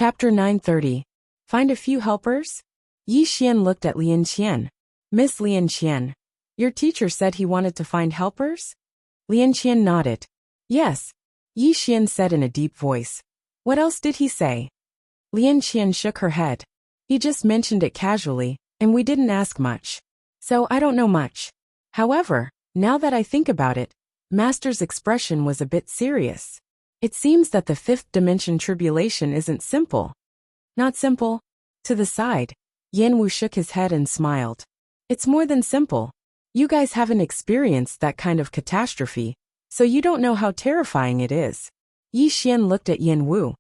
Chapter 930. Find a few helpers? Yi Xian looked at Lian Qian. Miss Lian Qian, your teacher said he wanted to find helpers? Lian Qian nodded. Yes. Yi Xian said in a deep voice. What else did he say? Lian Qian shook her head. He just mentioned it casually, and we didn't ask much. So I don't know much. However, now that I think about it, Master's expression was a bit serious. It seems that the fifth dimension tribulation isn't simple. Not simple? To the side, Yanwu shook his head and smiled. It's more than simple. You guys haven't experienced that kind of catastrophe, so you don't know how terrifying it is. Yi Xian looked at Yanwu.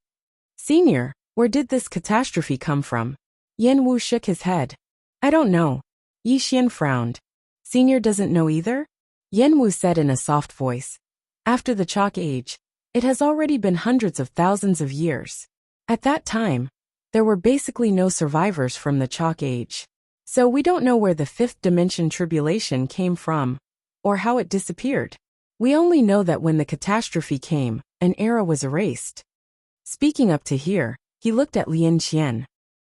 Senior, where did this catastrophe come from? Yanwu shook his head. I don't know. Yi Xian frowned. Senior doesn't know either? Yanwu said in a soft voice. After the Chalk Age, it has already been hundreds of thousands of years. At that time, there were basically no survivors from the Chalk Age. So we don't know where the fifth dimension tribulation came from, or how it disappeared. We only know that when the catastrophe came, an era was erased. Speaking up to here, he looked at Lian Qian.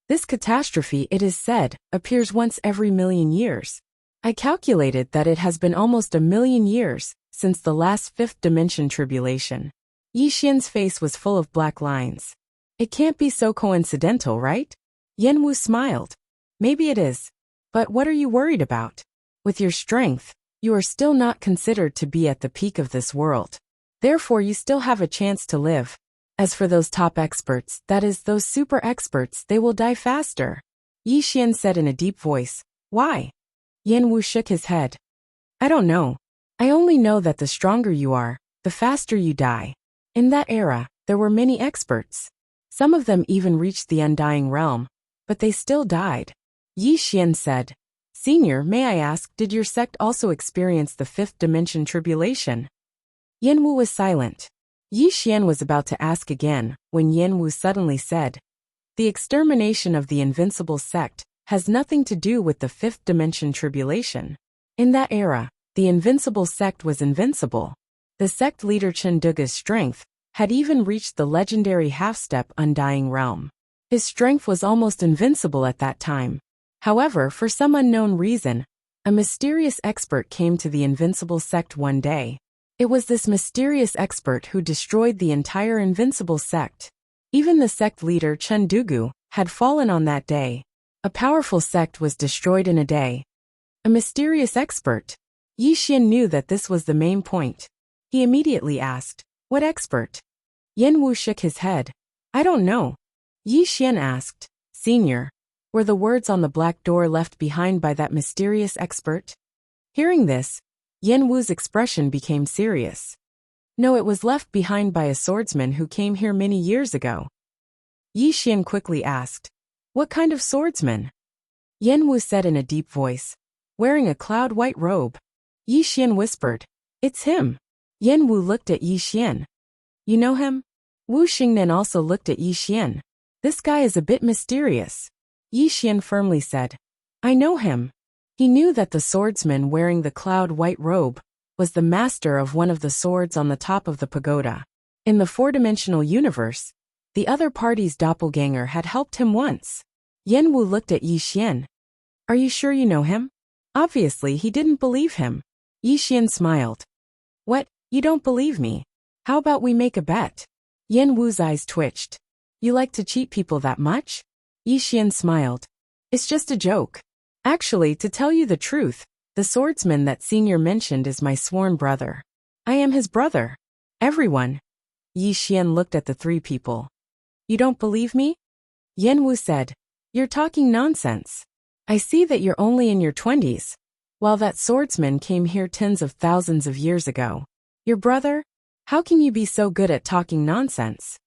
This catastrophe, it is said, appears once every 1,000,000 years. I calculated that it has been almost 1,000,000 years since the last fifth dimension tribulation. Yi Xian's face was full of black lines. It can't be so coincidental, right? Yanwu smiled. Maybe it is. But what are you worried about? With your strength, you are still not considered to be at the peak of this world. Therefore you still have a chance to live. As for those top experts, that is, those super experts, they will die faster. Yi Xian said in a deep voice. Why? Yanwu shook his head. I don't know. I only know that the stronger you are, the faster you die. In that era, there were many experts. Some of them even reached the undying realm, but they still died. Yi Xian said, Senior, may I ask, did your sect also experience the fifth dimension tribulation? Yanwu was silent. Yi Xian was about to ask again, when Yanwu suddenly said, The extermination of the invincible sect has nothing to do with the fifth dimension tribulation. In that era, the invincible sect was invincible. The sect leader Chenduga's strength had even reached the legendary half-step undying realm. His strength was almost invincible at that time. However, for some unknown reason, a mysterious expert came to the invincible sect one day. It was this mysterious expert who destroyed the entire invincible sect. Even the sect leader Chendugu had fallen on that day. A powerful sect was destroyed in a day. A mysterious expert. Yi Xian knew that this was the main point. He immediately asked, What expert? Yanwu shook his head. I don't know. Yi Xian asked, Senior, were the words on the black door left behind by that mysterious expert? Hearing this, Yanwu's expression became serious. No, it was left behind by a swordsman who came here many years ago. Yi Xian quickly asked, What kind of swordsman? Yanwu said in a deep voice, Wearing a cloud-white robe. Yi Xian whispered, It's him. Yanwu looked at Yi Xian. You know him? Wu Xingnan also looked at Yi Xian. This guy is a bit mysterious. Yi Xian firmly said, I know him. He knew that the swordsman wearing the cloud-white robe was the master of one of the swords on the top of the pagoda. In the four-dimensional universe, the other party's doppelganger had helped him once. Yanwu looked at Yi Xian. Are you sure you know him? Obviously, he didn't believe him. Yi Xian smiled. What? You don't believe me? How about we make a bet? Yanwu's eyes twitched. You like to cheat people that much? Yi Xian smiled. It's just a joke. Actually, to tell you the truth, the swordsman that Senior mentioned is my sworn brother. I am his brother. Everyone. Yi Xian looked at the three people. You don't believe me? Yanwu said, You're talking nonsense. I see that you're only in your 20s, while that swordsman came here tens of thousands of years ago. Your brother? How can you be so good at talking nonsense?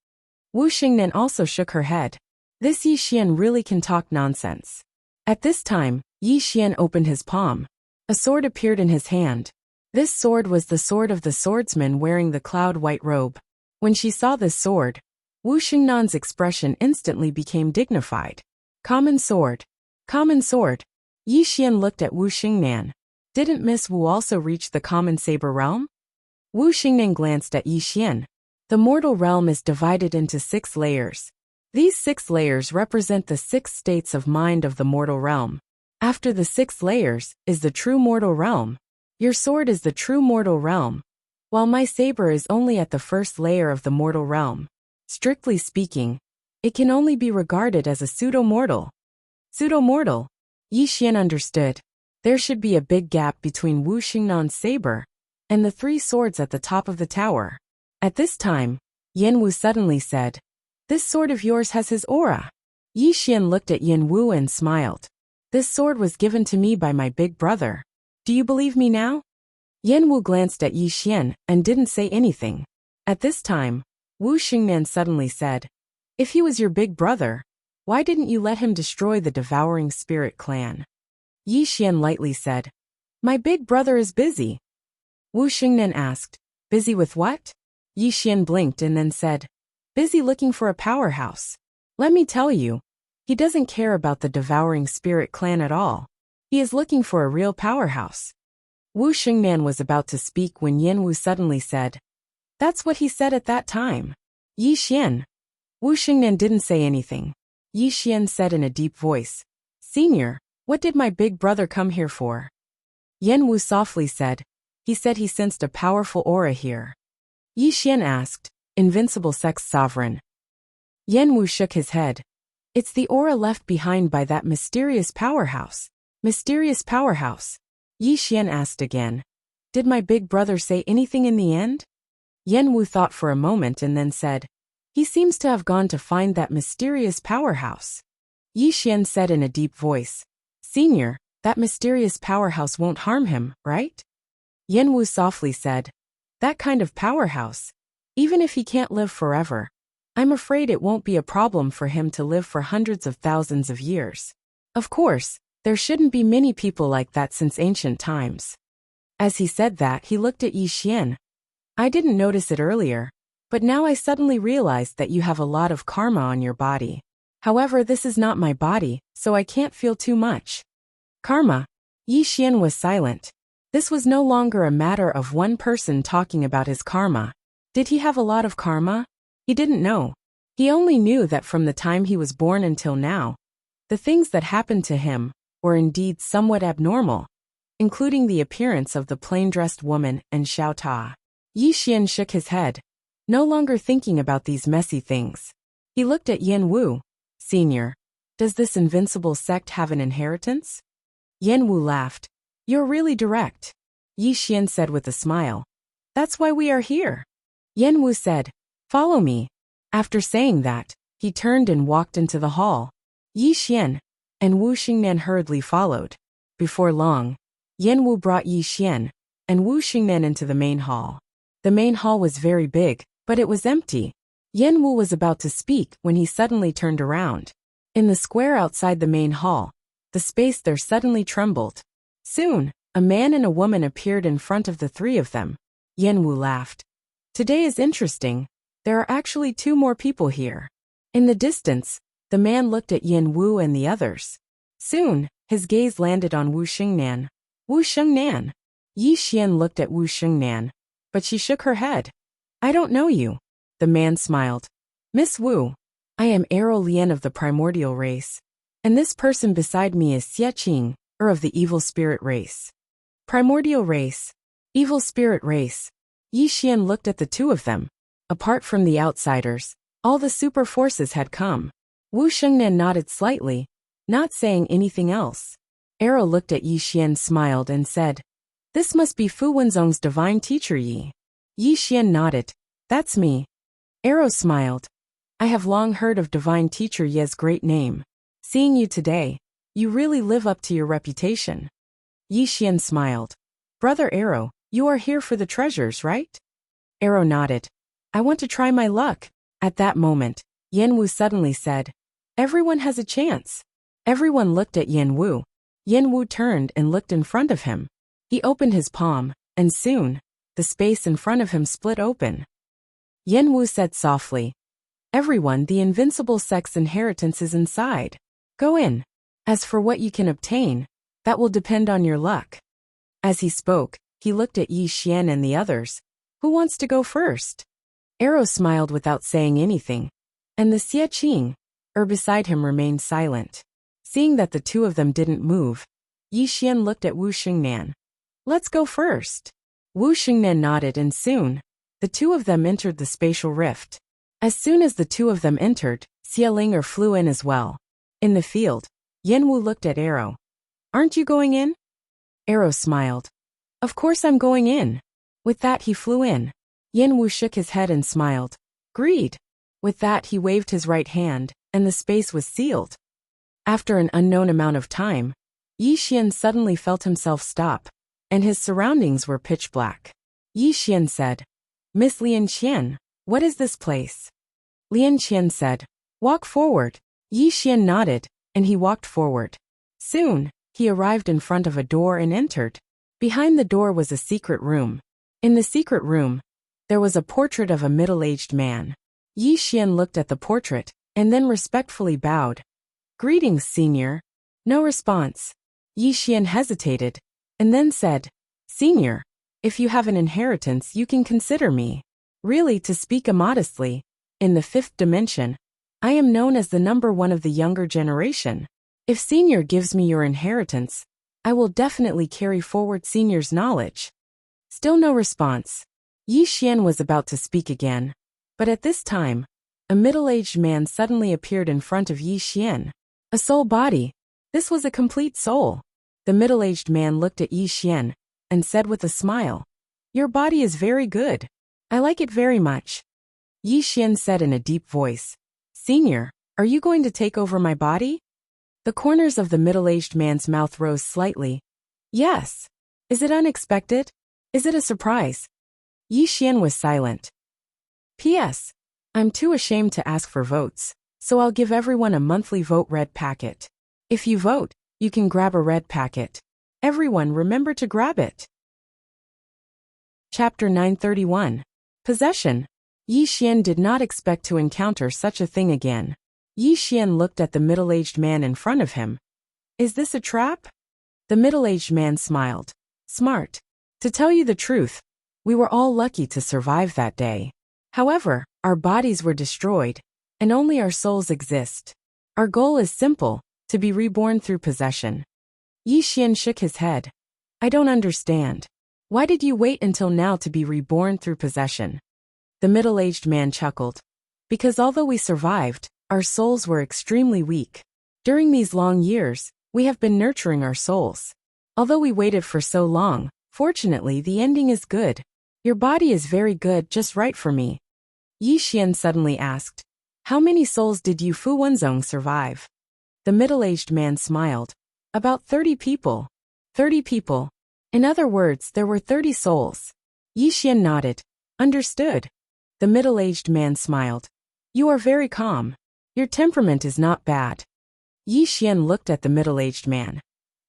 Wu Xingnan also shook her head. This Yi Xian really can talk nonsense. At this time, Yi Xian opened his palm. A sword appeared in his hand. This sword was the sword of the swordsman wearing the cloud-white robe. When she saw this sword, Wu Xingnan's expression instantly became dignified. Common sword. Common sword. Yi Xian looked at Wu Xingnan. Didn't Miss Wu also reach the common saber realm? Wu Xingnan glanced at Yi Xian. The mortal realm is divided into 6 layers. These 6 layers represent the 6 states of mind of the mortal realm. After the 6 layers is the true mortal realm. Your sword is the true mortal realm, while my saber is only at the first layer of the mortal realm. Strictly speaking, it can only be regarded as a pseudo-mortal. Pseudo-mortal. Yi Xian understood. There should be a big gap between Wu Xingnan's saber and the 3 swords at the top of the tower. At this time, Yin Wu suddenly said, "This sword of yours has his aura." Yi Xian looked at Yin Wu and smiled. "This sword was given to me by my big brother. Do you believe me now?" Yin Wu glanced at Yi Xian and didn't say anything. At this time, Wu Xingnan suddenly said, "If he was your big brother, why didn't you let him destroy the devouring spirit clan?" Yi Xian lightly said, "My big brother is busy." Wu Xingnan asked, "Busy with what?" Yi Xian blinked and then said, "Busy looking for a powerhouse. Let me tell you, he doesn't care about the devouring spirit clan at all. He is looking for a real powerhouse." Wu Xingnan was about to speak when Yin Wu suddenly said, "That's what he said at that time." Yi Xian. Wu Xingnan didn't say anything. Yi Xian said in a deep voice, "Senior, what did my big brother come here for?" Yin Wu softly said, "He said he sensed a powerful aura here." Yi Xian asked, "Invincible sex sovereign?" Yin Wu shook his head. "It's the aura left behind by that mysterious powerhouse." Mysterious powerhouse? Yi Xian asked again. "Did my big brother say anything in the end?" Yin Wu thought for a moment and then said, "He seems to have gone to find that mysterious powerhouse." Yi Xian said in a deep voice, "Senior, that mysterious powerhouse won't harm him, right?" Yin Wu softly said, "That kind of powerhouse, even if he can't live forever, I'm afraid it won't be a problem for him to live for hundreds of thousands of years. Of course, there shouldn't be many people like that since ancient times." As he said that, he looked at Yi Xian. "I didn't notice it earlier, but now I suddenly realized that you have a lot of karma on your body. However, this is not my body, so I can't feel too much." Karma? Yi Xian was silent. This was no longer a matter of one person talking about his karma. Did he have a lot of karma? He didn't know. He only knew that from the time he was born until now, the things that happened to him were indeed somewhat abnormal, including the appearance of the plain-dressed woman and Xiao Ta. Yi Xian shook his head, no longer thinking about these messy things. He looked at Yin Wu. "Senior, does this invincible sect have an inheritance?" Yin Wu laughed. "You're really direct." Yi Xian said with a smile. "That's why we are here." Yin Wu said, "Follow me." After saying that, he turned and walked into the hall. Yi Xian and Wu Xingnan hurriedly followed. Before long, Yin Wu brought Yi Xian and Wu Xingnan into the main hall. The main hall was very big, but it was empty. Yin Wu was about to speak when he suddenly turned around. In the square outside the main hall, the space there suddenly trembled. Soon, a man and a woman appeared in front of the 3 of them. Yin Wu laughed. "Today is interesting. There are actually 2 more people here." In the distance, the man looked at Yin Wu and the others. Soon, his gaze landed on Wu Xingnan. "Wu Xingnan." Yi Xian looked at Wu Xingnan, but she shook her head. "I don't know you." The man smiled. "Miss Wu, I am Arrow Lian of the primordial race, and this person beside me is Xie Qing, of the evil spirit race." Primordial race. Evil spirit race. Yi Xian looked at the 2 of them. Apart from the outsiders, all the super forces had come. Wu Xingnan nodded slightly, not saying anything else. Arrow looked at Yi Xian, smiled and said, "This must be Fu Wenzong's divine teacher Yi." Yi Xian nodded. "That's me." Arrow smiled. "I have long heard of divine teacher Ye's great name. Seeing you today, you really live up to your reputation." Yi Xian smiled. "Brother Arrow, you are here for the treasures, right?" Arrow nodded. "I want to try my luck." At that moment, Yin Wu suddenly said, "Everyone has a chance." Everyone looked at Yin Wu. Yin Wu turned and looked in front of him. He opened his palm, and soon, the space in front of him split open. Yin Wu said softly, "Everyone, the invincible sect's inheritance is inside. Go in. As for what you can obtain, that will depend on your luck." As he spoke, he looked at Yi Xian and the others. "Who wants to go first?" Arrow smiled without saying anything. and the Xie Qing beside him remained silent. Seeing that the two of them didn't move, Yi Xian looked at Wu Xingnan. Let's go first. Wu Xingnan nodded, and soon, the two of them entered the spatial rift. As soon as the two of them entered, Xie Linger flew in as well. In the field, Yan Wu looked at Arrow. Aren't you going in? Arrow smiled. Of course I'm going in. With that he flew in. Yan Wu shook his head and smiled. Greed. With that he waved his right hand, and the space was sealed. After an unknown amount of time, Yi Xian suddenly felt himself stop, and his surroundings were pitch black. Yi Xian said, Miss Lian Qian, what is this place? Lian Qian said, walk forward. Yi Xian nodded, and he walked forward. Soon, he arrived in front of a door and entered. Behind the door was a secret room. In the secret room, there was a portrait of a middle-aged man. Yi Xian looked at the portrait, and then respectfully bowed. Greetings, senior. No response. Yi Xian hesitated, and then said, Senior, if you have an inheritance you can consider me. Really, to speak immodestly, in the fifth dimension, I am known as the number one of the younger generation. If Senior gives me your inheritance, I will definitely carry forward Senior's knowledge. Still no response. Yi Xian was about to speak again, but at this time, a middle-aged man suddenly appeared in front of Yi Xian. A soul body. This was a complete soul. The middle-aged man looked at Yi Xian and said with a smile, Your body is very good. I like it very much. Yi Xian said in a deep voice, Senior, are you going to take over my body? The corners of the middle-aged man's mouth rose slightly. Yes. Is it unexpected? Is it a surprise? Yi Xian was silent. P.S. I'm too ashamed to ask for votes, so I'll give everyone a monthly vote red packet. If you vote, you can grab a red packet. Everyone remember to grab it. Chapter 931. Possession. Yi Xian did not expect to encounter such a thing again. Yi Xian looked at the middle-aged man in front of him. Is this a trap? The middle-aged man smiled. Smart. To tell you the truth, we were all lucky to survive that day. However, our bodies were destroyed, and only our souls exist. Our goal is simple, to be reborn through possession. Yi Xian shook his head. I don't understand. Why did you wait until now to be reborn through possession? The middle-aged man chuckled. Because although we survived, our souls were extremely weak. During these long years, we have been nurturing our souls. Although we waited for so long, fortunately the ending is good. Your body is very good, just right for me. Yi Xian suddenly asked, How many souls did you Fu Wenzong survive? The middle-aged man smiled. About 30 people. 30 people. In other words, there were 30 souls. Yi Xian nodded. Understood. The middle-aged man smiled. You are very calm. Your temperament is not bad. Yi Xian looked at the middle-aged man.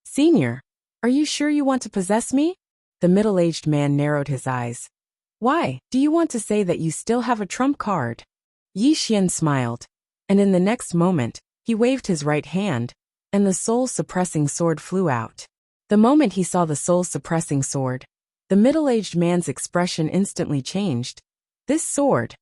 Senior, are you sure you want to possess me? The middle-aged man narrowed his eyes. Why, do you want to say that you still have a trump card? Yi Xian smiled, and in the next moment, he waved his right hand, and the soul-suppressing sword flew out. The moment he saw the soul-suppressing sword, the middle-aged man's expression instantly changed. This sword.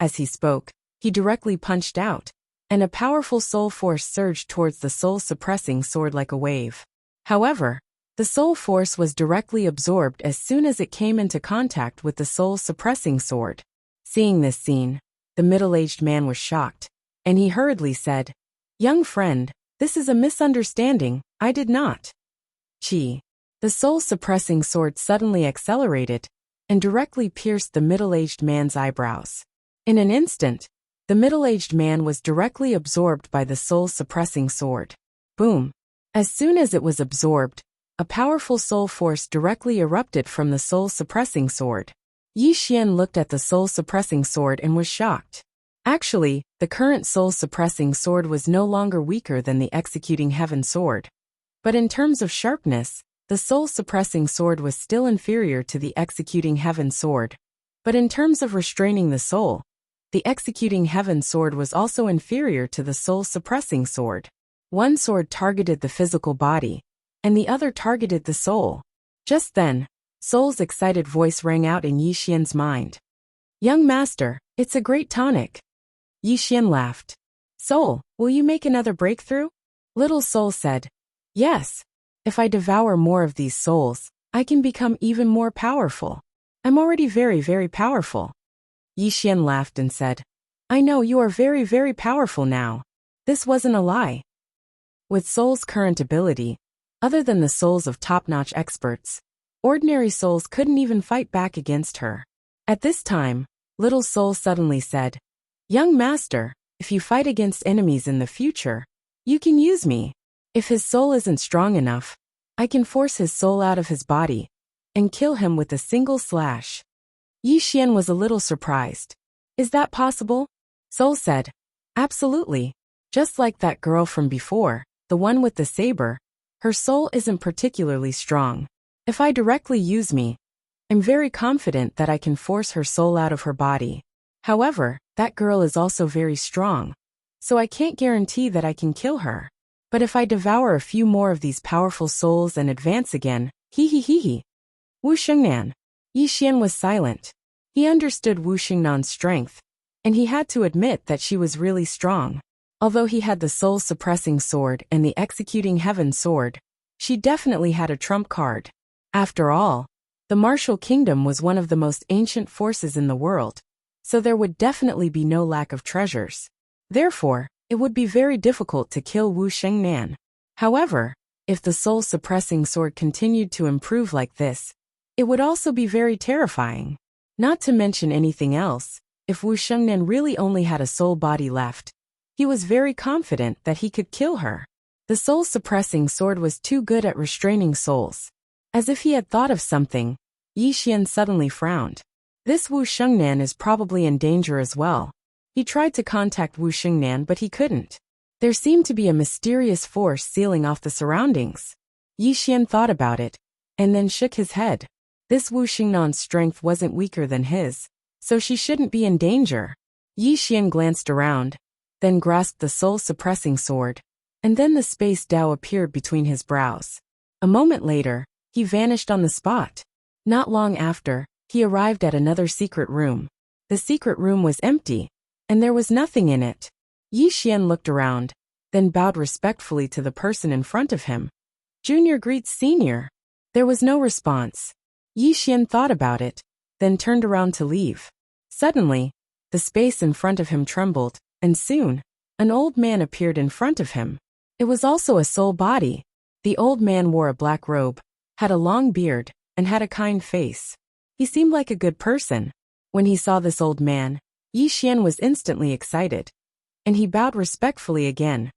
As he spoke, he directly punched out, and a powerful soul force surged towards the soul-suppressing sword like a wave. However, the soul force was directly absorbed as soon as it came into contact with the soul-suppressing sword. Seeing this scene, the middle-aged man was shocked, and he hurriedly said, Young friend, this is a misunderstanding, I did not. Chi. The soul-suppressing sword suddenly accelerated, and directly pierced the middle-aged man's eyebrows. In an instant, the middle-aged man was directly absorbed by the soul-suppressing sword. Boom. As soon as it was absorbed, a powerful soul force directly erupted from the soul-suppressing sword. Yi Xian looked at the soul-suppressing sword and was shocked. Actually, the current soul-suppressing sword was no longer weaker than the executing heaven sword. But in terms of sharpness, the soul-suppressing sword was still inferior to the executing heaven sword. But in terms of restraining the soul, the executing heaven sword was also inferior to the soul-suppressing sword. One sword targeted the physical body, and the other targeted the soul. Just then, Soul's excited voice rang out in Yi Xian's mind. Young master, it's a great tonic. Yi Xian laughed. Soul, will you make another breakthrough? Little Soul said. Yes. If I devour more of these souls, I can become even more powerful. I'm already very, very powerful. Yi Xian laughed and said, I know you are very, very powerful now. This wasn't a lie. With Soul's current ability, other than the souls of top-notch experts, ordinary souls couldn't even fight back against her. At this time, Little Soul suddenly said, Young master, if you fight against enemies in the future, you can use me. If his soul isn't strong enough, I can force his soul out of his body and kill him with a single slash. Yi Xian was a little surprised. Is that possible? Soul said. Absolutely. Just like that girl from before, the one with the saber, her soul isn't particularly strong. If I directly use me, I'm very confident that I can force her soul out of her body. However, that girl is also very strong, so I can't guarantee that I can kill her. But if I devour a few more of these powerful souls and advance again, he. Wu Shengnan. Yi Xian was silent. He understood Wu Xingnan's strength, and he had to admit that she was really strong. Although he had the soul-suppressing sword and the executing heaven sword, she definitely had a trump card. After all, the martial kingdom was one of the most ancient forces in the world, so there would definitely be no lack of treasures. Therefore, it would be very difficult to kill Wu Shengnan. However, if the soul-suppressing sword continued to improve like this, it would also be very terrifying. Not to mention anything else, if Wu Shengnan really only had a soul body left, he was very confident that he could kill her. The soul-suppressing sword was too good at restraining souls. As if he had thought of something, Yi Xian suddenly frowned. This Wu Shengnan is probably in danger as well. He tried to contact Wu Xingnan but he couldn't. There seemed to be a mysterious force sealing off the surroundings. Yi Xian thought about it, and then shook his head. This Wu Xingnan's strength wasn't weaker than his, so she shouldn't be in danger. Yi Xian glanced around, then grasped the soul-suppressing sword, and then the space Dao appeared between his brows. A moment later, he vanished on the spot. Not long after, he arrived at another secret room. The secret room was empty, and there was nothing in it. Yi Xian looked around, then bowed respectfully to the person in front of him. Junior greets senior. There was no response. Yi Xian thought about it, then turned around to leave. Suddenly, the space in front of him trembled, and soon, an old man appeared in front of him. It was also a soul body. The old man wore a black robe, had a long beard, and had a kind face. He seemed like a good person. When he saw this old man, Yi Xian was instantly excited, and he bowed respectfully again.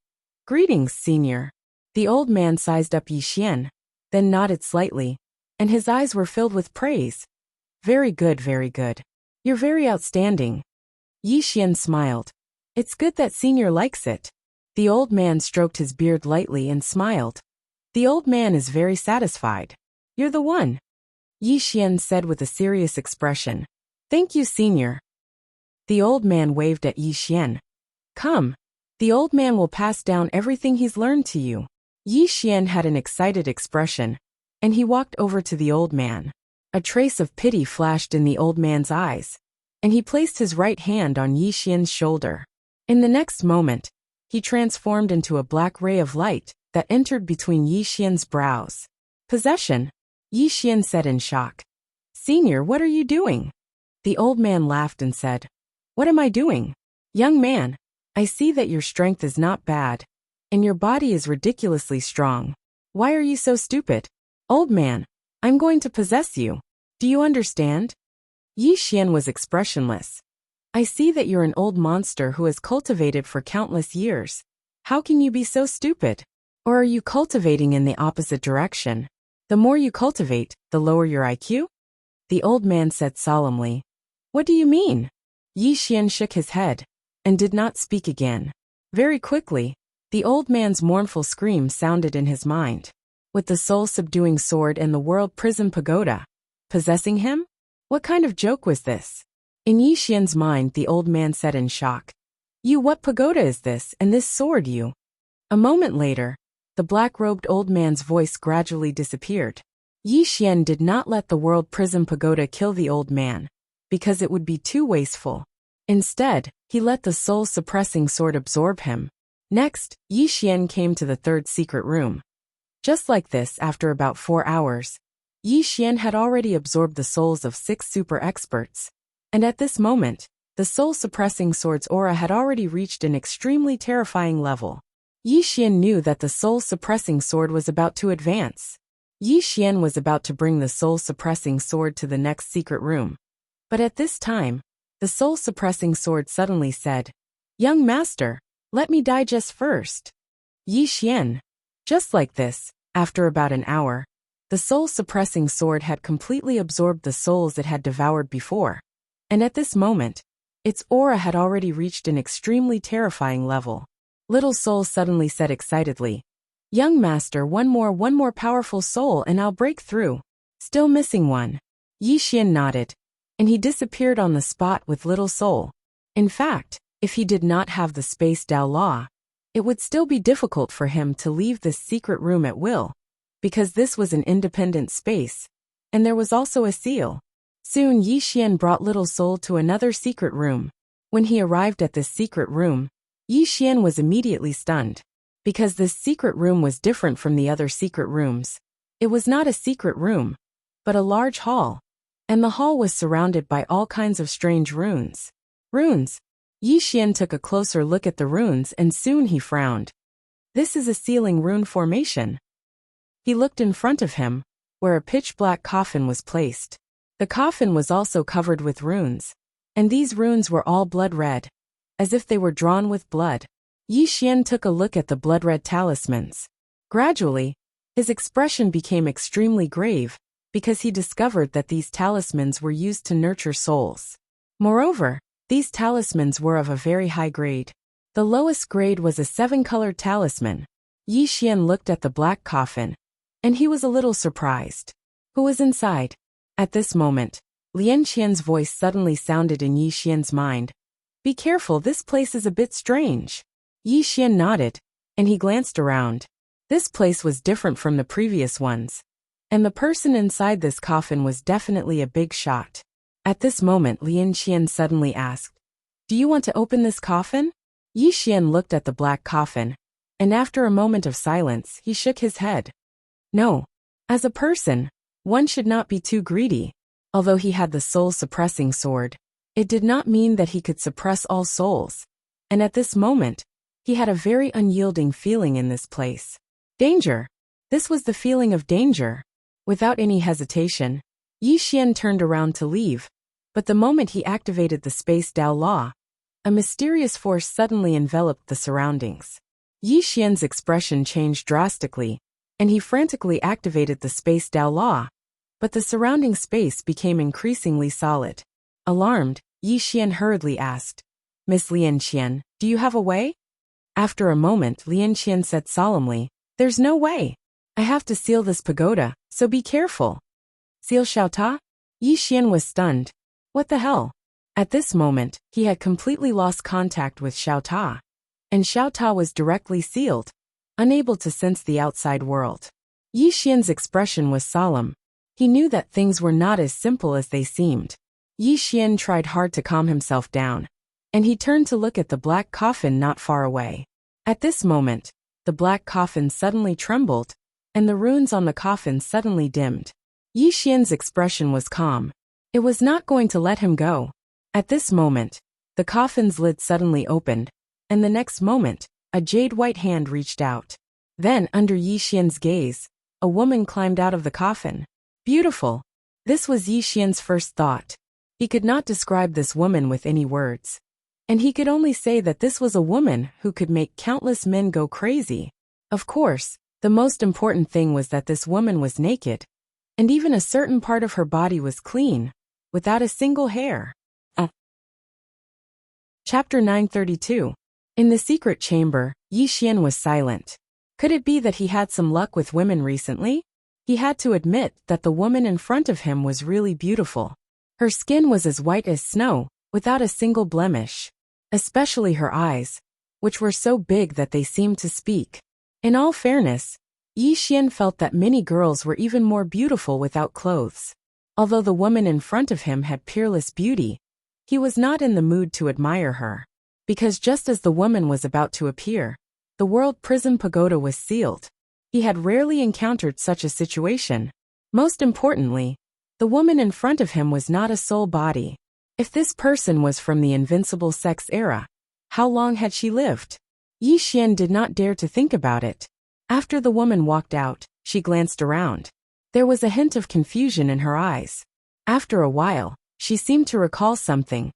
Greetings, senior. The old man sized up Yi Xian, then nodded slightly, and his eyes were filled with praise. Very good, very good. You're very outstanding. Yi Xian smiled. It's good that senior likes it. The old man stroked his beard lightly and smiled. The old man is very satisfied. You're the one. Yi Xian said with a serious expression. Thank you, senior. The old man waved at Yi Xian. Come. The old man will pass down everything he's learned to you. Yi Xian had an excited expression, and he walked over to the old man. A trace of pity flashed in the old man's eyes, and he placed his right hand on Yi Xian's shoulder. In the next moment, he transformed into a black ray of light that entered between Yi Xian's brows. Possession, Yi Xian said in shock. Senior, what are you doing? The old man laughed and said, What am I doing? Young man, I see that your strength is not bad, and your body is ridiculously strong. Why are you so stupid? Old man, I'm going to possess you. Do you understand? Yi Xian was expressionless. I see that you're an old monster who has cultivated for countless years. How can you be so stupid? Or are you cultivating in the opposite direction? The more you cultivate, the lower your IQ? The old man said solemnly. What do you mean? Yi Xian shook his head, and did not speak again. Very quickly, the old man's mournful scream sounded in his mind. With the soul-subduing sword and the world prison pagoda. Possessing him? What kind of joke was this? In Yi Xian's mind, the old man said in shock. You, what pagoda is this, and this sword you? A moment later, the black-robed old man's voice gradually disappeared. Yi Xian did not let the world prison pagoda kill the old man, because it would be too wasteful. Instead, He let the soul-suppressing sword absorb him. Next, Yi Xian came to the third secret room. Just like this, after about 4 hours, Yi Xian had already absorbed the souls of 6 super experts. And at this moment, the soul-suppressing sword's aura had already reached an extremely terrifying level. Yi Xian knew that the soul-suppressing sword was about to advance. Yi Xian was about to bring the soul-suppressing sword to the next secret room. But at this time, the soul-suppressing sword suddenly said, "Young master, let me digest first." Yi Xian. Just like this, after about an hour, the soul-suppressing sword had completely absorbed the souls it had devoured before. And at this moment, its aura had already reached an extremely terrifying level. Little Soul suddenly said excitedly, "Young master, one more powerful soul and I'll break through. Still missing one." Yi Xian nodded, and he disappeared on the spot with Little Soul. In fact, if he did not have the Space Dao Law, it would still be difficult for him to leave this secret room at will, because this was an independent space, and there was also a seal. Soon Yi Xian brought Little Soul to another secret room. When he arrived at this secret room, Yi Xian was immediately stunned, because this secret room was different from the other secret rooms. It was not a secret room, but a large hall, and the hall was surrounded by all kinds of strange runes. Runes! Yi Xian took a closer look at the runes and soon he frowned. This is a sealing rune formation. He looked in front of him, where a pitch-black coffin was placed. The coffin was also covered with runes, and these runes were all blood-red, as if they were drawn with blood. Yi Xian took a look at the blood-red talismans. Gradually, his expression became extremely grave, because he discovered that these talismans were used to nurture souls. Moreover, these talismans were of a very high grade. The lowest grade was a 7-colored talisman. Yi Xian looked at the black coffin, and he was a little surprised. Who was inside? At this moment, Lian Qian's voice suddenly sounded in Yi Xian's mind. "Be careful, this place is a bit strange." Yi Xian nodded, and he glanced around. This place was different from the previous ones, and the person inside this coffin was definitely a big shot. At this moment, Lian Qian suddenly asked, "Do you want to open this coffin?" Yi Xian looked at the black coffin, and after a moment of silence, he shook his head. No. As a person, one should not be too greedy. Although he had the soul-suppressing sword, it did not mean that he could suppress all souls. And at this moment, he had a very unyielding feeling in this place. Danger! This was the feeling of danger. Without any hesitation, Yi Xian turned around to leave, but the moment he activated the Space Dao Law, a mysterious force suddenly enveloped the surroundings. Yi Xian's expression changed drastically, and he frantically activated the Space Dao Law, but the surrounding space became increasingly solid. Alarmed, Yi Xian hurriedly asked, "Miss Lian Qian, do you have a way?" After a moment, Lian Qian said solemnly, "There's no way. I have to seal this pagoda, so be careful." Seal Xiaota? Yi Xian was stunned. What the hell? At this moment, he had completely lost contact with Xiaota, and Xiaota was directly sealed, unable to sense the outside world. Yi Xian's expression was solemn. He knew that things were not as simple as they seemed. Yi Xian tried hard to calm himself down, and he turned to look at the black coffin not far away. At this moment, the black coffin suddenly trembled, and the runes on the coffin suddenly dimmed. Yi Xian's expression was calm. It was not going to let him go. At this moment, the coffin's lid suddenly opened, and the next moment, a jade-white hand reached out. Then, under Yi Xian's gaze, a woman climbed out of the coffin. Beautiful. This was Yi Xian's first thought. He could not describe this woman with any words, and he could only say that this was a woman who could make countless men go crazy. Of course, the most important thing was that this woman was naked, and even a certain part of her body was clean, without a single hair. Chapter 932. In the secret chamber, Yi Xian was silent. Could it be that he had some luck with women recently? He had to admit that the woman in front of him was really beautiful. Her skin was as white as snow, without a single blemish. Especially her eyes, which were so big that they seemed to speak. In all fairness, Yi Xian felt that many girls were even more beautiful without clothes. Although the woman in front of him had peerless beauty, he was not in the mood to admire her. because just as the woman was about to appear, the world prison pagoda was sealed. He had rarely encountered such a situation. Most importantly, the woman in front of him was not a soul body. If this person was from the invincible sex era, how long had she lived? Yi Xian did not dare to think about it. After the woman walked out, she glanced around. There was a hint of confusion in her eyes. After a while, she seemed to recall something,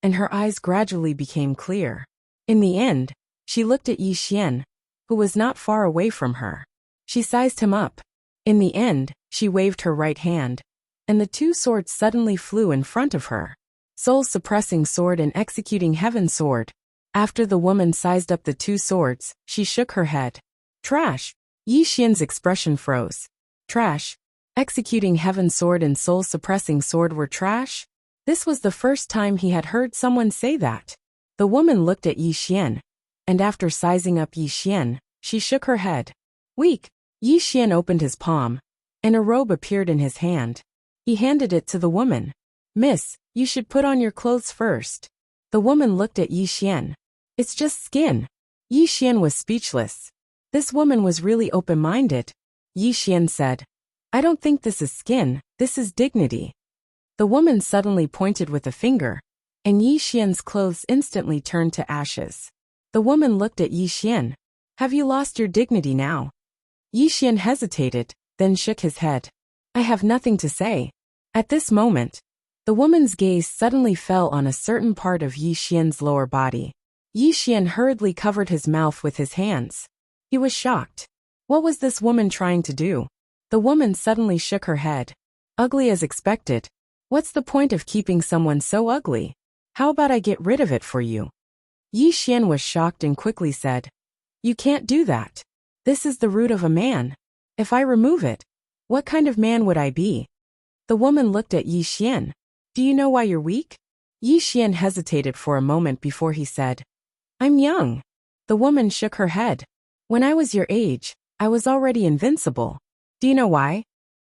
and her eyes gradually became clear. In the end, she looked at Yi Xian, who was not far away from her. She sized him up. In the end, she waved her right hand, and the two swords suddenly flew in front of her. Soul-suppressing sword and executing heaven sword. After the woman sized up the two swords, she shook her head. Trash. Yi Xian's expression froze. Trash. Executing heaven sword and soul-suppressing sword were trash? This was the first time he had heard someone say that. The woman looked at Yi Xian, and after sizing up Yi Xian, she shook her head. Weak. Yi Xian opened his palm, and a robe appeared in his hand. He handed it to the woman. Miss, you should put on your clothes first. The woman looked at Yi Xian. It's just skin. Yi Xian was speechless. This woman was really open-minded. Yi Xian said, I don't think this is skin, this is dignity. The woman suddenly pointed with a finger, and Yi Xian's clothes instantly turned to ashes. The woman looked at Yi Xian. Have you lost your dignity now? Yi Xian hesitated, then shook his head. I have nothing to say. At this moment, the woman's gaze suddenly fell on a certain part of Yi Xian's lower body. Yi Xian hurriedly covered his mouth with his hands. He was shocked. What was this woman trying to do? The woman suddenly shook her head. Ugly as expected. What's the point of keeping someone so ugly? How about I get rid of it for you? Yi Xian was shocked and quickly said, You can't do that. This is the root of a man. If I remove it, what kind of man would I be? The woman looked at Yi Xian. Do you know why you're weak? Yi Xian hesitated for a moment before he said, I'm young. The woman shook her head. When I was your age, I was already invincible. Do you know why?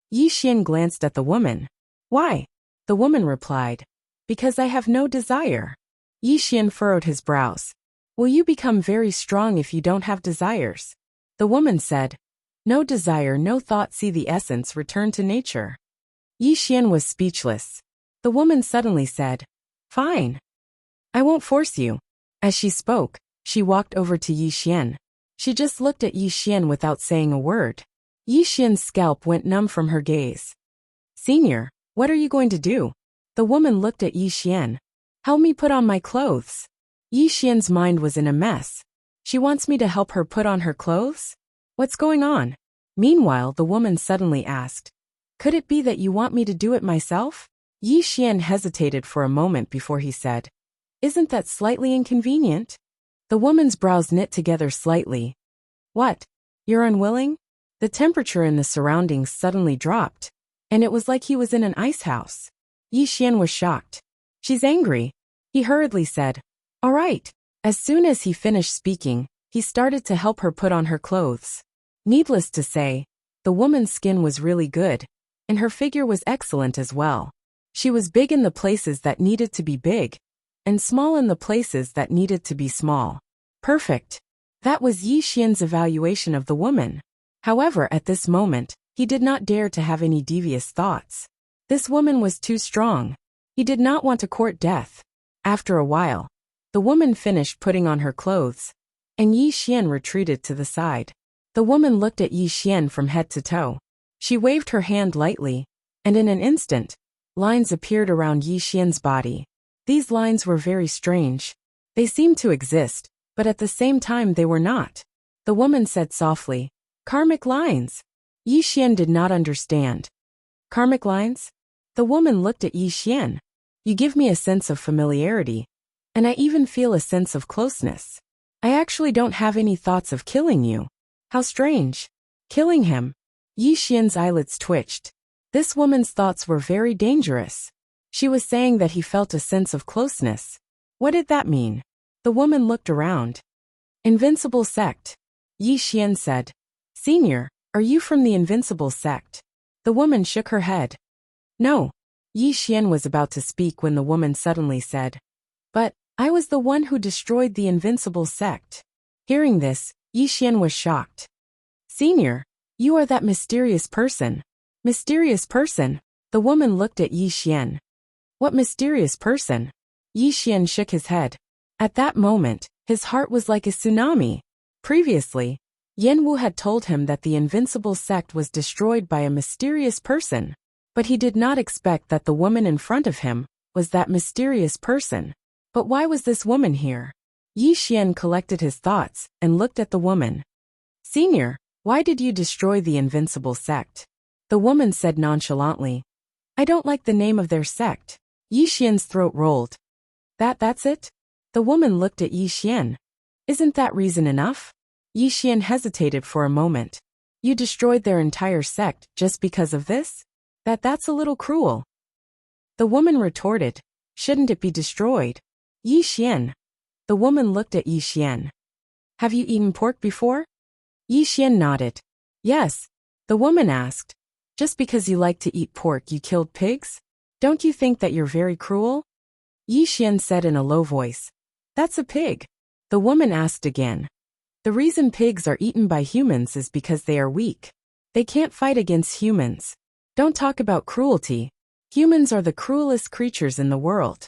Yi Xian glanced at the woman. Why? The woman replied, Because I have no desire. Yi Xian furrowed his brows. Will you become very strong if you don't have desires? The woman said, No desire, no thought, see the essence, return to nature. Yi Xian was speechless. The woman suddenly said, Fine. I won't force you. As she spoke, she walked over to Yi Xian. She just looked at Yi Xian without saying a word. Yi Xian's scalp went numb from her gaze. Senior, what are you going to do? The woman looked at Yi Xian. Help me put on my clothes. Yi Xian's mind was in a mess. She wants me to help her put on her clothes? What's going on? Meanwhile, the woman suddenly asked, Could it be that you want me to do it myself? Yi Xian hesitated for a moment before he said, Isn't that slightly inconvenient? The woman's brows knit together slightly. What? You're unwilling? The temperature in the surroundings suddenly dropped, and it was like he was in an ice house. Yi Xian was shocked. She's angry. He hurriedly said, All right. As soon as he finished speaking, he started to help her put on her clothes. Needless to say, the woman's skin was really good, and her figure was excellent as well. She was big in the places that needed to be big, and small in the places that needed to be small. Perfect. That was Yi Xian's evaluation of the woman. However, at this moment, he did not dare to have any devious thoughts. This woman was too strong. He did not want to court death. After a while, the woman finished putting on her clothes, and Yi Xian retreated to the side. The woman looked at Yi Xian from head to toe. She waved her hand lightly, and in an instant, lines appeared around Yi Xian's body. These lines were very strange. They seemed to exist, but at the same time they were not. The woman said softly, Karmic lines. Yi Xian did not understand. Karmic lines? The woman looked at Yi Xian. You give me a sense of familiarity, and I even feel a sense of closeness. I actually don't have any thoughts of killing you. How strange. Killing him. Yi Xian's eyelids twitched. This woman's thoughts were very dangerous. She was saying that he felt a sense of closeness. What did that mean? The woman looked around. Invincible sect. Yi Xian said. Senior, are you from the invincible sect? The woman shook her head. No. Yi Xian was about to speak when the woman suddenly said, But, I was the one who destroyed the invincible sect. Hearing this, Yi Xian was shocked. Senior, you are that mysterious person. Mysterious person? The woman looked at Yi Xian. What mysterious person? Yi Xian shook his head. At that moment, his heart was like a tsunami. Previously, Yan Wu had told him that the invincible sect was destroyed by a mysterious person, but he did not expect that the woman in front of him was that mysterious person. But why was this woman here? Yi Xian collected his thoughts and looked at the woman. Senior, why did you destroy the invincible sect? The woman said nonchalantly. I don't like the name of their sect. Yi Xian's throat rolled. That's it? The woman looked at Yi Xian. Isn't that reason enough? Yi Xian hesitated for a moment. You destroyed their entire sect just because of this? That's a little cruel. The woman retorted. Shouldn't it be destroyed? Yi Xian. The woman looked at Yi Xian. Have you eaten pork before? Yi Xian nodded. Yes. The woman asked. Just because you like to eat pork you killed pigs? Don't you think that you're very cruel? Yi Xian said in a low voice. That's a pig. The woman asked again. The reason pigs are eaten by humans is because they are weak. They can't fight against humans. Don't talk about cruelty. Humans are the cruelest creatures in the world.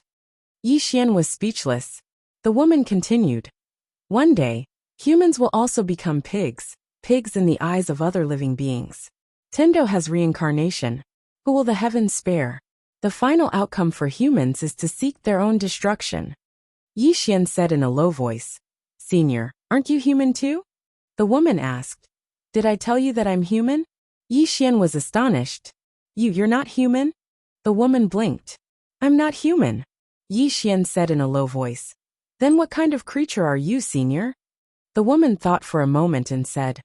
Yi Xian was speechless. The woman continued. One day, humans will also become pigs, pigs in the eyes of other living beings. Tendo has reincarnation. Who will the heavens spare? The final outcome for humans is to seek their own destruction. Yi Xian said in a low voice. Senior, aren't you human too? The woman asked. Did I tell you that I'm human? Yi Xian was astonished. You're not human? The woman blinked. I'm not human. Yi Xian said in a low voice. Then what kind of creature are you, Senior? The woman thought for a moment and said.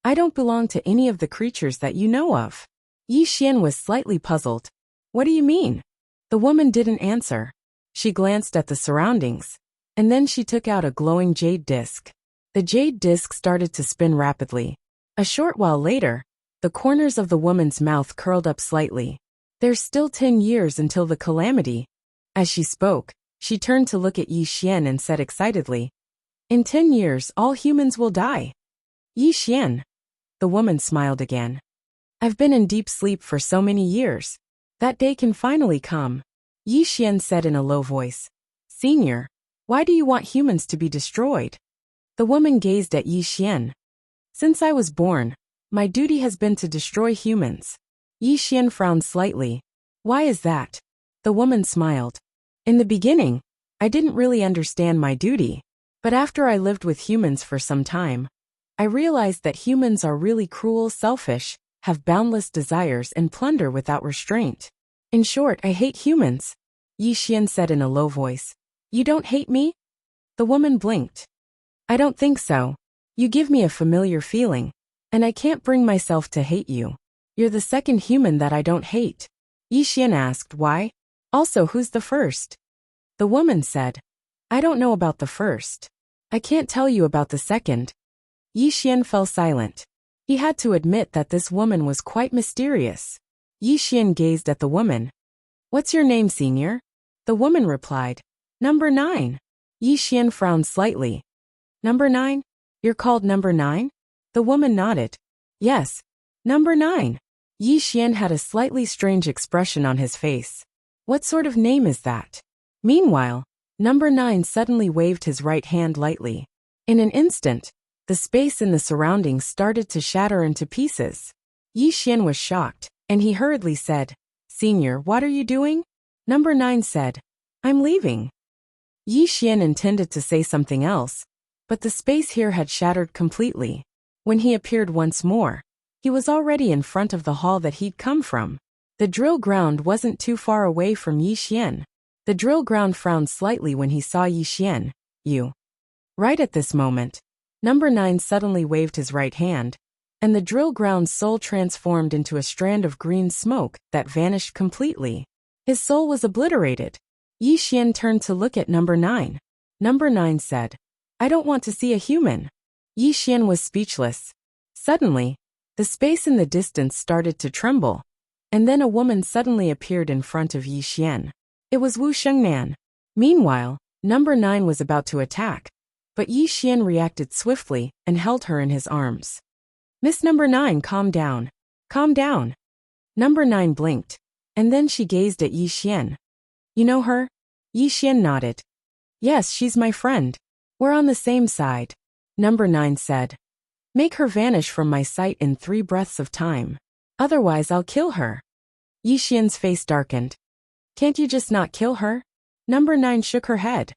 I don't belong to any of the creatures that you know of. Yi Xian was slightly puzzled. What do you mean? The woman didn't answer. She glanced at the surroundings. And then she took out a glowing jade disc. The jade disc started to spin rapidly. A short while later, the corners of the woman's mouth curled up slightly. There's still 10 years until the calamity. As she spoke, she turned to look at Yi Xian and said excitedly. In 10 years, all humans will die. Yi Xian. The woman smiled again. I've been in deep sleep for so many years. That day can finally come. Yi Xian said in a low voice. Senior, why do you want humans to be destroyed? The woman gazed at Yi Xian. Since I was born, my duty has been to destroy humans. Yi Xian frowned slightly. Why is that? The woman smiled. In the beginning, I didn't really understand my duty, but after I lived with humans for some time, I realized that humans are really cruel, selfish, have boundless desires and plunder without restraint. In short, I hate humans. Yi Xian said in a low voice. You don't hate me? The woman blinked. I don't think so. You give me a familiar feeling, and I can't bring myself to hate you. You're the second human that I don't hate. Yi Xian asked why. Also, who's the first? The woman said. I don't know about the first. I can't tell you about the second. Yi Xian fell silent. He had to admit that this woman was quite mysterious. Yi Xian gazed at the woman. What's your name, Senior? The woman replied. Number 9. Yi Xian frowned slightly. Number 9? You're called Number 9? The woman nodded. Yes. Number 9. Yi Xian had a slightly strange expression on his face. What sort of name is that? Meanwhile, Number 9 suddenly waved his right hand lightly. In an instant, the space in the surroundings started to shatter into pieces. Yi Xian was shocked, and he hurriedly said, Senior, what are you doing? Number 9 said, I'm leaving. Yi Xian intended to say something else, but the space here had shattered completely. When he appeared once more, he was already in front of the hall that he'd come from. The drill ground wasn't too far away from Yi Xian. The drill ground frowned slightly when he saw Yi Xian. You. Right at this moment, Number 9 suddenly waved his right hand, and the drill ground's soul transformed into a strand of green smoke that vanished completely. His soul was obliterated. Yi Xian turned to look at Number 9. Number 9 said, I don't want to see a human. Yi Xian was speechless. Suddenly, the space in the distance started to tremble, and then a woman suddenly appeared in front of Yi Xian. It was Wu Shengnan. Meanwhile, Number 9 was about to attack, but Yi Xian reacted swiftly and held her in his arms. Miss Number 9, calm down. Calm down. Number 9 blinked, and then she gazed at Yi Xian. You know her? Yi Xian nodded. Yes, she's my friend. We're on the same side. Number 9 said. Make her vanish from my sight in 3 breaths of time. Otherwise I'll kill her. Yi Xian's face darkened. Can't you just not kill her? Number 9 shook her head.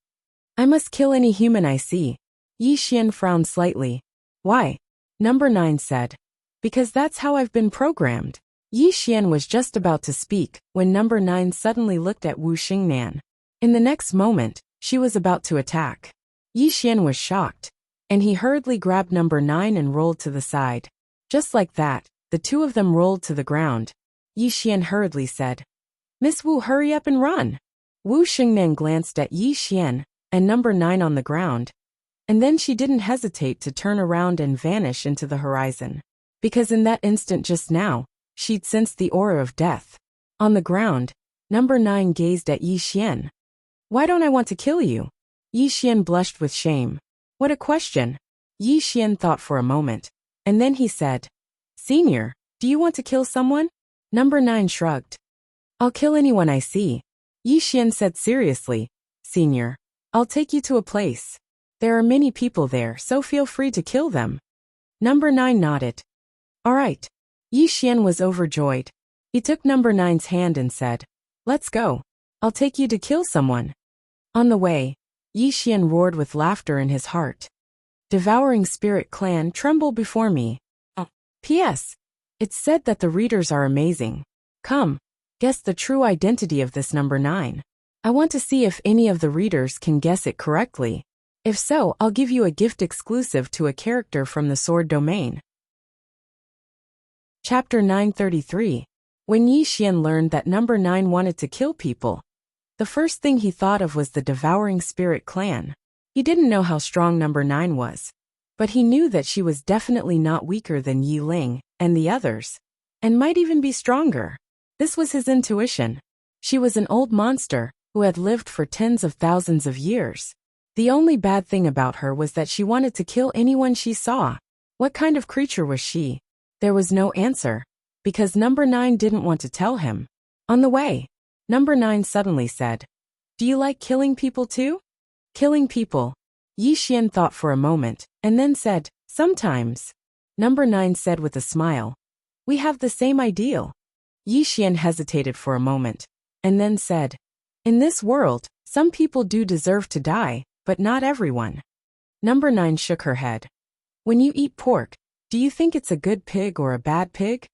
I must kill any human I see. Yi Xian frowned slightly. Why? Number 9 said. Because that's how I've been programmed. Yi Xian was just about to speak when Number 9 suddenly looked at Wu Xingnan. In the next moment, she was about to attack. Yi Xian was shocked, and he hurriedly grabbed Number 9 and rolled to the side. Just like that, the two of them rolled to the ground. Yi Xian hurriedly said, Miss Wu, hurry up and run. Wu Xingnan glanced at Yi Xian and Number 9 on the ground, and then she didn't hesitate to turn around and vanish into the horizon. Because in that instant just now, she'd sensed the aura of death. On the ground, Number 9 gazed at Yi Xian. Why don't I want to kill you? Yi Xian blushed with shame. What a question. Yi Xian thought for a moment, and then he said, Senior, do you want to kill someone? Number 9 shrugged. I'll kill anyone I see. Yi Xian said seriously, Senior, I'll take you to a place. There are many people there, so feel free to kill them. Number 9 nodded. All right. Yi Xian was overjoyed. He took Number 9's hand and said, Let's go. I'll take you to kill someone. On the way, Yi Xian roared with laughter in his heart. Devouring Spirit Clan, tremble before me. P.S. It's said that the readers are amazing. Come, guess the true identity of this Number 9. I want to see if any of the readers can guess it correctly. If so, I'll give you a gift exclusive to a character from the Sword domain. Chapter 933. When Yi Xian learned that Number 9 wanted to kill people, the first thing he thought of was the Devouring Spirit Clan. He didn't know how strong Number 9 was, but he knew that she was definitely not weaker than Yi Ling and the others, and might even be stronger. This was his intuition. She was an old monster who had lived for tens of thousands of years. The only bad thing about her was that she wanted to kill anyone she saw. What kind of creature was she? There was no answer, because Number 9 didn't want to tell him. On the way, Number 9 suddenly said, Do you like killing people too? Killing people. Yi Xian thought for a moment, and then said, Sometimes. Number 9 said with a smile, We have the same ideal. Yi Xian hesitated for a moment, and then said, In this world, some people do deserve to die, but not everyone. Number 9 shook her head. When you eat pork, do you think it's a good pig or a bad pig?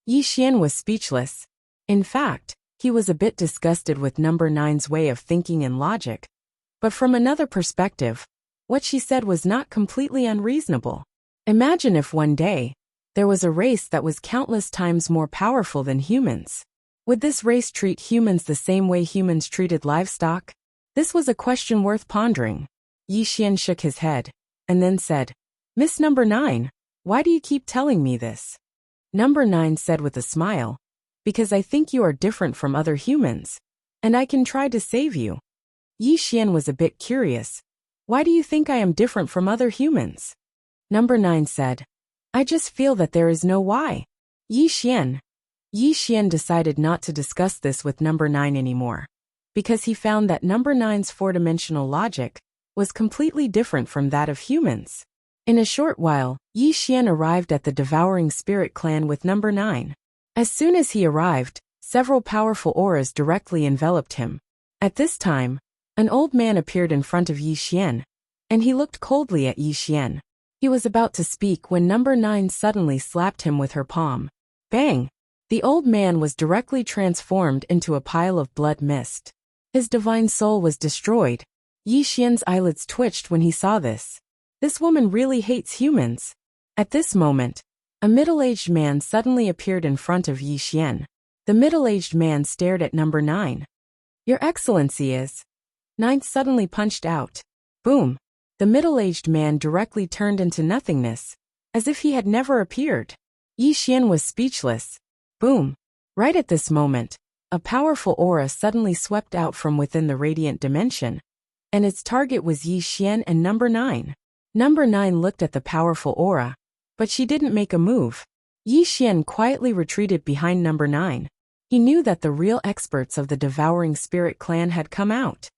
Yi Xian was speechless. In fact, he was a bit disgusted with Number 9's way of thinking and logic. But from another perspective, what she said was not completely unreasonable. Imagine if one day, there was a race that was countless times more powerful than humans. Would this race treat humans the same way humans treated livestock? This was a question worth pondering. Yi Xian shook his head, and then said, Miss Number 9, why do you keep telling me this? Number 9 said with a smile, Because I think you are different from other humans, and I can try to save you. Yi Xian was a bit curious. Why do you think I am different from other humans? Number 9 said, I just feel that there is no why. Yi Xian decided not to discuss this with Number 9 anymore, because he found that Number 9's four-dimensional logic was completely different from that of humans. In a short while, Yi Xian arrived at the Devouring Spirit Clan with Number 9. As soon as he arrived, several powerful auras directly enveloped him. At this time, an old man appeared in front of Yi Xian, and he looked coldly at Yi Xian. He was about to speak when Number 9 suddenly slapped him with her palm. Bang! The old man was directly transformed into a pile of blood mist. His divine soul was destroyed. Yi Xian's eyelids twitched when he saw this. This woman really hates humans. At this moment, a middle-aged man suddenly appeared in front of Yi Xian. The middle-aged man stared at Number 9. Your Excellency is... 9 suddenly punched out. Boom! The middle-aged man directly turned into nothingness, as if he had never appeared. Yi Xian was speechless. Boom! Right at this moment, a powerful aura suddenly swept out from within the radiant dimension, and its target was Yi Xian and number 9. Number 9 looked at the powerful aura, but she didn't make a move. Yi Xian quietly retreated behind number 9. He knew that the real experts of the Devouring Spirit clan had come out.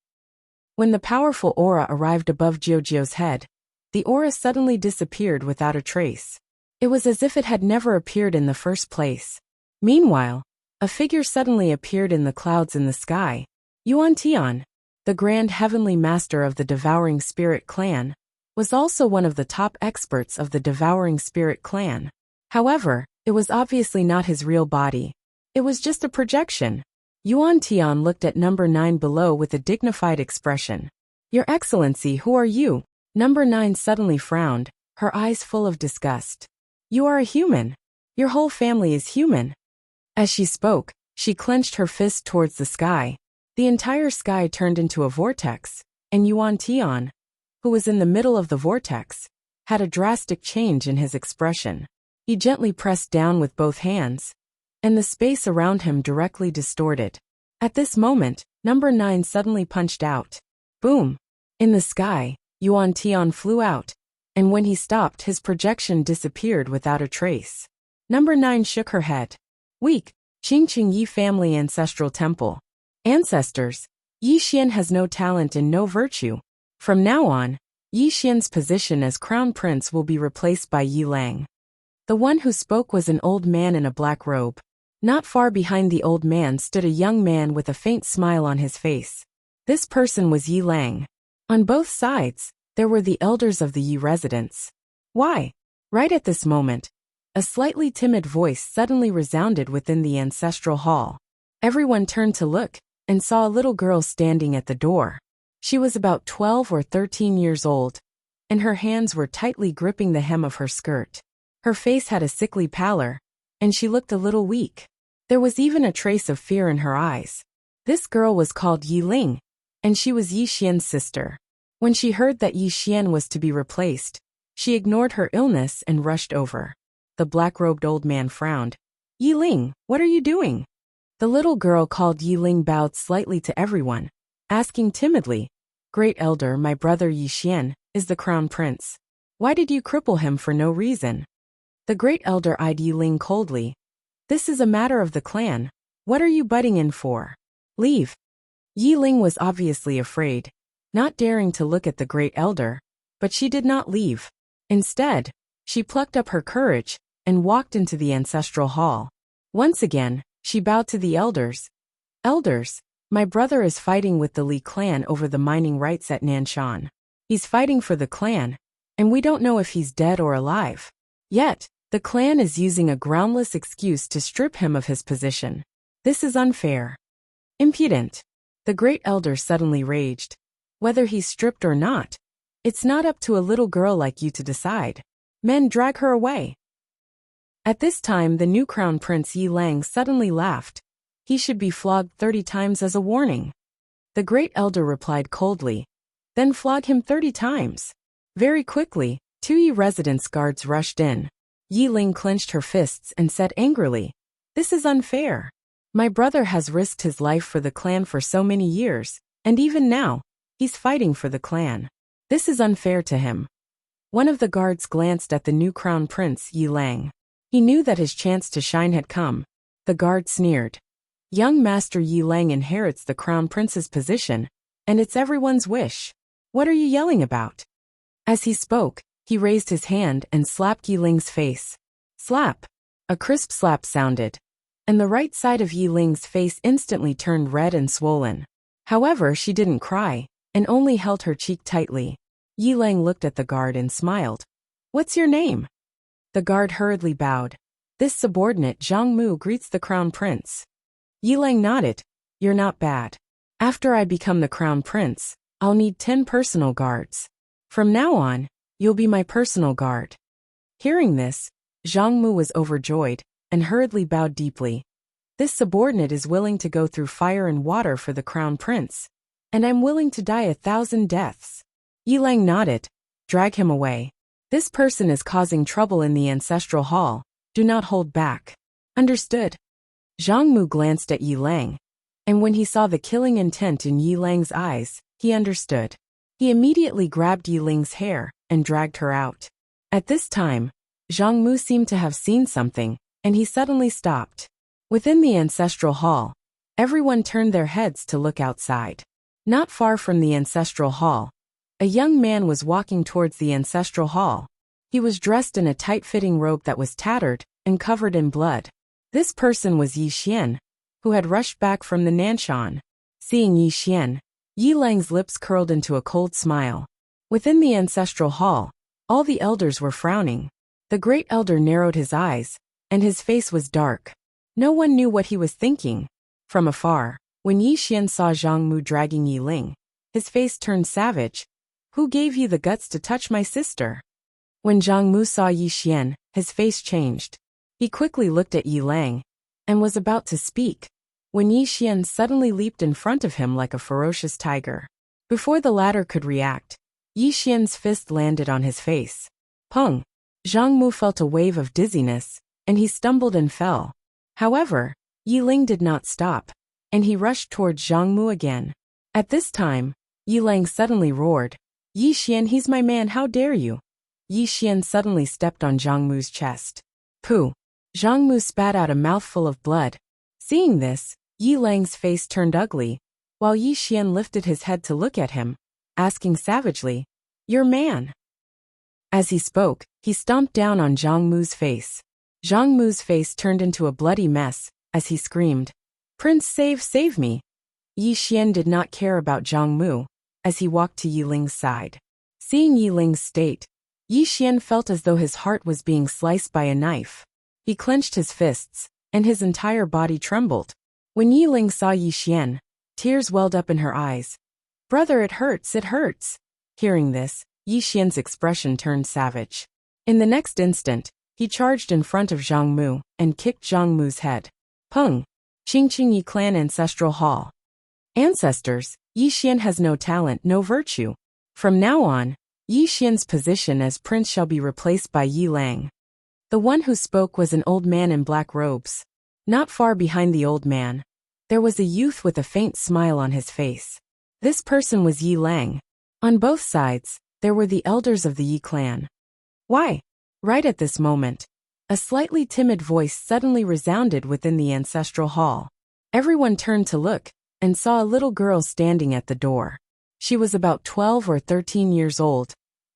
When the powerful aura arrived above Jiujiu's head, the aura suddenly disappeared without a trace. It was as if it had never appeared in the first place. Meanwhile, a figure suddenly appeared in the clouds in the sky. Yuan Tian, the Grand Heavenly Master of the Devouring Spirit clan, was also one of the top experts of the Devouring Spirit clan. However, it was obviously not his real body. It was just a projection. Yuan Tian looked at number 9 below with a dignified expression. Your Excellency, who are you? Number 9 suddenly frowned, her eyes full of disgust. You are a human. Your whole family is human. As she spoke, she clenched her fist towards the sky. The entire sky turned into a vortex, and Yuan Tian, who was in the middle of the vortex, had a drastic change in his expression. He gently pressed down with both hands, and the space around him directly distorted. At this moment, number 9 suddenly punched out. Boom! In the sky, Yuan Tian flew out, and when he stopped, his projection disappeared without a trace. Number 9 shook her head. Weak. Qingqing Yi Family Ancestral Temple. Ancestors. Yi Xian has no talent and no virtue. From now on, Yi Xian's position as crown prince will be replaced by Yi Lang. The one who spoke was an old man in a black robe. Not far behind the old man stood a young man with a faint smile on his face. This person was Yi Lang. On both sides, there were the elders of the Yi residence. Why? Right at this moment, a slightly timid voice suddenly resounded within the ancestral hall. Everyone turned to look, and saw a little girl standing at the door. She was about 12 or 13 years old, and her hands were tightly gripping the hem of her skirt. Her face had a sickly pallor, and she looked a little weak. There was even a trace of fear in her eyes. This girl was called Yi Ling, and she was Yi Xian's sister. When she heard that Yi Xian was to be replaced, she ignored her illness and rushed over. The black-robed old man frowned. Yi Ling, what are you doing? The little girl called Yi Ling bowed slightly to everyone, asking timidly, Great Elder, my brother Yi Xian is the crown prince. Why did you cripple him for no reason? The Great Elder eyed Yi Ling coldly. This is a matter of the clan. What are you butting in for? Leave. Yi Ling was obviously afraid, not daring to look at the Great Elder, but she did not leave. Instead, she plucked up her courage and walked into the ancestral hall. Once again, she bowed to the elders. Elders, my brother is fighting with the Li clan over the mining rights at Nanshan. He's fighting for the clan, and we don't know if he's dead or alive. Yet, the clan is using a groundless excuse to strip him of his position. This is unfair. Impudent. The Great Elder suddenly raged. Whether he's stripped or not, it's not up to a little girl like you to decide. Men, drag her away. At this time, the new crown prince Yi Lang suddenly laughed. He should be flogged 30 times as a warning. The Great Elder replied coldly. Then flog him 30 times. Very quickly, 2 Yi residence guards rushed in. Yi Ling clenched her fists and said angrily, This is unfair. My brother has risked his life for the clan for so many years, and even now, he's fighting for the clan. This is unfair to him. One of the guards glanced at the new crown prince Yi Lang. He knew that his chance to shine had come. The guard sneered. Young Master Yi Lang inherits the crown prince's position, and it's everyone's wish. What are you yelling about? As he spoke, he raised his hand and slapped Yi Ling's face. Slap. A crisp slap sounded, and the right side of Yi Ling's face instantly turned red and swollen. However, she didn't cry, and only held her cheek tightly. Yi Lang looked at the guard and smiled. What's your name? The guard hurriedly bowed. This subordinate Zhang Mu greets the crown prince. Yi Lang nodded. You're not bad. After I become the crown prince, I'll need 10 personal guards. From now on, you'll be my personal guard. Hearing this, Zhang Mu was overjoyed, and hurriedly bowed deeply. This subordinate is willing to go through fire and water for the crown prince, and I'm willing to die 1,000 deaths. Yi Lang nodded. Drag him away. This person is causing trouble in the ancestral hall. Do not hold back. Understood. Zhang Mu glanced at Yi Lang, and when he saw the killing intent in Yi Lang's eyes, he understood. He immediately grabbed Yi Ling's hair and dragged her out. At this time, Zhang Mu seemed to have seen something, and he suddenly stopped. Within the ancestral hall, everyone turned their heads to look outside. Not far from the ancestral hall, a young man was walking towards the ancestral hall. He was dressed in a tight-fitting robe that was tattered and covered in blood. This person was Yi Xian, who had rushed back from the Nanshan. Seeing Yi Xian, Yi Lang's lips curled into a cold smile. Within the ancestral hall, all the elders were frowning. The great elder narrowed his eyes, and his face was dark. No one knew what he was thinking. From afar, when Yi Xian saw Zhang Mu dragging Yi Ling, his face turned savage. "Who gave you the guts to touch my sister?" When Zhang Mu saw Yi Xian, his face changed. He quickly looked at Yi Lang and was about to speak, when Yi Xian suddenly leaped in front of him like a ferocious tiger. Before the latter could react, Yi Xian's fist landed on his face. Pung! Zhang Mu felt a wave of dizziness, and he stumbled and fell. However, Yi Ling did not stop, and he rushed towards Zhang Mu again. At this time, Yi Lang suddenly roared, "Yi Xian, he's my man, how dare you!" Yi Xian suddenly stepped on Zhang Mu's chest. Pooh! Zhang Mu spat out a mouthful of blood. Seeing this, Yi Lang's face turned ugly, while Yi Xian lifted his head to look at him, asking savagely, "Your man?" As he spoke, he stomped down on Zhang Mu's face. Zhang Mu's face turned into a bloody mess, as he screamed, "Prince, save me!" Yi Xian did not care about Zhang Mu, as he walked to Yi Ling's side. Seeing Yi Ling's state, Yi Xian felt as though his heart was being sliced by a knife. He clenched his fists, and his entire body trembled. When Yi Ling saw Yi Xian, tears welled up in her eyes. "Brother, it hurts, it hurts." Hearing this, Yi Xian's expression turned savage. In the next instant, he charged in front of Zhang Mu and kicked Zhang Mu's head. Pung! Qingqing Yi Clan Ancestral Hall. Ancestors, Yi Xian has no talent, no virtue. From now on, Yi Xian's position as prince shall be replaced by Yi Lang. The one who spoke was an old man in black robes. Not far behind the old man, there was a youth with a faint smile on his face. This person was Yi Lang. On both sides, there were the elders of the Yi clan. Why? Right at this moment, a slightly timid voice suddenly resounded within the ancestral hall. Everyone turned to look, and saw a little girl standing at the door. She was about 12 or 13 years old,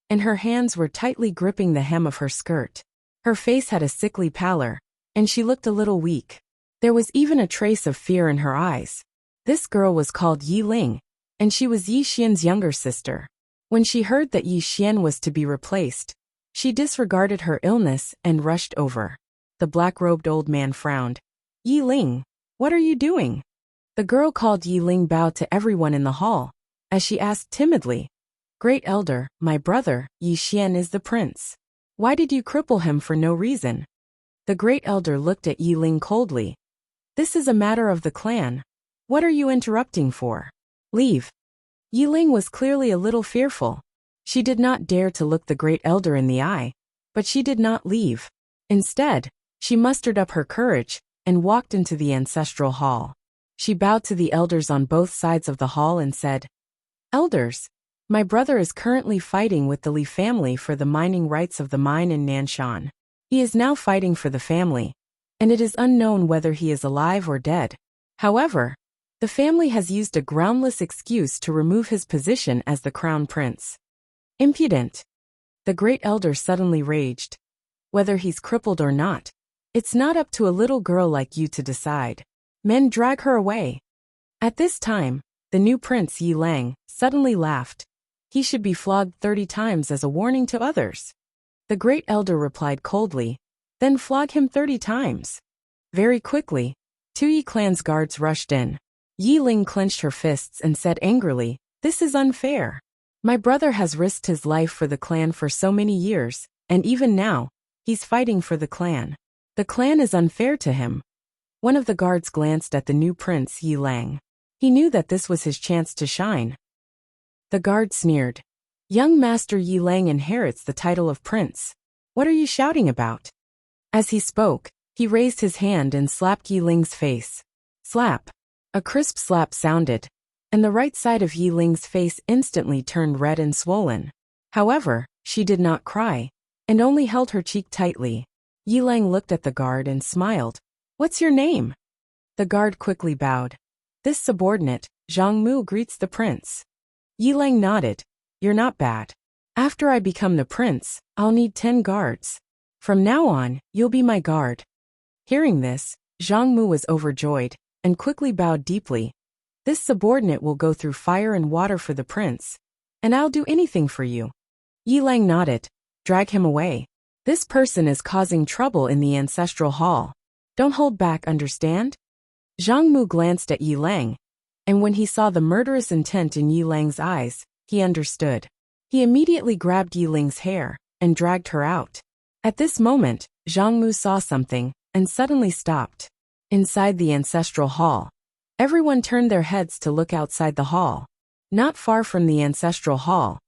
and her hands were tightly gripping the hem of her skirt. Her face had a sickly pallor, and she looked a little weak. There was even a trace of fear in her eyes. This girl was called Yi Ling, and she was Yi Xian's younger sister. When she heard that Yi Xian was to be replaced, she disregarded her illness and rushed over. The black-robed old man frowned. "Yi Ling, what are you doing?" The girl called Yi Ling bowed to everyone in the hall, as she asked timidly, "Great elder, my brother, Yi Xian is the prince. Why did you cripple him for no reason?" The great elder looked at Yi Ling coldly. "This is a matter of the clan. What are you interrupting for? Leave." Yi Ling was clearly a little fearful. She did not dare to look the great elder in the eye, but she did not leave. Instead, she mustered up her courage and walked into the ancestral hall. She bowed to the elders on both sides of the hall and said, "Elders, my brother is currently fighting with the Li family for the mining rights of the mine in Nanshan. He is now fighting for the family, and it is unknown whether he is alive or dead. However, the family has used a groundless excuse to remove his position as the crown prince." Impudent! The great elder suddenly raged. "Whether he's crippled or not, it's not up to a little girl like you to decide. Men, drag her away." At this time, the new prince Yi Lang suddenly laughed. "He should be flogged 30 times as a warning to others." The great elder replied coldly, "Then flog him 30 times. Very quickly, 2 Yi clan's guards rushed in. Yi Ling clenched her fists and said angrily, "This is unfair. My brother has risked his life for the clan for so many years, and even now, he's fighting for the clan. The clan is unfair to him." One of the guards glanced at the new prince Yi Lang. He knew that this was his chance to shine. The guard sneered, "Young Master Yi Lang inherits the title of prince. What are you shouting about?" As he spoke, he raised his hand and slapped Yi Ling's face. Slap. A crisp slap sounded. and the right side of Yi Ling's face instantly turned red and swollen. However, she did not cry, and only held her cheek tightly. Yi Ling looked at the guard and smiled. "What's your name?" The guard quickly bowed. "This subordinate, Zhang Mu, greets the prince." Yi Ling nodded. "You're not bad. After I become the prince, I'll need 10 guards. From now on, you'll be my guard." Hearing this, Zhang Mu was overjoyed, and quickly bowed deeply. "This subordinate will go through fire and water for the prince, and I'll do anything for you." Yi Ling nodded. "Drag him away. This person is causing trouble in the ancestral hall. Don't hold back, understand?" Zhang Mu glanced at Yi Ling, and when he saw the murderous intent in Yi Ling's eyes, he understood. He immediately grabbed Yi Ling's hair and dragged her out. At this moment, Zhang Mu saw something and suddenly stopped. Inside the ancestral hall, everyone turned their heads to look outside the hall. Not far from the ancestral hall,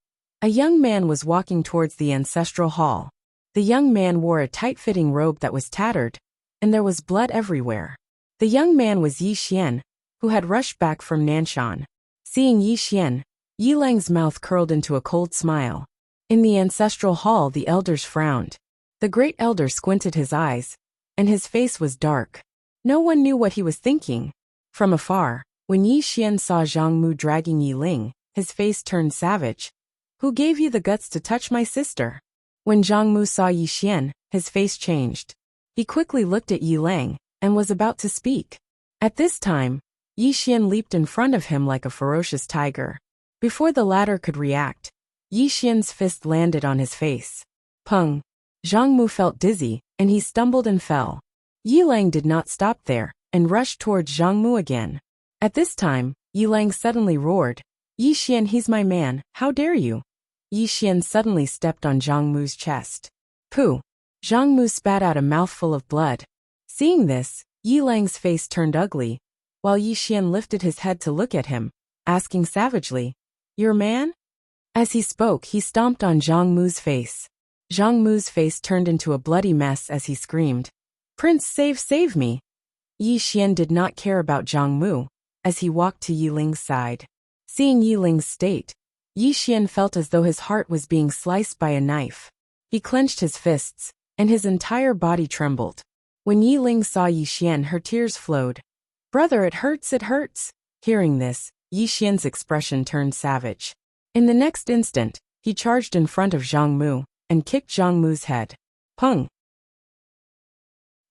a young man was walking towards the ancestral hall. The young man wore a tight-fitting robe that was tattered, and there was blood everywhere. The young man was Yi Xian, who had rushed back from Nanshan. Seeing Yi Xian, Yi Ling's mouth curled into a cold smile. In the ancestral hall, the elders frowned. The great elder squinted his eyes, and his face was dark. No one knew what he was thinking. From afar, when Yi Xian saw Zhang Mu dragging Yi Ling, his face turned savage. "Who gave you the guts to touch my sister?" When Zhang Mu saw Yi Xian, his face changed. He quickly looked at Yi Ling and was about to speak. At this time, Yi Xian leaped in front of him like a ferocious tiger. Before the latter could react, Yi Xian's fist landed on his face. Pung! Zhang Mu felt dizzy, and he stumbled and fell. Yi Ling did not stop there, and rushed towards Zhang Mu again. At this time, Yi Ling suddenly roared, "Yi Xian, he's my man, how dare you!" Yi Xian suddenly stepped on Zhang Mu's chest. Pooh! Zhang Mu spat out a mouthful of blood. Seeing this, Yi Ling's face turned ugly, while Yi Xian lifted his head to look at him, asking savagely, "Your man?" As he spoke, he stomped on Zhang Mu's face. Zhang Mu's face turned into a bloody mess as he screamed, "Prince, save me!" Yi Xian did not care about Zhang Mu, as he walked to Yi Ling's side. Seeing Yi Ling's state, Yi Xian felt as though his heart was being sliced by a knife. He clenched his fists, and his entire body trembled. When Yi Ling saw Yi Xian, her tears flowed. "Brother, it hurts, it hurts." Hearing this, Yi Xian's expression turned savage. In the next instant, he charged in front of Zhang Mu and kicked Zhang Mu's head. Pung!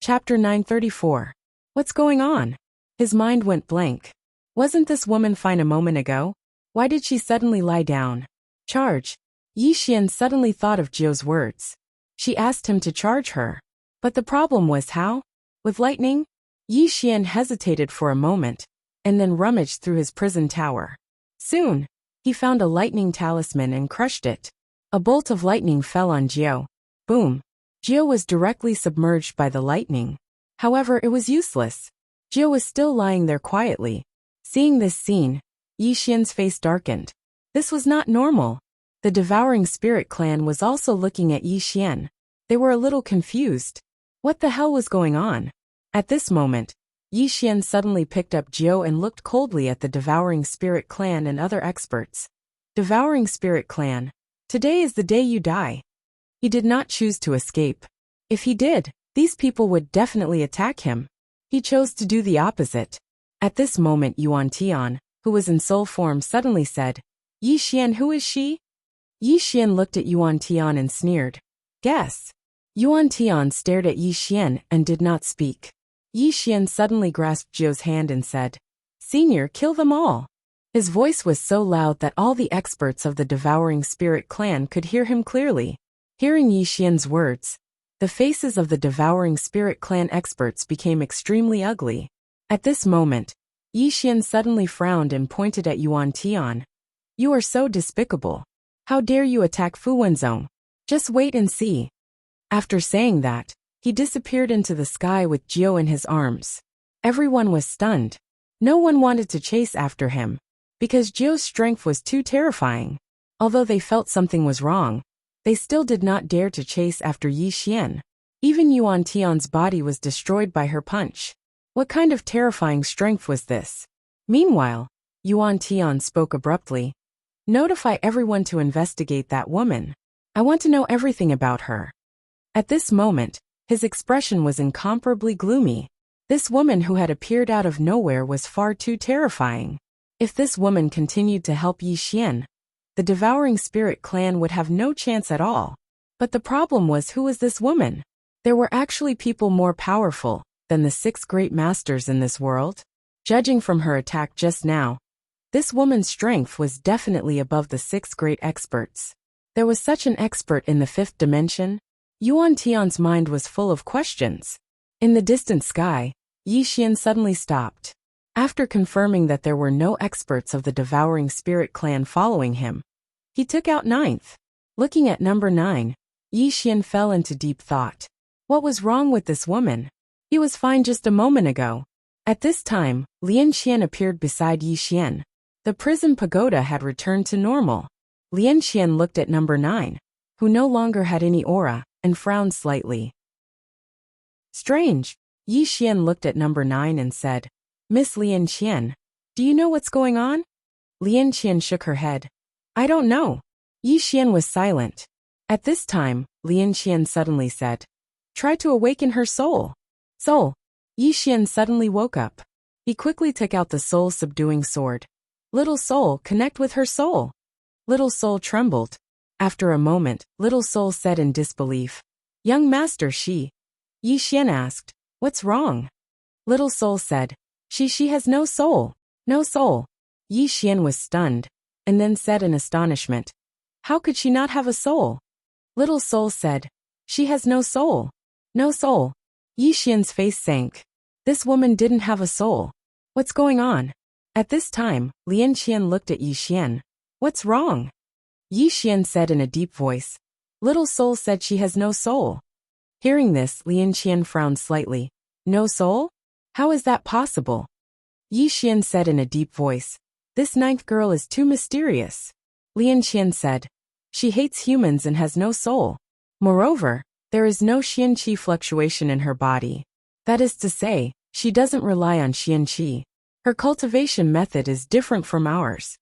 Chapter 934. What's going on? His mind went blank. Wasn't this woman fine a moment ago? Why did she suddenly lie down? Charge! Yi Xian suddenly thought of Jiu's words. She asked him to charge her. But the problem was how? With lightning? Yi Xian hesitated for a moment, and then rummaged through his prison tower. Soon, he found a lightning talisman and crushed it. A bolt of lightning fell on Jiu. Boom! Jiu was directly submerged by the lightning. However, it was useless. Jiu was still lying there quietly. Seeing this scene, Yi Xian's face darkened. This was not normal. The Devouring Spirit clan was also looking at Yi Xian. They were a little confused. What the hell was going on? At this moment, Yi Xian suddenly picked up Jiu and looked coldly at the Devouring Spirit clan and other experts. Devouring Spirit clan, today is the day you die. He did not choose to escape. If he did, these people would definitely attack him. He chose to do the opposite. At this moment, Yuan Tian, who was in soul form, suddenly said, "Yi Xian, who is she?" Yi Xian looked at Yuan Tian and sneered. "Guess." Yuan Tian stared at Yi Xian and did not speak. Yi Xian suddenly grasped Jiu's hand and said, "Senior, kill them all." His voice was so loud that all the experts of the Devouring Spirit clan could hear him clearly. Hearing Yi Xian's words, the faces of the Devouring Spirit clan experts became extremely ugly. At this moment, Yi Xian suddenly frowned and pointed at Yuan Tian. "You are so despicable. How dare you attack Fu Wenzong? Just wait and see." After saying that, he disappeared into the sky with Jiu in his arms. Everyone was stunned. No one wanted to chase after him, because Jiu's strength was too terrifying. Although they felt something was wrong, they still did not dare to chase after Yi Xian. Even Yuan Tian's body was destroyed by her punch. What kind of terrifying strength was this? Meanwhile, Yuan Tian spoke abruptly. Notify everyone to investigate that woman. I want to know everything about her. At this moment, his expression was incomparably gloomy. This woman who had appeared out of nowhere was far too terrifying. If this woman continued to help Yi Xian, the Devouring Spirit clan would have no chance at all. But the problem was, who was this woman? There were actually people more powerful than the 6 great masters in this world. Judging from her attack just now, this woman's strength was definitely above the 6 great experts. There was such an expert in the 5th dimension. Yuan Tian's mind was full of questions. In the distant sky, Yi Xian suddenly stopped. After confirming that there were no experts of the Devouring Spirit clan following him, he took out 9th. Looking at number 9, Yi Xian fell into deep thought. What was wrong with this woman? He was fine just a moment ago. At this time, Lian Qian appeared beside Yi Xian. The prison pagoda had returned to normal. Lian Qian looked at number 9, who no longer had any aura, and frowned slightly. Strange. Yi Xian looked at number 9 and said, Miss Lian Qian, do you know what's going on? Lian Qian shook her head. I don't know. Yi Xian was silent. At this time, Lian Qian suddenly said, Try to awaken her soul. Soul. Yi Xian suddenly woke up. He quickly took out the soul-subduing sword. Little soul, connect with her soul. Little soul trembled. After a moment, little soul said in disbelief, Young master, she. Yi Xian asked, What's wrong? Little soul said, She has no soul. No soul. Yi Xian was stunned, and then said in astonishment, How could she not have a soul? Little soul said, She has no soul. No soul. Yi Xian's face sank. This woman didn't have a soul. What's going on? At this time, Lian Qian looked at Yi Xian. What's wrong? Yi Xian said in a deep voice. Little soul said she has no soul. Hearing this, Lian Qian frowned slightly. No soul? How is that possible? Yi Xian said in a deep voice. This 9th girl is too mysterious. Lian Qian said. She hates humans and has no soul. Moreover, there is no Xian Qi fluctuation in her body. That is to say, she doesn't rely on Xian Qi. Her cultivation method is different from ours.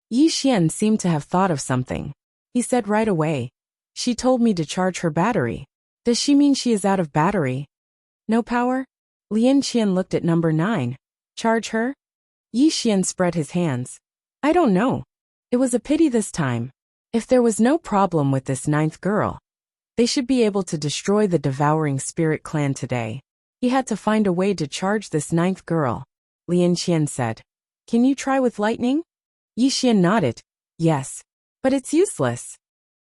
Yi Xian seemed to have thought of something. He said right away, She told me to charge her battery. Does she mean she is out of battery? No power? Lian Qian looked at number 9. Charge her? Yi Xian spread his hands. I don't know. It was a pity this time. If there was no problem with this 9th girl, they should be able to destroy the Devouring Spirit clan today. He had to find a way to charge this 9th girl. Lian Qian said. Can you try with lightning? Yi Xian nodded. Yes. But it's useless.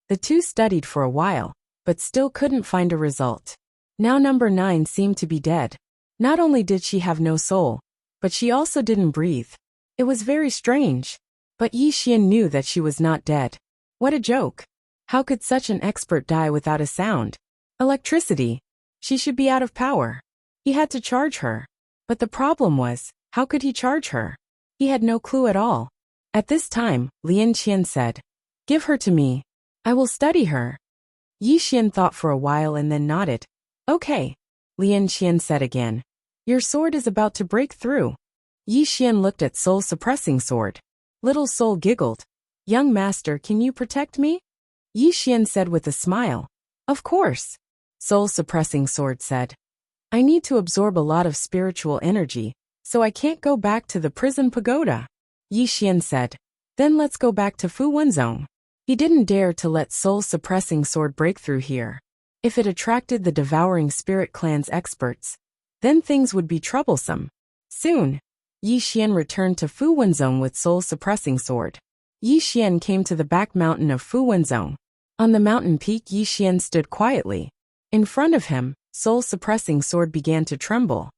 The two studied for a while, but still couldn't find a result. Now number 9 seemed to be dead. Not only did she have no soul, but she also didn't breathe. It was very strange. But Yi Xian knew that she was not dead. What a joke. How could such an expert die without a sound? Electricity. She should be out of power. He had to charge her. But the problem was, how could he charge her? He had no clue at all. At this time, Lian Qian said, Give her to me. I will study her. Yi Xian thought for a while and then nodded. Okay. Lian Qian said again. Your sword is about to break through. Yi Xian looked at soul-suppressing sword. Little soul giggled. Young master, can you protect me? Yi Xian said with a smile. Of course. Soul-suppressing sword said. I need to absorb a lot of spiritual energy, so I can't go back to the prison pagoda. Yi Xian said. Then let's go back to Fu Wenzong. He didn't dare to let soul-suppressing sword break through here. If it attracted the Devouring Spirit clan's experts, then things would be troublesome. Soon, Yi Xian returned to Fu Wenzong with soul-suppressing sword. Yi Xian came to the back mountain of Fu Wenzong. On the mountain peak, Yi Xian stood quietly. In front of him, soul-suppressing sword began to tremble.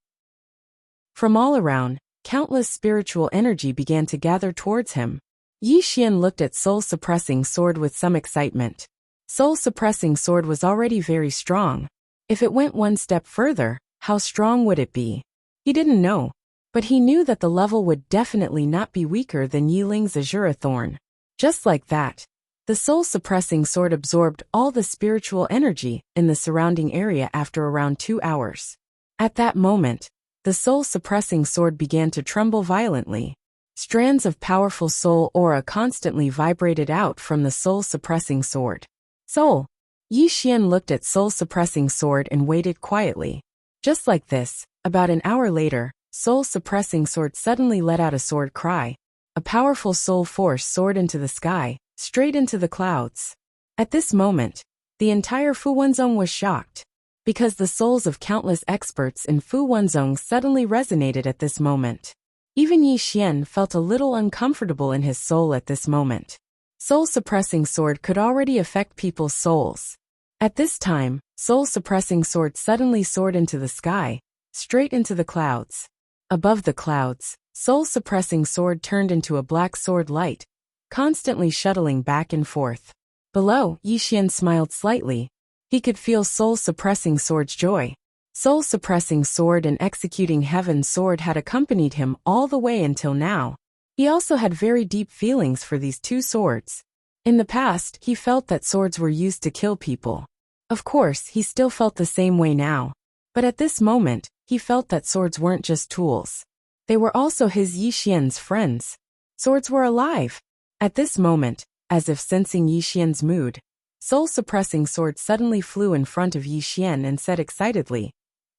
From all around, countless spiritual energy began to gather towards him. Yi Xian looked at soul-suppressing sword with some excitement. Soul-suppressing sword was already very strong. If it went one step further, how strong would it be? He didn't know, but he knew that the level would definitely not be weaker than Yiling's Azura Thorn. Just like that, the soul-suppressing sword absorbed all the spiritual energy in the surrounding area after around 2 hours. At that moment, the soul-suppressing sword began to tremble violently. Strands of powerful soul aura constantly vibrated out from the soul-suppressing sword. Soul. Yi Xian looked at soul-suppressing sword and waited quietly. Just like this, about an hour later, soul-suppressing sword suddenly let out a sword cry. A powerful soul force soared into the sky, straight into the clouds. At this moment, the entire Fu Wenzong was shocked, because the souls of countless experts in Fu Wenzong suddenly resonated at this moment. Even Yi Xian felt a little uncomfortable in his soul at this moment. Soul-suppressing sword could already affect people's souls. At this time, soul-suppressing sword suddenly soared into the sky, straight into the clouds. Above the clouds, soul-suppressing sword turned into a black sword light, constantly shuttling back and forth. Below, Yi Xian smiled slightly. He could feel soul-suppressing sword's joy. Soul-suppressing sword and executing heaven sword had accompanied him all the way until now. He also had very deep feelings for these two swords. In the past, he felt that swords were used to kill people. Of course, he still felt the same way now. But at this moment, he felt that swords weren't just tools. They were also his Yi Xian's friends. Swords were alive. At this moment, as if sensing Yi Xian's mood, soul-suppressing sword suddenly flew in front of Yi Xian and said excitedly,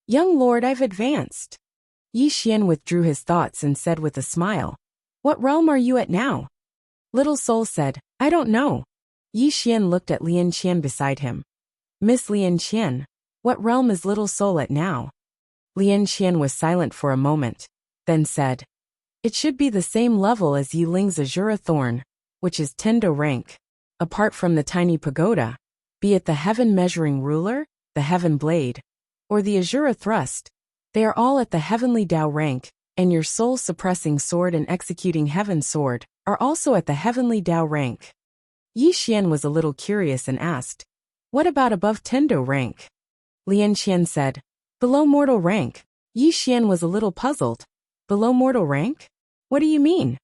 "Young lord, I've advanced." Yi Xian withdrew his thoughts and said with a smile, "What realm are you at now?" Little soul said, "I don't know." Yi Xian looked at Lian Qian beside him. "Miss Lian Qian, what realm is little soul at now?" Lian Qian was silent for a moment, then said, "It should be the same level as Yi Ling's Azura Thorn, which is Tendo rank. Apart from the tiny pagoda, be it the heaven measuring ruler, the heaven blade, or the Azura thrust, they are all at the heavenly Dao rank, and your soul-suppressing sword and executing heaven sword are also at the heavenly Dao rank." Yi Xian was a little curious and asked, "What about above Tendo rank?" Lian Qian said, "Below mortal rank." Yi Xian was a little puzzled. "Below mortal rank? What do you mean?"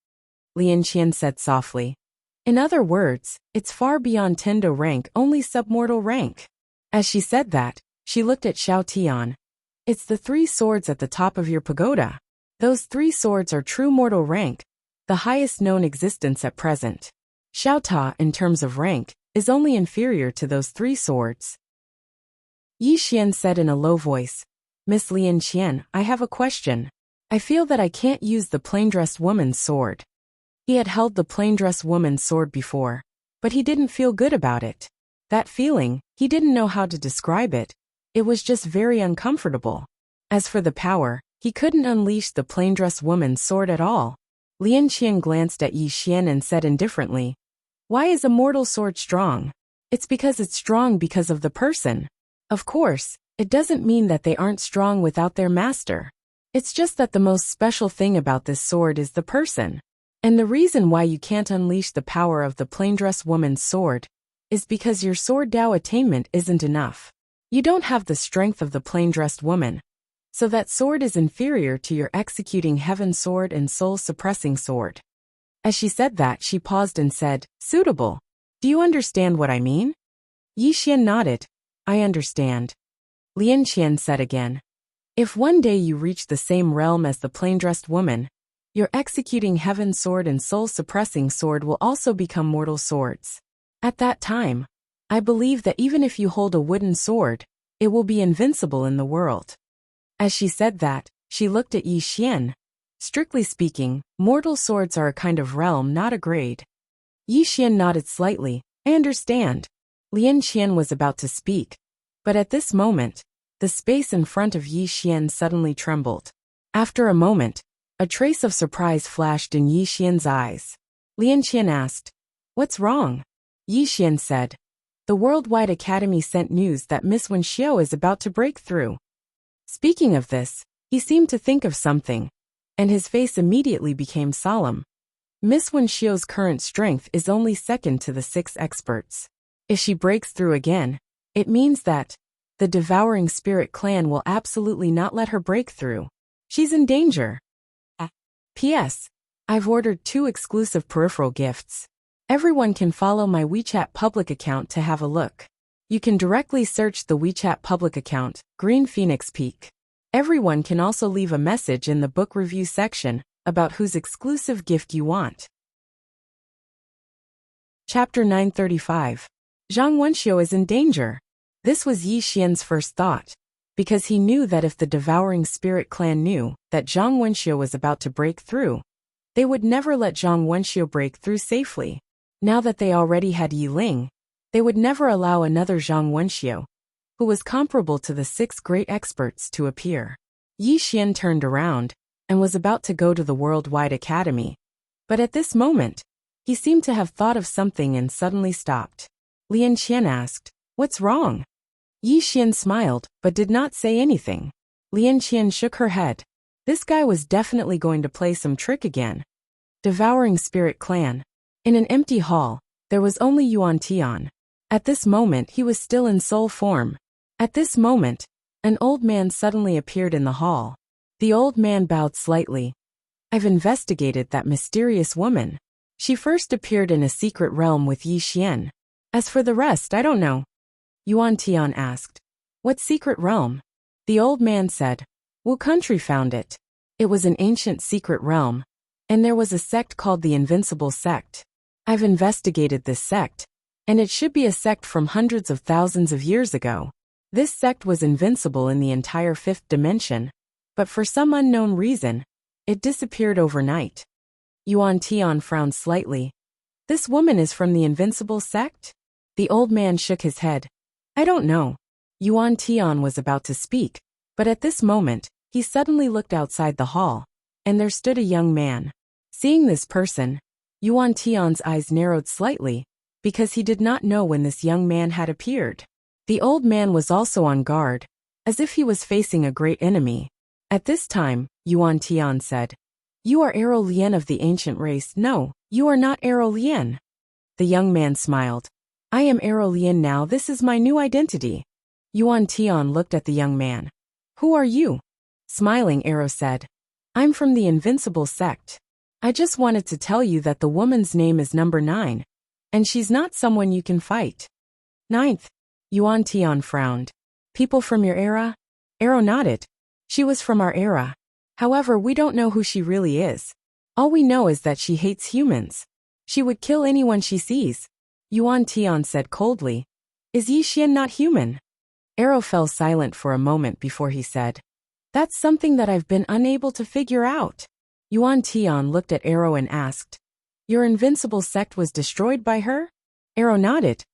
Lian Qian said softly, "In other words, it's far beyond Tendo rank, only submortal rank." As she said that, she looked at Xiao Tian. "It's the 3 swords at the top of your pagoda. Those 3 swords are true mortal rank, the highest known existence at present. Xiao Ta, in terms of rank, is only inferior to those 3 swords." Yi Xian said in a low voice, "Miss Lian Qian, I have a question. I feel that I can't use the plain-dressed woman's sword." He had held the plain-dressed woman's sword before, but he didn't feel good about it. That feeling, he didn't know how to describe it. It was just very uncomfortable. As for the power, he couldn't unleash the plain-dressed woman's sword at all. Lian Qian glanced at Yi Xian and said indifferently, "Why is a mortal sword strong? It's because it's strong because of the person. Of course, it doesn't mean that they aren't strong without their master. It's just that the most special thing about this sword is the person. And the reason why you can't unleash the power of the plain-dressed woman's sword is because your sword Dao attainment isn't enough. You don't have the strength of the plain-dressed woman. So that sword is inferior to your executing heaven sword and soul-suppressing sword." As she said that, she paused and said, "Suitable. Do you understand what I mean?" Yi Xian nodded. "I understand." Lian Qian said again, "If one day you reach the same realm as the plain-dressed woman, your executing heaven sword and soul-suppressing sword will also become mortal swords. At that time, I believe that even if you hold a wooden sword, it will be invincible in the world." As she said that, she looked at Yi Xian. Strictly speaking, mortal swords are a kind of realm, not a grade. Yi Xian nodded slightly. "I understand." Lian Qian was about to speak, but at this moment, the space in front of Yi Xian suddenly trembled. After a moment, a trace of surprise flashed in Yi Xian's eyes. Lian Qian asked, "What's wrong?" Yi Xian said, "The Worldwide Academy sent news that Miss Wenxiu is about to break through." Speaking of this, he seemed to think of something, and his face immediately became solemn. Miss Wenxiu's current strength is only second to the 6 experts. If she breaks through again, it means that the Devouring Spirit clan will absolutely not let her break through. She's in danger. P.S. I've ordered 2 exclusive peripheral gifts. Everyone can follow my WeChat public account to have a look. You can directly search the WeChat public account, Green Phoenix Peak. Everyone can also leave a message in the book review section, about whose exclusive gift you want. Chapter 935. Zhang Wenxiu is in danger. This was Yi Xian's first thought, because he knew that if the Devouring Spirit clan knew that Zhang Wenxiu was about to break through, they would never let Zhang Wenxiu break through safely. Now that they already had Yi Ling, they would never allow another Zhang Wenxiu, who was comparable to the 6 great experts, to appear. Yi Xian turned around and was about to go to the Worldwide Academy, but at this moment, he seemed to have thought of something and suddenly stopped. Lian Qian asked, "What's wrong?" Yi Xian smiled, but did not say anything. Lian Qian shook her head. This guy was definitely going to play some trick again. Devouring Spirit Clan. In an empty hall, there was only Yuan Tian. At this moment he was still in soul form. At this moment, an old man suddenly appeared in the hall. The old man bowed slightly. "I've investigated that mysterious woman. She first appeared in a secret realm with Yi Xian. As for the rest, I don't know." Yuan Tian asked, "What secret realm?" The old man said, "Wu country found it. It was an ancient secret realm, and there was a sect called the Invincible Sect. I've investigated this sect, and it should be a sect from hundreds of thousands of years ago. This sect was invincible in the entire 5th dimension, but for some unknown reason, it disappeared overnight." Yuan Tian frowned slightly. "This woman is from the Invincible Sect?" The old man shook his head. "I don't know." Yuan Tian was about to speak, but at this moment, he suddenly looked outside the hall, and there stood a young man. Seeing this person, Yuan Tian's eyes narrowed slightly, because he did not know when this young man had appeared. The old man was also on guard, as if he was facing a great enemy. At this time, Yuan Tian said, "You are Arrow Lian of the ancient race." "No, you are not Arrow Lian." The young man smiled. "I am Arrow Lian now. This is my new identity." Yuan Tian looked at the young man. "Who are you?" Smiling, Arrow said, "I'm from the Invincible Sect. I just wanted to tell you that the woman's name is number 9, and she's not someone you can fight." "Ninth?" Yuan Tian frowned. "People from your era?" Arrow nodded. "She was from our era. However, we don't know who she really is. All we know is that she hates humans. She would kill anyone she sees." Yuan Tian said coldly, "Is Yi Xian not human?" Arrow fell silent for a moment before he said, "That's something that I've been unable to figure out." Yuan Tian looked at Arrow and asked, "Your invincible sect was destroyed by her?" Arrow nodded.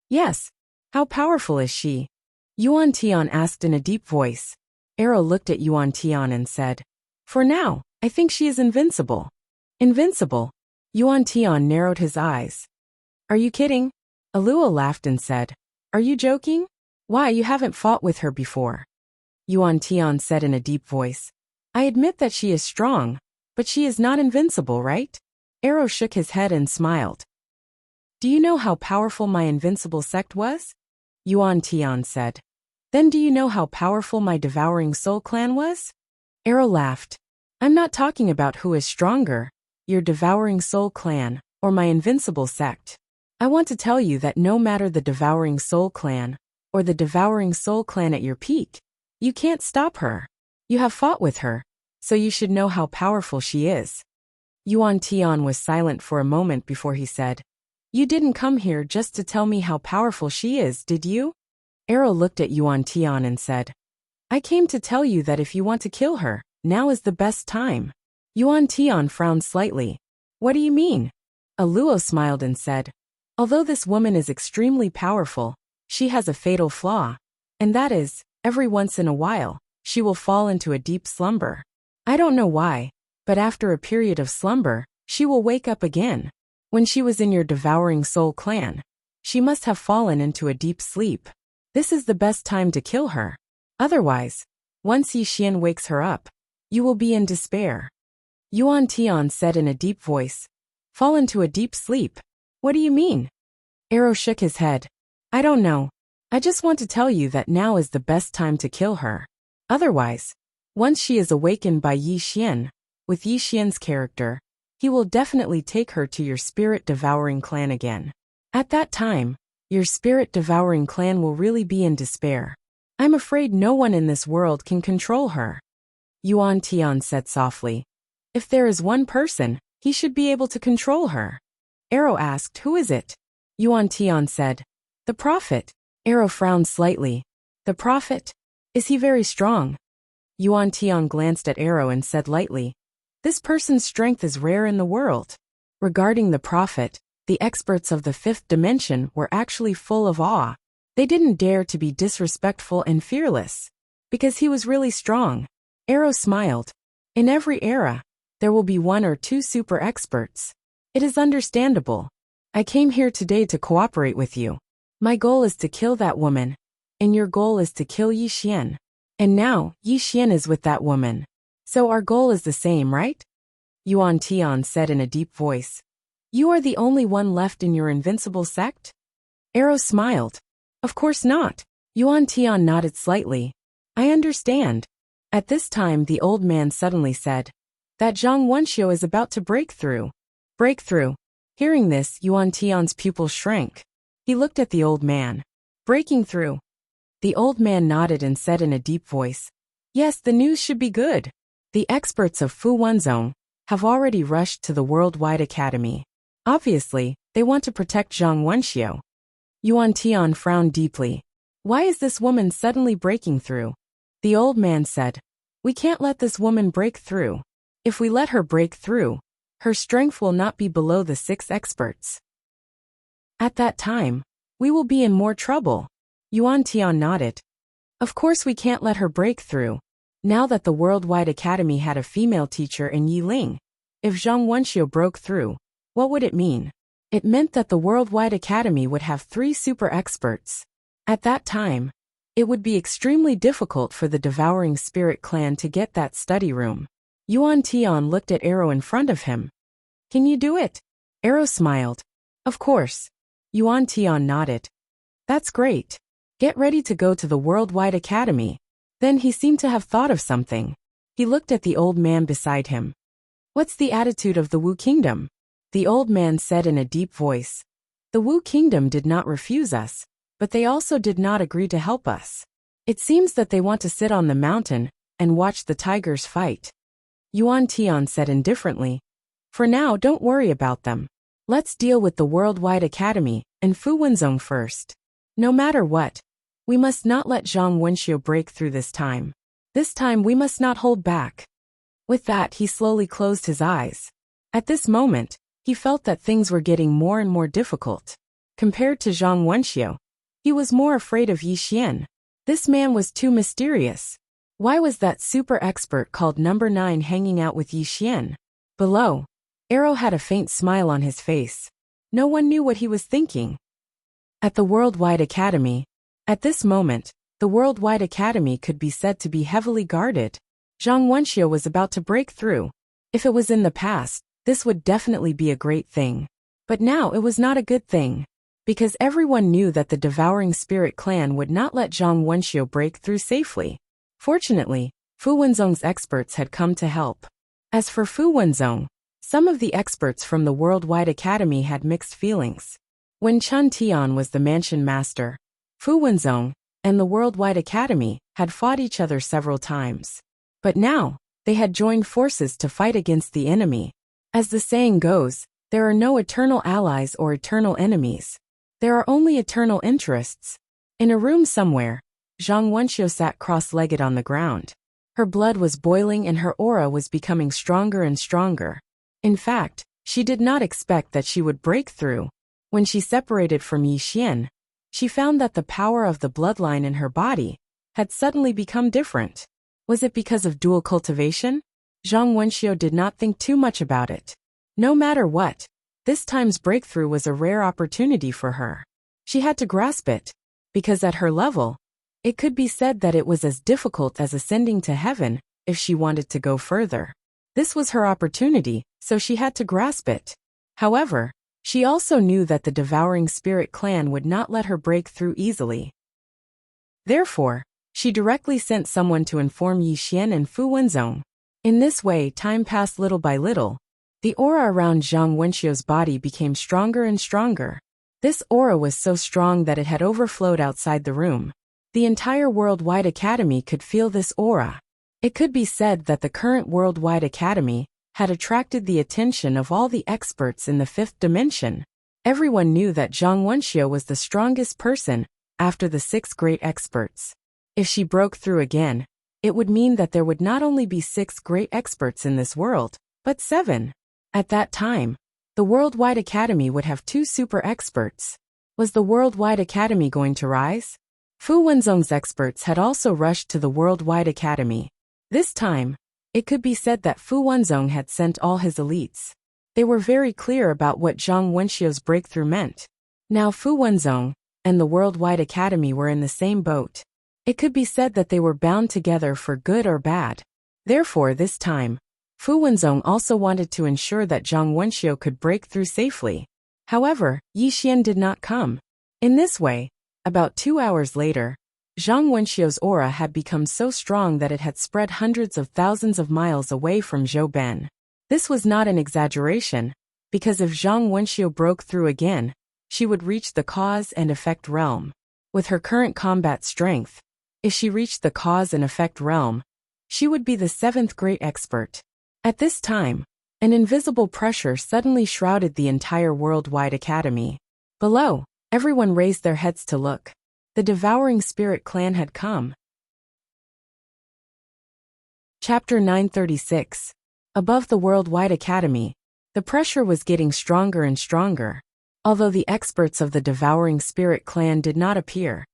"Yes. How powerful is she?" Yuan Tian asked in a deep voice. Arrow looked at Yuan Tian and said, "For now, I think she is invincible." "Invincible?" Yuan Tian narrowed his eyes. "Are you kidding?" Alua laughed and said, "Are you joking? Why, you haven't fought with her before." Yuan Tian said in a deep voice, "I admit that she is strong, but she is not invincible, right?" Arrow shook his head and smiled. "Do you know how powerful my invincible sect was?" Yuan Tian said. "Then do you know how powerful my Devouring Soul clan was?" Arrow laughed. "I'm not talking about who is stronger, your Devouring Soul clan, or my invincible sect. I want to tell you that no matter the Devouring Soul clan, or the Devouring Soul clan at your peak, you can't stop her. You have fought with her, so you should know how powerful she is." Yuan Tian was silent for a moment before he said, "You didn't come here just to tell me how powerful she is, did you?" Arrow looked at Yuan Tian and said, "I came to tell you that if you want to kill her, now is the best time." Yuan Tian frowned slightly. "What do you mean?" Aluo smiled and said, "Although this woman is extremely powerful, she has a fatal flaw, and that is, every once in a while, she will fall into a deep slumber. I don't know why, but after a period of slumber, she will wake up again. When she was in your Devouring Soul clan, she must have fallen into a deep sleep. This is the best time to kill her. Otherwise, once Yi Xian wakes her up, you will be in despair." Yuan Tian said in a deep voice, "Fall into a deep sleep? What do you mean?" Arrow shook his head. "I don't know. I just want to tell you that now is the best time to kill her. Otherwise, once she is awakened by Yi Xian, with Yi Xian's character, he will definitely take her to your Spirit Devouring clan again. At that time, your Spirit Devouring clan will really be in despair. I'm afraid no one in this world can control her." Yuan Tian said softly, If there is one person, he should be able to control her. Arrow asked, "Who is it?" Yuan Tian said, "The prophet." Arrow frowned slightly. "The prophet? Is he very strong?" Yuan Tian glanced at Arrow and said lightly, "This person's strength is rare in the world." Regarding the prophet, the experts of the fifth dimension were actually full of awe. They didn't dare to be disrespectful and fearless, because he was really strong. Arrow smiled. In every era, there will be one or two super experts. It is understandable. I came here today to cooperate with you. My goal is to kill that woman, and your goal is to kill Yi Xian. And now, Yi Xian is with that woman. So our goal is the same, right? Yuan Tian said in a deep voice. You are the only one left in your invincible sect? Arrow smiled. Of course not. Yuan Tian nodded slightly. I understand. At this time the old man suddenly said, that Zhang Wenxiu is about to break through. Break through. Hearing this, Yuan Tian's pupil shrank. He looked at the old man. Breaking through. The old man nodded and said in a deep voice, yes, the news should be good. The experts of Fu Wenzhong have already rushed to the Worldwide Academy. Obviously, they want to protect Zhang Wenxiu. Yuan Tian frowned deeply. Why is this woman suddenly breaking through? The old man said, we can't let this woman break through. If we let her break through, her strength will not be below the 6 experts. At that time, we will be in more trouble. Yuan Tian nodded. Of course we can't let her break through. Now that the Worldwide Academy had a female teacher in Yiling, if Zhang Wenxiu broke through, what would it mean? It meant that the Worldwide Academy would have 3 super experts. At that time, it would be extremely difficult for the Devouring Spirit clan to get that study room. Yuan Tian looked at Arrow in front of him. Can you do it? Arrow smiled. Of course. Yuan Tian nodded. That's great. Get ready to go to the Worldwide Academy. Then he seemed to have thought of something. He looked at the old man beside him. What's the attitude of the Wu Kingdom? The old man said in a deep voice. The Wu Kingdom did not refuse us, but they also did not agree to help us. It seems that they want to sit on the mountain and watch the tigers fight. Yuan Tian said indifferently. For now, don't worry about them. Let's deal with the Worldwide Academy and Fu Wenzhong first. No matter what, we must not let Zhang Wenxiu break through this time. This time we must not hold back. With that, he slowly closed his eyes. At this moment, he felt that things were getting more and more difficult. Compared to Zhang Wenxiu, he was more afraid of Yi Xian. This man was too mysterious. Why was that super expert called Number 9 hanging out with Yi Xian? Below, Arrow had a faint smile on his face. No one knew what he was thinking. At the Worldwide Academy, at this moment, the Worldwide Academy could be said to be heavily guarded. Zhang Wenxiu was about to break through. If it was in the past, this would definitely be a great thing. But now it was not a good thing. Because everyone knew that the Devouring Spirit clan would not let Zhang Wenxiu break through safely. Fortunately, Fu Wenzhong's experts had come to help. As for Fu Wenzhong, some of the experts from the Worldwide Academy had mixed feelings. When Chun Tian was the mansion master, Fu Wenzhong and the Worldwide Academy had fought each other several times. But now, they had joined forces to fight against the enemy. As the saying goes, there are no eternal allies or eternal enemies. There are only eternal interests. In a room somewhere, Zhang Wenxiu sat cross-legged on the ground. Her blood was boiling and her aura was becoming stronger and stronger. In fact, she did not expect that she would break through. When she separated from Yi Xian, she found that the power of the bloodline in her body had suddenly become different. Was it because of dual cultivation? Zhang Wenxiu did not think too much about it. No matter what, this time's breakthrough was a rare opportunity for her. She had to grasp it, because at her level, it could be said that it was as difficult as ascending to heaven if she wanted to go further. This was her opportunity, so she had to grasp it. However, she also knew that the Devouring Spirit clan would not let her break through easily. Therefore, she directly sent someone to inform Yi Xian and Fu Wenzhong. In this way, time passed little by little. The aura around Zhang Wenxiu's body became stronger and stronger. This aura was so strong that it had overflowed outside the room. The entire Worldwide Academy could feel this aura. It could be said that the current Worldwide Academy had attracted the attention of all the experts in the fifth dimension. Everyone knew that Zhang Wenxiu was the strongest person after the 6 great experts. If she broke through again, it would mean that there would not only be 6 great experts in this world, but 7. At that time, the Worldwide Academy would have 2 super experts. Was the Worldwide Academy going to rise? Fu Wenzhong's experts had also rushed to the Worldwide Academy. This time, it could be said that Fu Wenzhong had sent all his elites. They were very clear about what Zhang Wenxiu's breakthrough meant. Now Fu Wenzhong and the Worldwide Academy were in the same boat. It could be said that they were bound together for good or bad. Therefore, this time, Fu Wenzhong also wanted to ensure that Zhang Wenxiu could break through safely. However, Yi Xian did not come. In this way, about 2 hours later, Zhang Wenxiu's aura had become so strong that it had spread hundreds of thousands of miles away from Zhou Ben. This was not an exaggeration, because if Zhang Wenxiu broke through again, she would reach the cause and effect realm. With her current combat strength, if she reached the cause and effect realm, she would be the 7th great expert. At this time, an invisible pressure suddenly shrouded the entire Worldwide Academy. Below, everyone raised their heads to look. The Devouring Spirit clan had come. Chapter 936. Above the Worldwide Academy, the pressure was getting stronger and stronger. Although the experts of the Devouring Spirit clan did not appear,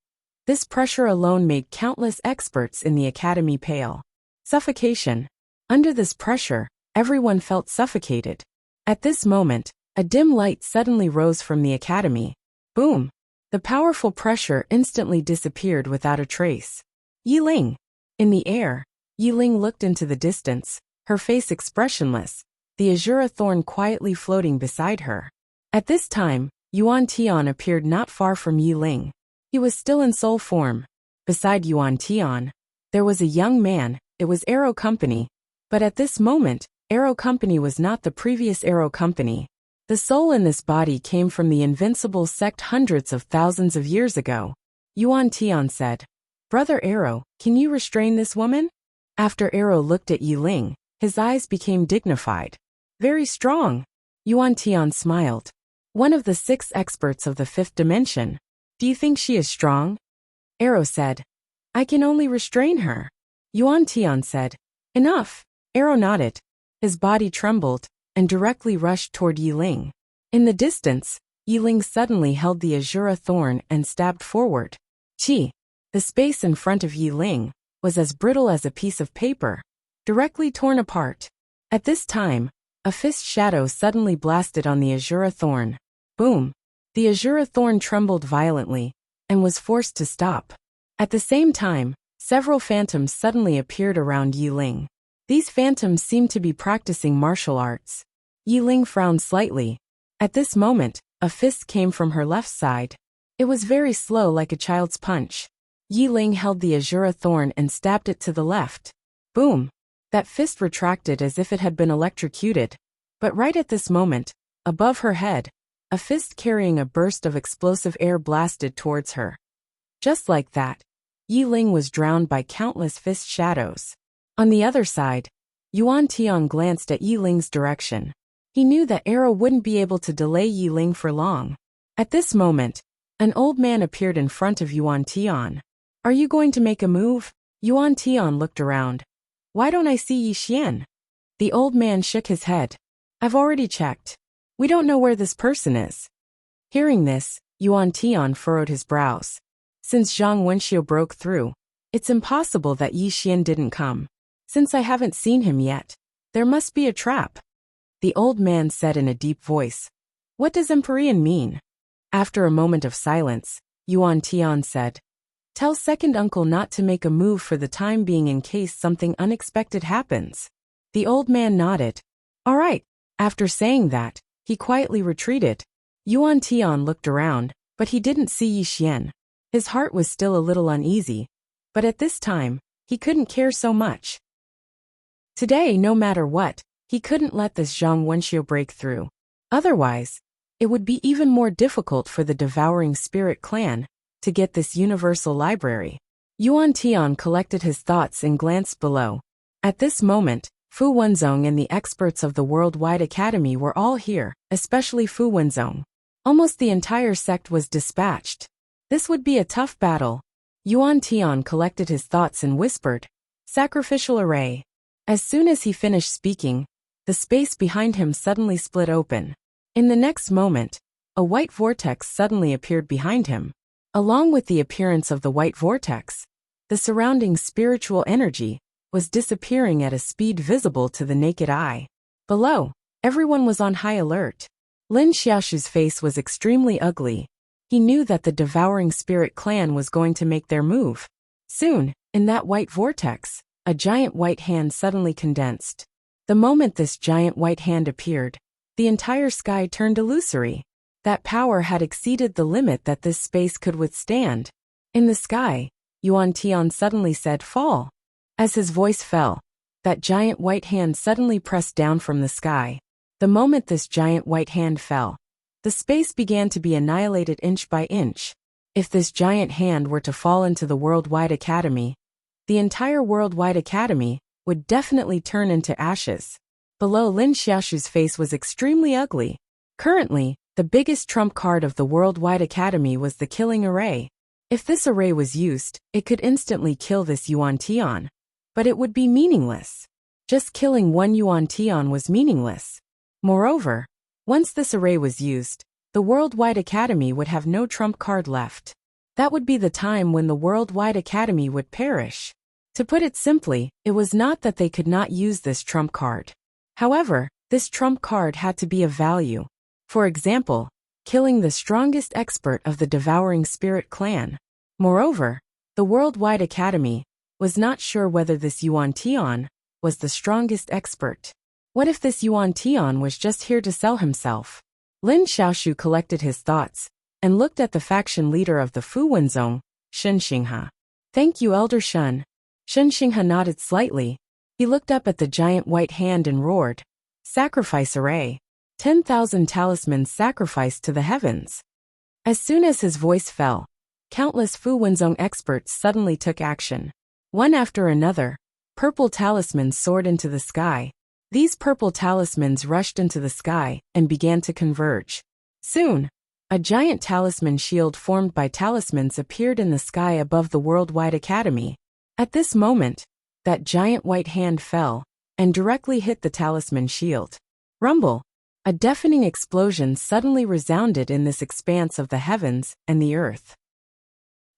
this pressure alone made countless experts in the academy pale. Suffocation. Under this pressure, everyone felt suffocated. At this moment, a dim light suddenly rose from the academy. Boom! The powerful pressure instantly disappeared without a trace. Yi Ling. In the air, Yi Ling looked into the distance, her face expressionless, the azure thorn quietly floating beside her. At this time, Yuan Tian appeared not far from Yi Ling. He was still in soul form. Beside Yuan Tian, there was a young man. It was Arrow Company. But at this moment, Arrow Company was not the previous Arrow Company. The soul in this body came from the invincible sect hundreds of thousands of years ago. Yuan Tian said, "Brother Arrow, can you restrain this woman?" After Arrow looked at Yi Ling, his eyes became dignified. "Very strong." Yuan Tian smiled. "One of the 6 experts of the 5th dimension. Do you think she is strong?" Arrow said, "I can only restrain her." Yuan Tian said, "Enough." Arrow nodded. His body trembled and directly rushed toward Yi Ling. In the distance, Yi Ling suddenly held the azure thorn and stabbed forward. Chi! The space in front of Yi Ling was as brittle as a piece of paper, directly torn apart. At this time, a fist shadow suddenly blasted on the azure thorn. Boom! The azure thorn trembled violently and was forced to stop. At the same time, several phantoms suddenly appeared around Yi Ling. These phantoms seemed to be practicing martial arts. Yi Ling frowned slightly. At this moment, a fist came from her left side. It was very slow, like a child's punch. Yi Ling held the azure thorn and stabbed it to the left. Boom! That fist retracted as if it had been electrocuted. But right at this moment, above her head, a fist carrying a burst of explosive air blasted towards her. Just like that, Yi Ling was drowned by countless fist shadows. On the other side, Yuan Tian glanced at Yi Ling's direction. He knew that Arrow wouldn't be able to delay Yi Ling for long. At this moment, an old man appeared in front of Yuan Tian. "Are you going to make a move?" Yuan Tian looked around. "Why don't I see Yi Xian?" The old man shook his head. "I've already checked. We don't know where this person is." Hearing this, Yuan Tian furrowed his brows. Since Zhang Wenxiu broke through, it's impossible that Yi Xian didn't come. Since I haven't seen him yet, there must be a trap. The old man said in a deep voice. "What does Empyrean mean?" After a moment of silence, Yuan Tian said, "Tell second uncle not to make a move for the time being in case something unexpected happens." The old man nodded. "All right." After saying that, he quietly retreated. Yuan Tian looked around, but he didn't see Yi Xian. His heart was still a little uneasy, but at this time, he couldn't care so much. Today, no matter what, he couldn't let this Zhang Wenxiu break through. Otherwise, it would be even more difficult for the Devouring Spirit clan to get this universal library. Yuan Tian collected his thoughts and glanced below. At this moment, Fu Wenzong and the experts of the Worldwide Academy were all here, especially Fu Wenzong. Almost the entire sect was dispatched. This would be a tough battle. Yuan Tian collected his thoughts and whispered, "Sacrificial array." As soon as he finished speaking, the space behind him suddenly split open. In the next moment, a white vortex suddenly appeared behind him. Along with the appearance of the white vortex, the surrounding spiritual energy was disappearing at a speed visible to the naked eye. Below, everyone was on high alert. Lin Xiaoshu's face was extremely ugly. He knew that the Devouring Spirit clan was going to make their move. Soon, in that white vortex, a giant white hand suddenly condensed. The moment this giant white hand appeared, the entire sky turned illusory. That power had exceeded the limit that this space could withstand. In the sky, Yuan Tian suddenly said, "Fall." As his voice fell, that giant white hand suddenly pressed down from the sky. The moment this giant white hand fell, the space began to be annihilated inch by inch. If this giant hand were to fall into the Worldwide Academy, the entire Worldwide Academy would definitely turn into ashes. Below, Lin Xiaoshu's face was extremely ugly. Currently, the biggest trump card of the Worldwide Academy was the killing array. If this array was used, it could instantly kill this Yuan Tian. But it would be meaningless. Just killing one Yuan Tian was meaningless. Moreover, once this array was used, the Worldwide Academy would have no trump card left. That would be the time when the Worldwide Academy would perish. To put it simply, it was not that they could not use this trump card. However, this trump card had to be of value. For example, killing the strongest expert of the Devouring Spirit clan. Moreover, the Worldwide Academy was not sure whether this Yuan Tian was the strongest expert. What if this Yuan Tian was just here to sell himself? Lin Xiaoshu collected his thoughts and looked at the faction leader of the Fu Wenzong, Shen Xinghe. "Thank you, Elder Shen." Shen Xinghe nodded slightly. He looked up at the giant white hand and roared, "Sacrifice array. 10,000 talismans sacrificed to the heavens." As soon as his voice fell, countless Fu Wenzong experts suddenly took action. One after another, purple talismans soared into the sky. These purple talismans rushed into the sky and began to converge. Soon, a giant talisman shield formed by talismans appeared in the sky above the Worldwide Academy. At this moment, that giant white hand fell and directly hit the talisman shield. Rumble! A deafening explosion suddenly resounded in this expanse of the heavens and the earth.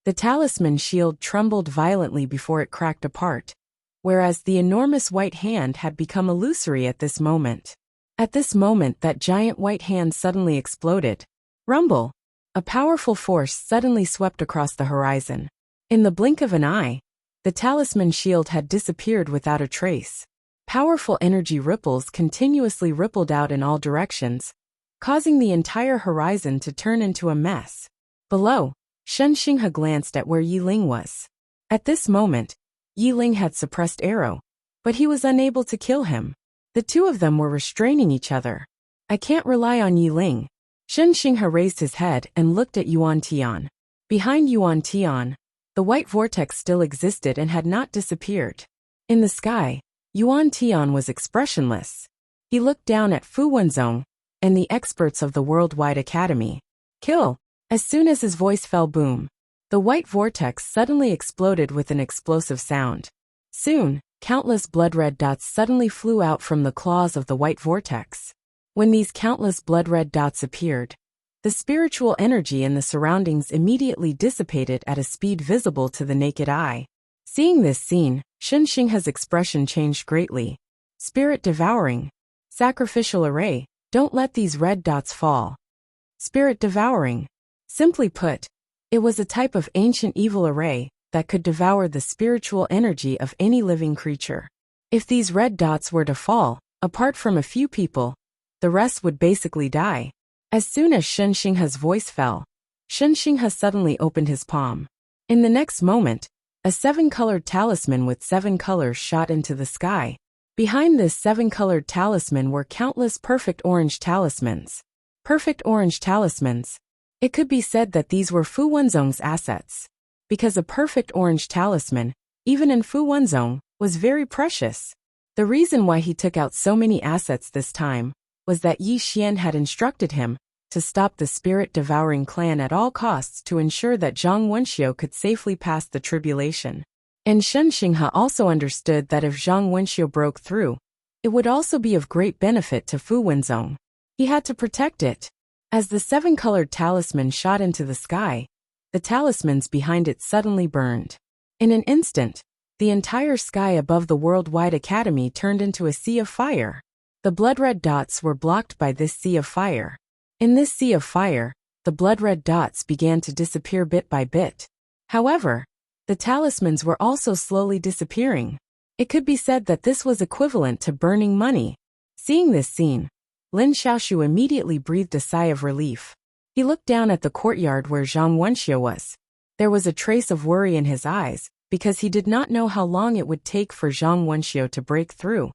The talisman shield trembled violently before it cracked apart, whereas the enormous white hand had become illusory at this moment. At this moment, that giant white hand suddenly exploded. Rumble! A powerful force suddenly swept across the horizon. In the blink of an eye, the talisman shield had disappeared without a trace. Powerful energy ripples continuously rippled out in all directions, causing the entire horizon to turn into a mess. Below, Shen Xinghe glanced at where Yi Ling was. At this moment, Yi Ling had suppressed arrow, but he was unable to kill him. The two of them were restraining each other. "I can't rely on Yi Ling." Shen Xinghe raised his head and looked at Yuan Tian. Behind Yuan Tian, the white vortex still existed and had not disappeared. In the sky, Yuan Tian was expressionless. He looked down at Fu Wenzong and the experts of the Worldwide Academy. "Kill!" As soon as his voice fell, boom, the white vortex suddenly exploded with an explosive sound. Soon, countless blood-red dots suddenly flew out from the claws of the white vortex. When these countless blood-red dots appeared, the spiritual energy in the surroundings immediately dissipated at a speed visible to the naked eye. Seeing this scene, Shen Xinghe's expression changed greatly. "Spirit devouring. Sacrificial array, don't let these red dots fall." Spirit devouring. Simply put, it was a type of ancient evil array that could devour the spiritual energy of any living creature. If these red dots were to fall, apart from a few people, the rest would basically die. As soon as Shen Xinghe's voice fell, Shen Xinghe suddenly opened his palm. In the next moment, a 7-colored talisman with 7 colors shot into the sky. Behind this 7-colored talisman were countless perfect orange talismans. Perfect orange talismans. It could be said that these were Fu Wenzong's assets. Because a perfect orange talisman, even in Fu Wenzong, was very precious. The reason why he took out so many assets this time was that Yi Xian had instructed him to stop the spirit-devouring clan at all costs to ensure that Zhang Wenxiu could safely pass the tribulation. And Shen Xinghe also understood that if Zhang Wenxiu broke through, it would also be of great benefit to Fu Wenzong. He had to protect it. As the seven-colored talisman shot into the sky, the talismans behind it suddenly burned. In an instant, the entire sky above the worldwide academy turned into a sea of fire. The blood-red dots were blocked by this sea of fire. In this sea of fire, the blood-red dots began to disappear bit by bit. However, the talismans were also slowly disappearing. It could be said that this was equivalent to burning money. Seeing this scene, Lin Xiaoshu immediately breathed a sigh of relief. He looked down at the courtyard where Zhang Wenxiu was. There was a trace of worry in his eyes, because he did not know how long it would take for Zhang Wenxiu to break through.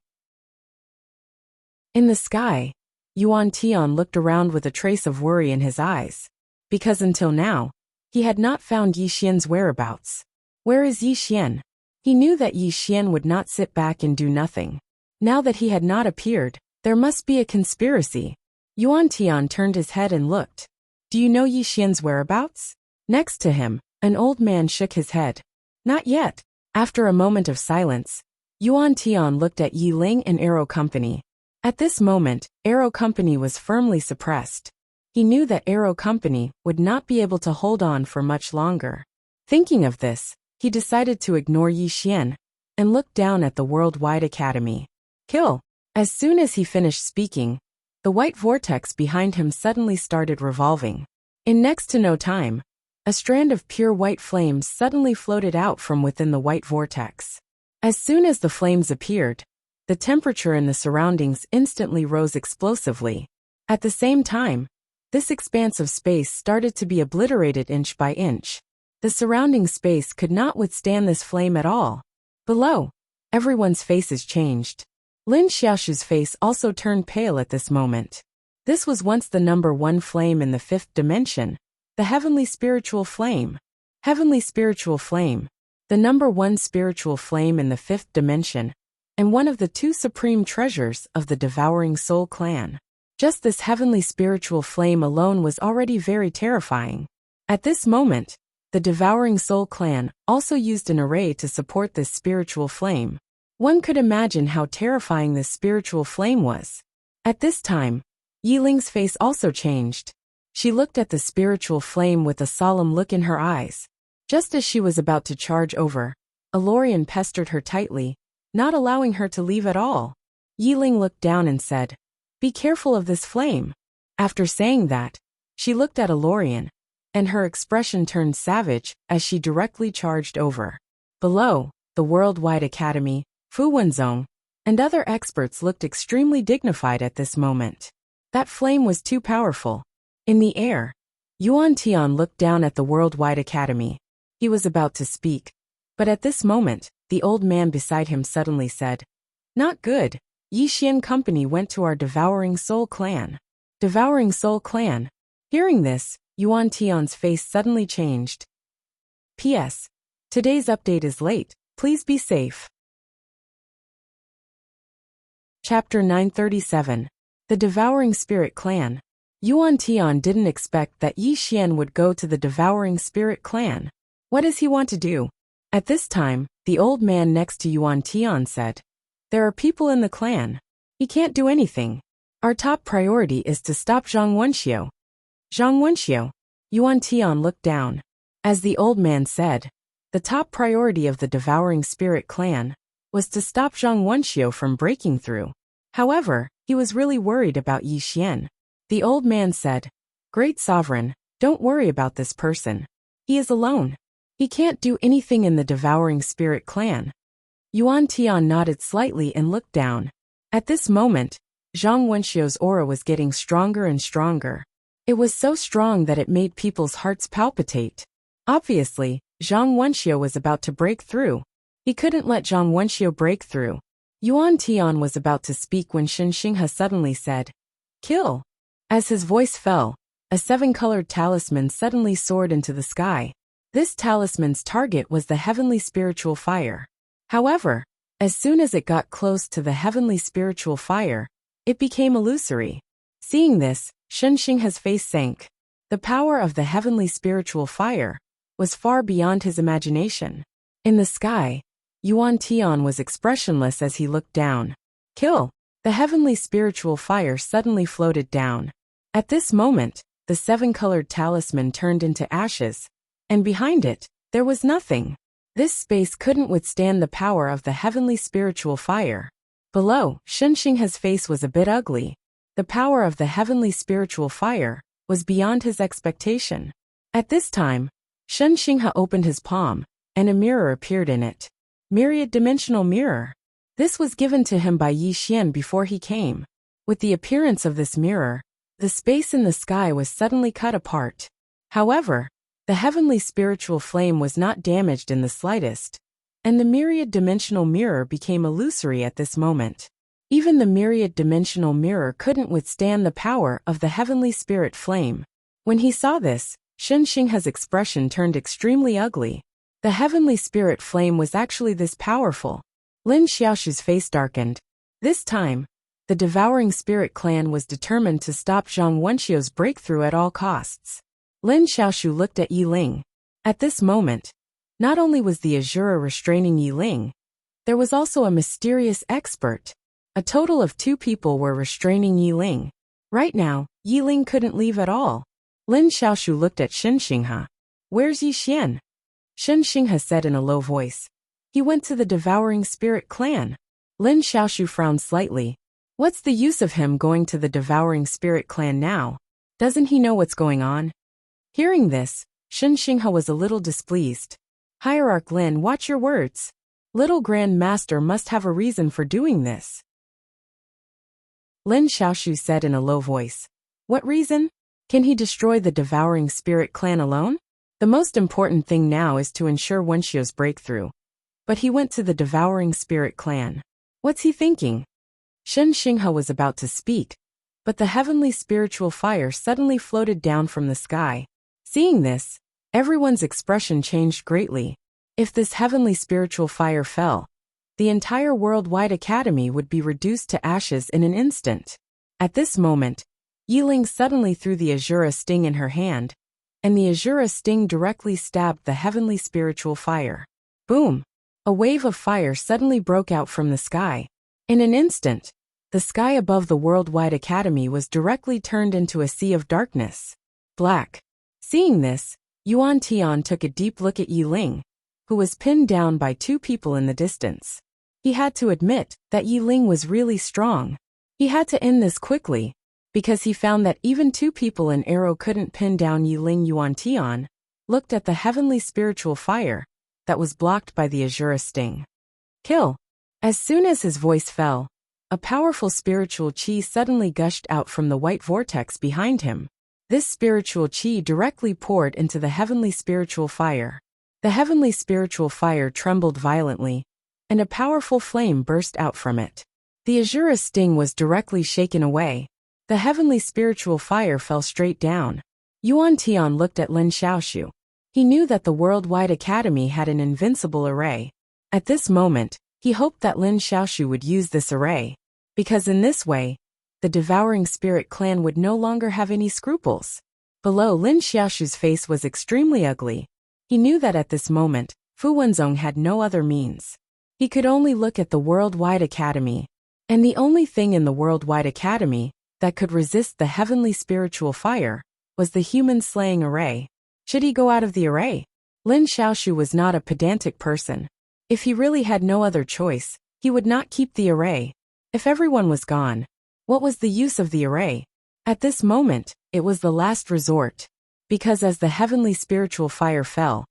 In the sky, Yuan Tian looked around with a trace of worry in his eyes, because until now, he had not found Yi Xian's whereabouts. Where is Yi Xian? He knew that Yi Xian would not sit back and do nothing. Now that he had not appeared, there must be a conspiracy. Yuan Tian turned his head and looked. Do you know Yi Xian's whereabouts? Next to him, an old man shook his head. Not yet. After a moment of silence, Yuan Tian looked at Yi Ling and Arrow Company. At this moment, Arrow Company was firmly suppressed. He knew that Arrow Company would not be able to hold on for much longer. Thinking of this, he decided to ignore Yi Xian and look down at the worldwide academy. Kill! As soon as he finished speaking, the white vortex behind him suddenly started revolving. In next to no time, a strand of pure white flames suddenly floated out from within the white vortex. As soon as the flames appeared, the temperature in the surroundings instantly rose explosively. At the same time, this expanse of space started to be obliterated inch by inch. The surrounding space could not withstand this flame at all. Below, everyone's faces changed. Lin Xiaoshu's face also turned pale at this moment. This was once the number one flame in the fifth dimension, the heavenly spiritual flame. Heavenly spiritual flame, the number one spiritual flame in the fifth dimension, and one of the two supreme treasures of the Devouring Soul clan. Just this heavenly spiritual flame alone was already very terrifying. At this moment, the Devouring Soul clan also used an array to support this spiritual flame. One could imagine how terrifying this spiritual flame was. At this time, Yi Ling's face also changed. She looked at the spiritual flame with a solemn look in her eyes. Just as she was about to charge over, Alorian pestered her tightly, not allowing her to leave at all. Yi Ling looked down and said, "Be careful of this flame." After saying that, she looked at Alorian, and her expression turned savage as she directly charged over. Below, the worldwide academy, Fu Wenzong, and other experts looked extremely dignified at this moment. That flame was too powerful. In the air, Yuan Tian looked down at the worldwide academy. He was about to speak, but at this moment, the old man beside him suddenly said, "Not good. Yi Xian Company went to our Devouring Soul clan." Devouring Soul clan. Hearing this, Yuan Tian's face suddenly changed. P.S. Today's update is late. Please be safe. Chapter 937. The Devouring Spirit Clan. Yuan Tian didn't expect that Yi Xian would go to the Devouring Spirit Clan. What does he want to do? At this time, the old man next to Yuan Tian said, "There are people in the clan. He can't do anything. Our top priority is to stop Zhang Wenxiu." Zhang Wenxiu? Yuan Tian looked down. As the old man said, the top priority of the Devouring Spirit Clan was to stop Zhang Wenxiu from breaking through. However, he was really worried about Yi Xian. The old man said, "Great Sovereign, don't worry about this person. He is alone. He can't do anything in the Devouring Spirit Clan." Yuan Tian nodded slightly and looked down. At this moment, Zhang Wenxiu's aura was getting stronger and stronger. It was so strong that it made people's hearts palpitate. Obviously, Zhang Wenxiu was about to break through. He couldn't let Zhang Wenxiu break through. Yuan Tian was about to speak when Shen Xinghe suddenly said, "Kill." As his voice fell, a seven-colored talisman suddenly soared into the sky. This talisman's target was the heavenly spiritual fire. However, As soon as it got close to the heavenly spiritual fire, it became illusory. Seeing this, Shen Xinghe's face sank. The power of the heavenly spiritual fire was far beyond his imagination. In the sky, Yuan Tian was expressionless as he looked down. Kill! The heavenly spiritual fire suddenly floated down. At this moment, the seven-colored talisman turned into ashes, and behind it, there was nothing. This space couldn't withstand the power of the heavenly spiritual fire. Below, Shen Xinghe's face was a bit ugly. The power of the heavenly spiritual fire was beyond his expectation. At this time, Shen Xinghe opened his palm, and a mirror appeared in it. Myriad-dimensional mirror. This was given to him by Yi Xian before he came. With the appearance of this mirror, the space in the sky was suddenly cut apart. However, the heavenly spiritual flame was not damaged in the slightest, and the myriad-dimensional mirror became illusory at this moment. Even the myriad-dimensional mirror couldn't withstand the power of the heavenly spirit flame. When he saw this, Shen Xinghe's expression turned extremely ugly. The heavenly spirit flame was actually this powerful. Lin Xiaoshu's face darkened. This time, the devouring spirit clan was determined to stop Zhang Wenxiu's breakthrough at all costs. Lin Xiaoshu looked at Yi Ling. At this moment, not only was the Azura restraining Yi Ling, there was also a mysterious expert. A total of 2 people were restraining Yi Ling. Right now, Yi Ling couldn't leave at all. Lin Xiaoshu looked at Shen Xinghe. Where's Yi Xian? Shen Xinghe said in a low voice. He went to the devouring spirit clan. Lin Xiaoshu frowned slightly. What's the use of him going to the devouring spirit clan now? Doesn't he know what's going on? Hearing this, Shen Xinghe was a little displeased. Hierarch Lin, watch your words. Little Grand Master must have a reason for doing this. Lin Xiaoshu said in a low voice. What reason? Can he destroy the devouring spirit clan alone? The most important thing now is to ensure Wenxiu's breakthrough. But he went to the devouring spirit clan. What's he thinking? Shen Xinghe was about to speak, but the heavenly spiritual fire suddenly floated down from the sky. Seeing this, everyone's expression changed greatly. If this heavenly spiritual fire fell, the entire worldwide academy would be reduced to ashes in an instant. At this moment, Yi Ling suddenly threw the Azura sting in her hand, and the Azura sting directly stabbed the heavenly spiritual fire. Boom! A wave of fire suddenly broke out from the sky. In an instant, the sky above the worldwide academy was directly turned into a sea of darkness. Black. Seeing this, Yuan Tian took a deep look at Yi Ling, who was pinned down by 2 people in the distance. He had to admit that Yi Ling was really strong. He had to end this quickly, because he found that even 2 people in arrow couldn't pin down Yi Ling. Yuan Tian looked at the heavenly spiritual fire that was blocked by the Azura sting. Kill! As soon as his voice fell, a powerful spiritual chi suddenly gushed out from the white vortex behind him. This spiritual chi directly poured into the heavenly spiritual fire. The heavenly spiritual fire trembled violently, and a powerful flame burst out from it. The Azura sting was directly shaken away. The heavenly spiritual fire fell straight down. Yuan Tian looked at Lin Xiaoshu. He knew that the worldwide academy had an invincible array. At this moment, he hoped that Lin Xiaoshu would use this array, because in this way, the devouring spirit clan would no longer have any scruples. Below, Lin Xiaoshu's face was extremely ugly. He knew that at this moment, Fu Wenzong had no other means. He could only look at the worldwide academy, and the only thing in the worldwide academy that could resist the heavenly spiritual fire was the human slaying array. Should he go out of the array? Lin Xiaoshu was not a pedantic person. If he really had no other choice, he would not keep the array. If everyone was gone, what was the use of the array? At this moment, it was the last resort. Because as the heavenly spiritual fire fell,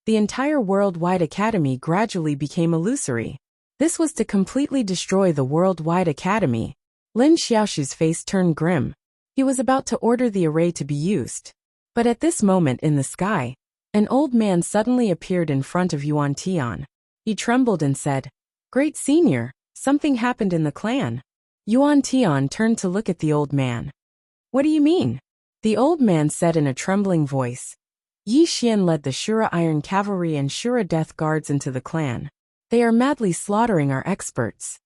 the entire worldwide academy gradually became illusory. This was to completely destroy the worldwide academy. Lin Xiaoshu's face turned grim. He was about to order the array to be used. But at this moment in the sky, an old man suddenly appeared in front of Yuan Tian. He trembled and said, "Great Senior, something happened in the clan." Yuan Tian turned to look at the old man. "What do you mean?" The old man said in a trembling voice. Yi Xian led the Shura Iron Cavalry and Shura Death Guards into the clan. They are madly slaughtering our experts.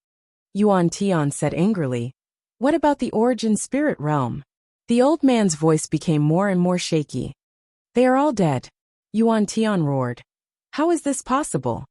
Yuan Tian said angrily. What about the origin spirit realm? The old man's voice became more and more shaky. They are all dead. Yuan Tian roared. How is this possible?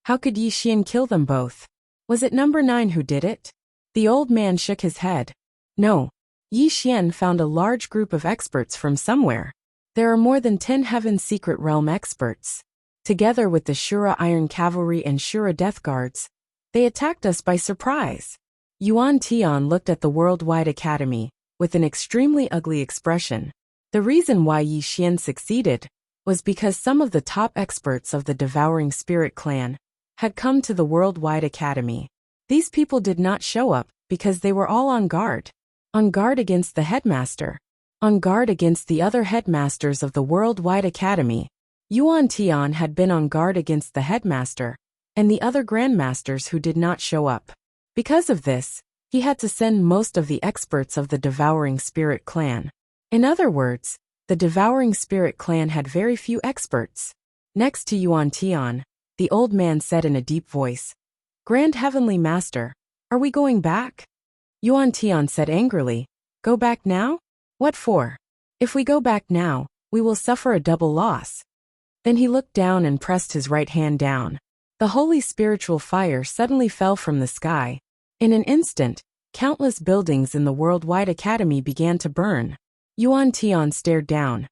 How could Yi Xian kill them both? Was it number 9 who did it? The old man shook his head. No. Yi Xian found a large group of experts from somewhere. There are more than 10 Heaven's Secret Realm experts. Together with the Shura Iron Cavalry and Shura Death Guards, they attacked us by surprise. Yuan Tian looked at the Worldwide Academy with an extremely ugly expression. The reason why Yi Xian succeeded was because some of the top experts of the Devouring Spirit clan had come to the Worldwide Academy. These people did not show up because they were all on guard. On guard against the headmaster. On guard against the other headmasters of the Worldwide Academy. Yuan Tian had been on guard against the headmaster and the other grandmasters who did not show up. Because of this, he had to send most of the experts of the Devouring Spirit clan. In other words, the Devouring Spirit clan had very few experts. Next to Yuan Tian, the old man said in a deep voice, Grand Heavenly Master, are we going back? Yuan Tian said angrily, Go back now? What for? If we go back now, we will suffer a double loss. Then he looked down and pressed his right hand down. The holy spiritual fire suddenly fell from the sky. In an instant, countless buildings in the Worldwide Academy began to burn. Yuan Tian stared down.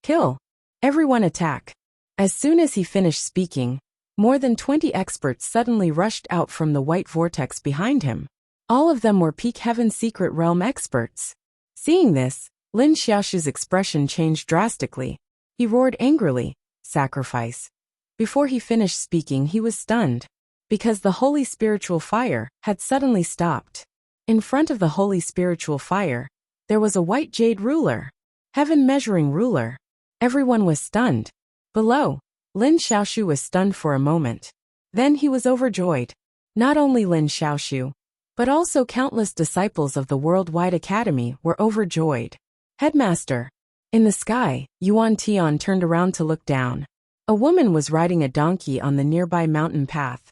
Kill. Everyone attack. As soon as he finished speaking, more than 20 experts suddenly rushed out from the white vortex behind him. All of them were peak Heaven's Secret Realm experts. Seeing this, Lin Xiaoshu's expression changed drastically. He roared angrily, Sacrifice. Before he finished speaking, he was stunned, because the holy spiritual fire had suddenly stopped. In front of the holy spiritual fire, there was a white jade ruler. Heaven measuring ruler. Everyone was stunned. Below, Lin Xiaoshu was stunned for a moment. Then he was overjoyed. Not only Lin Xiaoshu, but also countless disciples of the Worldwide Academy were overjoyed. Headmaster. In the sky, Yuan Tian turned around to look down. A woman was riding a donkey on the nearby mountain path,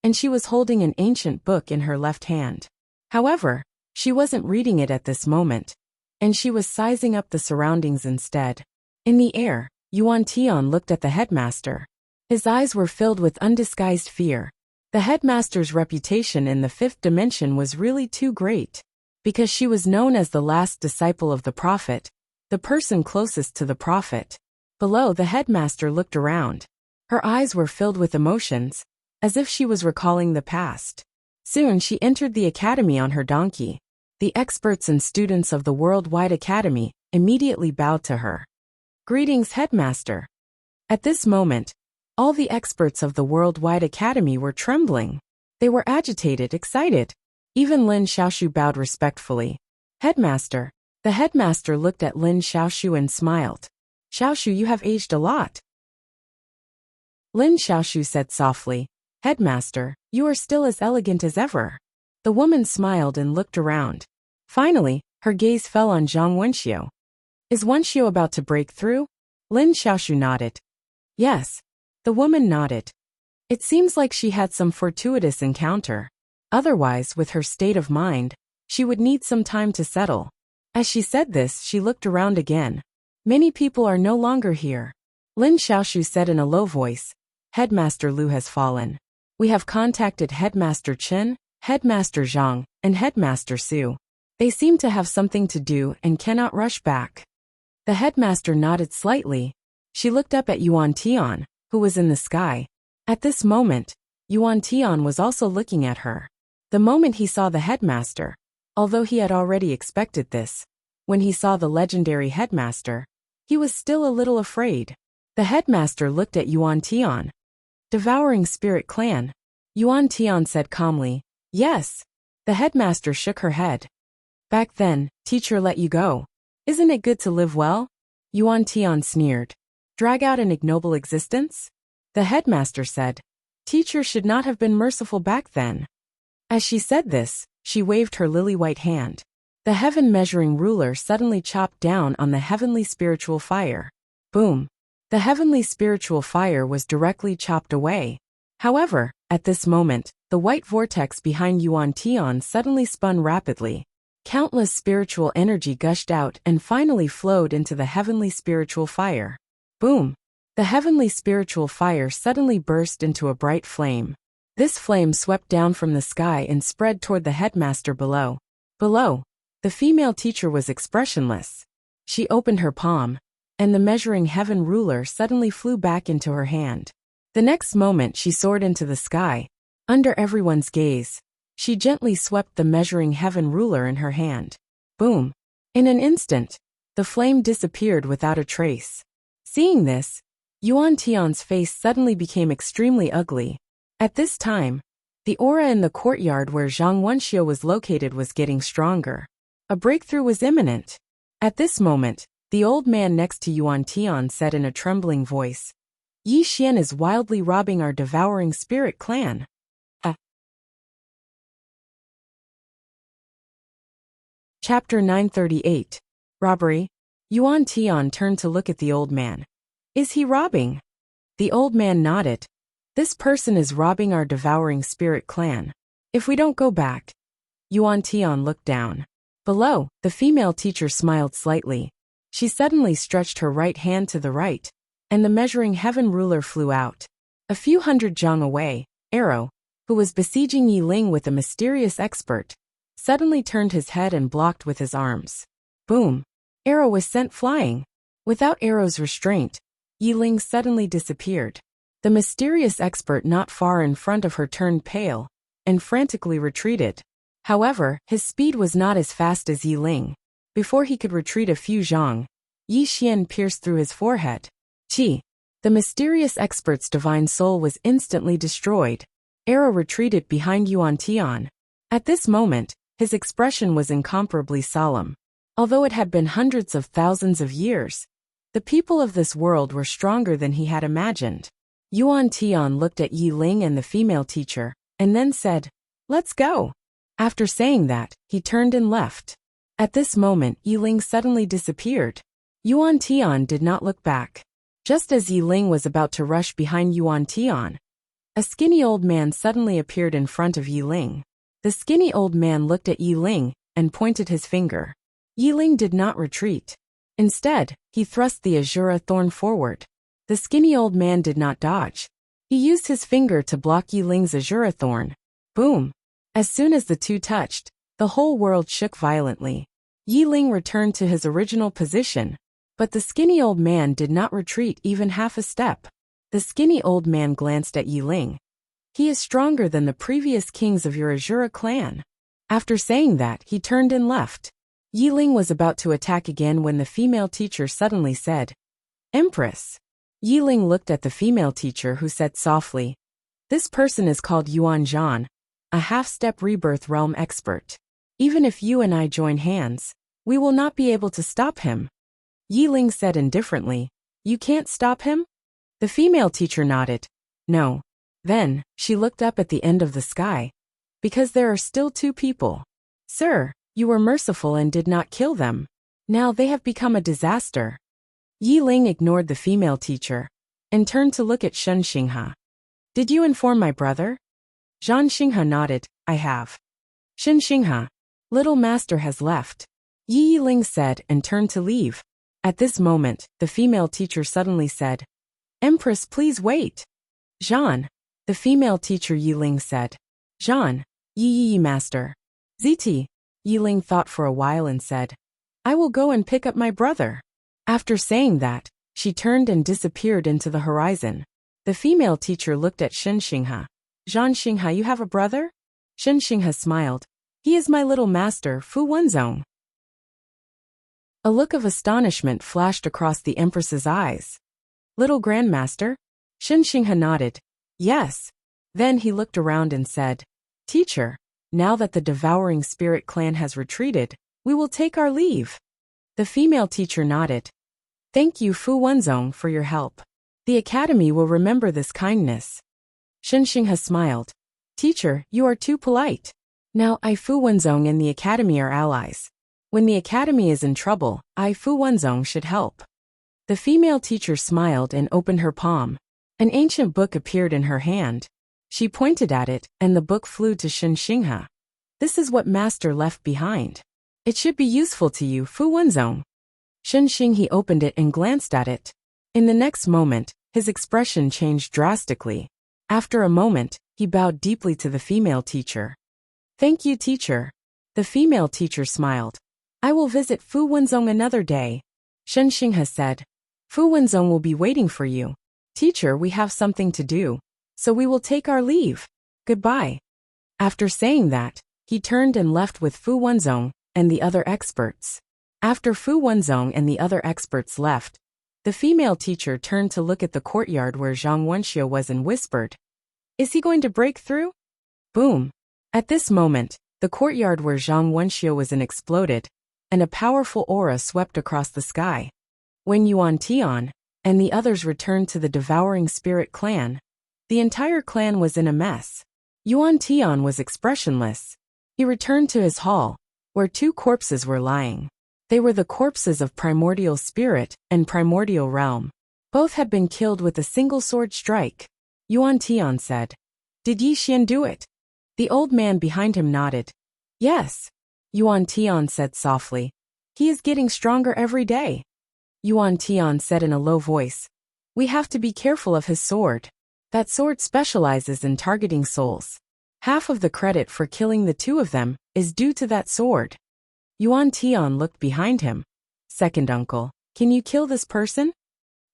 and she was holding an ancient book in her left hand. However, she wasn't reading it at this moment, and she was sizing up the surroundings instead. In the air, Yuan Tian looked at the headmaster. His eyes were filled with undisguised fear. The headmaster's reputation in the 5th dimension was really too great, because she was known as the last disciple of the prophet, the person closest to the prophet. Below, the headmaster looked around. Her eyes were filled with emotions, as if she was recalling the past. Soon she entered the academy on her donkey. The experts and students of the Worldwide Academy immediately bowed to her. Greetings, headmaster. At this moment, all the experts of the Worldwide Academy were trembling. They were agitated, excited. Even Lin Xiaoshu bowed respectfully. Headmaster. The headmaster looked at Lin Xiaoshu and smiled. Xiaoshu, you have aged a lot. Lin Xiaoshu said softly, Headmaster, you are still as elegant as ever. The woman smiled and looked around. Finally, her gaze fell on Zhang Wenxiu. Is Wenxiu about to break through? Lin Xiaoshu nodded. Yes. The woman nodded. It seems like she had some fortuitous encounter. Otherwise, with her state of mind, she would need some time to settle. As she said this, she looked around again. Many people are no longer here. Lin Xiaoshu said in a low voice, Headmaster Lu has fallen. We have contacted Headmaster Chen, Headmaster Zhang, and Headmaster Su. They seem to have something to do and cannot rush back. The headmaster nodded slightly. She looked up at Yuan Tian, who was in the sky. At this moment, Yuan Tian was also looking at her. The moment he saw the headmaster, although he had already expected this, when he saw the legendary headmaster, he was still a little afraid. The headmaster looked at Yuan Tian. Devouring Spirit Clan. Yuan Tian said calmly, Yes. The headmaster shook her head. Back then, teacher let you go. Isn't it good to live well? Yuan Tian sneered. Drag out an ignoble existence? The headmaster said. Teacher should not have been merciful back then. As she said this, she waved her lily-white hand. The heaven measuring ruler suddenly chopped down on the heavenly spiritual fire. Boom. The heavenly spiritual fire was directly chopped away. However, at this moment, the white vortex behind Yuan Tian suddenly spun rapidly. Countless spiritual energy gushed out and finally flowed into the heavenly spiritual fire. Boom! The heavenly spiritual fire suddenly burst into a bright flame. This flame swept down from the sky and spread toward the headmaster below. Below, the female teacher was expressionless. She opened her palm, and the measuring heaven ruler suddenly flew back into her hand. The next moment she soared into the sky. Under everyone's gaze, she gently swept the measuring heaven ruler in her hand. Boom! In an instant, the flame disappeared without a trace. Seeing this, Yuan Tian's face suddenly became extremely ugly. At this time, the aura in the courtyard where Zhang Wenxia was located was getting stronger. A breakthrough was imminent. At this moment, the old man next to Yuan Tian said in a trembling voice, "Yi Xian is wildly robbing our devouring spirit clan." Chapter 938. Robbery. Yuan Tian turned to look at the old man. "Is he robbing?" The old man nodded. "This person is robbing our devouring spirit clan. If we don't go back." Yuan Tian looked down. Below, the female teacher smiled slightly. She suddenly stretched her right hand to the right, and the measuring heaven ruler flew out. A few hundred zhang away, Arrow, who was besieging Yi Ling with a mysterious expert, suddenly turned his head and blocked with his arms. Boom! Arrow was sent flying. Without Arrow's restraint, Yi Ling suddenly disappeared. The mysterious expert not far in front of her turned pale and frantically retreated. However, his speed was not as fast as Yi Ling. Before he could retreat a few zhang, Yi Xian pierced through his forehead. Qi! The mysterious expert's divine soul was instantly destroyed. Arrow retreated behind Yuan Tian. At this moment, his expression was incomparably solemn. Although it had been hundreds of thousands of years, the people of this world were stronger than he had imagined. Yuan Tian looked at Yi Ling and the female teacher, and then said, "Let's go." After saying that, he turned and left. At this moment, Yi Ling suddenly disappeared. Yuan Tian did not look back. Just as Yi Ling was about to rush behind Yuan Tian, a skinny old man suddenly appeared in front of Yi Ling. The skinny old man looked at Yi Ling and pointed his finger. Yi Ling did not retreat. Instead, he thrust the Azura thorn forward. The skinny old man did not dodge. He used his finger to block Yi Ling's Azura thorn. Boom! As soon as the two touched, the whole world shook violently. Yi Ling returned to his original position, but the skinny old man did not retreat even half a step. The skinny old man glanced at Yi Ling. "He is stronger than the previous kings of your Azura clan." After saying that, he turned and left. Yi Ling was about to attack again when the female teacher suddenly said, "Empress." Yi Ling looked at the female teacher who said softly, "This person is called Yuan Zhan, a half-step rebirth realm expert. Even if you and I join hands, we will not be able to stop him." Yi Ling said indifferently, "You can't stop him?" The female teacher nodded. "No." Then, she looked up at the end of the sky. "Because there are still two people. Sir, you were merciful and did not kill them. Now they have become a disaster." Yi Ling ignored the female teacher and turned to look at Shen Xinghe. "Did you inform my brother?" Zhan Xinghe nodded. "I have." "Shen Xinghe, little master has left," Yi Ling said and turned to leave. At this moment, the female teacher suddenly said, "Empress, please wait." "Zhan," the female teacher Yi Ling said. "Zhan, Yi master." "Ziti," Yi Ling thought for a while and said, "I will go and pick up my brother." After saying that, she turned and disappeared into the horizon. The female teacher looked at Shen Xinghe. "Zhan Xinghe, you have a brother?" Shen Xinghe smiled. "He is my little master, Fu Wenzong." A look of astonishment flashed across the Empress's eyes. "Little Grandmaster?" Shen Xinghe nodded. "Yes." Then he looked around and said, "Teacher, now that the devouring spirit clan has retreated, we will take our leave." The female teacher nodded. "Thank you, Fu Wenzong, for your help. The academy will remember this kindness." Shen Xinghe smiled. "Teacher, you are too polite. Now I, Fu Wenzong, and the academy are allies. When the academy is in trouble, I, Fu Wenzong, should help." The female teacher smiled and opened her palm. An ancient book appeared in her hand. She pointed at it, and the book flew to Shenxinghe. This is what Master left behind. It should be useful to you, Fu Wenzong. Shenxinghe opened it and glanced at it. In the next moment, his expression changed drastically. After a moment, he bowed deeply to the female teacher. Thank you, teacher. The female teacher smiled. I will visit Fu Wenzong another day. Shenxinghe said. Fu Wenzong will be waiting for you. Teacher, we have something to do, so we will take our leave. Goodbye. After saying that, he turned and left with Fu Wenzong and the other experts. After Fu Wenzong and the other experts left, the female teacher turned to look at the courtyard where Zhang Wenxiu was and whispered, Is he going to break through? Boom. At this moment, the courtyard where Zhang Wenxiu was in exploded, and a powerful aura swept across the sky. When Yuan Tian and the others returned to the Devouring Spirit clan, the entire clan was in a mess. Yuan Tian was expressionless. He returned to his hall, where two corpses were lying. They were the corpses of Primordial Spirit and Primordial Realm. Both had been killed with a single sword strike. Yuan Tian said, Did Yi Xian do it? The old man behind him nodded. Yes. Yuan Tian said softly. He is getting stronger every day. Yuan Tian said in a low voice. We have to be careful of his sword. That sword specializes in targeting souls. Half of the credit for killing the two of them is due to that sword. Yuan Tian looked behind him. Second uncle, can you kill this person?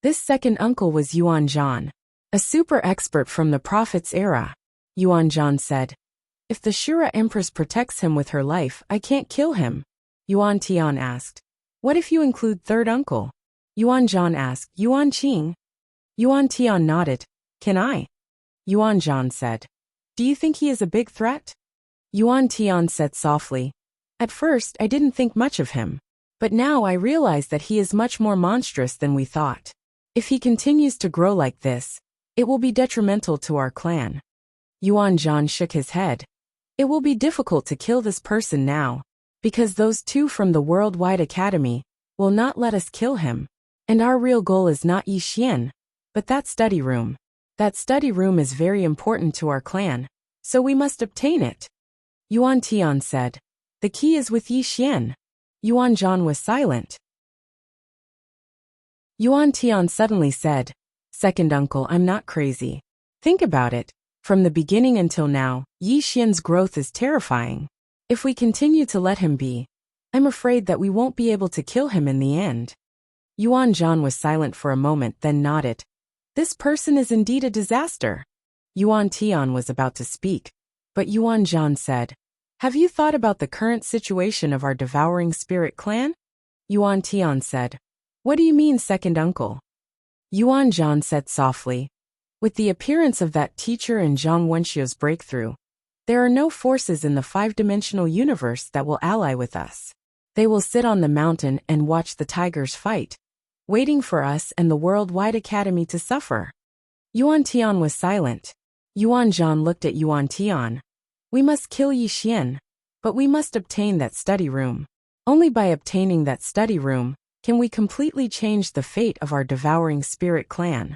This second uncle was Yuan Zhan, a super expert from the Prophet's era. Yuan Zhan said, If the Shura Empress protects him with her life, I can't kill him. Yuan Tian asked, What if you include third uncle? Yuan Zhan asked, Yuan Qing? Yuan Tian nodded. Can I? Yuan Zhan said, Do you think he is a big threat? Yuan Tian said softly, At first I didn't think much of him, but now I realize that he is much more monstrous than we thought. If he continues to grow like this, it will be detrimental to our clan. Yuan Zhan shook his head. It will be difficult to kill this person now, because those two from the Worldwide Academy will not let us kill him. And our real goal is not Yi Xian, but that study room. That study room is very important to our clan, so we must obtain it. Yuan Tian said, The key is with Yi Xian. Yuan Zhan was silent. Yuan Tian suddenly said, Second uncle, I'm not crazy. Think about it. From the beginning until now, Yi Xian's growth is terrifying. If we continue to let him be, I'm afraid that we won't be able to kill him in the end. Yuan Zhan was silent for a moment, then nodded. This person is indeed a disaster. Yuan Tian was about to speak, but Yuan Zhan said, Have you thought about the current situation of our Devouring Spirit clan? Yuan Tian said, What do you mean, second uncle? Yuan Zhan said softly, With the appearance of that teacher and Zhang Wenxiu's breakthrough, there are no forces in the five-dimensional universe that will ally with us. They will sit on the mountain and watch the tigers fight, waiting for us and the Worldwide Academy to suffer. Yuan Tian was silent. Yuan Zhan looked at Yuan Tian. We must kill Yi Xian, but we must obtain that study room. Only by obtaining that study room can we completely change the fate of our Devouring Spirit clan.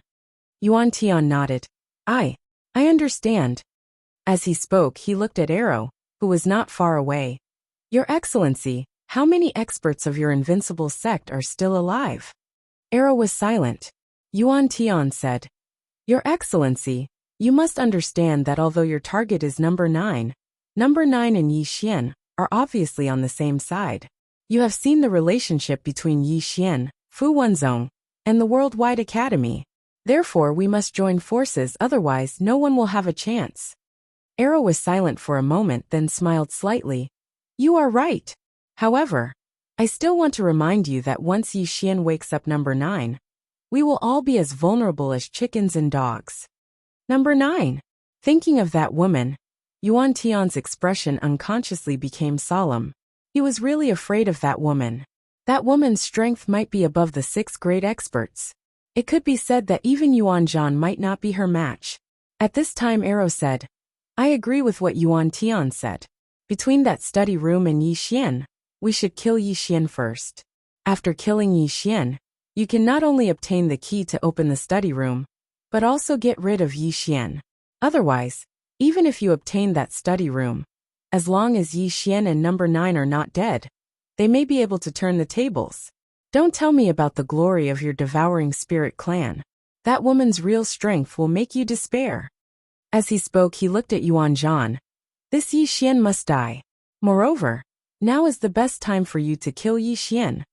Yuan Tian nodded. I understand. As he spoke, he looked at Arrow, who was not far away. Your Excellency, how many experts of your invincible sect are still alive? Arrow was silent. Yuan Tian said, Your Excellency, you must understand that although your target is number 9 and Yi Xian are obviously on the same side. You have seen the relationship between Yi Xian, Fu Wenzong, and the Worldwide Academy. Therefore we must join forces, otherwise no one will have a chance. Arrow was silent for a moment, then smiled slightly. You are right. However, I still want to remind you that once Yi Xian wakes up number 9, we will all be as vulnerable as chickens and dogs. Number 9. Thinking of that woman, Yuan Tian's expression unconsciously became solemn. He was really afraid of that woman. That woman's strength might be above the 6th grade experts. It could be said that even Yuan Zhan might not be her match. At this time Arrow said, I agree with what Yuan Tian said. Between that study room and Yi Xian, we should kill Yi Xian first. After killing Yi Xian, you can not only obtain the key to open the study room, but also get rid of Yi Xian. Otherwise, Even if you obtain that study room, as long as Yi Xian and number 9 are not dead, they may be able to turn the tables. Don't tell me about the glory of your devouring spirit clan. That woman's real strength will make you despair. As he spoke, he looked at Yuan Zhan. This Yi Xian must die. Moreover, now is the best time for you to kill Yi Xian.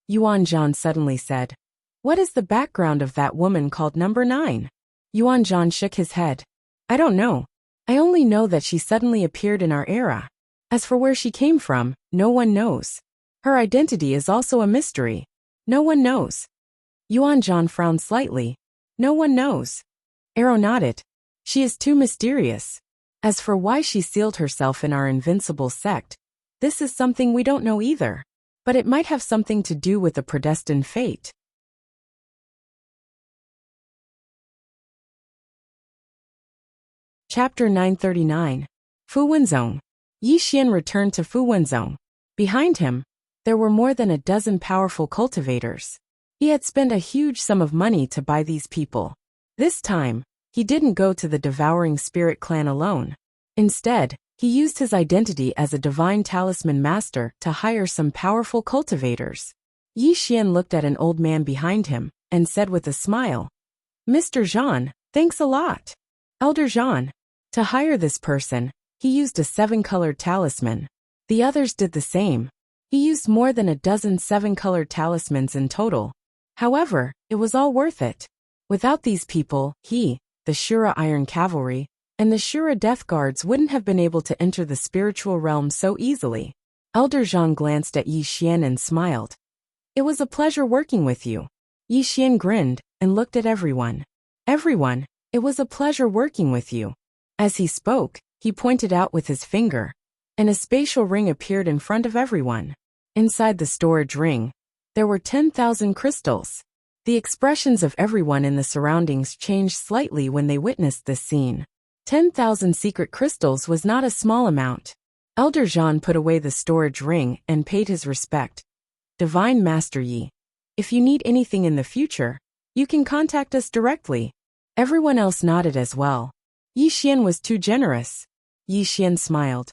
Yuan Zhan suddenly said. What is the background of that woman called number 9? Yuan Zhan shook his head. I don't know. I only know that she suddenly appeared in our era. As for where she came from, no one knows. Her identity is also a mystery. No one knows. Yuan Zhan frowned slightly. No one knows. Arrow nodded. She is too mysterious. As for why she sealed herself in our invincible sect, this is something we don't know either. But it might have something to do with the predestined fate. Chapter 939. Fu Wenzong. Yi Xian returned to Fu Wenzong. Behind him, there were more than a dozen powerful cultivators. He had spent a huge sum of money to buy these people. This time, he didn't go to the Devouring Spirit clan alone. Instead, he used his identity as a divine talisman master to hire some powerful cultivators. Yi Xian looked at an old man behind him and said with a smile, Mr. Zhan, thanks a lot. Elder Zhan. To hire this person, he used a 7-colored talisman. The others did the same. He used more than a dozen 7-colored talismans in total. However, it was all worth it. Without these people, he, the Shura Iron Cavalry, and the Shura Death Guards wouldn't have been able to enter the spiritual realm so easily. Elder Zhang glanced at Yi Xian and smiled. It was a pleasure working with you. Yi Xian grinned and looked at everyone. Everyone, it was a pleasure working with you. As he spoke, he pointed out with his finger, and a spatial ring appeared in front of everyone. Inside the storage ring, there were 10,000 crystals. The expressions of everyone in the surroundings changed slightly when they witnessed this scene. 10,000 secret crystals was not a small amount. Elder Zhan put away the storage ring and paid his respect. Divine Master Yi, if you need anything in the future, you can contact us directly. Everyone else nodded as well. Yi Xian was too generous. Yi Xian smiled.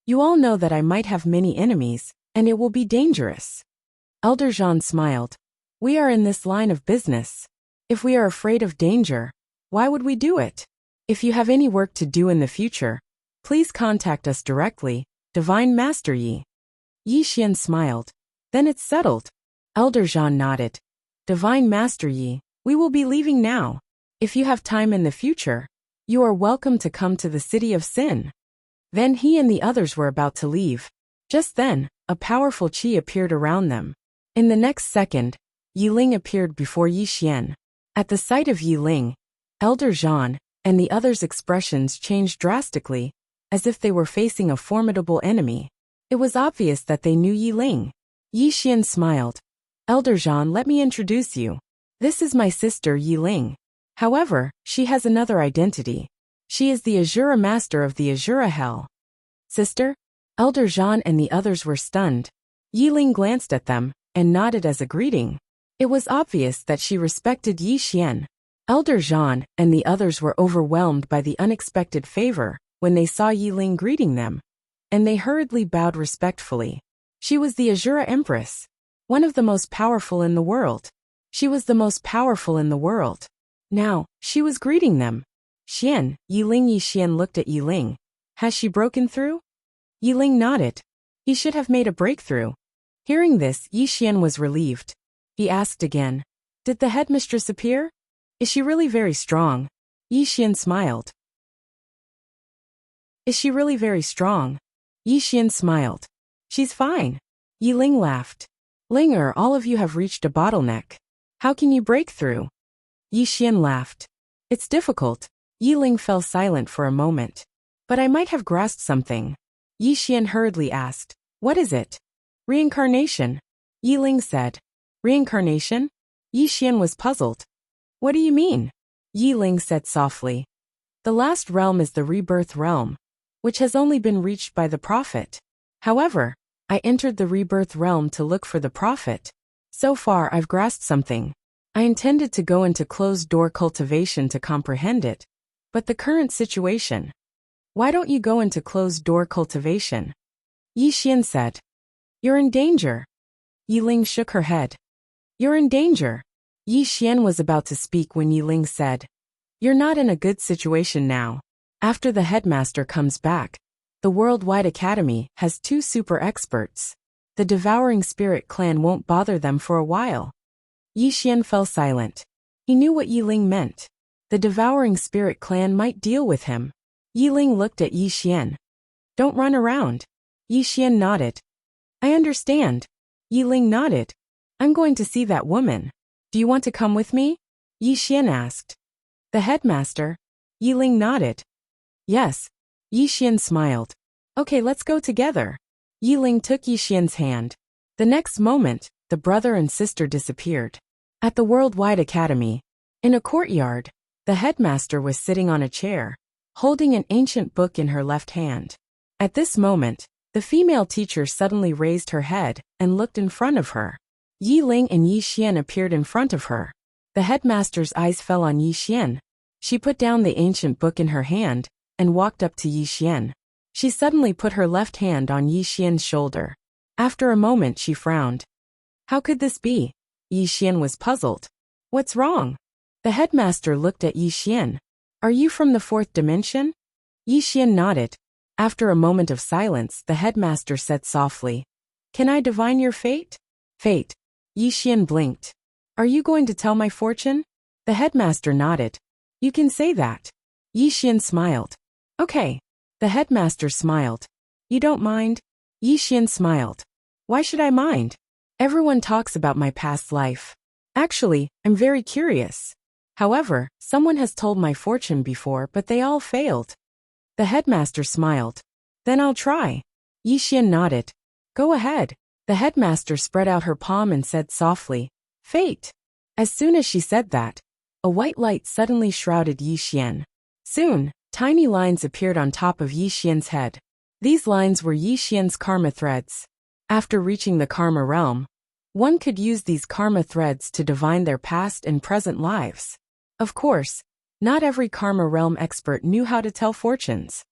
You all know that I might have many enemies, and it will be dangerous. Elder Zhan smiled. We are in this line of business. If we are afraid of danger, why would we do it? If you have any work to do in the future, please contact us directly, Divine Master Yi. Yi Xian smiled. Then it's settled. Elder Zhan nodded. Divine Master Yi, we will be leaving now. If you have time in the future, you are welcome to come to the city of Sin. Then he and the others were about to leave. Just then, a powerful qi appeared around them. In the next second, Yi Ling appeared before Yi Xian. At the sight of Yi Ling, Elder Zhan and the others' expressions changed drastically, as if they were facing a formidable enemy. It was obvious that they knew Yi Ling. Yi Xian smiled. Elder Zhan, let me introduce you. This is my sister Yi Ling. However, she has another identity. She is the Azura Master of the Azura Hell. Sister? Elder Zhan and the others were stunned. Yi Ling glanced at them and nodded as a greeting. It was obvious that she respected Yi Xian. Elder Zhan and the others were overwhelmed by the unexpected favor when they saw Yi Ling greeting them, and they hurriedly bowed respectfully. She was the Azura Empress, one of the most powerful in the world. She was the most powerful in the world. Now, she was greeting them. Xian, Yi Xian looked at Yi Ling. Has she broken through? Yi Ling nodded. He should have made a breakthrough. Hearing this, Yi Xian was relieved. He asked again, did the headmistress appear? Is she really very strong? Yi Xian smiled. Is she really very strong? Yi Xian smiled. She's fine. Yi Ling laughed. Linger, all of you have reached a bottleneck. How can you break through? Yi Xian laughed. It's difficult. Yi Ling fell silent for a moment. But I might have grasped something. Yi Xian hurriedly asked, what is it? Reincarnation. Yi Ling said. Reincarnation? Yi Xian was puzzled. What do you mean? Yi Ling said softly. The last realm is the rebirth realm, which has only been reached by the prophet. However, I entered the rebirth realm to look for the prophet. So far I've grasped something. I intended to go into closed-door cultivation to comprehend it, but the current situation. Why don't you go into closed-door cultivation? Yi Xian said. You're in danger. Yi Ling shook her head. You're in danger. Yi Xian was about to speak when Yi Ling said, You're not in a good situation now. After the headmaster comes back, the Worldwide Academy has 2 super experts. The Devouring Spirit clan won't bother them for a while. Yi Xian fell silent. He knew what Yi Ling meant. The Devouring Spirit clan might deal with him. Yi Ling looked at Yi Xian. Don't run around. Yi Xian nodded. I understand. Yi Ling nodded. I'm going to see that woman. Do you want to come with me? Yi Xian asked. The headmaster? Yi Ling nodded. Yes. Yi Xian smiled. Okay, let's go together. Yi Ling took Yi Xian's hand. The next moment, the brother and sister disappeared. At the Worldwide Academy, in a courtyard, the headmaster was sitting on a chair, holding an ancient book in her left hand. At this moment, the female teacher suddenly raised her head and looked in front of her. Yi Ling and Yi Xian appeared in front of her. The headmaster's eyes fell on Yi Xian. She put down the ancient book in her hand and walked up to Yi Xian. She suddenly put her left hand on Yi Xian's shoulder. After a moment she frowned. How could this be? Yi Xian was puzzled. What's wrong? The headmaster looked at Yi Xian. Are you from the 4th dimension? Yi Xian nodded. After a moment of silence, the headmaster said softly, Can I divine your fate? Fate. Yi Xian blinked. Are you going to tell my fortune? The headmaster nodded. You can say that. Yi Xian smiled. Okay. The headmaster smiled. You don't mind? Yi Xian smiled. Why should I mind? Everyone talks about my past life. Actually, I'm very curious. However, someone has told my fortune before, but they all failed. The headmaster smiled. Then I'll try. Yi Xian nodded. Go ahead. The headmaster spread out her palm and said softly, Fate. As soon as she said that, a white light suddenly shrouded Yi Xian. Soon, tiny lines appeared on top of Yi Xian's head. These lines were Yi Xian's karma threads. After reaching the karma realm, one could use these karma threads to divine their past and present lives. Of course, not every karma realm expert knew how to tell fortunes.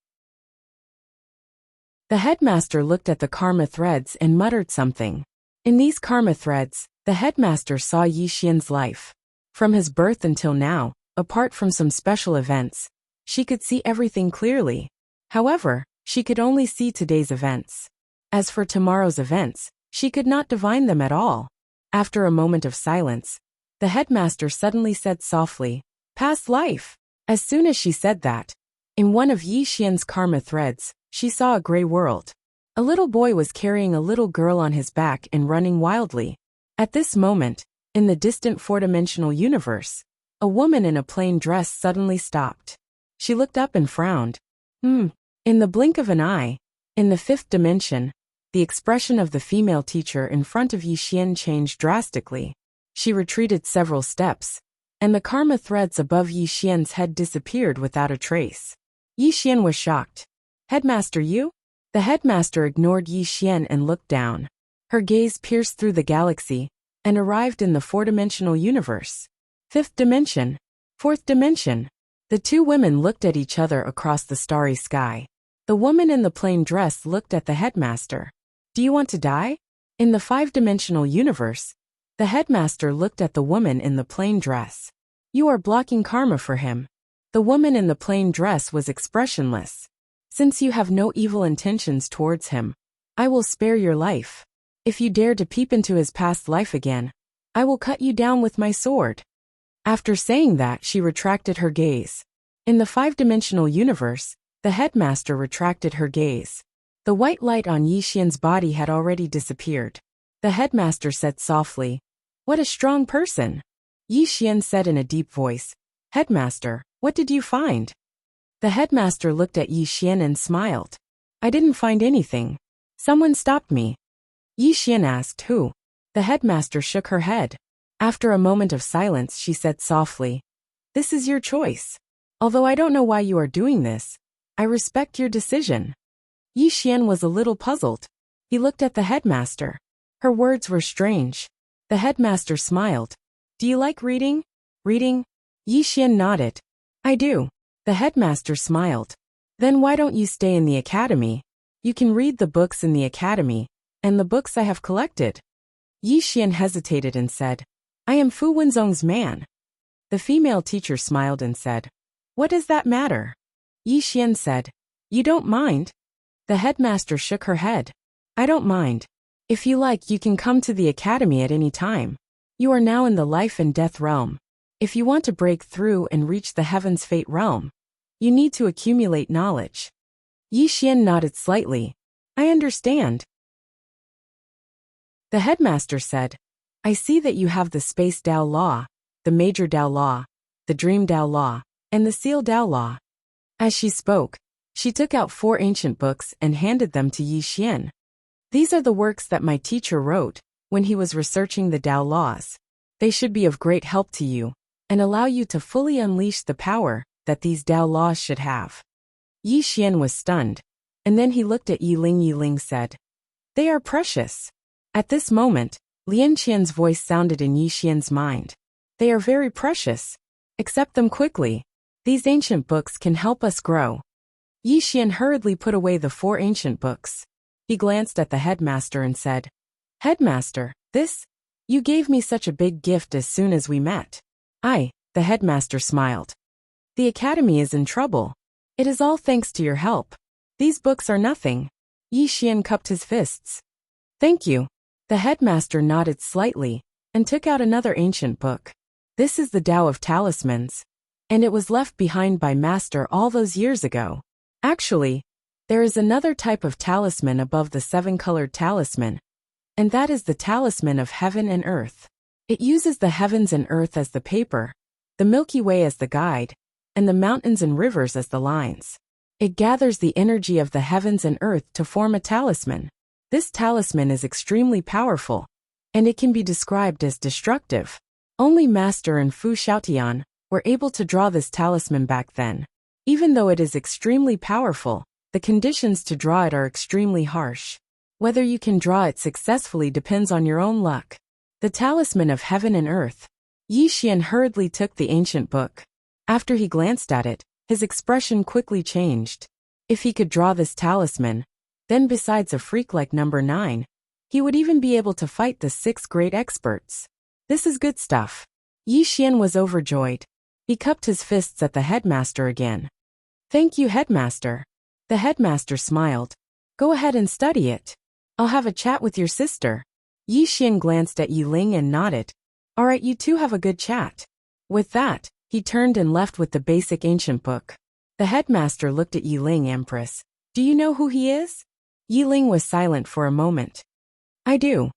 The headmaster looked at the karma threads and muttered something. In these karma threads, the headmaster saw Yi Xian's life. From his birth until now, apart from some special events, she could see everything clearly. However, she could only see today's events. As for tomorrow's events, she could not divine them at all. After a moment of silence, the headmaster suddenly said softly, Past life. As soon as she said that, in one of Yi Xian's karma threads, she saw a gray world. A little boy was carrying a little girl on his back and running wildly. At this moment, in the distant 4-dimensional universe, a woman in a plain dress suddenly stopped. She looked up and frowned. In the blink of an eye, in the 5th dimension, the expression of the female teacher in front of Yi Xian changed drastically. She retreated several steps, and the karma threads above Yi Xian's head disappeared without a trace. Yi Xian was shocked. Headmaster, you? The headmaster ignored Yi Xian and looked down. Her gaze pierced through the galaxy and arrived in the 4-dimensional universe. 5th dimension. 4th dimension. The 2 women looked at each other across the starry sky. The woman in the plain dress looked at the headmaster. Do you want to die? In the 5-dimensional universe, the headmaster looked at the woman in the plain dress. You are blocking karma for him. The woman in the plain dress was expressionless. Since you have no evil intentions towards him, I will spare your life. If you dare to peep into his past life again, I will cut you down with my sword. After saying that, she retracted her gaze. In the 5-dimensional universe, the headmaster retracted her gaze. The white light on Yi Xian's body had already disappeared. The headmaster said softly, What a strong person. Yi Xian said in a deep voice, Headmaster, what did you find? The headmaster looked at Yi Xian and smiled. I didn't find anything. Someone stopped me. Yi Xian asked who. The headmaster shook her head. After a moment of silence, she said softly, This is your choice. Although I don't know why you are doing this, I respect your decision. Yi Xian was a little puzzled. He looked at the headmaster. Her words were strange. The headmaster smiled. Do you like reading? Reading? Yi Xian nodded. I do. The headmaster smiled. Then why don't you stay in the academy? You can read the books in the academy, and the books I have collected. Yi Xian hesitated and said, I am Fu Wenzong's man. The female teacher smiled and said, What does that matter? Yi Xian said, You don't mind? The headmaster shook her head. I don't mind. If you like, you can come to the academy at any time. You are now in the life and death realm. If you want to break through and reach the heaven's fate realm, you need to accumulate knowledge. Yi Xian nodded slightly. I understand. The headmaster said, I see that you have the Space Dao Law, the Major Dao Law, the Dream Dao Law, and the Seal Dao Law. As she spoke, she took out 4 ancient books and handed them to Yi Xian. These are the works that my teacher wrote when he was researching the Dao laws. They should be of great help to you and allow you to fully unleash the power that these Dao laws should have. Yi Xian was stunned, and then he looked at Yi Ling. Yi Ling said, They are precious. At this moment, Lian Qian's voice sounded in Yi Xian's mind. They are very precious. Accept them quickly. These ancient books can help us grow. Yi Xian hurriedly put away the 4 ancient books. He glanced at the headmaster and said, Headmaster, you gave me such a big gift as soon as we met. The headmaster smiled. The academy is in trouble. It is all thanks to your help. These books are nothing. Yi Xian cupped his fists. Thank you. The headmaster nodded slightly and took out another ancient book. This is the Tao of Talismans, and it was left behind by Master all those years ago. Actually, there is another type of talisman above the 7-colored talisman, and that is the talisman of heaven and earth. It uses the heavens and earth as the paper, the Milky Way as the guide, and the mountains and rivers as the lines. It gathers the energy of the heavens and earth to form a talisman. This talisman is extremely powerful, and it can be described as destructive. Only Master and Fu Xiaotian were able to draw this talisman back then. Even though it is extremely powerful, the conditions to draw it are extremely harsh. Whether you can draw it successfully depends on your own luck. The talisman of heaven and earth. Yi Xian hurriedly took the ancient book. After he glanced at it, his expression quickly changed. If he could draw this talisman, then besides a freak like number 9, he would even be able to fight the 6 great experts. This is good stuff. Yi Xian was overjoyed. He cupped his fists at the headmaster again. Thank you, headmaster. The headmaster smiled. Go ahead and study it. I'll have a chat with your sister. Yi Xian glanced at Yi Ling and nodded. All right, you two have a good chat. With that, he turned and left with the basic ancient book. The headmaster looked at Yi Ling. Empress, do you know who he is? Yi Ling was silent for a moment. I do.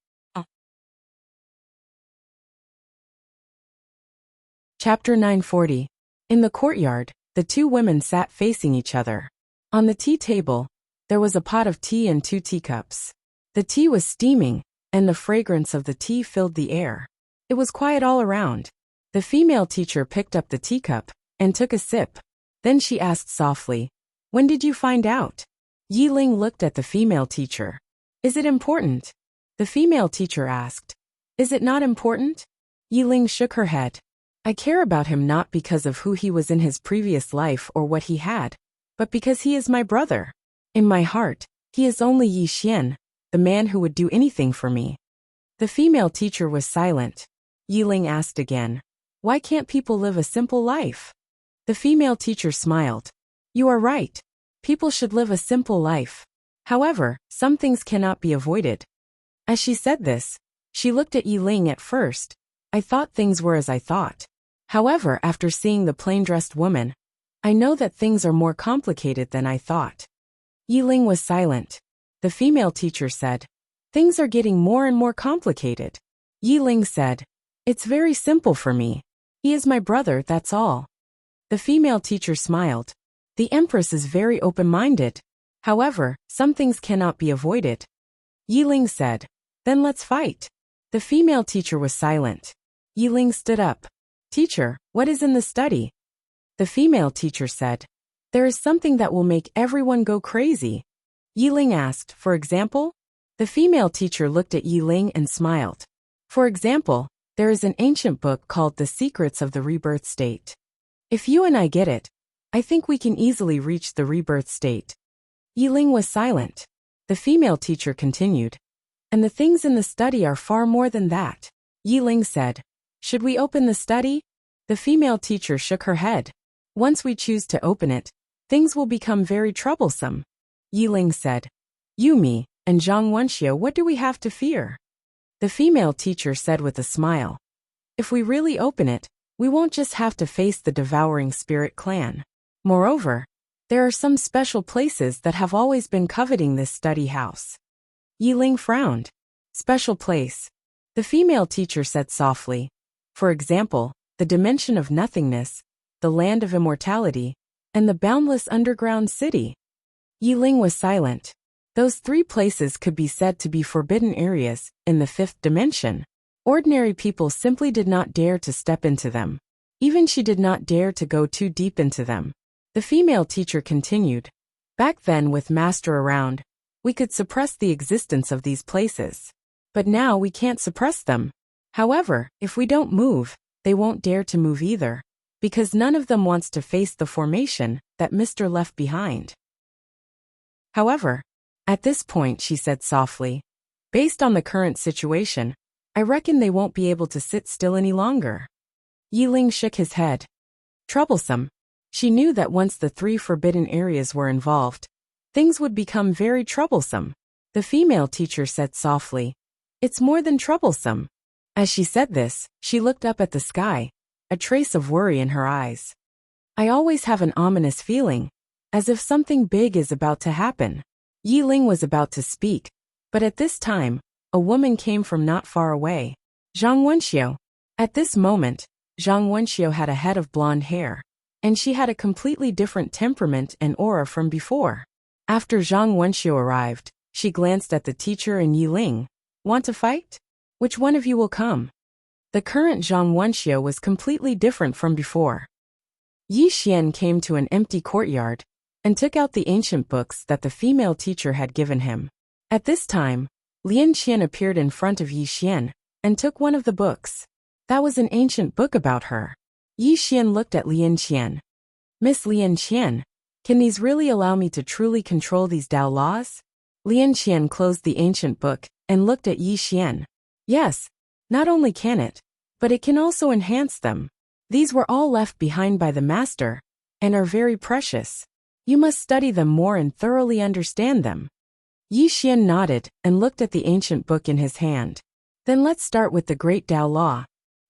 Chapter 940. In the courtyard, the 2 women sat facing each other. On the tea table, there was a pot of tea and 2 teacups. The tea was steaming, and the fragrance of the tea filled the air. It was quiet all around. The female teacher picked up the teacup and took a sip. Then she asked softly, When did you find out? Yi Ling looked at the female teacher. Is it important? The female teacher asked. Is it not important? Yi Ling shook her head. I care about him not because of who he was in his previous life or what he had, but because he is my brother. In my heart, he is only Yi Xian, the man who would do anything for me. The female teacher was silent. Yi Ling asked again, Why can't people live a simple life? The female teacher smiled. You are right. People should live a simple life. However, some things cannot be avoided. As she said this, she looked at Yi Ling. At first, I thought things were as I thought. However, after seeing the plain-dressed woman, I know that things are more complicated than I thought. Yi Ling was silent. The female teacher said, Things are getting more and more complicated. Yi Ling said, It's very simple for me. He is my brother, that's all. The female teacher smiled. The Empress is very open-minded. However, some things cannot be avoided. Yi Ling said, Then let's fight. The female teacher was silent. Yi Ling stood up. Teacher, what is in the study? The female teacher said, There is something that will make everyone go crazy. Yi Ling asked, For example? The female teacher looked at Yi Ling and smiled. For example, there is an ancient book called The Secrets of the Rebirth State. If you and I get it, I think we can easily reach the rebirth state. Yiling was silent. The female teacher continued. And the things in the study are far more than that. Yiling said. Should we open the study? The female teacher shook her head. Once we choose to open it, things will become very troublesome. Yiling said. Yumi and Zhang Wenxiu, what do we have to fear? The female teacher said with a smile. If we really open it, we won't just have to face the devouring spirit clan. Moreover, there are some special places that have always been coveting this study house. Yiling frowned. Special place. The female teacher said softly. For example, the dimension of nothingness, the land of immortality, and the boundless underground city. Yiling was silent. Those three places could be said to be forbidden areas in the fifth dimension. Ordinary people simply did not dare to step into them. Even she did not dare to go too deep into them. The female teacher continued. Back then, with Master around, we could suppress the existence of these places. But now we can't suppress them. However, if we don't move, they won't dare to move either, because none of them wants to face the formation that Mr. left behind. However, at this point, she said softly, based on the current situation, I reckon they won't be able to sit still any longer. Yiling shook his head. Troublesome. She knew that once the three forbidden areas were involved, things would become very troublesome. The female teacher said softly, It's more than troublesome. As she said this, she looked up at the sky, a trace of worry in her eyes. I always have an ominous feeling, as if something big is about to happen. Yiling was about to speak, but at this time, a woman came from not far away. Zhang Wenxiu. At this moment, Zhang Wenxiu had a head of blonde hair, and she had a completely different temperament and aura from before. After Zhang Wenxiu arrived, she glanced at the teacher and Yiling. Want to fight? Which one of you will come? The current Zhang Wenxiu was completely different from before. Yi Xian came to an empty courtyard and took out the ancient books that the female teacher had given him. At this time, Lian Qian appeared in front of Yi Xian and took one of the books. That was an ancient book about her. Yi Xian looked at Lian Qian. Miss Lian Qian, can these really allow me to truly control these Tao laws? Lian Qian closed the ancient book and looked at Yi Xian. Yes, not only can it, but it can also enhance them. These were all left behind by the master, and are very precious. You must study them more and thoroughly understand them. Yi Xian nodded and looked at the ancient book in his hand. Then let's start with the Great Tao Law.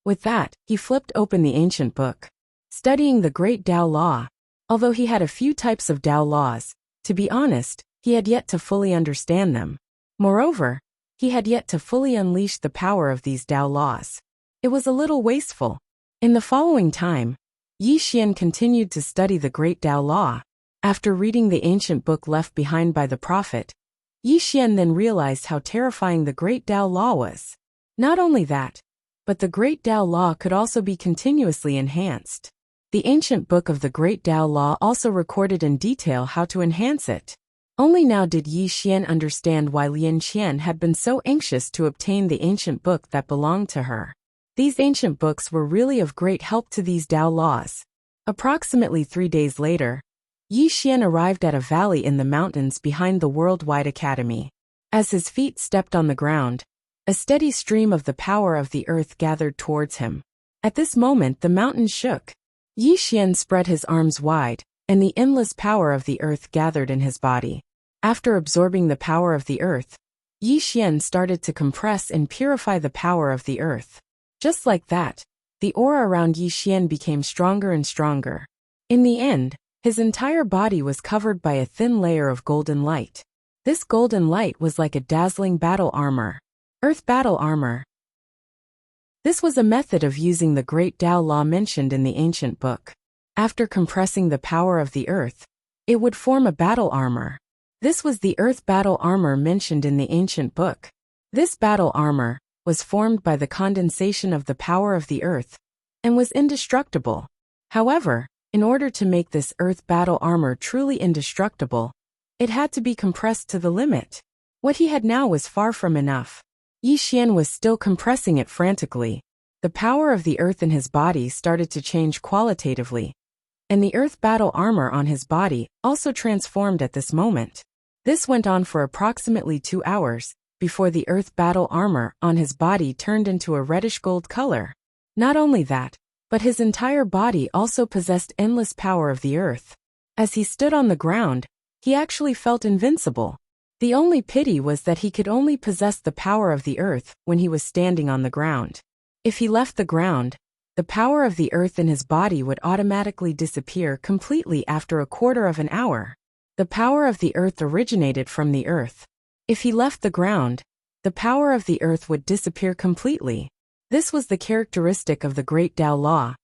With that, he flipped open the ancient book. Studying the Great Tao Law. Although he had a few types of Tao laws, to be honest, he had yet to fully understand them. Moreover, he had yet to fully unleash the power of these Tao laws. It was a little wasteful. In the following time, Yi Xian continued to study the Great Tao Law. After reading the ancient book left behind by the prophet, Yi Xian then realized how terrifying the Great Tao Law was. Not only that, but the Great Tao Law could also be continuously enhanced. The ancient book of the Great Tao Law also recorded in detail how to enhance it. Only now did Yi Xian understand why Lian Qian had been so anxious to obtain the ancient book that belonged to her. These ancient books were really of great help to these Tao laws. Approximately 3 days later, Yi Xian arrived at a valley in the mountains behind the Worldwide Academy. As his feet stepped on the ground, a steady stream of the power of the earth gathered towards him. At this moment the mountain shook. Yi Xian spread his arms wide, and the endless power of the earth gathered in his body. After absorbing the power of the earth, Yi Xian started to compress and purify the power of the earth. Just like that, the aura around Yi Xian became stronger and stronger. In the end, his entire body was covered by a thin layer of golden light. This golden light was like a dazzling battle armor. Earth battle armor. This was a method of using the Great Tao Law mentioned in the ancient book. After compressing the power of the earth, it would form a battle armor. This was the earth battle armor mentioned in the ancient book. This battle armor was formed by the condensation of the power of the earth and was indestructible. However, in order to make this earth battle armor truly indestructible, it had to be compressed to the limit. What he had now was far from enough. Yi Xian was still compressing it frantically. The power of the earth in his body started to change qualitatively, and the earth battle armor on his body also transformed at this moment. This went on for approximately 2 hours, before the earth battle armor on his body turned into a reddish gold color. Not only that, but his entire body also possessed endless power of the earth. As he stood on the ground, he actually felt invincible. The only pity was that he could only possess the power of the earth when he was standing on the ground. If he left the ground, the power of the earth in his body would automatically disappear completely after a quarter of an hour. The power of the earth originated from the earth. If he left the ground, the power of the earth would disappear completely. This was the characteristic of the Great Tao Law,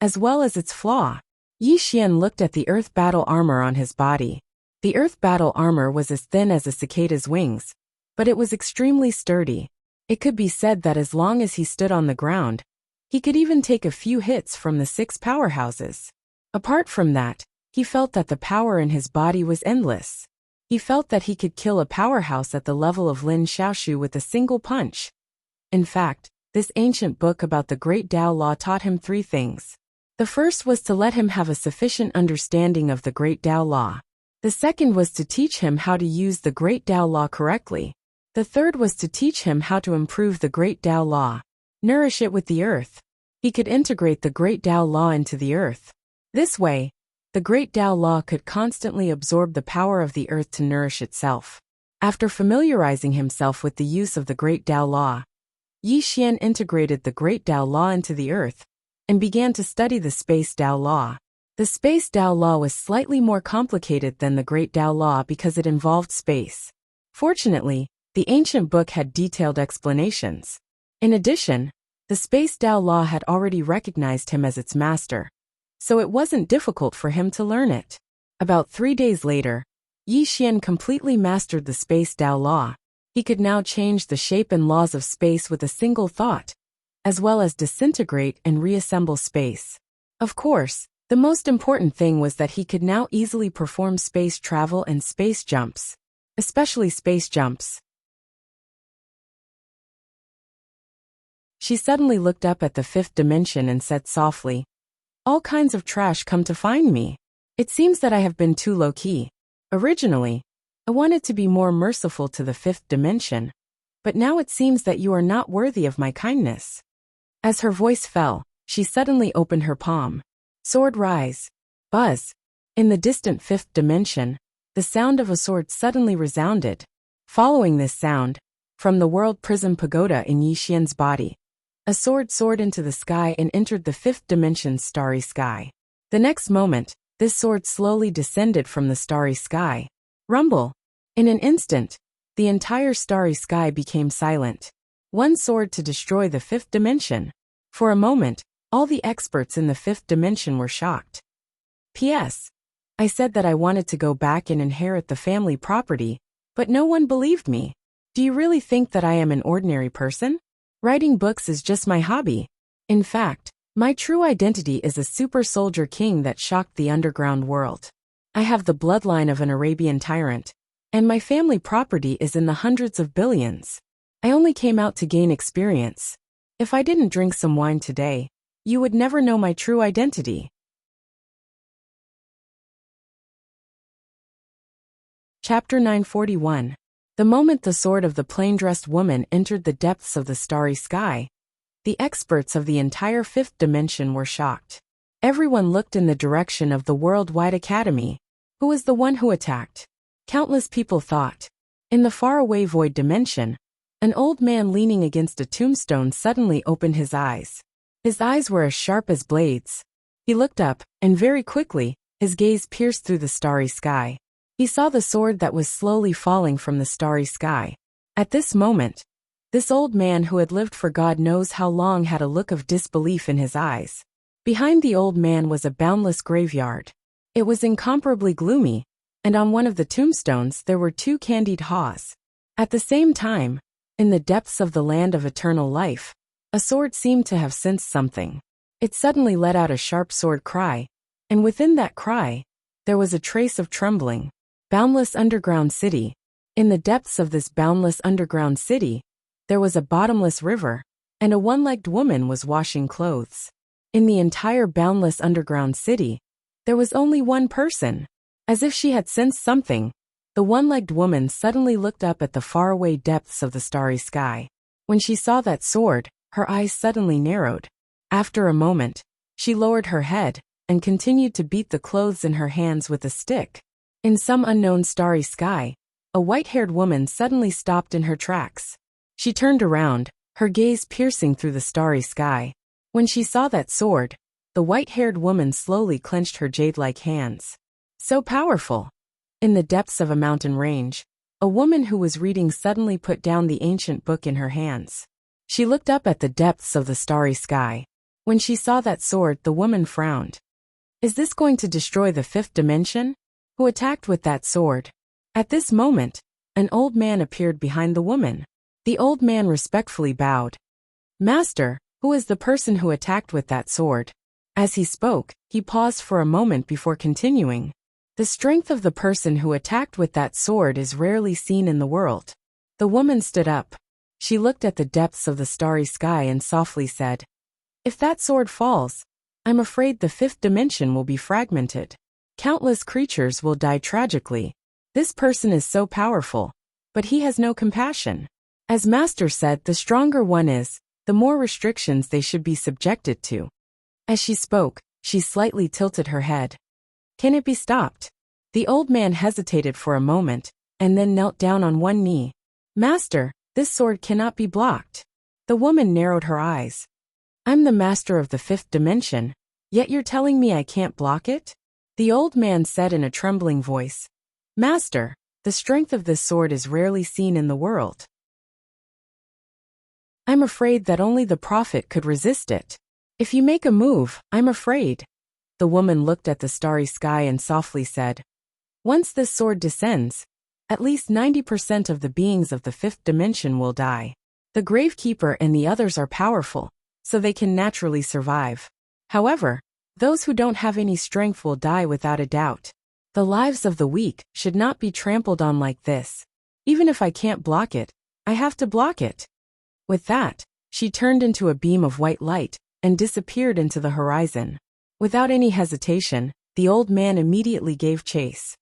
as well as its flaw. Yi Xian looked at the earth battle armor on his body. The earth battle armor was as thin as a cicada's wings, but it was extremely sturdy. It could be said that as long as he stood on the ground, he could even take a few hits from the 6 powerhouses. Apart from that, he felt that the power in his body was endless. He felt that he could kill a powerhouse at the level of Lin Xiaoshu with a single punch. In fact, this ancient book about the Great Tao Law taught him 3 things. The first was to let him have a sufficient understanding of the Great Tao Law. The second was to teach him how to use the Great Tao Law correctly. The third was to teach him how to improve the Great Tao Law. Nourish it with the earth. He could integrate the Great Tao Law into the earth. This way, the Great Tao Law could constantly absorb the power of the earth to nourish itself. After familiarizing himself with the use of the Great Tao Law, Yi Xian integrated the Great Tao Law into the earth and began to study the Space Tao Law. The Space Tao Law was slightly more complicated than the Great Tao Law because it involved space. Fortunately, the ancient book had detailed explanations. In addition, the Space Tao Law had already recognized him as its master, so it wasn't difficult for him to learn it. About 3 days later, Yi Xian completely mastered the Space Tao Law. He could now change the shape and laws of space with a single thought, as well as disintegrate and reassemble space. Of course, the most important thing was that he could now easily perform space travel and space jumps, especially space jumps. She suddenly looked up at the 5th dimension and said softly, "All kinds of trash come to find me. It seems that I have been too low-key. Originally, I wanted to be more merciful to the 5th dimension, but now it seems that you are not worthy of my kindness." As her voice fell, she suddenly opened her palm. Sword rise. Buzz. In the distant 5th dimension, the sound of a sword suddenly resounded. Following this sound, from the World Prism Pagoda in Yi Xian's body, a sword soared into the sky and entered the 5th dimension's starry sky. The next moment, this sword slowly descended from the starry sky. Rumble. In an instant, the entire starry sky became silent. One sword to destroy the 5th dimension. For a moment, all the experts in the 5th dimension were shocked. P.S. I said that I wanted to go back and inherit the family property, but no one believed me. Do you really think that I am an ordinary person? Writing books is just my hobby. In fact, my true identity is a super soldier king that shocked the underground world. I have the bloodline of an Arabian tyrant, and my family property is in the hundreds of billions. I only came out to gain experience. If I didn't drink some wine today, you would never know my true identity. Chapter 941. The moment the sword of the plain-dressed woman entered the depths of the starry sky, the experts of the entire 5th dimension were shocked. Everyone looked in the direction of the Worldwide Academy. Who was the one who attacked? Countless people thought. In the faraway void dimension, an old man leaning against a tombstone suddenly opened his eyes. His eyes were as sharp as blades. He looked up, and very quickly, his gaze pierced through the starry sky. He saw the sword that was slowly falling from the starry sky. At this moment, this old man who had lived for God knows how long had a look of disbelief in his eyes. Behind the old man was a boundless graveyard. It was incomparably gloomy, and on one of the tombstones there were 2 candied haws. At the same time, in the depths of the land of eternal life, a sword seemed to have sensed something. It suddenly let out a sharp sword cry, and within that cry, there was a trace of trembling. Boundless underground city. In the depths of this boundless underground city, there was a bottomless river, and a one-legged woman was washing clothes. In the entire boundless underground city, There was only one person. As if she had sensed something, the one-legged woman suddenly looked up at the faraway depths of the starry sky. When she saw that sword, her eyes suddenly narrowed. After a moment, she lowered her head and continued to beat the clothes in her hands with a stick. In some unknown starry sky, a white-haired woman suddenly stopped in her tracks. She turned around, her gaze piercing through the starry sky. When she saw that sword, the white-haired woman slowly clenched her jade-like hands. So powerful! In the depths of a mountain range, a woman who was reading suddenly put down the ancient book in her hands. She looked up at the depths of the starry sky. When she saw that sword, the woman frowned. Is this going to destroy the fifth dimension? Who attacked with that sword? At this moment, an old man appeared behind the woman. The old man respectfully bowed. Master, who is the person who attacked with that sword? As he spoke, he paused for a moment before continuing. The strength of the person who attacked with that sword is rarely seen in the world. The woman stood up. She looked at the depths of the starry sky and softly said, If that sword falls, I'm afraid the fifth dimension will be fragmented. Countless creatures will die tragically. This person is so powerful, but he has no compassion. As Master said, the stronger one is, the more restrictions they should be subjected to. As she spoke, she slightly tilted her head. Can it be stopped? The old man hesitated for a moment, and then knelt down on one knee. Master, this sword cannot be blocked. The woman narrowed her eyes. I'm the master of the fifth dimension, yet you're telling me I can't block it? The old man said in a trembling voice. Master, the strength of this sword is rarely seen in the world. I'm afraid that only the prophet could resist it. If you make a move, I'm afraid. The woman looked at the starry sky and softly said, Once this sword descends, at least 90% of the beings of the fifth dimension will die. The gravekeeper and the others are powerful, so they can naturally survive. However, those who don't have any strength will die without a doubt. The lives of the weak should not be trampled on like this. Even if I can't block it, I have to block it. With that, she turned into a beam of white light and disappeared into the horizon. Without any hesitation, the old man immediately gave chase.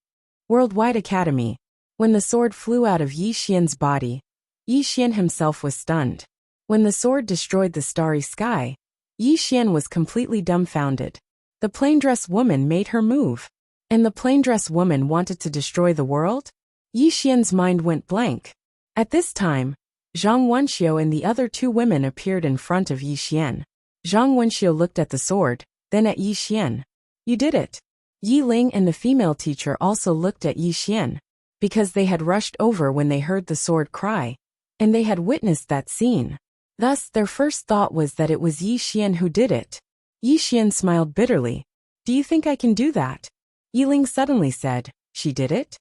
Worldwide Academy. When the sword flew out of Yi Xian's body, Yi Xian himself was stunned. When the sword destroyed the starry sky, Yi Xian was completely dumbfounded. The plain-dress woman made her move. And the plain-dress woman wanted to destroy the world? Yi Xian's mind went blank. At this time, Zhang Wenxiu and the other two women appeared in front of Yi Xian. Zhang Wenxiu looked at the sword, then at Yi Xian. You did it. Yi Ling and the female teacher also looked at Yi Xian, because they had rushed over when they heard the sword cry, and they had witnessed that scene. Thus, their first thought was that it was Yi Xian who did it. Yi Xian smiled bitterly. Do you think I can do that? Yi Ling suddenly said, She did it?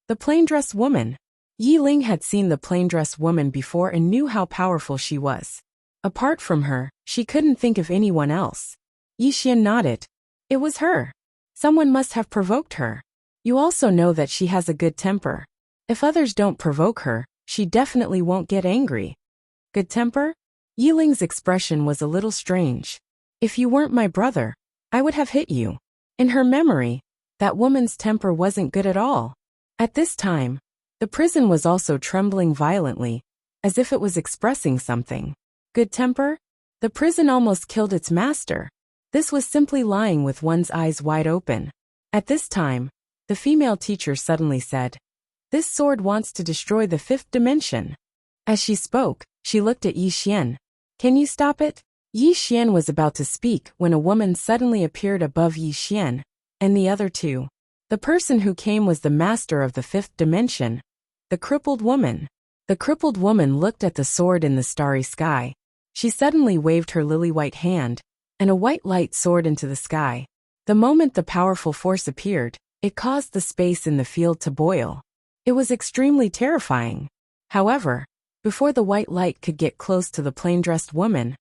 The plain-dress woman. Yi Ling had seen the plain-dress woman before and knew how powerful she was. Apart from her, she couldn't think of anyone else. Yi Xian nodded. It was her. Someone must have provoked her. You also know that she has a good temper. If others don't provoke her, she definitely won't get angry. Good temper? Yi Ling's expression was a little strange. If you weren't my brother, I would have hit you. In her memory, that woman's temper wasn't good at all. At this time, the prison was also trembling violently, as if it was expressing something. Good temper? The prison almost killed its master. This was simply lying with one's eyes wide open. At this time, the female teacher suddenly said, This sword wants to destroy the fifth dimension. As she spoke, she looked at Yi Xian. Can you stop it? Yi Xian was about to speak when a woman suddenly appeared above Yi Xian, and the other two. The person who came was the master of the fifth dimension, the crippled woman. The crippled woman looked at the sword in the starry sky. She suddenly waved her lily-white hand, and a white light soared into the sky. The moment the powerful force appeared, it caused the space in the field to boil. It was extremely terrifying. However, before the white light could get close to the plain-dressed woman,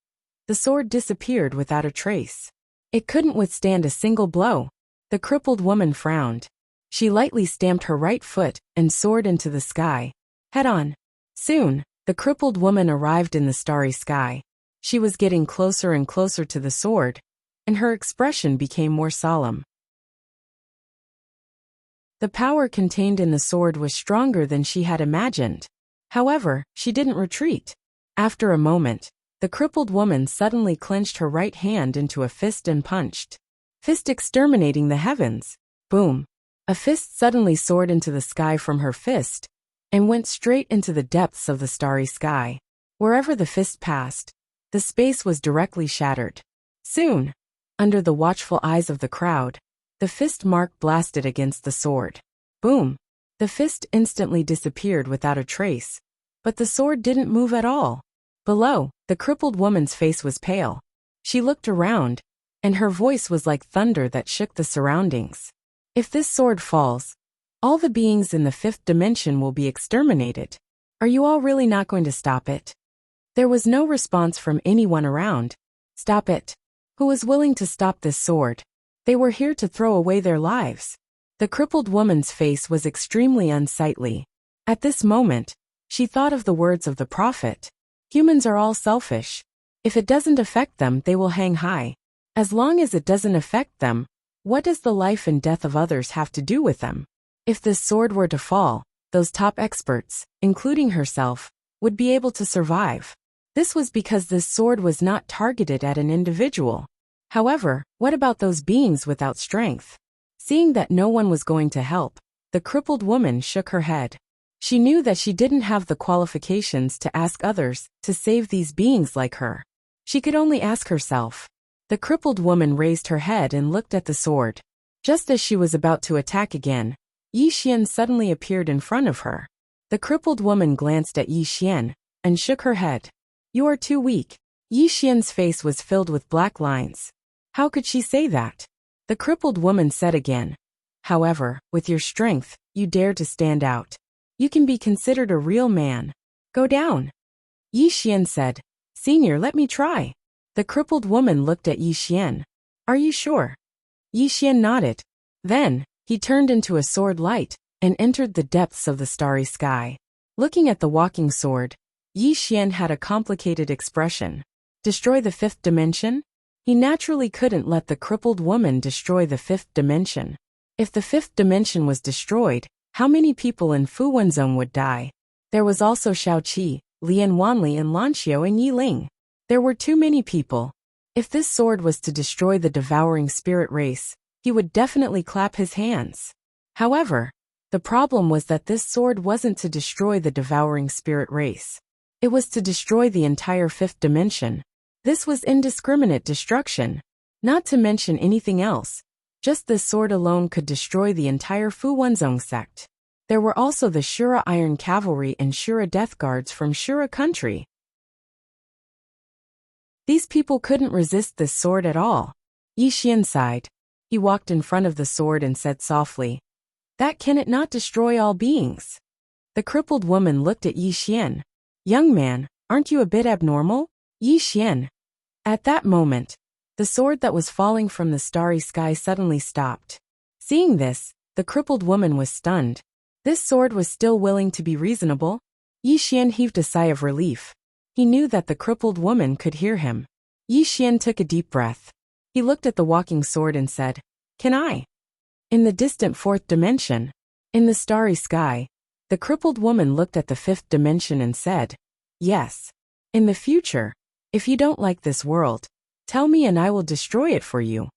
the sword disappeared without a trace. It couldn't withstand a single blow. The crippled woman frowned. She lightly stamped her right foot and soared into the sky. Head on. Soon, the crippled woman arrived in the starry sky. She was getting closer and closer to the sword, and her expression became more solemn. The power contained in the sword was stronger than she had imagined. However, she didn't retreat. After a moment, the crippled woman suddenly clenched her right hand into a fist and punched. Fist exterminating the heavens. Boom. A fist suddenly soared into the sky from her fist and went straight into the depths of the starry sky. Wherever the fist passed, the space was directly shattered. Soon, under the watchful eyes of the crowd, the fist mark blasted against the sword. Boom! The fist instantly disappeared without a trace, but the sword didn't move at all. Below, the crippled woman's face was pale. She looked around, and her voice was like thunder that shook the surroundings. If this sword falls, all the beings in the fifth dimension will be exterminated. Are you all really not going to stop it? There was no response from anyone around. Stop it. Who was willing to stop this sword? They were here to throw away their lives. The crippled woman's face was extremely unsightly. At this moment, she thought of the words of the prophet. Humans are all selfish. If it doesn't affect them, they will hang high. As long as it doesn't affect them, what does the life and death of others have to do with them? If this sword were to fall, those top experts, including herself, would be able to survive. This was because this sword was not targeted at an individual. However, what about those beings without strength? Seeing that no one was going to help, the crippled woman shook her head. She knew that she didn't have the qualifications to ask others to save these beings like her. She could only ask herself. The crippled woman raised her head and looked at the sword. Just as she was about to attack again, Yi Xian suddenly appeared in front of her. The crippled woman glanced at Yi Xian and shook her head. You are too weak. Yi Xian's face was filled with black lines. How could she say that? The crippled woman said again. However, with your strength, you dare to stand out. You can be considered a real man. Go down. Yi Xian said. Senior, let me try. The crippled woman looked at Yi Xian. Are you sure? Yi Xian nodded. Then, he turned into a sword light and entered the depths of the starry sky. Looking at the walking sword, Yi Xian had a complicated expression. Destroy the fifth dimension? He naturally couldn't let the crippled woman destroy the fifth dimension. If the fifth dimension was destroyed, how many people in Fu Wenzhong would die? There was also Shao Qi, Lian Wanli and Lan Xiao and Yi Ling. There were too many people. If this sword was to destroy the devouring spirit race, he would definitely clap his hands. However, the problem was that this sword wasn't to destroy the devouring spirit race. It was to destroy the entire fifth dimension. This was indiscriminate destruction. Not to mention anything else. Just this sword alone could destroy the entire Fu Wenzhong sect. There were also the Shura Iron Cavalry and Shura Death Guards from Shura country. These people couldn't resist this sword at all. Yi Xian sighed. He walked in front of the sword and said softly, That can it not destroy all beings? The crippled woman looked at Yi Xian. Young man, aren't you a bit abnormal? Yi Xian. At that moment, the sword that was falling from the starry sky suddenly stopped. Seeing this, the crippled woman was stunned. This sword was still willing to be reasonable. Yi Xian heaved a sigh of relief. He knew that the crippled woman could hear him. Yi Xian took a deep breath. He looked at the walking sword and said, Can I? In the distant fourth dimension, in the starry sky, the crippled woman looked at the fifth dimension and said, Yes. In the future, if you don't like this world, tell me and I will destroy it for you.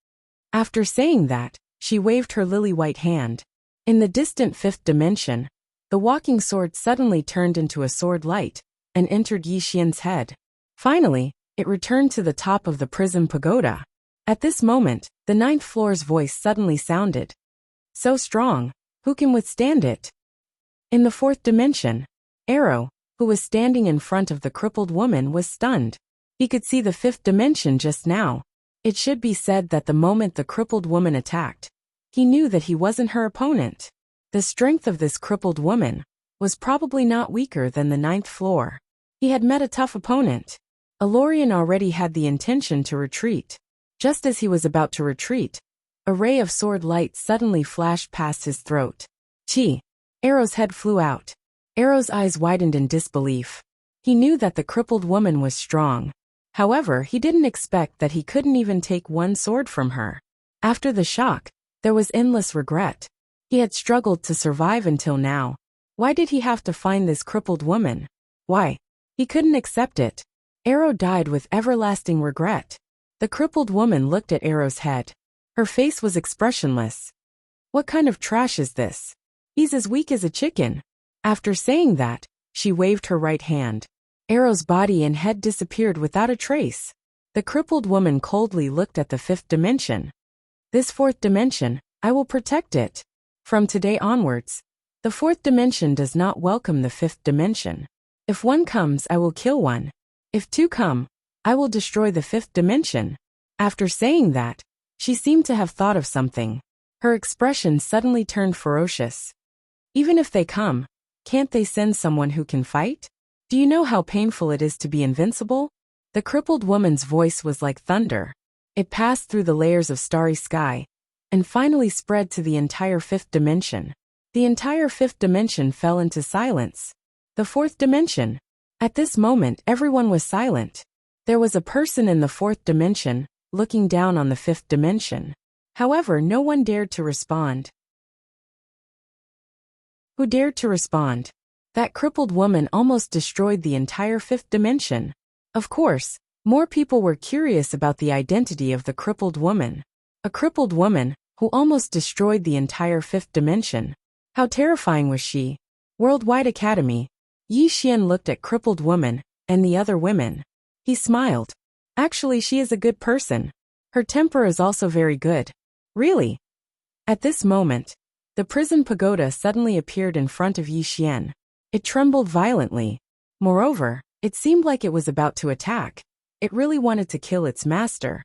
After saying that, she waved her lily-white hand. In the distant fifth dimension, the walking sword suddenly turned into a sword light and entered Yi Xian's head. Finally, it returned to the top of the prism pagoda. At this moment, the ninth floor's voice suddenly sounded. So strong, who can withstand it? In the fourth dimension, Arrow, who was standing in front of the crippled woman, was stunned. He could see the fifth dimension just now. It should be said that the moment the crippled woman attacked, he knew that he wasn't her opponent. The strength of this crippled woman was probably not weaker than the ninth floor. He had met a tough opponent. Alorian already had the intention to retreat. Just as he was about to retreat, a ray of sword light suddenly flashed past his throat. Chi! Arrow's head flew out. Arrow's eyes widened in disbelief. He knew that the crippled woman was strong. However, he didn't expect that he couldn't even take one sword from her. After the shock, there was endless regret. He had struggled to survive until now. Why did he have to find this crippled woman? Why? He couldn't accept it. Arrow died with everlasting regret. The crippled woman looked at Arrow's head. Her face was expressionless. What kind of trash is this? He's as weak as a chicken. After saying that, she waved her right hand. Arrow's body and head disappeared without a trace. The crippled woman coldly looked at the fifth dimension. This fourth dimension, I will protect it. From today onwards, the fourth dimension does not welcome the fifth dimension. If one comes, I will kill one. If two come, I will destroy the fifth dimension. After saying that, she seemed to have thought of something. Her expression suddenly turned ferocious. Even if they come, can't they send someone who can fight? Do you know how painful it is to be invincible? The crippled woman's voice was like thunder. It passed through the layers of starry sky, and finally spread to the entire fifth dimension. The entire fifth dimension fell into silence. The fourth dimension. At this moment, everyone was silent. There was a person in the fourth dimension, looking down on the fifth dimension. However, no one dared to respond. Who dared to respond? That crippled woman almost destroyed the entire fifth dimension. Of course, more people were curious about the identity of the crippled woman. A crippled woman, who almost destroyed the entire fifth dimension. How terrifying was she? Worldwide Academy. Yi Xian looked at crippled woman, and the other women. He smiled. Actually, she is a good person. Her temper is also very good. Really? At this moment, the prison pagoda suddenly appeared in front of Yi Xian. It trembled violently. Moreover, it seemed like it was about to attack. It really wanted to kill its master.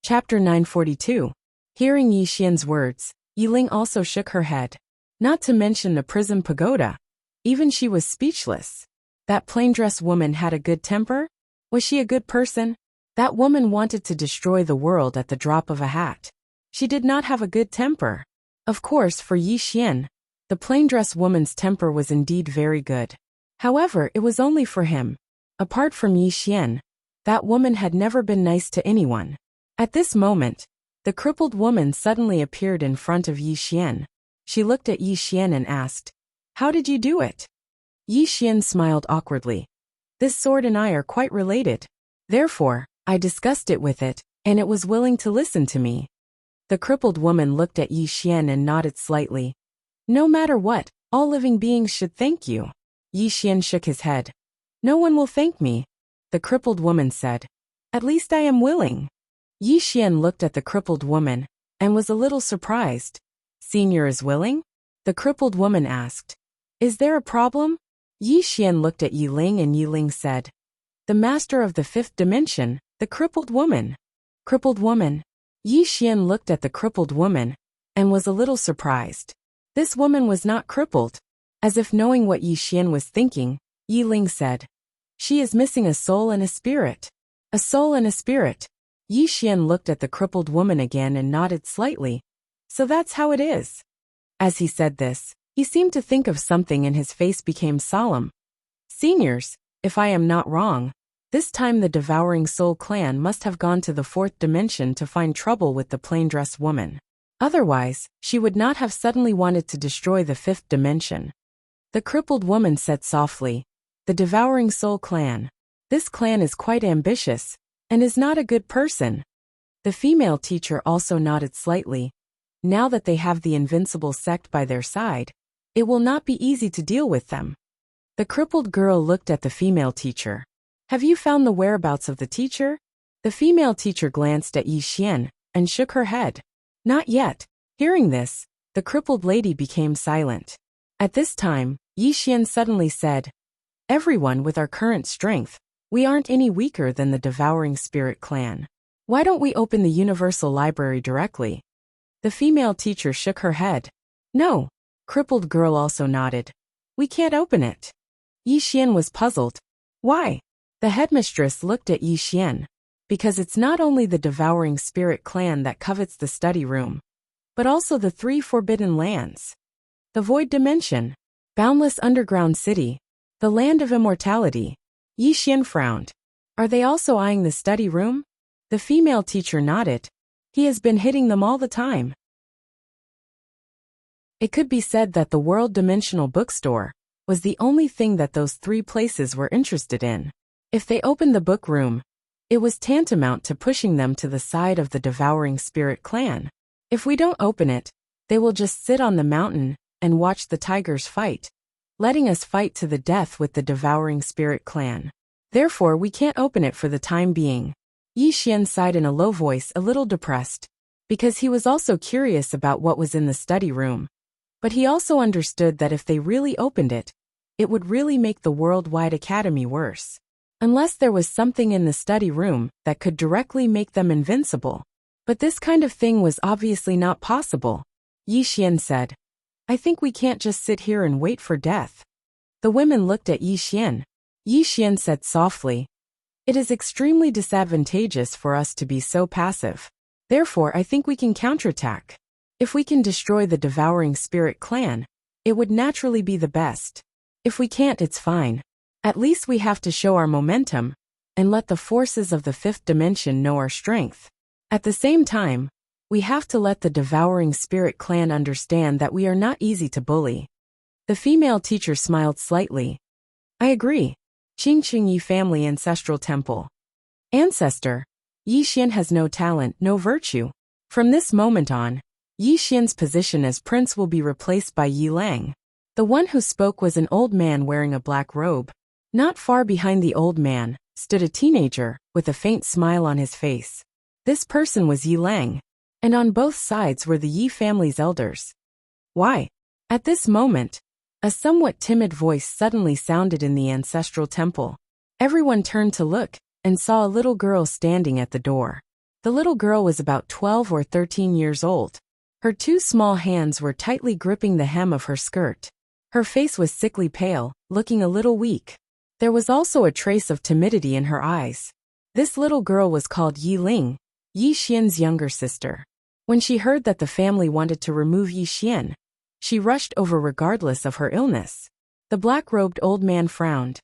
Chapter 942. Hearing Yi Xian's words, Yiling also shook her head. Not to mention the prison pagoda. Even she was speechless. That plain-dressed woman had a good temper? Was she a good person? That woman wanted to destroy the world at the drop of a hat. She did not have a good temper. Of course, for Yi Xian, the plain-dressed woman's temper was indeed very good. However, it was only for him. Apart from Yi Xian, that woman had never been nice to anyone. At this moment, the crippled woman suddenly appeared in front of Yi Xian. She looked at Yi Xian and asked, "How did you do it?" Yi Xian smiled awkwardly. "This sword and I are quite related. Therefore, I discussed it with it, and it was willing to listen to me." The crippled woman looked at Yi Xian and nodded slightly. "No matter what, all living beings should thank you." Yi Xian shook his head. "No one will thank me," the crippled woman said. "At least I am willing." Yi Xian looked at the crippled woman, and was a little surprised. "Senior is willing?" the crippled woman asked. "Is there a problem?" Yi Xian looked at Yiling and Yiling said, "The master of the fifth dimension, the crippled woman." Crippled woman. Yi Xian looked at the crippled woman, and was a little surprised. This woman was not crippled. As if knowing what Yi Xian was thinking, Yiling said, "She is missing a soul and a spirit." A soul and a spirit. Yi Xian looked at the crippled woman again and nodded slightly. "So that's how it is." As he said this, he seemed to think of something and his face became solemn. "Seniors, if I am not wrong, this time the Devouring Soul clan must have gone to the fourth dimension to find trouble with the plain-dressed woman. Otherwise, she would not have suddenly wanted to destroy the fifth dimension." The crippled woman said softly, "The Devouring Soul clan. This clan is quite ambitious, and is not a good person." The female teacher also nodded slightly. Now that they have the invincible sect by their side, it will not be easy to deal with them. The crippled girl looked at the female teacher. "Have you found the whereabouts of the teacher?" The female teacher glanced at Yi Xian, and shook her head. "Not yet." Hearing this, the crippled lady became silent. At this time, Yi Xian suddenly said, "Everyone with our current strength, we aren't any weaker than the Devouring Spirit clan. Why don't we open the Universal Library directly?" The female teacher shook her head. "No." Crippled girl also nodded. "We can't open it." Yi Xian was puzzled. "Why?" The headmistress looked at Yi Xian. "Because it's not only the Devouring Spirit clan that covets the study room, but also the 3 forbidden lands. The Void Dimension, Boundless Underground City, the Land of Immortality." Yi Xian frowned. "Are they also eyeing the study room?" The female teacher nodded. He has been hitting them all the time. It could be said that the world-dimensional bookstore was the only thing that those three places were interested in. If they opened the book room, it was tantamount to pushing them to the side of the devouring spirit clan. If we don't open it, they will just sit on the mountain and watch the tigers fight, letting us fight to the death with the devouring spirit clan. Therefore, we can't open it for the time being. Yi Xian sighed in a low voice, a little depressed, because he was also curious about what was in the study room. But he also understood that if they really opened it, it would really make the worldwide academy worse. Unless there was something in the study room that could directly make them invincible. But this kind of thing was obviously not possible. Yi Xian said, I think we can't just sit here and wait for death. The women looked at Yi Xian. Yi Xian said softly, It is extremely disadvantageous for us to be so passive. Therefore, I think we can counterattack. If we can destroy the devouring spirit clan, it would naturally be the best. If we can't, it's fine. At least we have to show our momentum and let the forces of the fifth dimension know our strength. At the same time, we have to let the devouring spirit clan understand that we are not easy to bully. The female teacher smiled slightly. I agree. Qingqing Yi family ancestral temple. Ancestor, Yi Xian has no talent, no virtue. From this moment on, Yi Xian's position as prince will be replaced by Yi Lang. The one who spoke was an old man wearing a black robe. Not far behind the old man stood a teenager with a faint smile on his face. This person was Yi Lang, and on both sides were the Yi family's elders. Why? At this moment, a somewhat timid voice suddenly sounded in the ancestral temple. Everyone turned to look and saw a little girl standing at the door. The little girl was about 12 or 13 years old. Her two small hands were tightly gripping the hem of her skirt. Her face was sickly pale, looking a little weak. There was also a trace of timidity in her eyes. This little girl was called Yi Ling, Yi Xian's younger sister. When she heard that the family wanted to remove Yi Xian, she rushed over regardless of her illness. The black-robed old man frowned.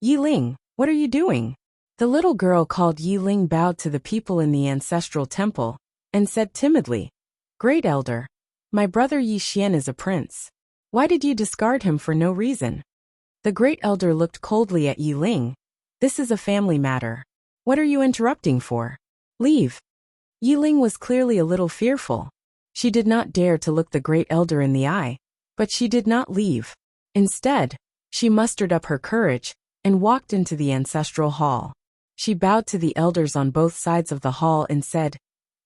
Yi Ling, what are you doing? The little girl called Yi Ling bowed to the people in the ancestral temple and said timidly, Great Elder, my brother Yi Xian is a prince. Why did you discard him for no reason? The Great Elder looked coldly at Yi Ling. This is a family matter. What are you interrupting for? Leave. Yi Ling was clearly a little fearful. She did not dare to look the Great Elder in the eye, but she did not leave. Instead, she mustered up her courage and walked into the ancestral hall. She bowed to the elders on both sides of the hall and said,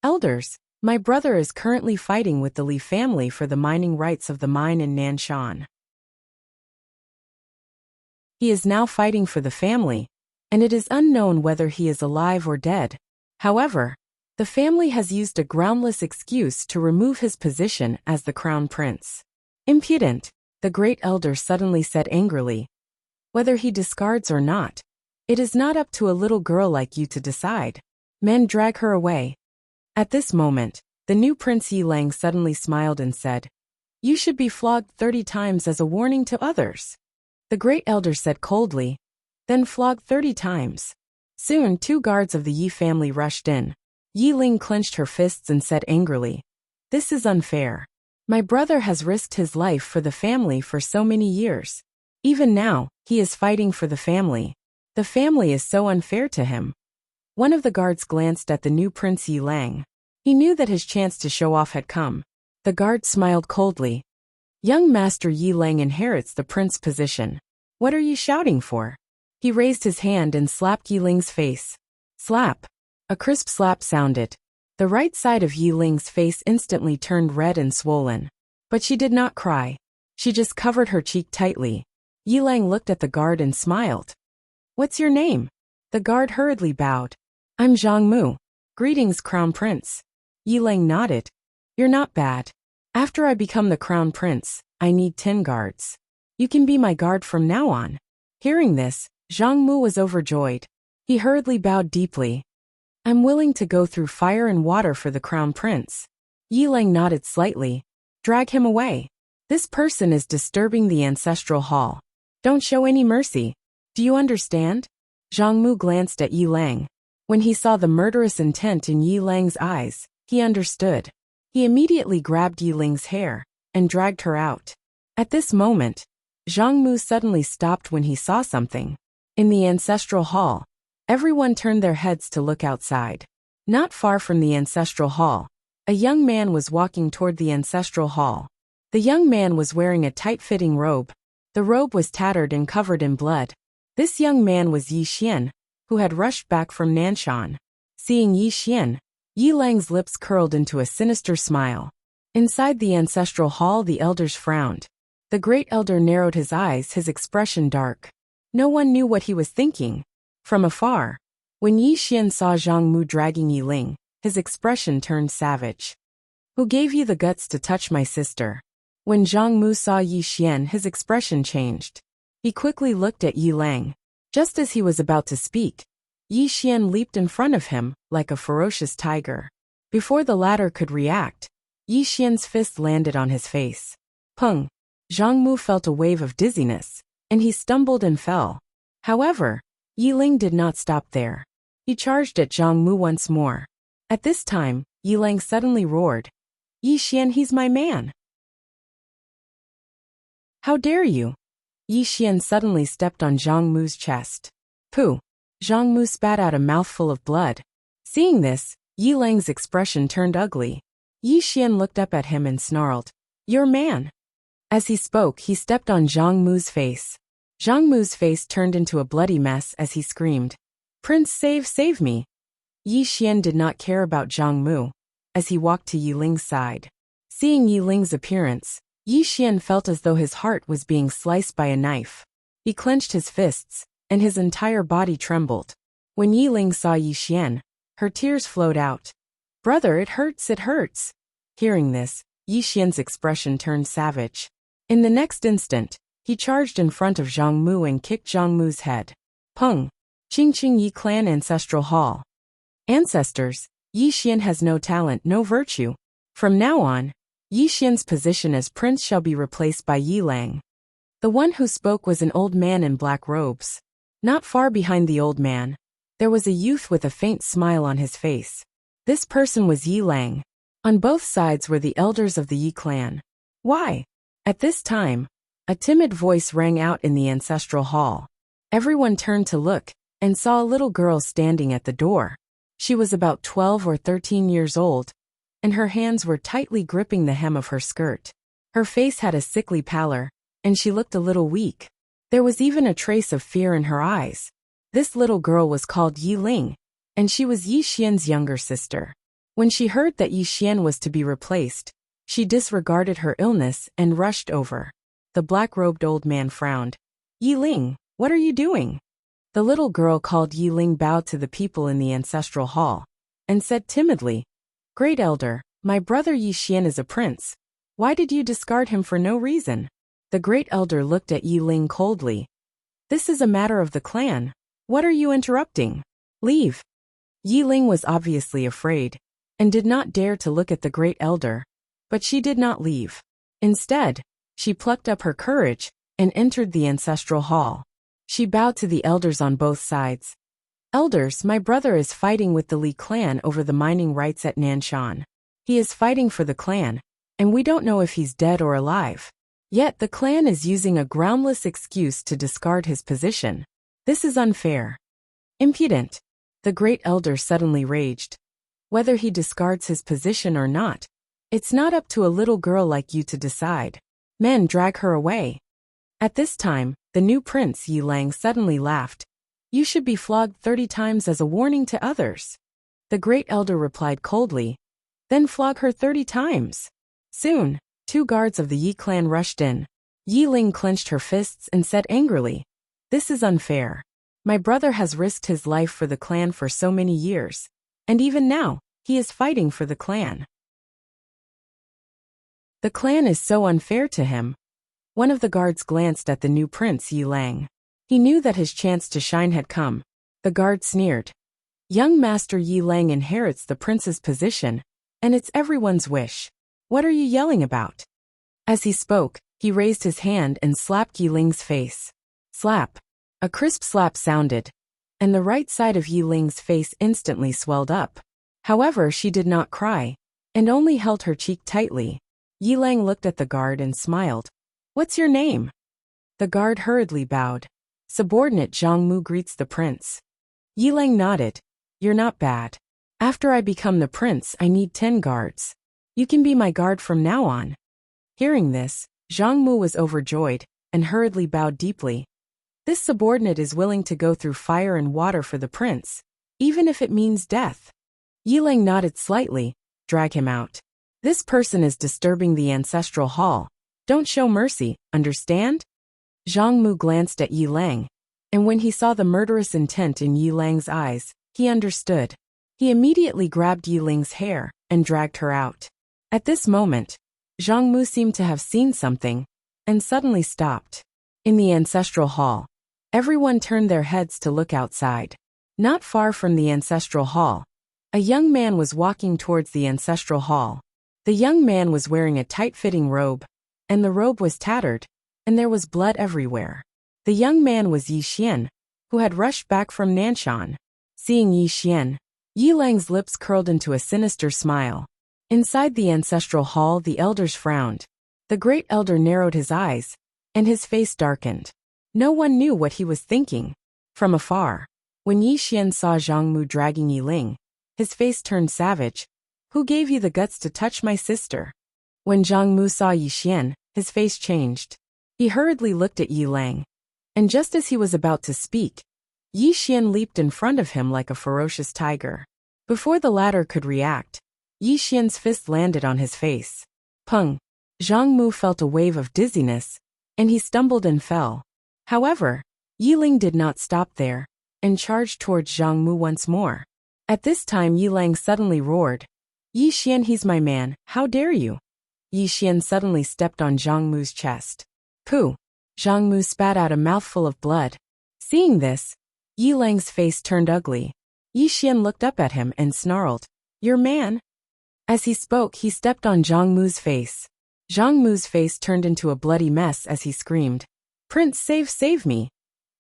Elders, my brother is currently fighting with the Li family for the mining rights of the mine in Nanshan. He is now fighting for the family, and it is unknown whether he is alive or dead. However, the family has used a groundless excuse to remove his position as the crown prince. Impudent, the Great Elder suddenly said angrily. Whether he discards or not, it is not up to a little girl like you to decide. Men, drag her away. At this moment, the new Prince Yi Lang suddenly smiled and said, You should be flogged 30 times as a warning to others. The Great Elder said coldly, Then flog 30 times. Soon 2 guards of the Yi family rushed in. Yi Ling clenched her fists and said angrily, This is unfair. My brother has risked his life for the family for so many years. Even now, he is fighting for the family. The family is so unfair to him. One of the guards glanced at the new Prince Yi Lang. He knew that his chance to show off had come. The guard smiled coldly. Young Master Yi Lang inherits the prince position. What are you shouting for? He raised his hand and slapped Yi Ling's face. Slap. A crisp slap sounded. The right side of Yi Ling's face instantly turned red and swollen. But she did not cry. She just covered her cheek tightly. Yi Lang looked at the guard and smiled. What's your name? The guard hurriedly bowed. I'm Zhang Mu. Greetings, Crown Prince. Yi Lang nodded. You're not bad. After I become the Crown Prince, I need 10 guards. You can be my guard from now on. Hearing this, Zhang Mu was overjoyed. He hurriedly bowed deeply. I'm willing to go through fire and water for the Crown Prince. Yi Lang nodded slightly. Drag him away. This person is disturbing the ancestral hall. Don't show any mercy. Do you understand? Zhang Mu glanced at Yi Lang. When he saw the murderous intent in Yi Lang's eyes, he understood. He immediately grabbed Yi Ling's hair and dragged her out. At this moment, Zhang Mu suddenly stopped when he saw something. In the ancestral hall, everyone turned their heads to look outside. Not far from the ancestral hall, a young man was walking toward the ancestral hall. The young man was wearing a tight-fitting robe. The robe was tattered and covered in blood. This young man was Yi Xian, who had rushed back from Nanshan. Seeing Yi Xian, Yi Lang's lips curled into a sinister smile. Inside the ancestral hall, the elders frowned. The great elder narrowed his eyes, his expression dark. No one knew what he was thinking. From afar, when Yi Xian saw Zhang Mu dragging Yi Ling, his expression turned savage. Who gave you the guts to touch my sister? When Zhang Mu saw Yi Xian, his expression changed. He quickly looked at Yi Lang. Just as he was about to speak, Yi Xian leaped in front of him, like a ferocious tiger. Before the latter could react, Yi Xian's fist landed on his face. Pung! Zhang Mu felt a wave of dizziness, and he stumbled and fell. However, Yi Ling did not stop there. He charged at Zhang Mu once more. At this time, Yi Lang suddenly roared, Yi Xian, he's my man! How dare you! Yi Xian suddenly stepped on Zhang Mu's chest. Pooh! Zhang Mu spat out a mouthful of blood. Seeing this, Yi Lang's expression turned ugly. Yi Xian looked up at him and snarled, Your man! As he spoke, he stepped on Zhang Mu's face. Zhang Mu's face turned into a bloody mess as he screamed, Prince, save me! Yi Xian did not care about Zhang Mu as he walked to Yi Ling's side. Seeing Yi Ling's appearance, Yi Xian felt as though his heart was being sliced by a knife. He clenched his fists, and his entire body trembled. When Yi Ling saw Yi Xian, her tears flowed out. Brother, it hurts, it hurts! Hearing this, Yi Xian's expression turned savage. In the next instant, he charged in front of Zhang Mu and kicked Zhang Mu's head. Pung! Qingqing Yi Clan Ancestral Hall. Ancestors, Yi Xian has no talent, no virtue. From now on, Yi Xian's position as prince shall be replaced by Yi Lang. The one who spoke was an old man in black robes. Not far behind the old man, there was a youth with a faint smile on his face. This person was Yi Lang. On both sides were the elders of the Yi clan. Why? At this time, a timid voice rang out in the ancestral hall. Everyone turned to look and saw a little girl standing at the door. She was about 12 or 13 years old, and her hands were tightly gripping the hem of her skirt. Her face had a sickly pallor, and she looked a little weak. There was even a trace of fear in her eyes. This little girl was called Yi Ling, and she was Yi Xian's younger sister. When she heard that Yi Xian was to be replaced, she disregarded her illness and rushed over. The black-robed old man frowned. Yi Ling, what are you doing? The little girl called Yi Ling bowed to the people in the ancestral hall and said timidly, Great elder, my brother Yi Xian is a prince. Why did you discard him for no reason? The great elder looked at Yi Ling coldly. This is a matter of the clan. What are you interrupting? Leave. Yi Ling was obviously afraid and did not dare to look at the great elder, but she did not leave. Instead, she plucked up her courage and entered the ancestral hall. She bowed to the elders on both sides. Elders, my brother is fighting with the Li clan over the mining rights at Nanshan. He is fighting for the clan, and we don't know if he's dead or alive. Yet the clan is using a groundless excuse to discard his position. This is unfair. Impudent. The great elder suddenly raged. Whether he discards his position or not, it's not up to a little girl like you to decide. Men, drag her away. At this time, the new prince Yi Lang suddenly laughed. You should be flogged 30 times as a warning to others. The great elder replied coldly. Then flog her 30 times. Soon, 2 guards of the Yi clan rushed in. Yi Ling clenched her fists and said angrily, This is unfair. My brother has risked his life for the clan for so many years, and even now, he is fighting for the clan. The clan is so unfair to him. One of the guards glanced at the new prince Yi Lang. He knew that his chance to shine had come. The guard sneered. Young Master Yi Lang inherits the prince's position, and it's everyone's wish. What are you yelling about? As he spoke, he raised his hand and slapped Yi Ling's face. Slap. A crisp slap sounded. and the right side of Yi Ling's face instantly swelled up. However, she did not cry, and only held her cheek tightly. Yi Lang looked at the guard and smiled. "What's your name?" The guard hurriedly bowed. "Subordinate Zhang Mu greets the prince." Yi Lang nodded. "You're not bad. After I become the prince, I need 10 guards. You can be my guard from now on." Hearing this, Zhang Mu was overjoyed, and hurriedly bowed deeply. This subordinate is willing to go through fire and water for the prince, even if it means death. Yi Lang nodded slightly. "Drag him out. This person is disturbing the ancestral hall. Don't show mercy, understand?" Zhang Mu glanced at Yi Lang, and when he saw the murderous intent in Yi Lang's eyes, he understood. He immediately grabbed Yi Ling's hair and dragged her out. At this moment, Zhang Mu seemed to have seen something, and suddenly stopped. In the ancestral hall, everyone turned their heads to look outside. Not far from the ancestral hall, a young man was walking towards the ancestral hall. The young man was wearing a tight-fitting robe, and the robe was tattered, and there was blood everywhere. The young man was Yi Xian, who had rushed back from Nanshan. Seeing Yi Xian, Yi Lang's lips curled into a sinister smile. Inside the ancestral hall, the elders frowned. The great elder narrowed his eyes, and his face darkened. No one knew what he was thinking. From afar, when Yi Xian saw Zhang Mu dragging Yi Ling, his face turned savage. "Who gave you the guts to touch my sister?" When Zhang Mu saw Yi Xian, his face changed. He hurriedly looked at Yi Lang, and just as he was about to speak, Yi Xian leaped in front of him like a ferocious tiger. Before the latter could react, Yi Xian's fist landed on his face. Pung! Zhang Mu felt a wave of dizziness, and he stumbled and fell. However, Yi Ling did not stop there, and charged towards Zhang Mu once more. At this time Yi Lang suddenly roared, "Yi Xian, he's my man, how dare you!" Yi Xian suddenly stepped on Zhang Mu's chest. Pooh! Zhang Mu spat out a mouthful of blood. Seeing this, Yi Lang's face turned ugly. Yi Xian looked up at him and snarled, "Your man?" As he spoke, he stepped on Zhang Mu's face. Zhang Mu's face turned into a bloody mess as he screamed, "Prince, save me!"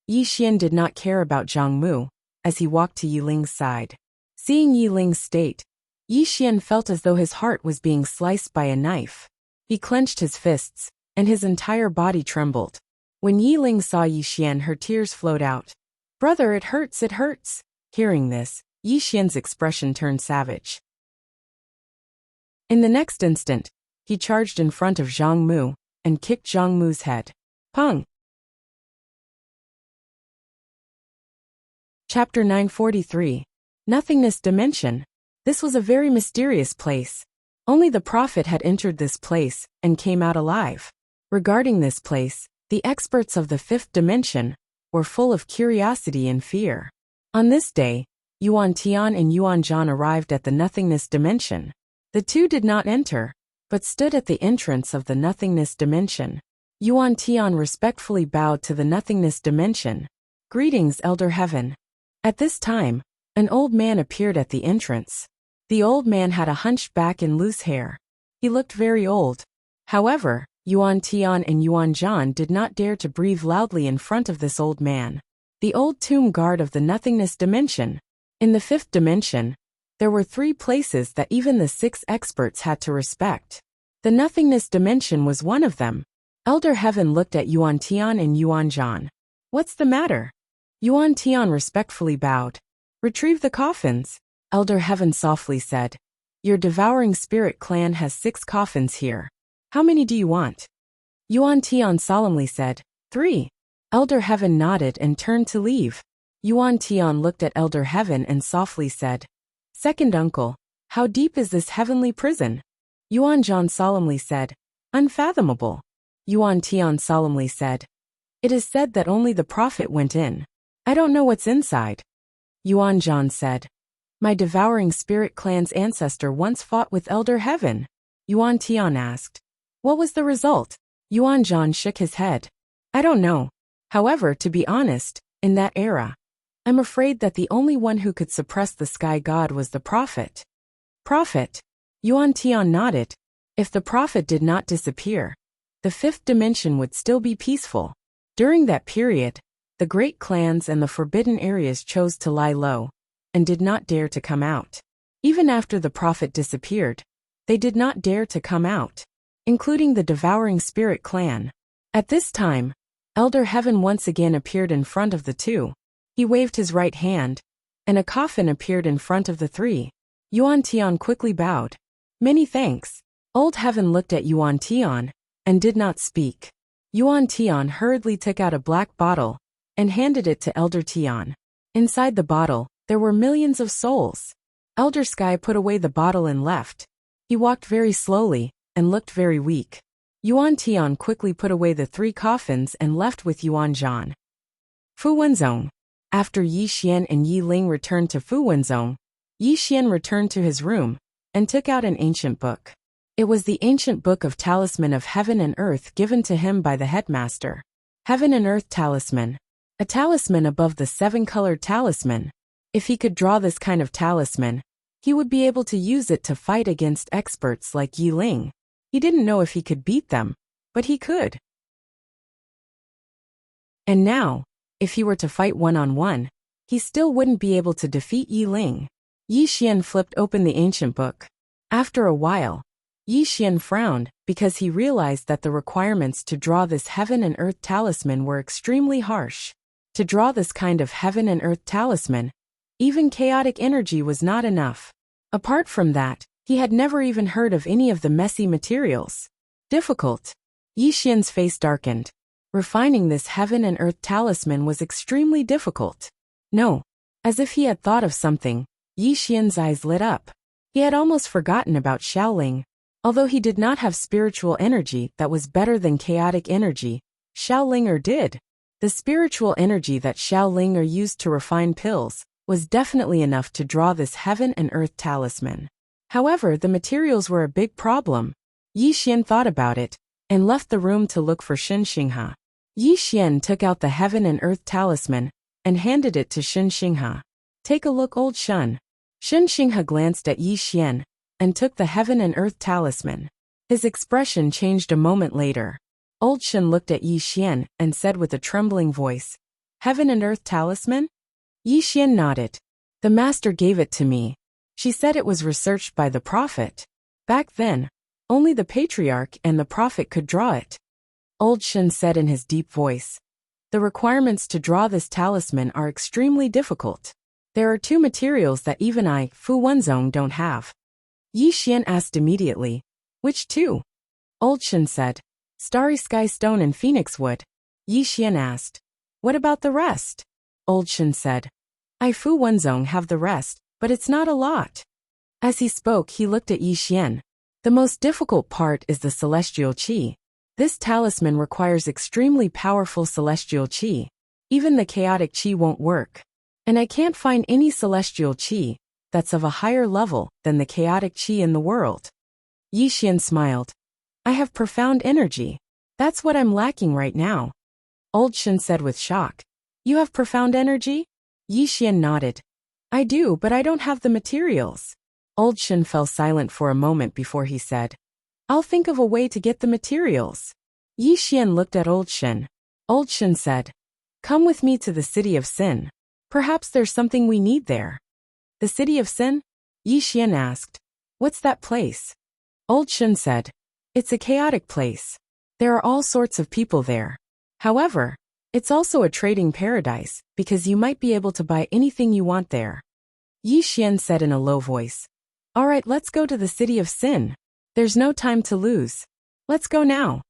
Yi Xian did not care about Zhang Mu, as he walked to Yi Ling's side. Seeing Yi Ling's state, Yi Xian felt as though his heart was being sliced by a knife. He clenched his fists, and his entire body trembled. When Yi Ling saw Yi Xian, her tears flowed out. "Brother, it hurts, it hurts." Hearing this, Yi Xian's expression turned savage. In the next instant, he charged in front of Zhang Mu, and kicked Zhang Mu's head. Pung! Chapter 943. Nothingness Dimension. This was a very mysterious place. Only the Prophet had entered this place, and came out alive. Regarding this place, the experts of the fifth dimension were full of curiosity and fear. On this day, Yuan Tian and Yuan Zhan arrived at the nothingness dimension. The two did not enter, but stood at the entrance of the nothingness dimension. Yuan Tian respectfully bowed to the nothingness dimension. "Greetings, Elder Heaven." At this time, an old man appeared at the entrance. The old man had a hunched back and loose hair. He looked very old. However, Yuan Tian and Yuan Zhan did not dare to breathe loudly in front of this old man. The old tomb guard of the nothingness dimension. In the fifth dimension, there were 3 places that even the 6 experts had to respect. The nothingness dimension was one of them. Elder Heaven looked at Yuan Tian and Yuan Zhan. "What's the matter?" Yuan Tian respectfully bowed. "Retrieve the coffins," Elder Heaven softly said. "Your devouring spirit clan has 6 coffins here. How many do you want?" Yuan Tian solemnly said, 3. Elder Heaven nodded and turned to leave. Yuan Tian looked at Elder Heaven and softly said, "Second uncle, how deep is this heavenly prison?" Yuan Zhan solemnly said, "Unfathomable." Yuan Tian solemnly said, "It is said that only the Prophet went in. I don't know what's inside." Yuan Zhan said, "My devouring spirit clan's ancestor once fought with Elder Heaven." Yuan Tian asked, "What was the result?" Yuan Zhan shook his head. "I don't know. However, to be honest, in that era, I'm afraid that the only one who could suppress the sky god was the Prophet." Prophet? Yuan Tian nodded. If the Prophet did not disappear, the fifth dimension would still be peaceful. During that period, The great clans and the forbidden areas chose to lie low and did not dare to come out. Even after the prophet disappeared, they did not dare to come out, including the devouring spirit clan. At this time, Elder Heaven once again appeared in front of the two. He waved his right hand, and a coffin appeared in front of the three. Yuan Tian quickly bowed. Many thanks. Old Heaven looked at Yuan Tian and did not speak. Yuan Tian hurriedly took out a black bottle and handed it to Elder Tian. Inside the bottle, there were millions of souls. Elder Sky put away the bottle and left. He walked very slowly and looked very weak. Yuan Tian quickly put away the three coffins and left with Yuan Zhan. Fu Wenzong. After Yi Xian and Yi Ling returned to Fu Wenzong, Yi Xian returned to his room and took out an ancient book. It was the ancient book of Talisman of Heaven and Earth given to him by the headmaster. Heaven and Earth Talisman. A talisman above the seven-colored talisman. If he could draw this kind of talisman, he would be able to use it to fight against experts like Yi Ling. He didn't know if he could beat them, but he could. And now, if he were to fight one-on-one, he still wouldn't be able to defeat Yi Ling. Yi Xian flipped open the ancient book. After a while, Yi Xian frowned because he realized that the requirements to draw this heaven and earth talisman were extremely harsh. To draw this kind of heaven and earth talisman, even chaotic energy was not enough. Apart from that, he had never even heard of any of the messy materials. Difficult. Yi Xian's face darkened. Refining this heaven and earth talisman was extremely difficult. No. As if he had thought of something, Yi Xian's eyes lit up. He had almost forgotten about Xiaoling. Although he did not have spiritual energy that was better than chaotic energy, Xiaoling did. The spiritual energy that Xiaoling used to refine pills was definitely enough to draw this heaven and earth talisman. However, the materials were a big problem. Yi Xian thought about it and left the room to look for Shen Xinghe. Yi Xian took out the heaven and earth talisman and handed it to Shen Xinghe. Take a look, old Shen. Shen Xinghe glanced at Yi Xian and took the heaven and earth talisman. His expression changed a moment later. Old Shen looked at Yi Xian and said with a trembling voice, "Heaven and earth talisman?" Yi Xian nodded. "The master gave it to me. She said it was researched by the prophet. Back then, only the patriarch and the prophet could draw it." Old Shen said in his deep voice, "The requirements to draw this talisman are extremely difficult. There are two materials that even I, Fu Wenzong, don't have." Yi Xian asked immediately, "Which two?" Old Shen said, "Starry Sky Stone and Phoenix Wood." Yi Xian asked, "What about the rest?" Old Shen said, "I, Fu Wenzong, have the rest, but it's not a lot." As he spoke, he looked at Yi Xian. "The most difficult part is the celestial qi. This talisman requires extremely powerful celestial qi. Even the chaotic qi won't work. And I can't find any celestial qi that's of a higher level than the chaotic qi in the world." Yi Xian smiled. "I have profound energy. That's what I'm lacking right now." Old Shen said with shock, "You have profound energy?" Yi Xian nodded. "I do, but I don't have the materials." Old Shen fell silent for a moment before he said, "I'll think of a way to get the materials." Yi Xian looked at Old Shen. Old Shen said, "Come with me to the city of Sin. Perhaps there's something we need there." "The city of Sin?" Yi Xian asked. "What's that place?" Old Shen said, "It's a chaotic place. There are all sorts of people there. However, it's also a trading paradise because you might be able to buy anything you want there." Yi Xian said in a low voice, "All right, let's go to the city of Sin. There's no time to lose. Let's go now."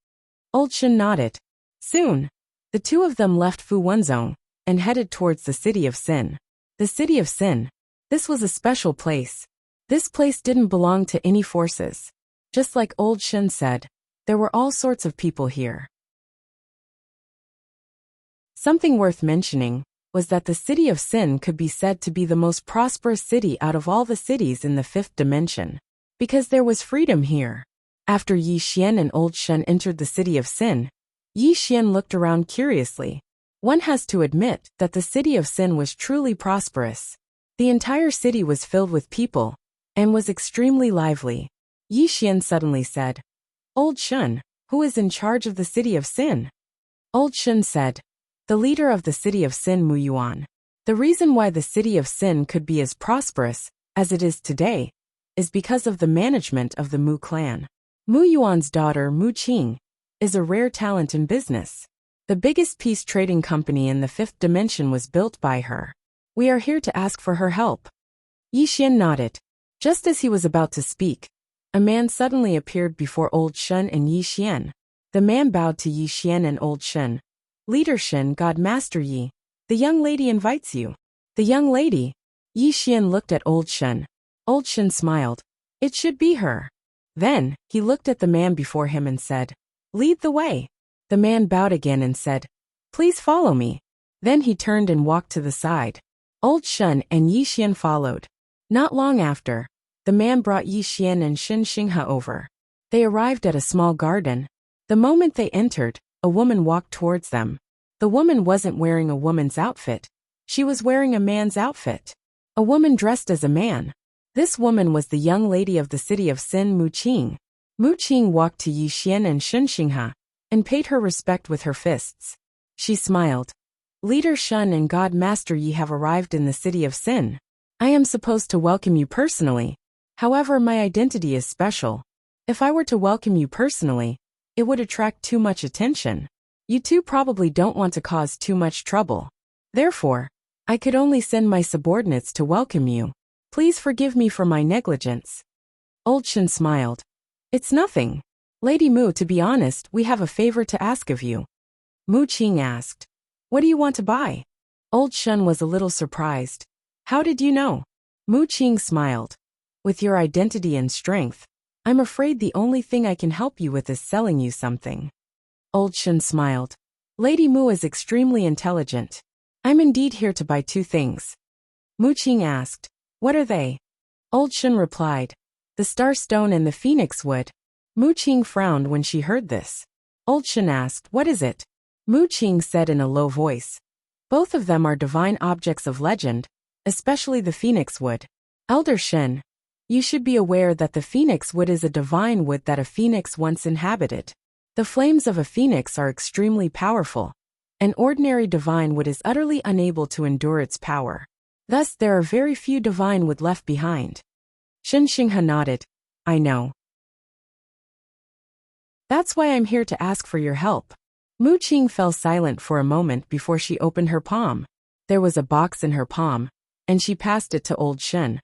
Old Shen nodded. Soon, the two of them left Fu Wenzong and headed towards the city of Sin. The city of Sin. This was a special place. This place didn't belong to any forces. Just like Old Shen said, there were all sorts of people here. Something worth mentioning was that the city of Sin could be said to be the most prosperous city out of all the cities in the fifth dimension, because there was freedom here. After Yi Xian and Old Shen entered the city of Sin, Yi Xian looked around curiously. One has to admit that the city of Sin was truly prosperous. The entire city was filled with people and was extremely lively. Yi Xian suddenly said, "Old Shen, who is in charge of the city of Sin?" Old Shen said, the leader of the city of Sin Mu Yuan. The reason why the city of Sin could be as prosperous as it is today is because of the management of the Mu clan. Mu Yuan's daughter, Mu Qing, is a rare talent in business. The biggest peace trading company in the fifth dimension was built by her. We are here to ask for her help. Yi Xian nodded. Just as he was about to speak, a man suddenly appeared before Old Shen and Yi Xian. The man bowed to Yi Xian and Old Shen. Leader Shen, God Master Yi, the young lady invites you. The young lady? Yi Xian looked at Old Shen. Old Shen smiled. It should be her. Then, he looked at the man before him and said, Lead the way. The man bowed again and said, Please follow me. Then he turned and walked to the side. Old Shen and Yi Xian followed. Not long after, the man brought Yi Xian and Shen Xinghe over. They arrived at a small garden. The moment they entered, a woman walked towards them. The woman wasn't wearing a woman's outfit. She was wearing a man's outfit. A woman dressed as a man. This woman was the young lady of the city of Sin, Mu Qing. Mu Qing walked to Yi Xian and Shen Xinghe and paid her respect with her fists. She smiled. Leader Shen and God Master Yi have arrived in the city of Sin. I am supposed to welcome you personally. However, my identity is special. If I were to welcome you personally, it would attract too much attention. You two probably don't want to cause too much trouble. Therefore, I could only send my subordinates to welcome you. Please forgive me for my negligence. Old Shen smiled. It's nothing. Lady Mu, to be honest, we have a favor to ask of you. Mu Qing asked. What do you want to buy? Old Shen was a little surprised. How did you know? Mu Qing smiled. With your identity and strength, I'm afraid the only thing I can help you with is selling you something. Old Shen smiled. Lady Mu is extremely intelligent. I'm indeed here to buy two things. Mu Qing asked. What are they? Old Shen replied. The star stone and the phoenix wood. Mu Qing frowned when she heard this. Old Shen asked, What is it? Mu Qing said in a low voice. Both of them are divine objects of legend, especially the phoenix wood. Elder Shen, you should be aware that the phoenix wood is a divine wood that a phoenix once inhabited. The flames of a phoenix are extremely powerful. An ordinary divine wood is utterly unable to endure its power. Thus, there are very few divine wood left behind. Shen Xinghe nodded. I know. That's why I'm here to ask for your help. Mu Qing fell silent for a moment before she opened her palm. There was a box in her palm, and she passed it to Old Shen.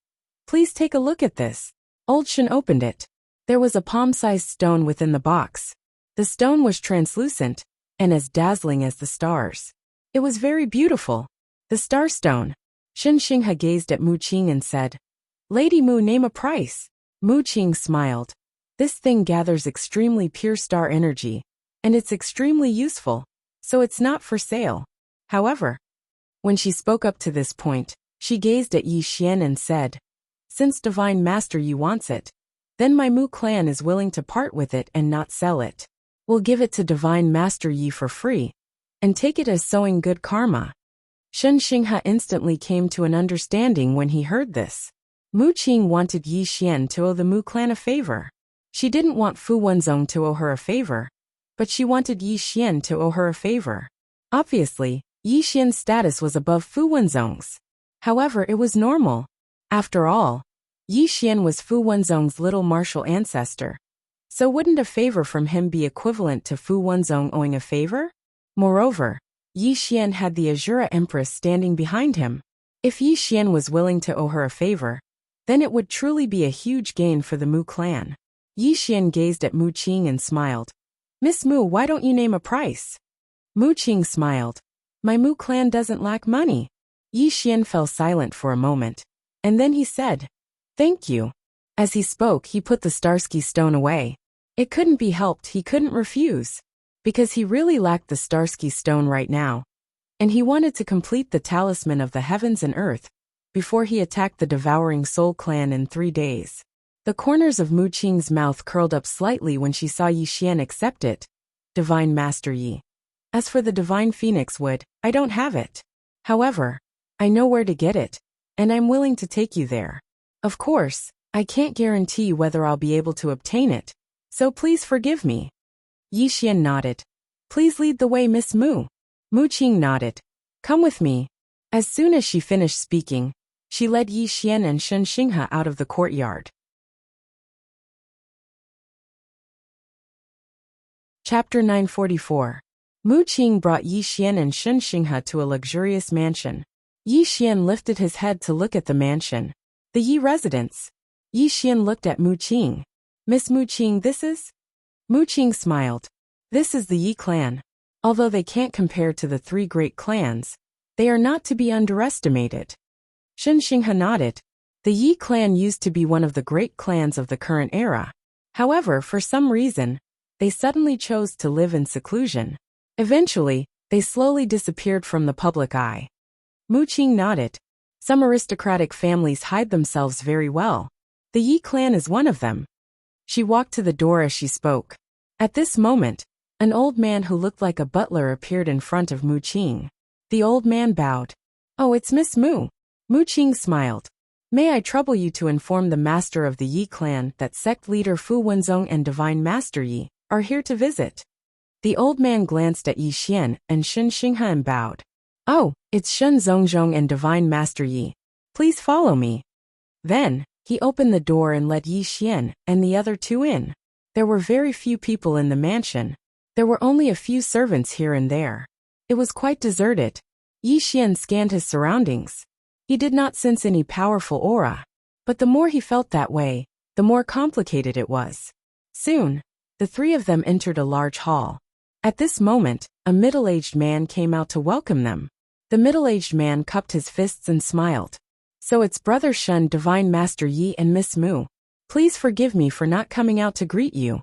Please take a look at this. Old Shen opened it. There was a palm-sized stone within the box. The stone was translucent, and as dazzling as the stars. It was very beautiful. The star stone. Shen Xinghe gazed at Mu Qing and said, Lady Mu, name a price. Mu Qing smiled. This thing gathers extremely pure star energy, and it's extremely useful, so it's not for sale. However, when she spoke up to this point, she gazed at Yi Xian and said, Since Divine Master Yi wants it, then my Mu clan is willing to part with it and not sell it. We'll give it to Divine Master Yi for free, and take it as sowing good karma. Shen Xinghe instantly came to an understanding when he heard this. Mu Qing wanted Yi Xian to owe the Mu clan a favor. She didn't want Fu Wenzong to owe her a favor, but she wanted Yi Xian to owe her a favor. Obviously, Yi Xian's status was above Fu Wenzong's. However, it was normal. After all, Yi Xian was Fu Wenzong's little martial ancestor. So wouldn't a favor from him be equivalent to Fu Wenzong owing a favor? Moreover, Yi Xian had the Azura Empress standing behind him. If Yi Xian was willing to owe her a favor, then it would truly be a huge gain for the Mu clan. Yi Xian gazed at Mu Qing and smiled. Miss Mu, why don't you name a price? Mu Qing smiled. My Mu clan doesn't lack money. Yi Xian fell silent for a moment, and then he said, Thank you. As he spoke, he put the Starsky stone away. It couldn't be helped, he couldn't refuse. Because he really lacked the Starsky stone right now. And he wanted to complete the talisman of the heavens and earth before he attacked the Devouring Soul clan in 3 days. The corners of Mu Qing's mouth curled up slightly when she saw Yi Xian accept it. Divine Master Yi. As for the Divine Phoenix Wood, I don't have it. However, I know where to get it, and I'm willing to take you there. Of course, I can't guarantee whether I'll be able to obtain it, so please forgive me. Yi Xian nodded. Please lead the way, Miss Mu. Mu Qing nodded. Come with me. As soon as she finished speaking, she led Yi Xian and Shen Xinghe out of the courtyard. Chapter 944. Mu Qing brought Yi Xian and Shen Xinghe to a luxurious mansion. Yi Xian lifted his head to look at the mansion. The Yi residence. Yi Xian looked at Mu Qing. Miss Mu Qing, this is? Mu Qing smiled. This is the Yi clan. Although they can't compare to the three great clans, they are not to be underestimated. Shen Xinghe nodded. The Yi clan used to be one of the great clans of the current era. However, for some reason, they suddenly chose to live in seclusion. Eventually, they slowly disappeared from the public eye. Mu Qing nodded. Some aristocratic families hide themselves very well. The Yi clan is one of them. She walked to the door as she spoke. At this moment, an old man who looked like a butler appeared in front of Mu Qing. The old man bowed. Oh, it's Miss Mu. Mu Qing smiled. May I trouble you to inform the master of the Yi clan that sect leader Fu Wenzong and divine master Yi are here to visit. The old man glanced at Yi Xian and Shen Xinghe and bowed. Oh, it's Shen Zongzhong and divine master Yi. Please follow me. Then, he opened the door and led Yi Xian and the other two in. There were very few people in the mansion. There were only a few servants here and there. It was quite deserted. Yi Xian scanned his surroundings. He did not sense any powerful aura. But the more he felt that way, the more complicated it was. Soon, the three of them entered a large hall. At this moment, a middle-aged man came out to welcome them. The middle-aged man cupped his fists and smiled. So it's Brother Shen, Divine Master Yi and Miss Mu. Please forgive me for not coming out to greet you.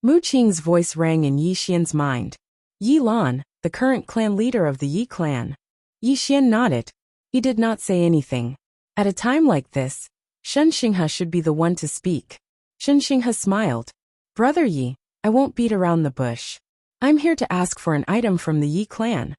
Mu Qing's voice rang in Yi Xian's mind. Yi Lan, the current clan leader of the Yi clan. Yi Xian nodded. He did not say anything. At a time like this, Shen Xinghe should be the one to speak. Shen Xinghe smiled. Brother Yi, I won't beat around the bush. I'm here to ask for an item from the Yi clan.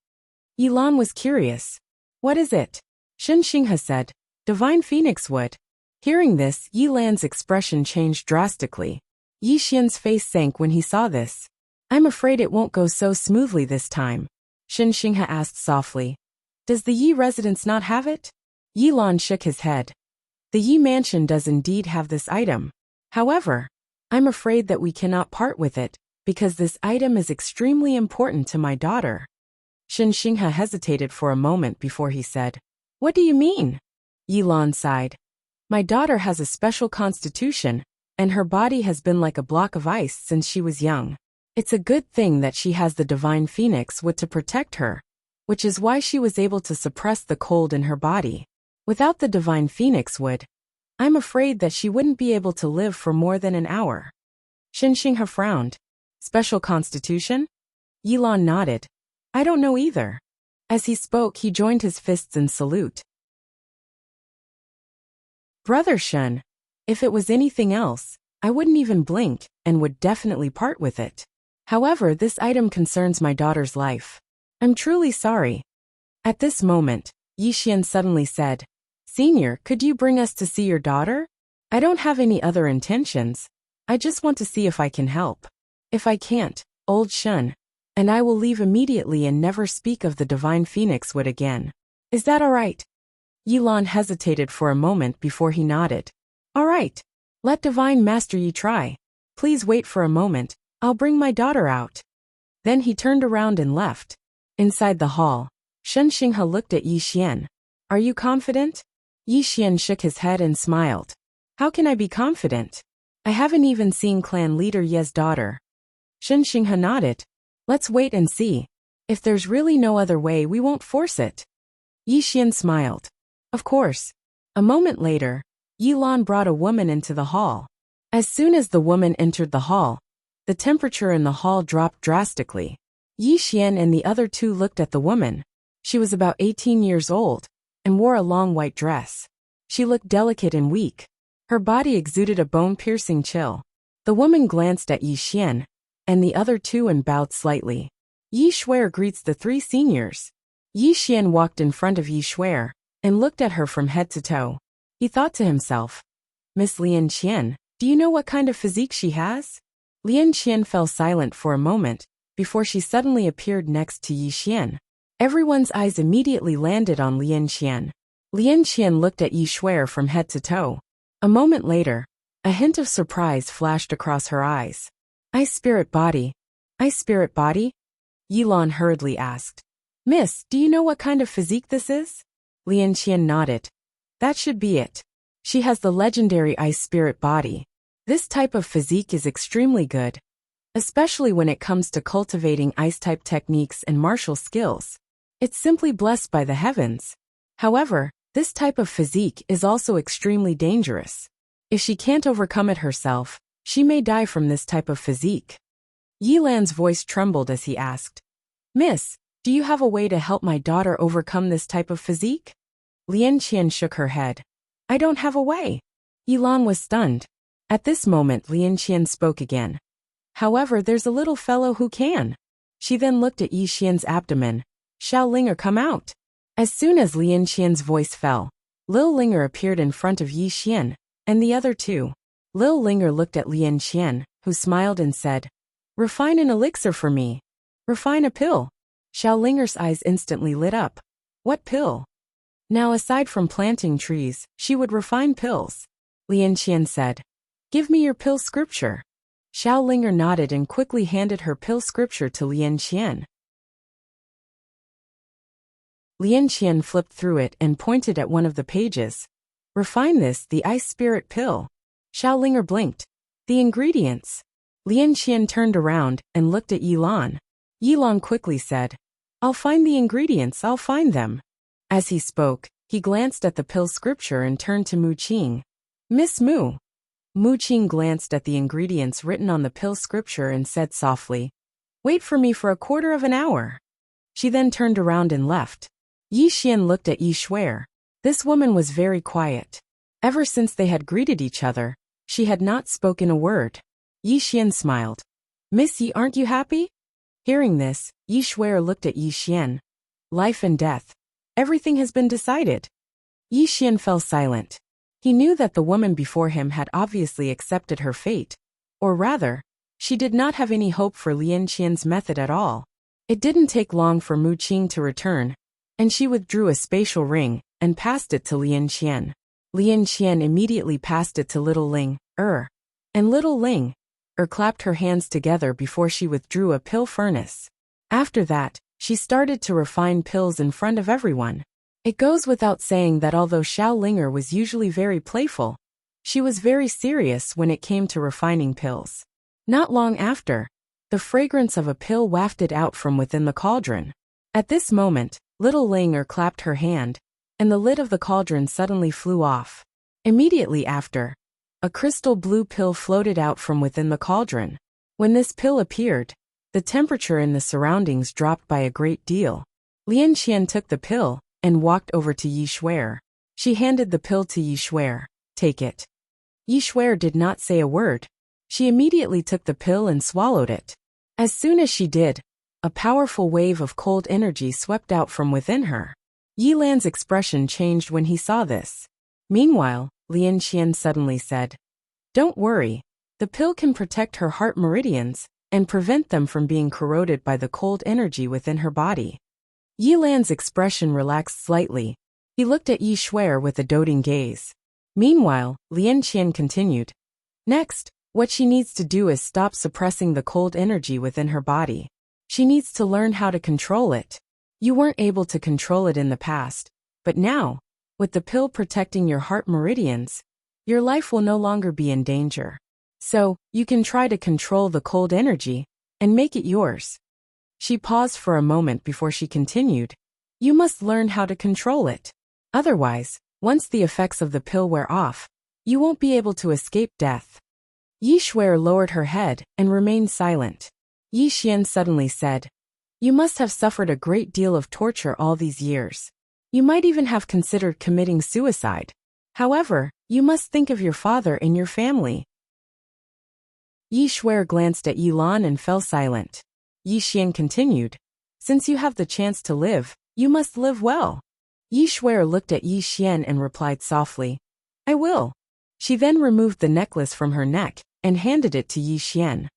Yi Lan was curious. What is it? Shen Xinghe said. Divine Phoenix Wood. Hearing this, Yi Lan's expression changed drastically. Yi Xian's face sank when he saw this. I'm afraid it won't go so smoothly this time. Shen Xinghe asked softly. Does the Yi residence not have it? Yi Lan shook his head. The Yi mansion does indeed have this item. However, I'm afraid that we cannot part with it, because this item is extremely important to my daughter. Shen Xinghe hesitated for a moment before he said, What do you mean? Yi Lan sighed. My daughter has a special constitution, and her body has been like a block of ice since she was young. It's a good thing that she has the divine phoenix wood to protect her, which is why she was able to suppress the cold in her body. Without the divine phoenix wood, I'm afraid that she wouldn't be able to live for more than an hour. Shen Xinghe frowned. Special constitution? Yi Lan nodded. I don't know either. As he spoke, he joined his fists in salute. Brother Shen, if it was anything else, I wouldn't even blink and would definitely part with it. However, this item concerns my daughter's life. I'm truly sorry. At this moment, Yi Xian suddenly said, Senior, could you bring us to see your daughter? I don't have any other intentions. I just want to see if I can help. If I can't, old Shen, and I will leave immediately and never speak of the divine phoenix wood again. Is that all right? Yi Lan hesitated for a moment before he nodded. All right. Let divine master Yi try. Please wait for a moment. I'll bring my daughter out. Then he turned around and left. Inside the hall, Shen Xinghe looked at Yi Xian. Are you confident? Yi Xian shook his head and smiled. How can I be confident? I haven't even seen clan leader Ye's daughter. Shen Xinghe nodded. Let's wait and see. If there's really no other way, we won't force it. Yi Xian smiled. Of course. A moment later, Yi Lan brought a woman into the hall. As soon as the woman entered the hall, the temperature in the hall dropped drastically. Yi Xian and the other two looked at the woman. She was about 18 years old and wore a long white dress. She looked delicate and weak. Her body exuded a bone-piercing chill. The woman glanced at Yi Xian and the other two and bowed slightly. Yi Shuer greets the three seniors. Yi Xian walked in front of Yi Shuer and looked at her from head to toe. He thought to himself, Miss Lian Qian, do you know what kind of physique she has? Lian Qian fell silent for a moment before she suddenly appeared next to Yi Xian. Everyone's eyes immediately landed on Lian Qian. Lian Qian looked at Yi Shuai from head to toe. A moment later, a hint of surprise flashed across her eyes. Ice spirit body. Ice spirit body? Yi Lan hurriedly asked. Miss, do you know what kind of physique this is? Lian Qian nodded. That should be it. She has the legendary ice spirit body. This type of physique is extremely good, especially when it comes to cultivating ice-type techniques and martial skills. It's simply blessed by the heavens. However, this type of physique is also extremely dangerous. If she can't overcome it herself, she may die from this type of physique. Yi Lan's voice trembled as he asked, Miss, do you have a way to help my daughter overcome this type of physique? Lian Qian shook her head. I don't have a way. Yi Lan was stunned. At this moment Lian Qian spoke again. However, there's a little fellow who can. She then looked at Yi Xian's abdomen. Shall Linger come out? As soon as Lian Qian's voice fell, Lil Linger appeared in front of Yi Xian, and the other two. Lil Linger looked at Lian Qian, who smiled and said, Refine an elixir for me. Refine a pill. Xiao Linger's eyes instantly lit up. What pill? Now aside from planting trees, she would refine pills. Lian Qian said, Give me your pill scripture. Xiao Linger nodded and quickly handed her pill scripture to Lian Qian. Lian Qian flipped through it and pointed at one of the pages. Refine this, the ice spirit pill. Xiao Linger blinked. The ingredients. Lian Qian turned around and looked at Yi Lan. Yi Lan quickly said, I'll find the ingredients, I'll find them. As he spoke, he glanced at the pill scripture and turned to Mu Qing. Miss Mu. Mu Qing glanced at the ingredients written on the pill scripture and said softly, Wait for me for a quarter of an hour. She then turned around and left. Yi Xian looked at Yi Shuai. This woman was very quiet. Ever since they had greeted each other, she had not spoken a word. Yi Xian smiled. Miss Yi, aren't you happy? Hearing this, Yi Shuai looked at Yi Xian. Life and death. Everything has been decided. Yi Xian fell silent. He knew that the woman before him had obviously accepted her fate. Or rather, she did not have any hope for Lian Qian's method at all. It didn't take long for Mu Qing to return, and she withdrew a spatial ring and passed it to Lian Qian. Lian Qian immediately passed it to Little Ling, and Little Ling, clapped her hands together before she withdrew a pill furnace. After that, she started to refine pills in front of everyone. It goes without saying that although Xiao Linger was usually very playful, she was very serious when it came to refining pills. Not long after, the fragrance of a pill wafted out from within the cauldron. At this moment, Little Linger clapped her hand, and the lid of the cauldron suddenly flew off. Immediately after, a crystal blue pill floated out from within the cauldron. When this pill appeared, the temperature in the surroundings dropped by a great deal. Lian Qian took the pill and walked over to Yi Shuai. She handed the pill to Yi Shuai. Take it. Yi Shuai did not say a word. She immediately took the pill and swallowed it. As soon as she did, a powerful wave of cold energy swept out from within her. Yi Lan's expression changed when he saw this. Meanwhile, Lian Qian suddenly said, Don't worry. The pill can protect her heart meridians and prevent them from being corroded by the cold energy within her body. Yi Lan's expression relaxed slightly. He looked at Yi Shuai with a doting gaze. Meanwhile, Lian Qian continued. Next, what she needs to do is stop suppressing the cold energy within her body. She needs to learn how to control it. You weren't able to control it in the past, but now, with the pill protecting your heart meridians, your life will no longer be in danger. So, you can try to control the cold energy and make it yours. She paused for a moment before she continued. You must learn how to control it. Otherwise, once the effects of the pill wear off, you won't be able to escape death. Yi Shuai lowered her head and remained silent. Yi Xian suddenly said, You must have suffered a great deal of torture all these years. You might even have considered committing suicide. However, you must think of your father and your family. Yi Shuai glanced at Yi Lan and fell silent. Yi Xian continued, Since you have the chance to live, you must live well. Yi Shuai looked at Yi Xian and replied softly, I will. She then removed the necklace from her neck and handed it to Yi Xian.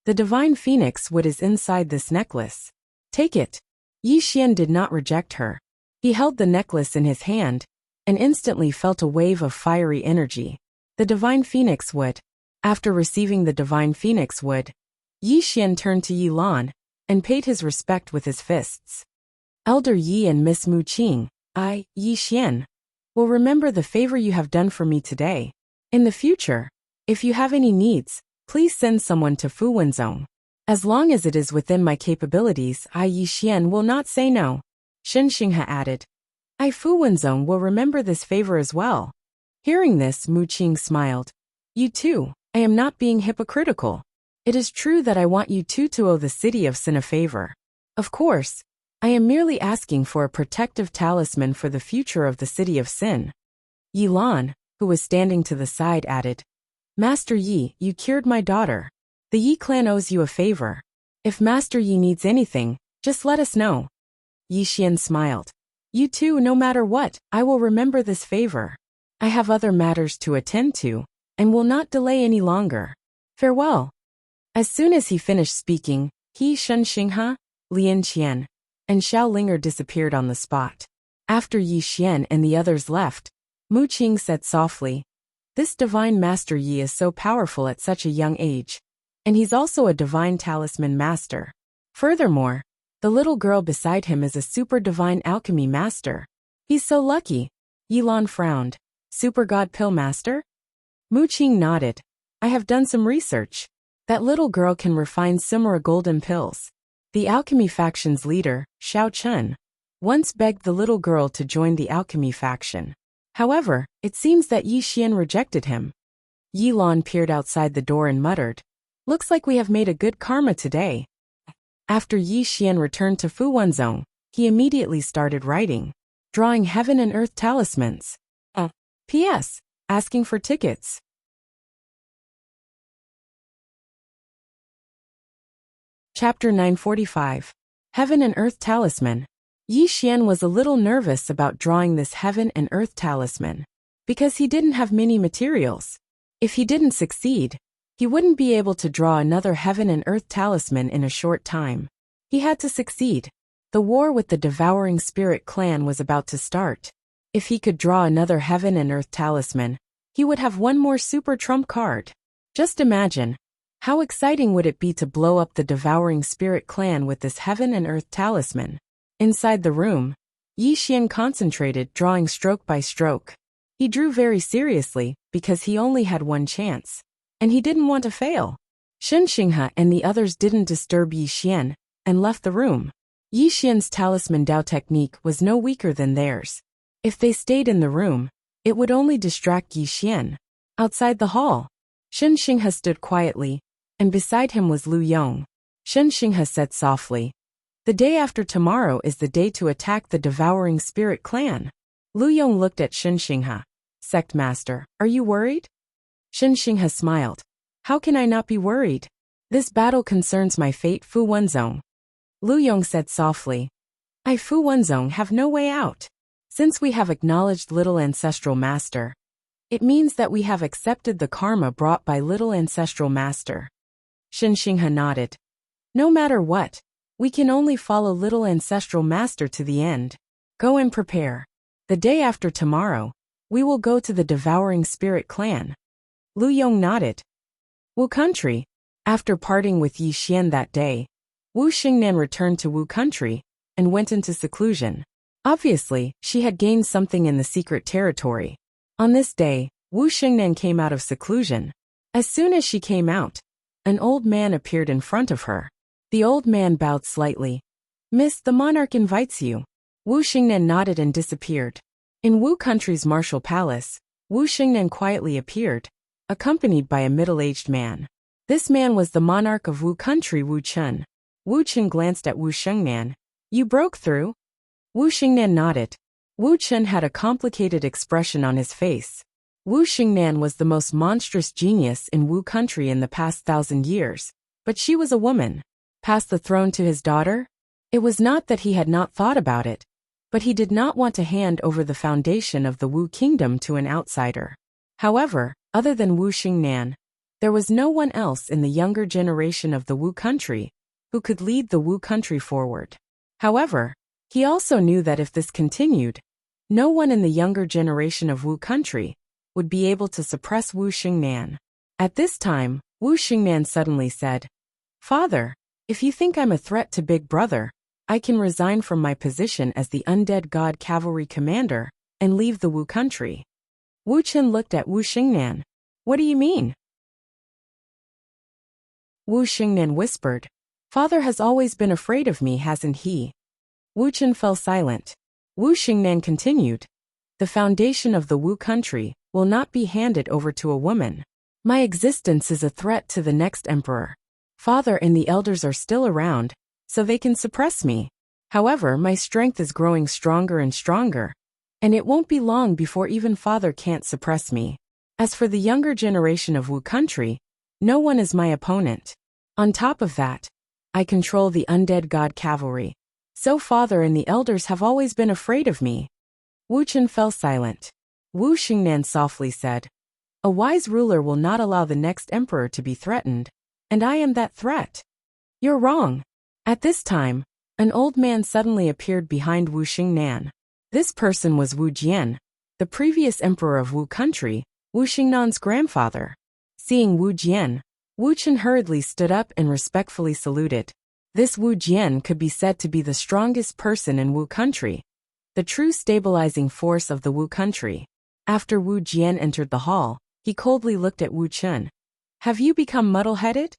The divine phoenix wood is inside this necklace. Take it. Yi Xian did not reject her. He held the necklace in his hand, and instantly felt a wave of fiery energy. The divine phoenix wood. After receiving the divine phoenix wood, Yi Xian turned to Yi Lan, and paid his respect with his fists. Elder Yi and Miss Mu Qing, I, Yi Xian, will remember the favor you have done for me today. In the future, if you have any needs, please send someone to Fu Wenzong. As long as it is within my capabilities, I, Yi Xian, will not say no. Shen Xinghe added. I, Fu Wenzong, will remember this favor as well. Hearing this, Mu Qing smiled. You too, I am not being hypocritical. It is true that I want you two to owe the city of Sin a favor. Of course, I am merely asking for a protective talisman for the future of the city of Sin. Yi Lan, who was standing to the side, added, Master Yi, you cured my daughter. The Yi clan owes you a favor. If Master Yi needs anything, just let us know. Yi Xian smiled. You too, no matter what, I will remember this favor. I have other matters to attend to, and will not delay any longer. Farewell. As soon as he finished speaking, he, Shen Xinghe, Lian Qian, and Xiao Linger disappeared on the spot. After Yi Xian and the others left, Mu Qing said softly, This divine master Yi is so powerful at such a young age. And he's also a divine talisman master. Furthermore, the little girl beside him is a super divine alchemy master. He's so lucky. Yi Lan frowned. Super god pill master? Mu Qing nodded. I have done some research. That little girl can refine Simera golden pills. The alchemy faction's leader, Xiao Chun, once begged the little girl to join the alchemy faction. However, it seems that Yi Xian rejected him. Yi Lan peered outside the door and muttered, Looks like we have made a good karma today. After Yi Xian returned to Fu Wenzong, he immediately started writing, drawing heaven and earth talismans. P.S. Asking for tickets. Chapter 945. Heaven and Earth Talisman. Yi Xian was a little nervous about drawing this Heaven and Earth Talisman, because he didn't have many materials. If he didn't succeed, he wouldn't be able to draw another Heaven and Earth Talisman in a short time. He had to succeed. The war with the Devouring Spirit clan was about to start. If he could draw another Heaven and Earth Talisman, he would have one more super trump card. Just imagine. How exciting would it be to blow up the Devouring Spirit clan with this Heaven and Earth Talisman? Inside the room, Yi Xian concentrated, drawing stroke by stroke. He drew very seriously, because he only had one chance. And he didn't want to fail. Shen Xinghe and the others didn't disturb Yi Xian, and left the room. Yi Xian's talisman Dao technique was no weaker than theirs. If they stayed in the room, it would only distract Yi Xian. Outside the hall, Shen Xinghe stood quietly, and beside him was Lu Yong. Shen Xinghe said softly, The day after tomorrow is the day to attack the Devouring Spirit clan. Lu Yong looked at Shen Xinghe. Sect Master, are you worried? Shen Xinghe smiled. How can I not be worried? This battle concerns my fate, Fu Wenzong. Lu Yong said softly, I, Fu Wenzong, have no way out. Since we have acknowledged Little Ancestral Master, it means that we have accepted the karma brought by Little Ancestral Master. Shen Xinghe nodded. No matter what, we can only follow Little Ancestral Master to the end. Go and prepare. The day after tomorrow, we will go to the Devouring Spirit clan. Lu Yong nodded. Wu Country. After parting with Yi Xian that day, Wu Xingnan returned to Wu Country, and went into seclusion. Obviously, she had gained something in the secret territory. On this day, Wu Xingnan came out of seclusion. As soon as she came out, an old man appeared in front of her. The old man bowed slightly. Miss, the monarch invites you. Wu Xingnan nodded and disappeared. In Wu Country's martial palace, Wu Xingnan quietly appeared, accompanied by a middle-aged man. This man was the monarch of Wu Country, Wu Chun. Wu Chun glanced at Wu Xingnan. You broke through? Wu Xingnan nodded. Wu Chun had a complicated expression on his face. Wu Xingnan was the most monstrous genius in Wu Country in the past 1,000 years. But she was a woman. Pass the throne to his daughter? It was not that he had not thought about it, but he did not want to hand over the foundation of the Wu kingdom to an outsider. However, other than Wu Xingnan, there was no one else in the younger generation of the Wu Country who could lead the Wu Country forward. However, he also knew that if this continued, no one in the younger generation of Wu country would be able to suppress Wu Xingnan. At this time, Wu Xingnan suddenly said, "Father, if you think I'm a threat to Big Brother, I can resign from my position as the undead god cavalry commander and leave the Wu country." Wu Chen looked at Wu Xingnan. "What do you mean?" Wu Xingnan whispered, "Father has always been afraid of me, hasn't he?" Wu Chen fell silent. Wu Xingnan continued, "The foundation of the Wu country will not be handed over to a woman. My existence is a threat to the next emperor. Father and the elders are still around, so they can suppress me. However, my strength is growing stronger and stronger, and it won't be long before even Father can't suppress me. As for the younger generation of Wu country, no one is my opponent. On top of that, I control the undead god cavalry. So Father and the elders have always been afraid of me." Wu Chen fell silent. Wu Xingnan softly said, "A wise ruler will not allow the next emperor to be threatened, and I am that threat." "You're wrong." At this time, an old man suddenly appeared behind Wu Xingnan. This person was Wu Jian, the previous emperor of Wu country, Wu Xingnan's grandfather. Seeing Wu Jian, Wu Chen hurriedly stood up and respectfully saluted. This Wu Jian could be said to be the strongest person in Wu country, the true stabilizing force of the Wu country. After Wu Jian entered the hall, he coldly looked at Wu Chen. "Have you become muddle-headed?"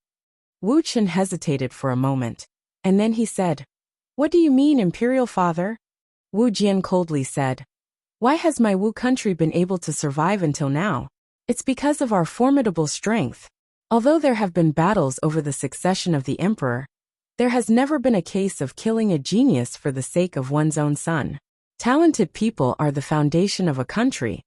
Wu Chen hesitated for a moment, and then he said, "What do you mean, Imperial Father?" Wu Jian coldly said, "Why has my Wu country been able to survive until now? It's because of our formidable strength. Although there have been battles over the succession of the emperor, there has never been a case of killing a genius for the sake of one's own son. Talented people are the foundation of a country,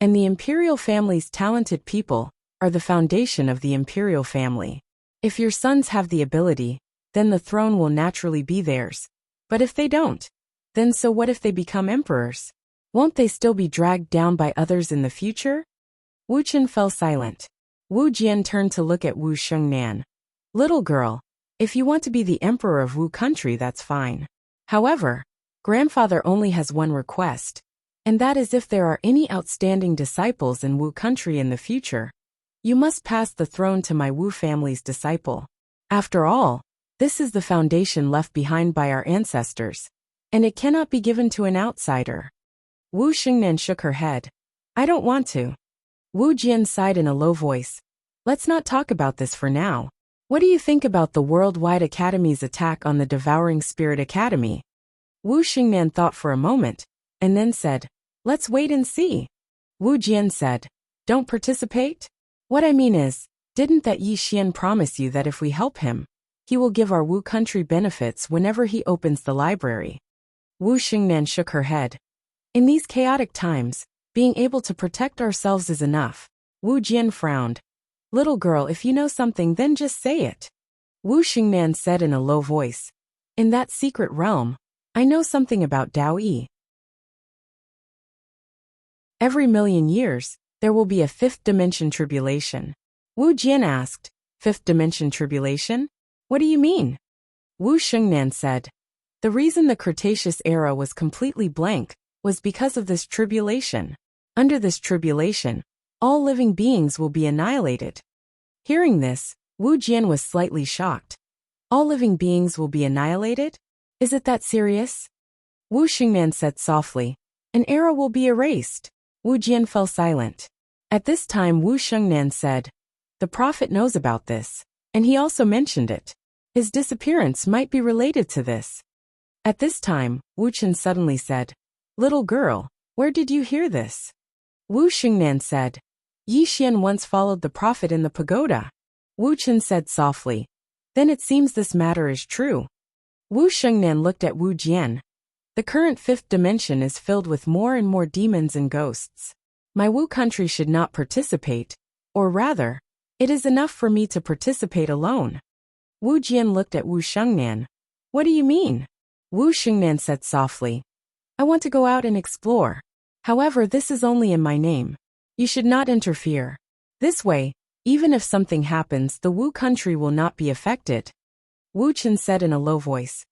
and the imperial family's talented people are the foundation of the imperial family. If your sons have the ability, then the throne will naturally be theirs. But if they don't, then so what if they become emperors? Won't they still be dragged down by others in the future?" Wu Chen fell silent. Wu Jian turned to look at Wu Xingnan. "Little girl, if you want to be the emperor of Wu country, that's fine. However, grandfather only has one request, and that is if there are any outstanding disciples in Wu country in the future, you must pass the throne to my Wu family's disciple. After all, this is the foundation left behind by our ancestors, and it cannot be given to an outsider." Wu Xingnan shook her head. "I don't want to." Wu Jian sighed in a low voice. "Let's not talk about this for now. What do you think about the Worldwide Academy's attack on the Devouring Spirit Academy?" Wu Xingnan thought for a moment, and then said, "Let's wait and see." Wu Jian said, "Don't participate? What I mean is, didn't that Yi Xian promise you that if we help him, he will give our Wu country benefits whenever he opens the library?" Wu Xingnan shook her head. "In these chaotic times, being able to protect ourselves is enough." Wu Jian frowned. "Little girl, if you know something, then just say it." Wu Xingnan said in a low voice, "In that secret realm, I know something about Dao Yi. Every million years, there will be a fifth dimension tribulation." Wu Jian asked, "Fifth dimension tribulation? What do you mean?" Wu Xingnan said, "The reason the Cretaceous era was completely blank was because of this tribulation. Under this tribulation, all living beings will be annihilated." Hearing this, Wu Jian was slightly shocked. "All living beings will be annihilated? Is it that serious?" Wu Xingnan said softly, "An era will be erased." Wu Jian fell silent. At this time Wu Xingnan said, "The prophet knows about this, and he also mentioned it. His disappearance might be related to this." At this time, Wu Chen suddenly said, "Little girl, where did you hear this?" Wu Xingnan said, "Yi Xian once followed the prophet in the pagoda." Wu Chen said softly, "Then it seems this matter is true." Wu Xingnan looked at Wu Jian. "The current fifth dimension is filled with more and more demons and ghosts. My Wu country should not participate, or rather, it is enough for me to participate alone." Wu Jian looked at Wu Xingnan. "What do you mean?" Wu Xingnan said softly, "I want to go out and explore. However, this is only in my name. You should not interfere. This way, even if something happens, the Wu country will not be affected." Wu Chen said in a low voice,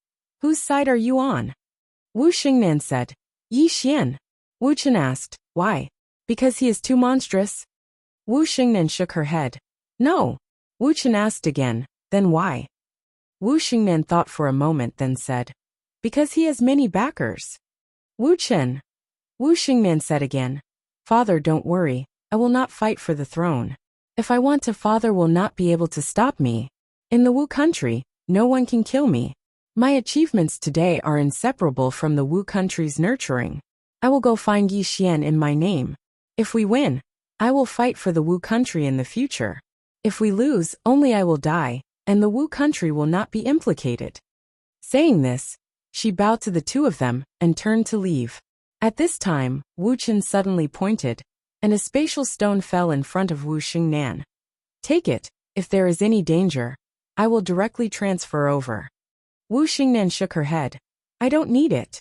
Whose side are you on? Wu Xingnan said. Yi Xian. Wu Chen asked, why? Because he is too monstrous? Wu Xingnan shook her head. No. Wu Chen asked again, then why? Wu Xingnan thought for a moment then said, because he has many backers. Wu Chen. Wu Xingnan said again, Father, don't worry, I will not fight for the throne. If I want to, Father will not be able to stop me. In the Wu country, no one can kill me. My achievements today are inseparable from the Wu country's nurturing. I will go find Yi Xian in my name. If we win, I will fight for the Wu country in the future. If we lose, only I will die, and the Wu country will not be implicated. Saying this, she bowed to the two of them and turned to leave. At this time, Wu Chen suddenly pointed, and a spatial stone fell in front of Wu Xingnan. Take it, if there is any danger, I will directly transfer over. Wu Xingnan shook her head. I don't need it.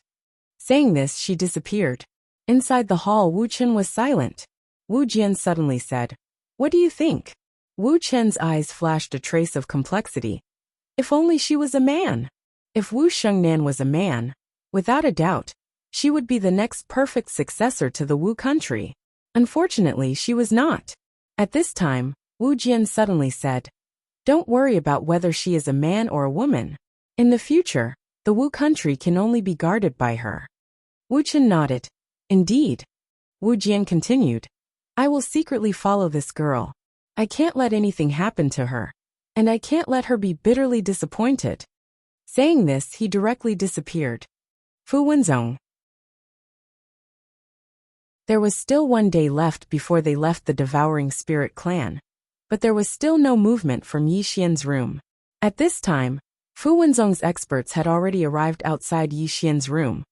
Saying this, she disappeared. Inside the hall, Wu Chen was silent. Wu Jian suddenly said, what do you think? Wu Chen's eyes flashed a trace of complexity. If only she was a man. If Wu Xingnan was a man, without a doubt, she would be the next perfect successor to the Wu country. Unfortunately, she was not. At this time, Wu Jian suddenly said, don't worry about whether she is a man or a woman. In the future, the Wu country can only be guarded by her. Wu Chen nodded. Indeed. Wu Jian continued. I will secretly follow this girl. I can't let anything happen to her. And I can't let her be bitterly disappointed. Saying this, he directly disappeared. Fu Wenzong. There was still one day left before they left the Devouring Spirit clan. But there was still no movement from Yi Xian's room. At this time, Fu Wenzong's experts had already arrived outside Yi Xian's room,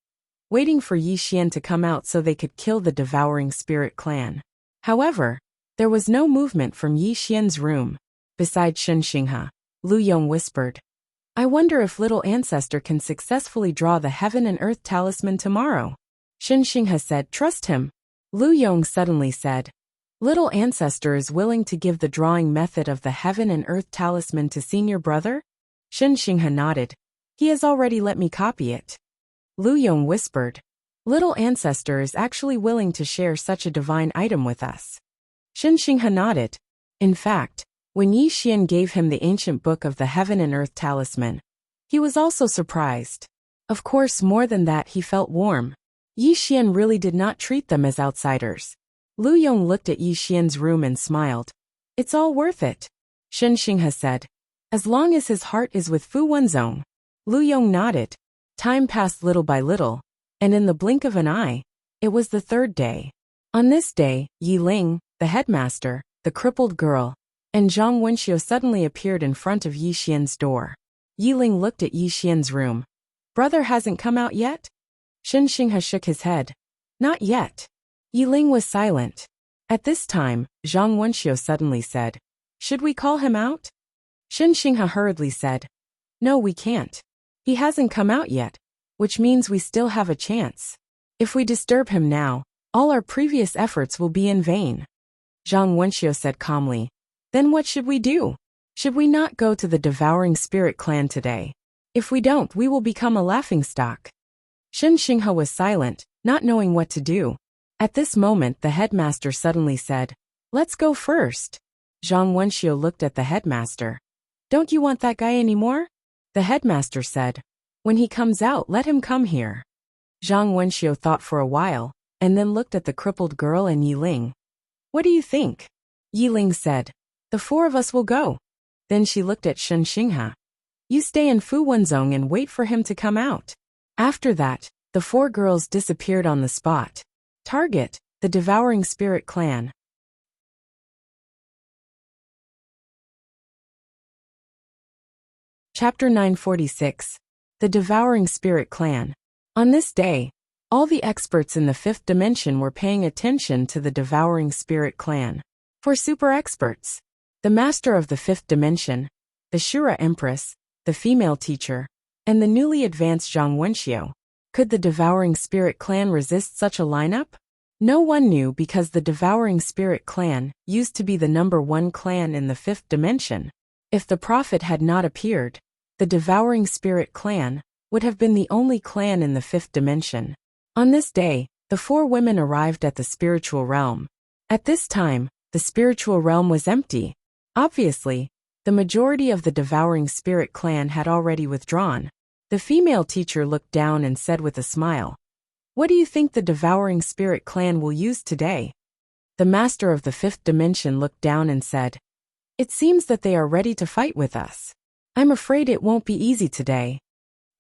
waiting for Yi Xian to come out so they could kill the Devouring Spirit clan. However, there was no movement from Yi Xian's room. Beside Shen Xinghe, Lu Yong whispered, I wonder if Little Ancestor can successfully draw the Heaven and Earth Talisman tomorrow. Shen Xinghe said, trust him. Lu Yong suddenly said, Little Ancestor is willing to give the drawing method of the Heaven and Earth Talisman to senior brother? Shen Xinghe nodded. He has already let me copy it. Lu Yong whispered, Little Ancestor is actually willing to share such a divine item with us. Shen Xinghe nodded. In fact, when Yi Xian gave him the ancient book of the Heaven and Earth Talisman, he was also surprised. Of course, more than that, he felt warm. Yi Xian really did not treat them as outsiders. Lu Yong looked at Yi Xian's room and smiled. It's all worth it. Shen Xinghe said. As long as his heart is with Fu Wenzong. Lu Yong nodded. Time passed little by little, and in the blink of an eye, it was the third day. On this day, Yi Ling, the headmaster, the crippled girl, and Zhang Wenxiu suddenly appeared in front of Yi Xian's door. Yi Ling looked at Yi Xian's room. Brother hasn't come out yet? Shen Xinghe shook his head. Not yet. Yi Ling was silent. At this time, Zhang Wenxiu suddenly said, should we call him out? Shen Xinghe hurriedly said, no, we can't. He hasn't come out yet, which means we still have a chance. If we disturb him now, all our previous efforts will be in vain. Zhang Wenxiu said calmly, then what should we do? Should we not go to the Devouring Spirit clan today? If we don't, we will become a laughingstock. Shen Xinghe was silent, not knowing what to do. At this moment, the headmaster suddenly said, let's go first. Zhang Wenxiu looked at the headmaster. Don't you want that guy anymore? The headmaster said, when he comes out, let him come here. Zhang Wenxiu thought for a while, and then looked at the crippled girl and Yi Ling. What do you think? Yi Ling said, the four of us will go. Then she looked at Shen Xinghe. You stay in Fu Wenzong and wait for him to come out. After that, the four girls disappeared on the spot. Target, the Devouring Spirit clan. Chapter 946. The Devouring Spirit clan. On this day, all the experts in the fifth dimension were paying attention to the Devouring Spirit clan. For super experts, the master of the fifth dimension, the Shura Empress, the female teacher, and the newly advanced Zhang Wenxiu, could the Devouring Spirit clan resist such a lineup? No one knew because the Devouring Spirit clan used to be the #1 clan in the fifth dimension. If the prophet had not appeared, the Devouring Spirit clan would have been the only clan in the fifth dimension. On this day, the four women arrived at the spiritual realm. At this time, the spiritual realm was empty. Obviously, the majority of the devouring spirit clan had already withdrawn. The female teacher looked down and said with a smile, "What do you think the devouring spirit clan will use today?" The master of the fifth dimension looked down and said, "It seems that they are ready to fight with us. I'm afraid it won't be easy today."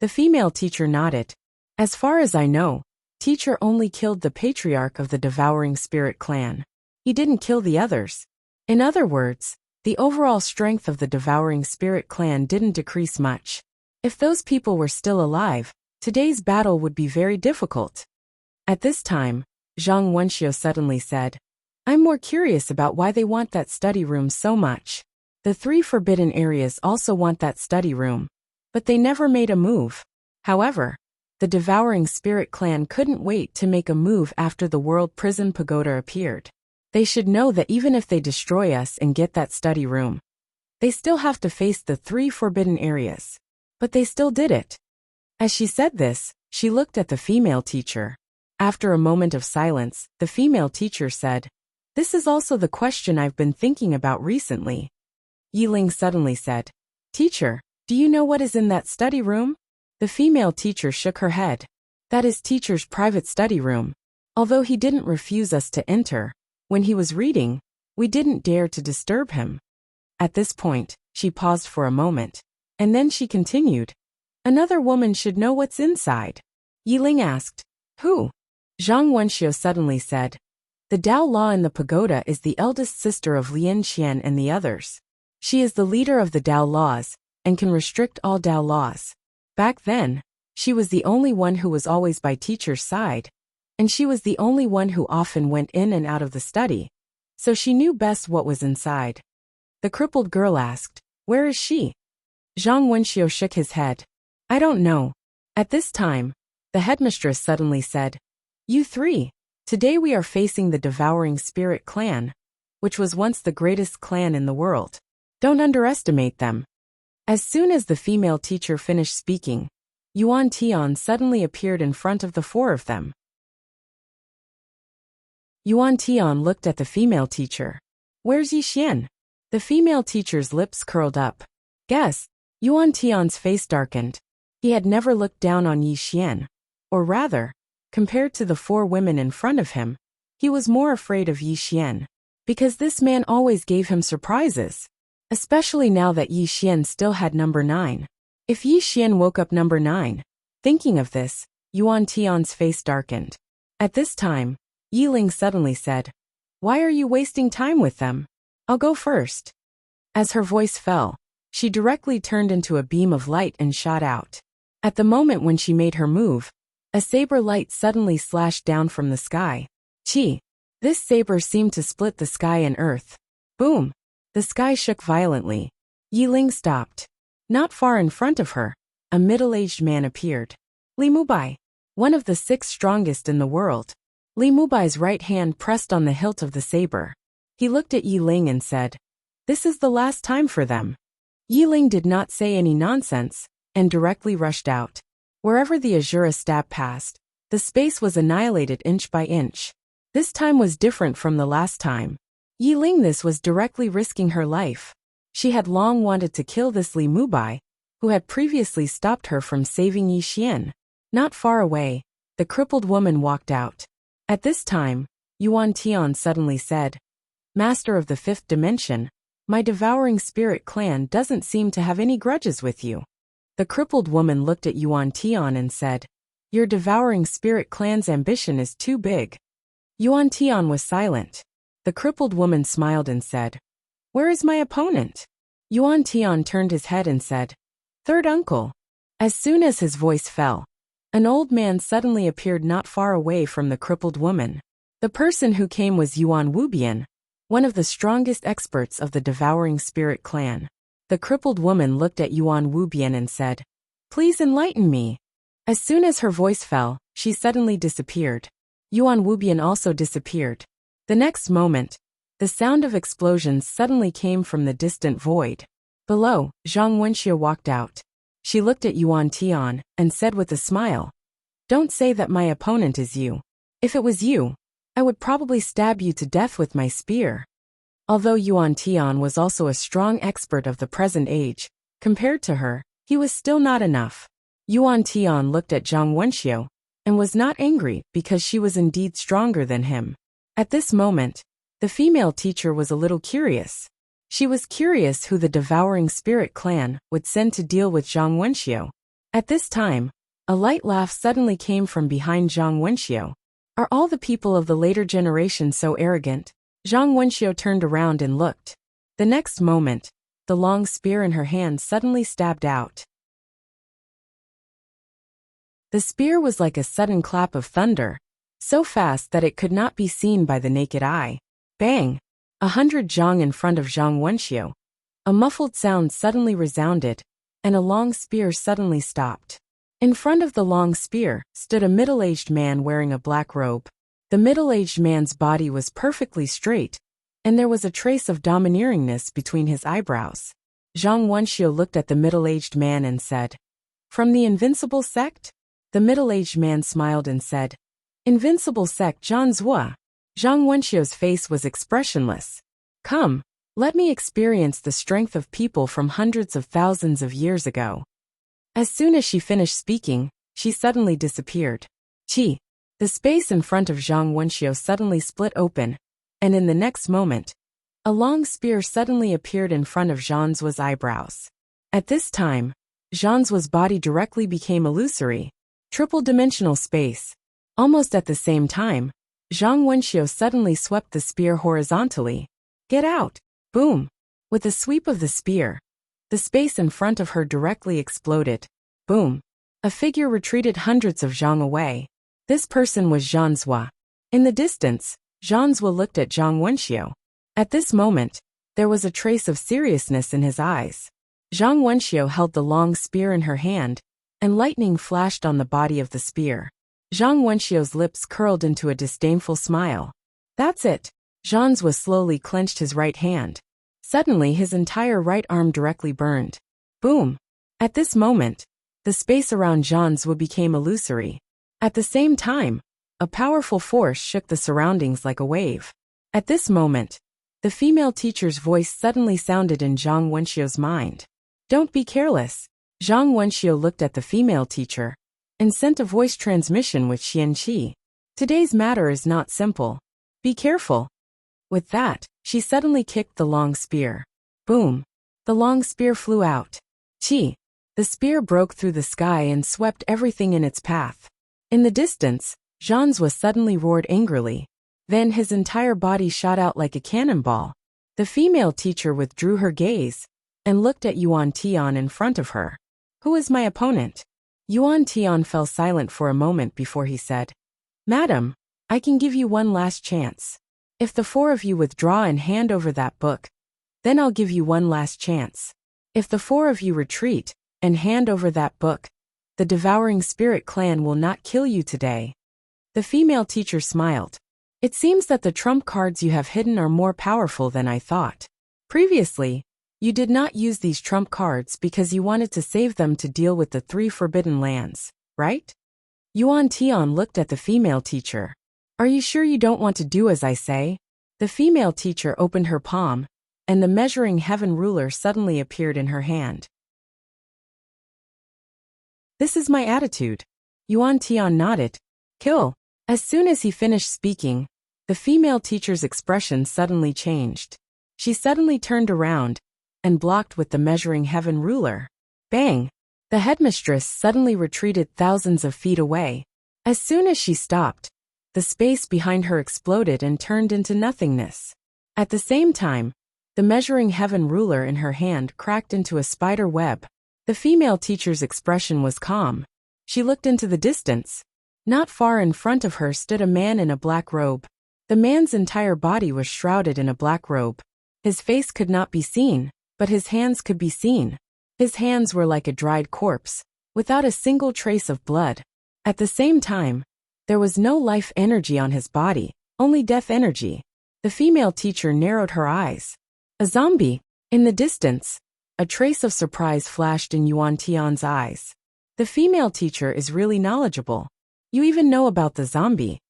The female teacher nodded. "As far as I know, teacher only killed the patriarch of the devouring spirit clan. He didn't kill the others." In other words, the overall strength of the devouring spirit clan didn't decrease much. If those people were still alive, today's battle would be very difficult. At this time, Zhang Wenxiu suddenly said, "I'm more curious about why they want that study room so much. The three forbidden areas also want that study room, but they never made a move." However, the devouring spirit clan couldn't wait to make a move after the world prison pagoda appeared. They should know that even if they destroy us and get that study room, they still have to face the three forbidden areas. But they still did it. As she said this, she looked at the female teacher. After a moment of silence, the female teacher said, "This is also the question I've been thinking about recently." Yiling suddenly said, "Teacher, do you know what is in that study room?" The female teacher shook her head. "That is teacher's private study room. Although he didn't refuse us to enter, when he was reading, we didn't dare to disturb him." At this point, she paused for a moment. And then she continued, "Another woman should know what's inside." Yiling asked, "Who?" Zhang Wenxiu suddenly said, "The Dao Law in the pagoda is the eldest sister of Lian Qian and the others. She is the leader of the Dao laws, and can restrict all Dao laws. Back then, she was the only one who was always by teacher's side, and she was the only one who often went in and out of the study, so she knew best what was inside." The crippled girl asked, "Where is she?" Zhang Wenxiu shook his head. "I don't know." At this time, the headmistress suddenly said, "You three, today we are facing the devouring spirit clan, which was once the greatest clan in the world. Don't underestimate them." As soon as the female teacher finished speaking, Yuan Tian suddenly appeared in front of the four of them. Yuan Tian looked at the female teacher. "Where's Yi Xian?" The female teacher's lips curled up. Guess. Yuan Tian's face darkened. He had never looked down on Yi Xian. Or rather, compared to the four women in front of him, he was more afraid of Yi Xian. Because this man always gave him surprises. Especially now that Yi Xian still had number 9. If Yi Xian woke up number 9, thinking of this, Yuan Tian's face darkened. At this time, Yiling suddenly said, "Why are you wasting time with them? I'll go first." As her voice fell, she directly turned into a beam of light and shot out. At the moment when she made her move, a saber light suddenly slashed down from the sky. Chi! This saber seemed to split the sky and earth. Boom! The sky shook violently. Yiling stopped. Not far in front of her, a middle-aged man appeared. Li Mubai, one of the 6 strongest in the world. Li Mubai's right hand pressed on the hilt of the saber. He looked at Yiling and said, "This is the last time for them." Yiling did not say any nonsense, and directly rushed out. Wherever the Azura stab passed, the space was annihilated inch by inch. This time was different from the last time. Yiling this was directly risking her life. She had long wanted to kill this Li Mubai, who had previously stopped her from saving Yi Xian. Not far away, the crippled woman walked out. At this time, Yuan Tian suddenly said, "Master of the 5th dimension, my devouring spirit clan doesn't seem to have any grudges with you." The crippled woman looked at Yuan Tian and said, "Your devouring spirit clan's ambition is too big." Yuan Tian was silent. The crippled woman smiled and said, "Where is my opponent?" Yuan Tian turned his head and said, "Third uncle." As soon as his voice fell, an old man suddenly appeared not far away from the crippled woman. The person who came was Yuan Wubian, one of the strongest experts of the devouring spirit clan. The crippled woman looked at Yuan Wubian and said, "Please enlighten me." As soon as her voice fell, she suddenly disappeared. Yuan Wubian also disappeared. The next moment, the sound of explosions suddenly came from the distant void. Below, Zhang Wenxiu walked out. She looked at Yuan Tian and said with a smile, "Don't say that my opponent is you. If it was you, I would probably stab you to death with my spear." Although Yuan Tian was also a strong expert of the present age, compared to her, he was still not enough. Yuan Tian looked at Zhang Wenxiu and was not angry because she was indeed stronger than him. At this moment, the female teacher was a little curious. She was curious who the devouring spirit clan would send to deal with Zhang Wenxiu. At this time, a light laugh suddenly came from behind Zhang Wenxiu. Are all the people of the later generation so arrogant? Zhang Wenxiu turned around and looked. The next moment, the long spear in her hand suddenly stabbed out. The spear was like a sudden clap of thunder, so fast that it could not be seen by the naked eye. Bang! 100 zhang in front of Zhang Wenxiu. A muffled sound suddenly resounded, and a long spear suddenly stopped. In front of the long spear stood a middle-aged man wearing a black robe. The middle-aged man's body was perfectly straight, and there was a trace of domineeringness between his eyebrows. Zhang Wenxiu looked at the middle-aged man and said, "From the Invincible Sect?" The middle-aged man smiled and said, "Invincible Sect Zhan Zhua." Zhang Wenxiu's face was expressionless. "Come, let me experience the strength of people from hundreds of thousands of years ago." As soon as she finished speaking, she suddenly disappeared. Chi! The space in front of Zhang Wenxiu suddenly split open, and in the next moment, a long spear suddenly appeared in front of Zhan Zuo's eyebrows. At this time, Zhan Zuo's body directly became illusory, triple-dimensional space. Almost at the same time, Zhang Wenxiu suddenly swept the spear horizontally. "Get out!" Boom! With a sweep of the spear, the space in front of her directly exploded. Boom! A figure retreated hundreds of zhang away. This person was Zhan Zuo. In the distance, Zhan Zuo looked at Zhang Wenxiu. At this moment, there was a trace of seriousness in his eyes. Zhang Wenxiu held the long spear in her hand, and lightning flashed on the body of the spear. Zhang Wenxiu's lips curled into a disdainful smile. "That's it." Zhan Zuo slowly clenched his right hand. Suddenly his entire right arm directly burned. Boom! At this moment, the space around Zhan Zuo became illusory. At the same time, a powerful force shook the surroundings like a wave. At this moment, the female teacher's voice suddenly sounded in Zhang Wenxiu's mind. "Don't be careless." Zhang Wenxiu looked at the female teacher and sent a voice transmission with Qianqi. "Today's matter is not simple. Be careful." With that, she suddenly kicked the long spear. Boom! The long spear flew out. Chi! The spear broke through the sky and swept everything in its path. In the distance, Zhan Zuo suddenly roared angrily. Then his entire body shot out like a cannonball. The female teacher withdrew her gaze and looked at Yuan Tian in front of her. "Who is my opponent?" Yuan Tian fell silent for a moment before he said, "Madam, I can give you one last chance. If the four of you withdraw and hand over that book, then I'll give you one last chance. If the four of you retreat and hand over that book, the devouring spirit clan will not kill you today." The female teacher smiled. "It seems that the trump cards you have hidden are more powerful than I thought. Previously, you did not use these trump cards because you wanted to save them to deal with the 3 forbidden lands, right?" Yuan Tian looked at the female teacher. "Are you sure you don't want to do as I say?" The female teacher opened her palm, and the measuring heaven ruler suddenly appeared in her hand. "This is my attitude." Yuan Tian nodded. "Kill." As soon as he finished speaking, the female teacher's expression suddenly changed. She suddenly turned around and blocked with the measuring heaven ruler. Bang! The headmistress suddenly retreated thousands of feet away. As soon as she stopped, the space behind her exploded and turned into nothingness. At the same time, the measuring heaven ruler in her hand cracked into a spider web. The female teacher's expression was calm. She looked into the distance. Not far in front of her stood a man in a black robe. The man's entire body was shrouded in a black robe. His face could not be seen, but his hands could be seen. His hands were like a dried corpse, without a single trace of blood. At the same time, there was no life energy on his body, only death energy. The female teacher narrowed her eyes. A zombie! In the distance, A trace of surprise flashed in Yuan Tian's eyes. The female teacher is really knowledgeable. You even know about the zombie.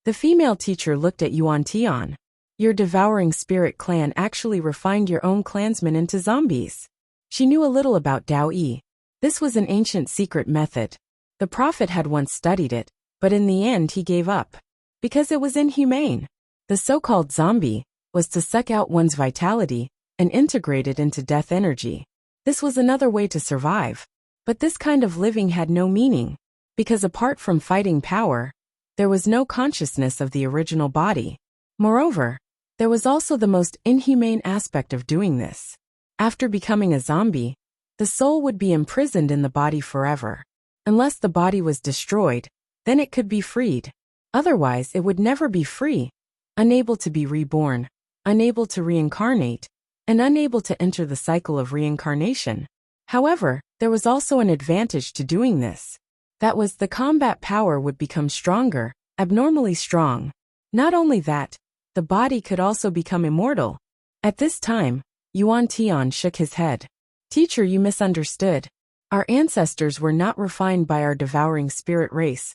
The female teacher looked at Yuan Tian. Your devouring spirit clan actually refined your own clansmen into zombies. She knew a little about Dao Yi. This was an ancient secret method. The prophet had once studied it, but in the end he gave up. Because it was inhumane. The so-called zombie was to suck out one's vitality and integrate it into death energy. This was another way to survive. But this kind of living had no meaning, because apart from fighting power, there was no consciousness of the original body. Moreover, there was also the most inhumane aspect of doing this. After becoming a zombie, the soul would be imprisoned in the body forever. Unless the body was destroyed, then it could be freed. Otherwise, it would never be free, unable to be reborn, unable to reincarnate, and unable to enter the cycle of reincarnation. However, there was also an advantage to doing this. That was the combat power would become stronger, abnormally strong. Not only that, the body could also become immortal. At this time, Yuan Tian shook his head. Teacher, you misunderstood. Our ancestors were not refined by our devouring spirit race,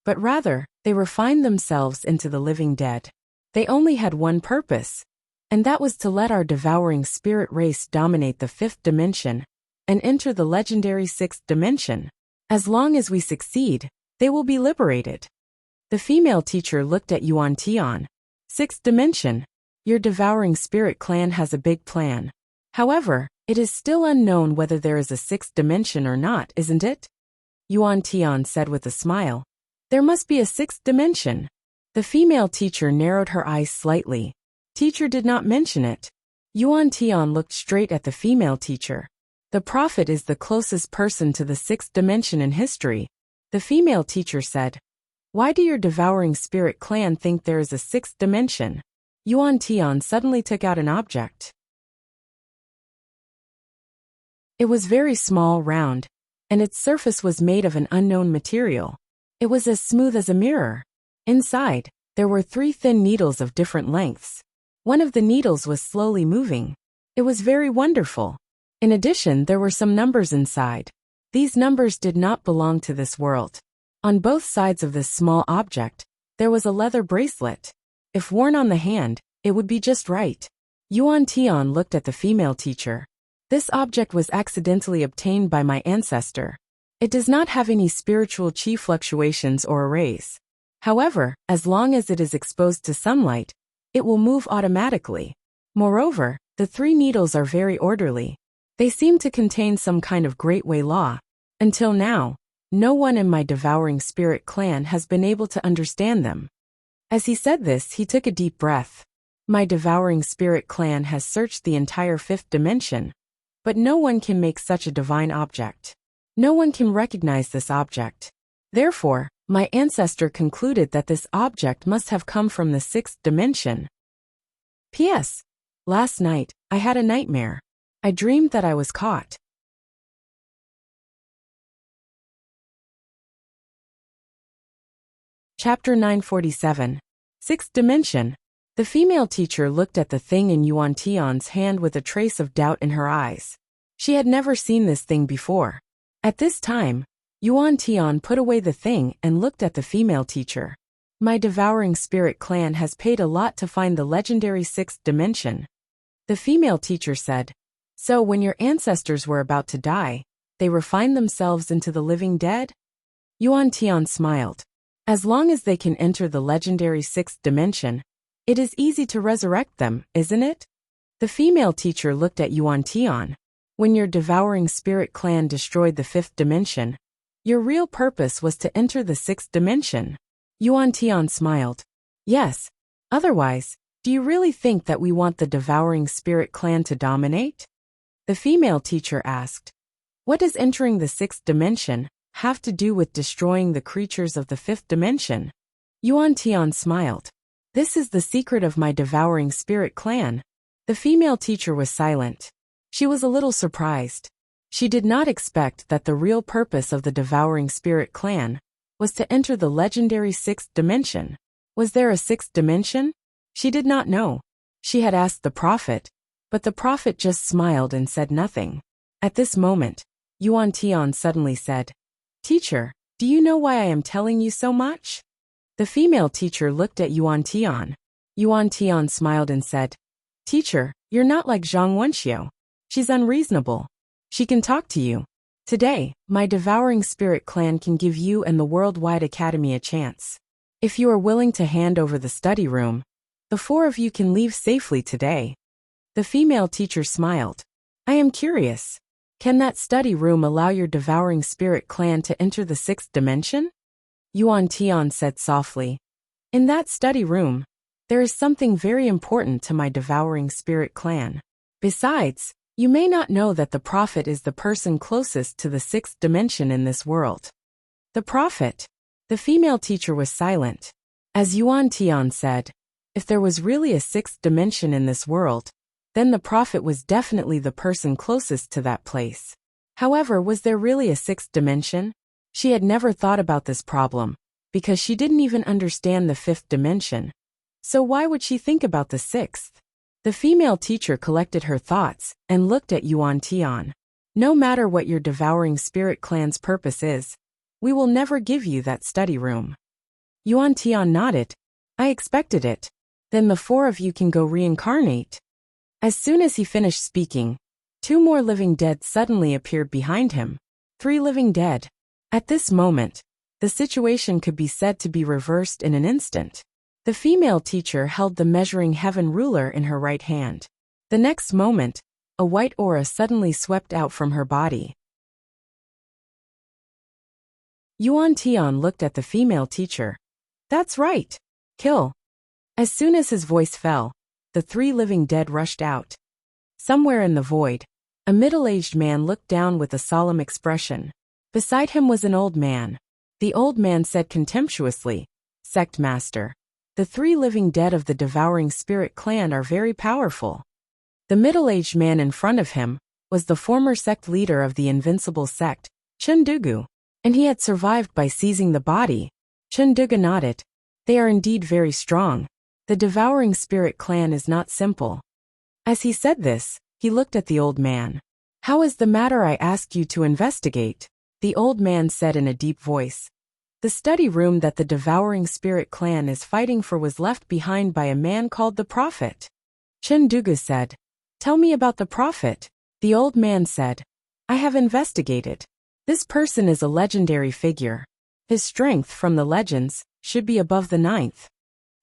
but rather, they refined themselves into the living dead. They only had one purpose, and that was to let our devouring spirit race dominate the fifth dimension and enter the legendary sixth dimension. As long as we succeed, they will be liberated. The female teacher looked at Yuan Tian. Sixth dimension. Your devouring spirit clan has a big plan. However, it is still unknown whether there is a sixth dimension or not, isn't it? Yuan Tian said with a smile. There must be a sixth dimension. The female teacher narrowed her eyes slightly. Teacher did not mention it. Yuan Tian looked straight at the female teacher. The prophet is the closest person to the sixth dimension in history. The female teacher said. Why do your devouring spirit clan think there is a sixth dimension? Yuan Tian suddenly took out an object. It was very small, round, and its surface was made of an unknown material. It was as smooth as a mirror. Inside, there were 3 thin needles of different lengths. One of the needles was slowly moving. It was very wonderful. In addition, there were some numbers inside. These numbers did not belong to this world. On both sides of this small object, there was a leather bracelet. If worn on the hand, it would be just right. Yuan Tian looked at the female teacher. This object was accidentally obtained by my ancestor. It does not have any spiritual chi fluctuations or arrays. However, as long as it is exposed to sunlight, it will move automatically. Moreover, the 3 needles are very orderly. They seem to contain some kind of great way law. Until now, no one in my devouring spirit clan has been able to understand them. As he said this, he took a deep breath. My devouring spirit clan has searched the entire 5th dimension, but no one can make such a divine object. No one can recognize this object. Therefore, my ancestor concluded that this object must have come from the 6th dimension. P.S. Last night, I had a nightmare. I dreamed that I was caught. Chapter 947. 6th Dimension. The female teacher looked at the thing in Yuan Tian's hand with a trace of doubt in her eyes. She had never seen this thing before. At this time, Yuan Tian put away the thing and looked at the female teacher. My devouring spirit clan has paid a lot to find the legendary 6th dimension. The female teacher said. So when your ancestors were about to die, they refined themselves into the living dead? Yuan Tian smiled. As long as they can enter the legendary 6th dimension, it is easy to resurrect them, isn't it? The female teacher looked at Yuan Tian. When your devouring spirit clan destroyed the 5th dimension, your real purpose was to enter the 6th dimension. Yuan Tian smiled. Yes. Otherwise, do you really think that we want the devouring spirit clan to dominate? The female teacher asked. What does entering the 6th dimension have to do with destroying the creatures of the 5th dimension? Yuan Tian smiled. This is the secret of my devouring spirit clan. The female teacher was silent. She was a little surprised. She did not expect that the real purpose of the devouring spirit clan was to enter the legendary 6th dimension. Was there a 6th dimension? She did not know. She had asked the prophet, but the prophet just smiled and said nothing. At this moment, Yuan Tian suddenly said, "Teacher, do you know why I am telling you so much?" The female teacher looked at Yuan Tian. Yuan Tian smiled and said, "Teacher, you're not like Zhang Wenxiu. She's unreasonable. She can talk to you. Today, my devouring spirit clan can give you and the worldwide academy a chance. If you are willing to hand over the study room, the four of you can leave safely today." The female teacher smiled. "I am curious. Can that study room allow your devouring spirit clan to enter the sixth dimension?" Yuan Tian said softly. "In that study room, there is something very important to my devouring spirit clan. Besides, you may not know that the prophet is the person closest to the sixth dimension in this world." "The prophet?" The female teacher was silent. As Yuan Tian said, if there was really a sixth dimension in this world, then the prophet was definitely the person closest to that place. However, was there really a sixth dimension? She had never thought about this problem, because she didn't even understand the fifth dimension. So why would she think about the sixth? The female teacher collected her thoughts and looked at Yuan Tian. "No matter what your devouring spirit clan's purpose is, we will never give you that study room." Yuan Tian nodded. "I expected it. Then the four of you can go reincarnate." As soon as he finished speaking, 2 more living dead suddenly appeared behind him. 3 living dead. At this moment, the situation could be said to be reversed in an instant. The female teacher held the measuring heaven ruler in her right hand. The next moment, a white aura suddenly swept out from her body. Yuan Tian looked at the female teacher. "That's right. Kill." As soon as his voice fell, the 3 living dead rushed out. Somewhere in the void, a middle-aged man looked down with a solemn expression. Beside him was an old man. The old man said contemptuously, "Sect Master, the 3 living dead of the devouring spirit clan are very powerful." The middle-aged man in front of him was the former sect leader of the invincible sect, Chundugu, and he had survived by seizing the body. Chundugu nodded. "They are indeed very strong. The devouring spirit clan is not simple." As he said this, he looked at the old man. "How is the matter I asked you to investigate?" The old man said in a deep voice. "The study room that the devouring spirit clan is fighting for was left behind by a man called the prophet." Chundugu said, "Tell me about the prophet." The old man said, "I have investigated. This person is a legendary figure. His strength from the legends should be above the 9th.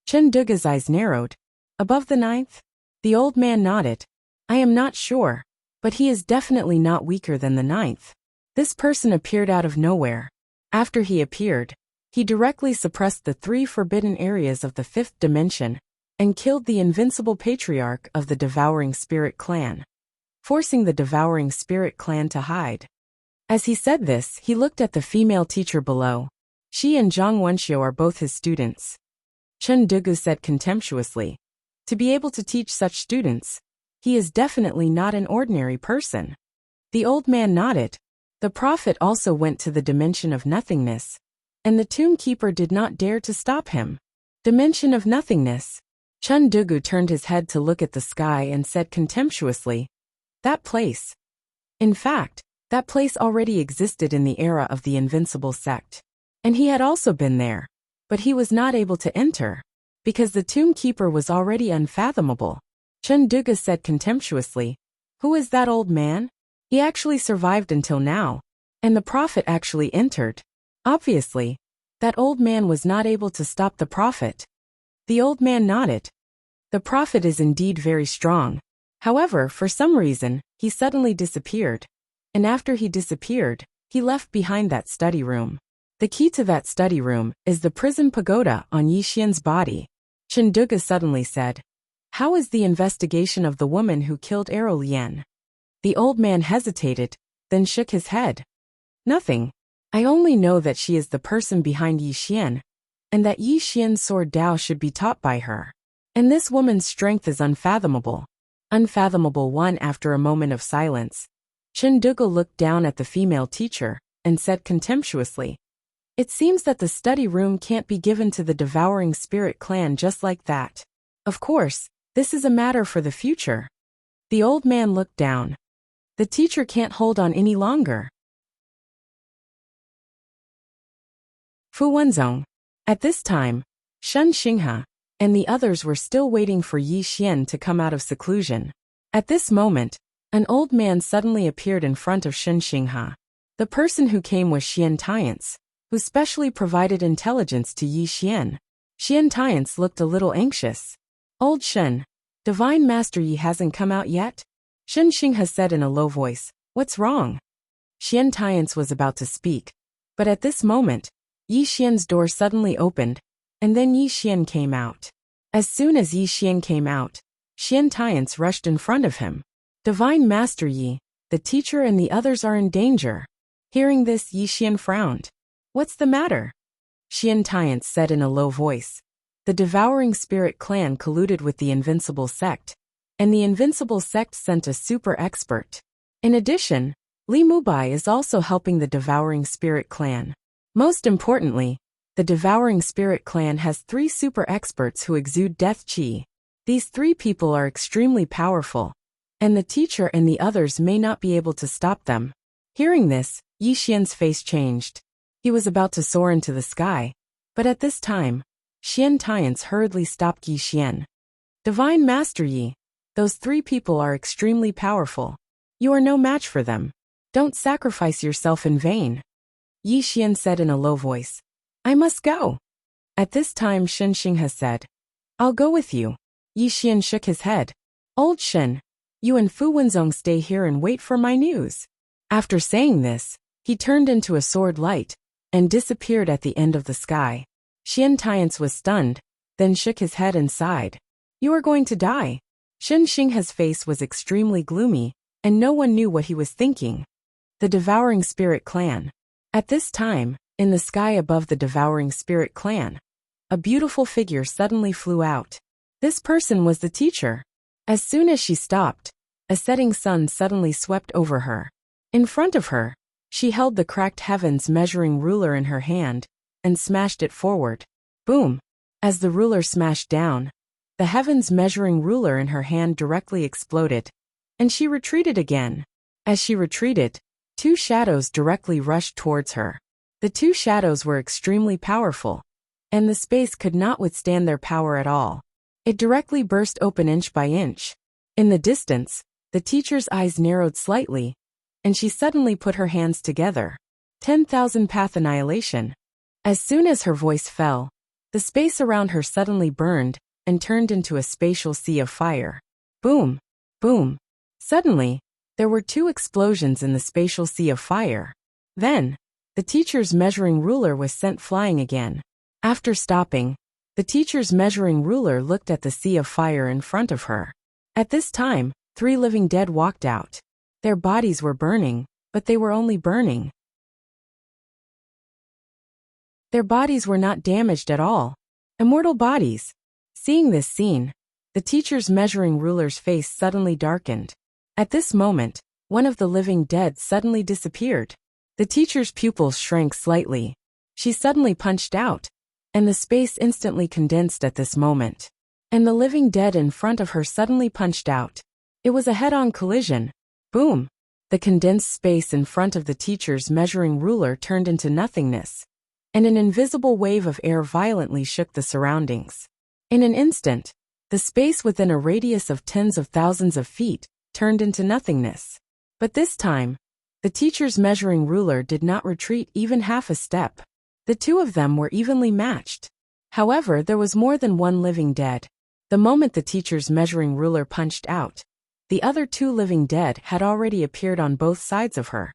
Chundugu's eyes narrowed. "Above the 9th? The old man nodded. "I am not sure, but he is definitely not weaker than the 9th. This person appeared out of nowhere. After he appeared, he directly suppressed the 3 forbidden areas of the 5th dimension and killed the invincible patriarch of the devouring spirit clan, forcing the devouring spirit clan to hide." As he said this, he looked at the female teacher below. "She and Zhang Wenxiu are both his students." Chundugu said contemptuously, "To be able to teach such students, he is definitely not an ordinary person." The old man nodded. The prophet also went to the dimension of nothingness, and the tomb keeper did not dare to stop him. Dimension of nothingness. Chundugu turned his head to look at the sky and said contemptuously, "That place. In fact, that place already existed in the era of the invincible sect. And he had also been there. But he was not able to enter, because the tomb keeper was already unfathomable." Chundugu said contemptuously, "Who is that old man? He actually survived until now, and the prophet actually entered. Obviously, that old man was not able to stop the prophet." The old man nodded. "The prophet is indeed very strong. However, for some reason, he suddenly disappeared. And after he disappeared, he left behind that study room. The key to that study room is the prison pagoda on Yixian's body." Chundugu suddenly said, "How is the investigation of the woman who killed Arrow Lian?" The old man hesitated, then shook his head. "Nothing. I only know that she is the person behind Yixian, and that Yixian's sword Dao should be taught by her. And this woman's strength is unfathomable." Unfathomable one. After a moment of silence, Chundugu looked down at the female teacher and said contemptuously, "It seems that the study room can't be given to the devouring spirit clan just like that. Of course, this is a matter for the future." The old man looked down. The teacher can't hold on any longer. Fu Wenzong. At this time, Shen Xinghe and the others were still waiting for Yi Xian to come out of seclusion. At this moment, an old man suddenly appeared in front of Shen Xinghe. The person who came was Xian Tiance, who specially provided intelligence to Yi Xian. Xian Tiance looked a little anxious. Old Shen, Divine Master Yi hasn't come out yet? Shen Xinghe said in a low voice. What's wrong? Xian Tiance was about to speak, but at this moment, Yi Xian's door suddenly opened, and then Yi Xian came out. As soon as Yi Xian came out, Xian Tiance rushed in front of him. Divine Master Yi, the teacher and the others are in danger. Hearing this, Yi Xian frowned. What's the matter? Xian Tiance said in a low voice. The Devouring Spirit clan colluded with the Invincible sect, and the Invincible sect sent a super expert. In addition, Li Mubai is also helping the Devouring Spirit clan. Most importantly, the Devouring Spirit clan has 3 super experts who exude death qi. These 3 people are extremely powerful, and the teacher and the others may not be able to stop them. Hearing this, Yi Xian's face changed. He was about to soar into the sky, but at this time, Xian Tiance hurriedly stopped Yi Xian. Divine Master Yi, those 3 people are extremely powerful. You are no match for them. Don't sacrifice yourself in vain. Yi Xian said in a low voice. I must go. At this time Shen Xinghe said. I'll go with you. Yi Xian shook his head. Old Shen, you and Fu Wenzong stay here and wait for my news. After saying this, he turned into a sword light and disappeared at the end of the sky. Xian Tiance was stunned, then shook his head and sighed. You are going to die. Shen Xinghe's face was extremely gloomy, and no one knew what he was thinking. The Devouring Spirit clan. At this time, in the sky above the Devouring Spirit clan, a beautiful figure suddenly flew out. This person was the teacher. As soon as she stopped, a setting sun suddenly swept over her. In front of her, she held the cracked heavens measuring ruler in her hand and smashed it forward. Boom! As the ruler smashed down, the heavens measuring ruler in her hand directly exploded, and she retreated again. As she retreated, 2 shadows directly rushed towards her. The 2 shadows were extremely powerful, and the space could not withstand their power at all. It directly burst open inch by inch. In the distance, the teacher's eyes narrowed slightly, and she suddenly put her hands together. 10,000 Path Annihilation. As soon as her voice fell, the space around her suddenly burned and turned into a spatial sea of fire. Boom! Boom! Suddenly, there were 2 explosions in the spatial sea of fire. Then, the teacher's measuring ruler was sent flying again. After stopping, the teacher's measuring ruler looked at the sea of fire in front of her. At this time, 3 living dead walked out. Their bodies were burning, but they were only burning. Their bodies were not damaged at all. Immortal bodies. Seeing this scene, the teacher's measuring ruler's face suddenly darkened. At this moment, one of the living dead suddenly disappeared. The teacher's pupils shrank slightly. She suddenly punched out, and the space instantly condensed at this moment. And the living dead in front of her suddenly punched out. It was a head-on collision. Boom! The condensed space in front of the teacher's measuring ruler turned into nothingness, and an invisible wave of air violently shook the surroundings. In an instant, the space within a radius of tens of thousands of feet turned into nothingness. But this time, the teacher's measuring ruler did not retreat even half a step. The 2 of them were evenly matched. However, there was more than one living dead. The moment the teacher's measuring ruler punched out, the other 2 living dead had already appeared on both sides of her,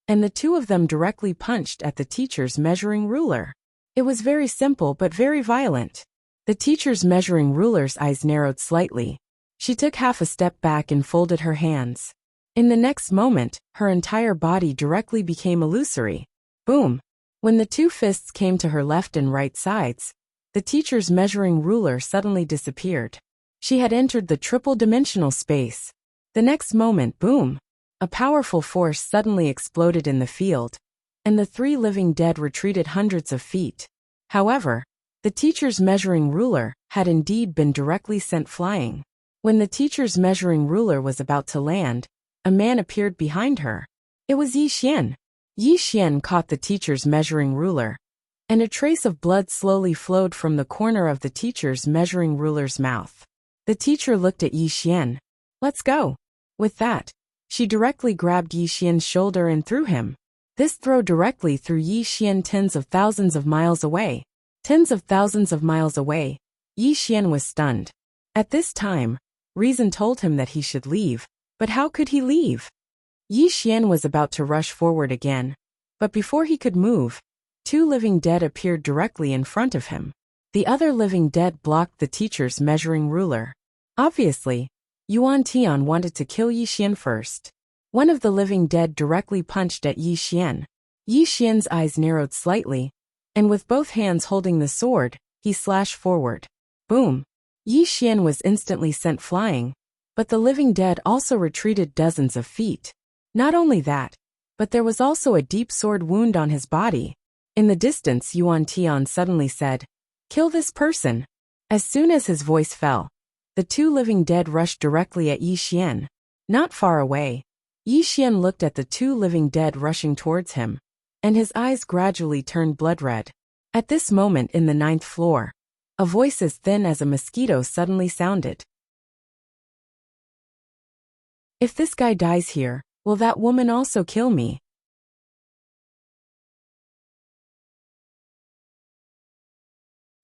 and the 2 of them directly punched at the teacher's measuring ruler. It was very simple but very violent. The teacher's measuring ruler's eyes narrowed slightly. She took half a step back and folded her hands. In the next moment, her entire body directly became illusory. Boom! When the 2 fists came to her left and right sides, the teacher's measuring ruler suddenly disappeared. She had entered the triple-dimensional space. The next moment, boom! A powerful force suddenly exploded in the field, and the 3 living dead retreated hundreds of feet. However, the teacher's measuring ruler had indeed been directly sent flying. When the teacher's measuring ruler was about to land, a man appeared behind her. It was Yi Xian. Yi Xian caught the teacher's measuring ruler, and a trace of blood slowly flowed from the corner of the teacher's measuring ruler's mouth. The teacher looked at Yi Xian. Let's go. With that, she directly grabbed Yi Xian's shoulder and threw him. This throw directly threw Yi Xian tens of thousands of miles away. Tens of thousands of miles away. Yi Xian was stunned. At this time, reason told him that he should leave, but how could he leave? Yi Xian was about to rush forward again, but before he could move, two living dead appeared directly in front of him. The other living dead blocked the teacher's measuring ruler. Obviously, Yuan Tian wanted to kill Yi Xian first. One of the living dead directly punched at Yi Xian. Yi Xian's eyes narrowed slightly, and with both hands holding the sword, he slashed forward. Boom! Yi Xian was instantly sent flying, but the living dead also retreated dozens of feet. Not only that, but there was also a deep sword wound on his body. In the distance, Yuan Tian suddenly said, "Kill this person." As soon as his voice fell, the two living dead rushed directly at Yi Xian. Not far away, Yi Xian looked at the two living dead rushing towards him, and his eyes gradually turned blood red. At this moment in the 9th floor, a voice as thin as a mosquito suddenly sounded. "If this guy dies here, will that woman also kill me?"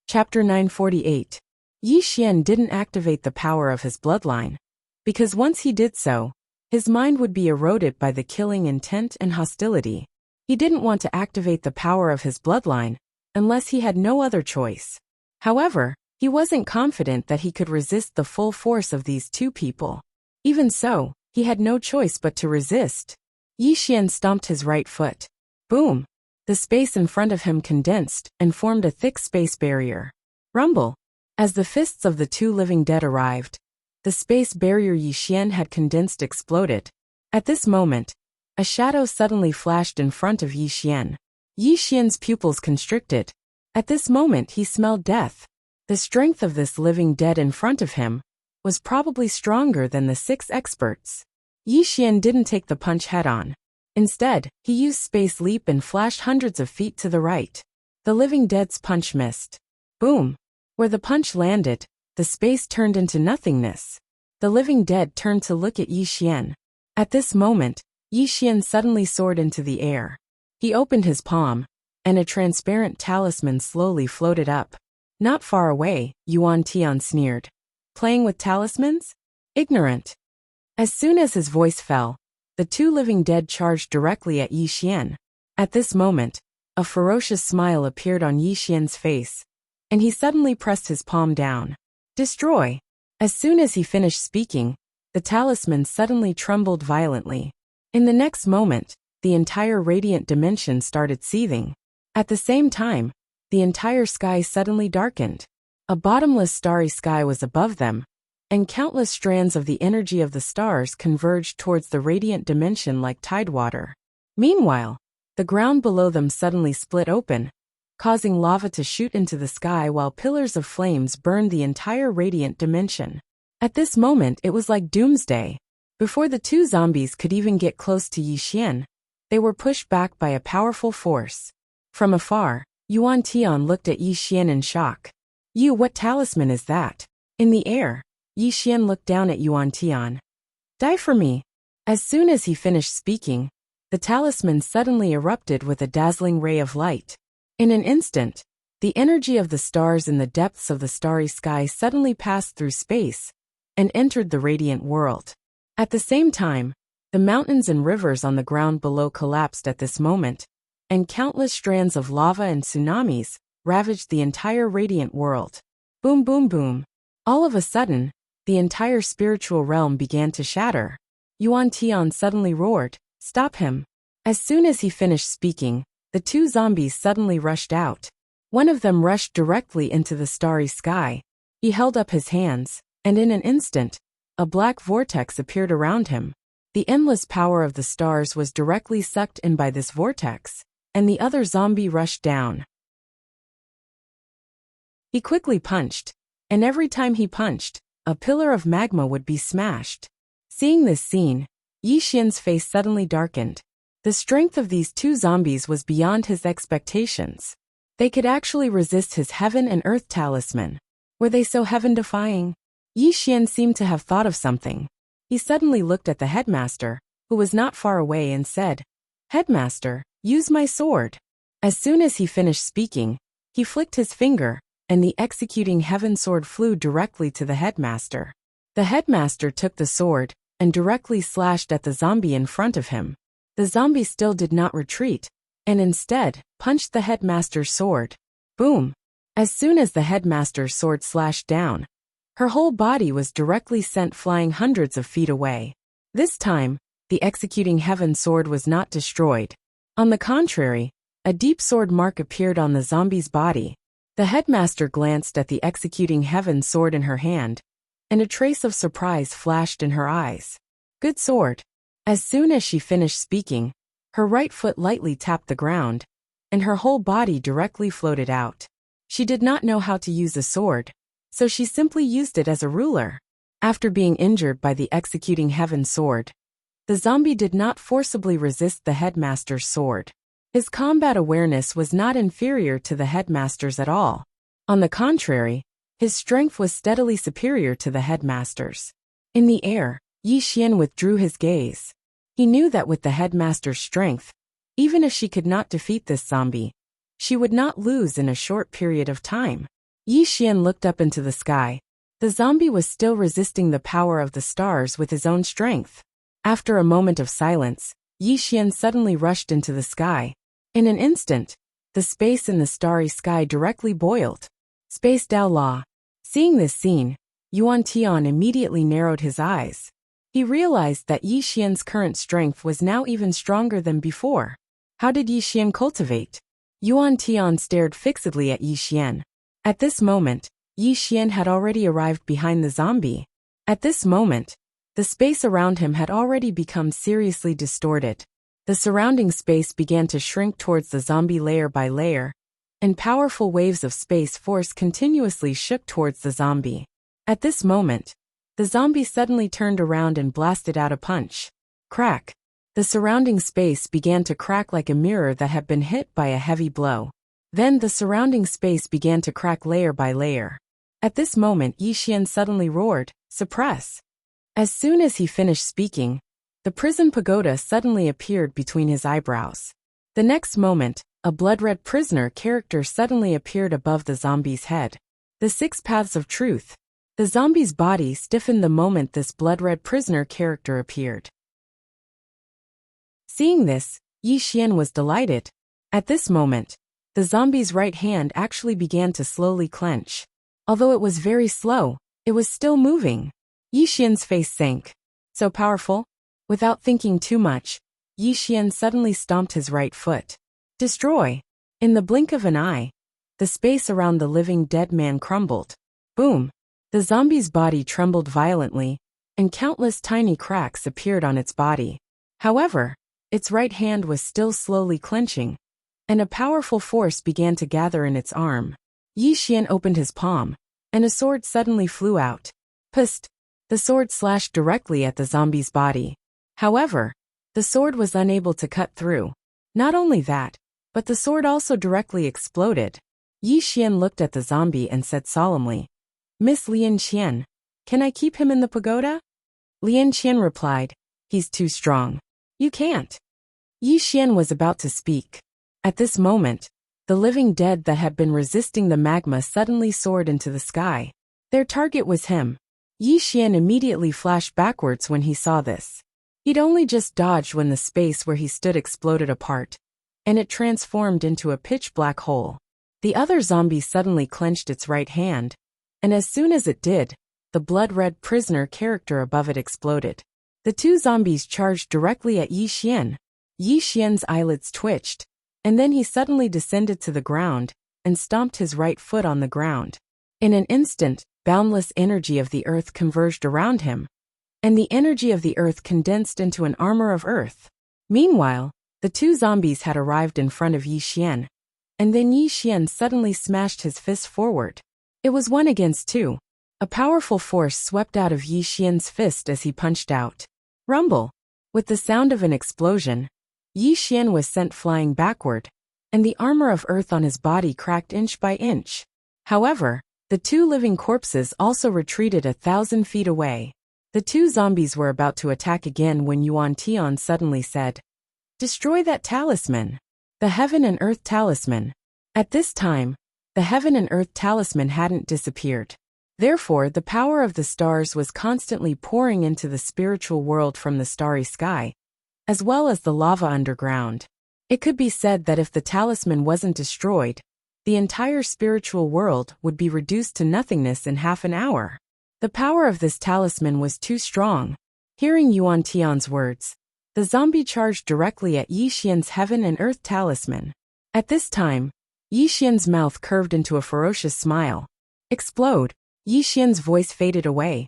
Chapter 948. Yi Xian didn't activate the power of his bloodline, because once he did so, his mind would be eroded by the killing intent and hostility. He didn't want to activate the power of his bloodline, unless he had no other choice. However, he wasn't confident that he could resist the full force of these two people. Even so, he had no choice but to resist. Yi Xian stomped his right foot. Boom! The space in front of him condensed and formed a thick space barrier. Rumble! As the fists of the two living dead arrived, the space barrier Yi Xian had condensed exploded. At this moment, a shadow suddenly flashed in front of Yi Xian. Yi Xian's pupils constricted. At this moment he smelled death. The strength of this living dead in front of him was probably stronger than the 6 experts. Yi Xian didn't take the punch head-on. Instead, he used space leap and flashed hundreds of feet to the right. The living dead's punch missed. Boom! Where the punch landed, the space turned into nothingness. The living dead turned to look at Yi Xian. At this moment, Yi Xian suddenly soared into the air. He opened his palm, and a transparent talisman slowly floated up. Not far away, Yuan Tian sneered. Playing with talismans? Ignorant. As soon as his voice fell, the two living dead charged directly at Yi Xian. At this moment, a ferocious smile appeared on Yi Xian's face, and he suddenly pressed his palm down. Destroy! As soon as he finished speaking, the talisman suddenly trembled violently. In the next moment, the entire radiant dimension started seething. At the same time, the entire sky suddenly darkened. A bottomless starry sky was above them, and countless strands of the energy of the stars converged towards the radiant dimension like tidewater. Meanwhile, the ground below them suddenly split open, causing lava to shoot into the sky while pillars of flames burned the entire radiant dimension. At this moment it was like doomsday. Before the two zombies could even get close to Yi Xian, they were pushed back by a powerful force. From afar, Yuan Tian looked at Yi Xian in shock. What talisman is that? In the air, Yi Xian looked down at Yuan Tian. Die for me. As soon as he finished speaking, the talisman suddenly erupted with a dazzling ray of light. In an instant, the energy of the stars in the depths of the starry sky suddenly passed through space and entered the radiant world. At the same time, the mountains and rivers on the ground below collapsed at this moment, and countless strands of lava and tsunamis ravaged the entire radiant world. Boom, boom, boom. All of a sudden, the entire spiritual realm began to shatter. Yuan Tian suddenly roared, "Stop him!" As soon as he finished speaking, the two zombies suddenly rushed out. One of them rushed directly into the starry sky. He held up his hands, and in an instant, a black vortex appeared around him. The endless power of the stars was directly sucked in by this vortex, and the other zombie rushed down. He quickly punched, and every time he punched, a pillar of magma would be smashed. Seeing this scene, Yi Xian's face suddenly darkened. The strength of these two zombies was beyond his expectations. They could actually resist his heaven and earth talisman. Were they so heaven-defying? Yi Xian seemed to have thought of something. He suddenly looked at the headmaster, who was not far away, and said, "Headmaster, use my sword." As soon as he finished speaking, he flicked his finger, and the executing heaven sword flew directly to the headmaster. The headmaster took the sword and directly slashed at the zombie in front of him. The zombie still did not retreat, and instead punched the headmaster's sword. Boom! As soon as the headmaster's sword slashed down, her whole body was directly sent flying hundreds of feet away. This time, the executing heaven sword was not destroyed. On the contrary, a deep sword mark appeared on the zombie's body. The headmaster glanced at the executing heaven sword in her hand, and a trace of surprise flashed in her eyes. Good sword. As soon as she finished speaking, her right foot lightly tapped the ground, and her whole body directly floated out. She did not know how to use a sword, so she simply used it as a ruler. After being injured by the executing heaven sword, the zombie did not forcibly resist the headmaster's sword. His combat awareness was not inferior to the headmaster's at all. On the contrary, his strength was steadily superior to the headmaster's. In the air, Yi Xian withdrew his gaze. He knew that with the headmaster's strength, even if she could not defeat this zombie, she would not lose in a short period of time. Yi Xian looked up into the sky. The zombie was still resisting the power of the stars with his own strength. After a moment of silence, Yi Xian suddenly rushed into the sky. In an instant, the space in the starry sky directly boiled. Space Dao La. Seeing this scene, Yuan Tian immediately narrowed his eyes. He realized that Yi Xian's current strength was now even stronger than before. How did Yi Xian cultivate? Yuan Tian stared fixedly at Yi Xian. At this moment, Yi Xian had already arrived behind the zombie. At this moment, the space around him had already become seriously distorted. The surrounding space began to shrink towards the zombie layer by layer, and powerful waves of space force continuously shook towards the zombie. At this moment, the zombie suddenly turned around and blasted out a punch. Crack! The surrounding space began to crack like a mirror that had been hit by a heavy blow. Then the surrounding space began to crack layer by layer. At this moment, Yi Xian suddenly roared, "Suppress!" As soon as he finished speaking, the prison pagoda suddenly appeared between his eyebrows. The next moment, a blood-red prisoner character suddenly appeared above the zombie's head. The 6 paths of truth. The zombie's body stiffened the moment this blood-red prisoner character appeared. Seeing this, Yi Xian was delighted. At this moment, the zombie's right hand actually began to slowly clench. Although it was very slow, it was still moving. Yi Xian's face sank. So powerful? Without thinking too much, Yi Xian suddenly stomped his right foot. Destroy! In the blink of an eye, the space around the living dead man crumbled. Boom! The zombie's body trembled violently, and countless tiny cracks appeared on its body. However, its right hand was still slowly clenching, and a powerful force began to gather in its arm. Yi Xian opened his palm, and a sword suddenly flew out. Pst! The sword slashed directly at the zombie's body. However, the sword was unable to cut through. Not only that, but the sword also directly exploded. Yi Xian looked at the zombie and said solemnly, "Miss Lian Qian, can I keep him in the pagoda?" Lian Qian replied, "He's too strong. You can't." Yi Xian was about to speak. At this moment, the living dead that had been resisting the magma suddenly soared into the sky. Their target was him. Yi Xian immediately flashed backwards when he saw this. He'd only just dodged when the space where he stood exploded apart, and it transformed into a pitch-black hole. The other zombie suddenly clenched its right hand, and as soon as it did, the blood-red prisoner character above it exploded. The 2 zombies charged directly at Yi Xian. Yi Xian's eyelids twitched, and then he suddenly descended to the ground and stomped his right foot on the ground. In an instant, boundless energy of the earth converged around him, and the energy of the earth condensed into an armor of earth. Meanwhile, the 2 zombies had arrived in front of Yi Xian, and then Yi Xian suddenly smashed his fist forward. It was 1 against 2. A powerful force swept out of Yi Xian's fist as he punched out. Rumble! With the sound of an explosion, Yi Xian was sent flying backward, and the armor of earth on his body cracked inch by inch. However, the two living corpses also retreated 1,000 feet away. The two zombies were about to attack again when Yuan Tian suddenly said, "Destroy that talisman. The Heaven and Earth Talisman." At this time, the Heaven and Earth Talisman hadn't disappeared. Therefore, the power of the stars was constantly pouring into the spiritual world from the starry sky, as well as the lava underground. It could be said that if the talisman wasn't destroyed, the entire spiritual world would be reduced to nothingness in half an hour. The power of this talisman was too strong. Hearing Yuan Tian's words, the zombie charged directly at Yi Xian's Heaven and Earth Talisman. At this time, Yi Xian's mouth curved into a ferocious smile. Explode! Yi Xian's voice faded away.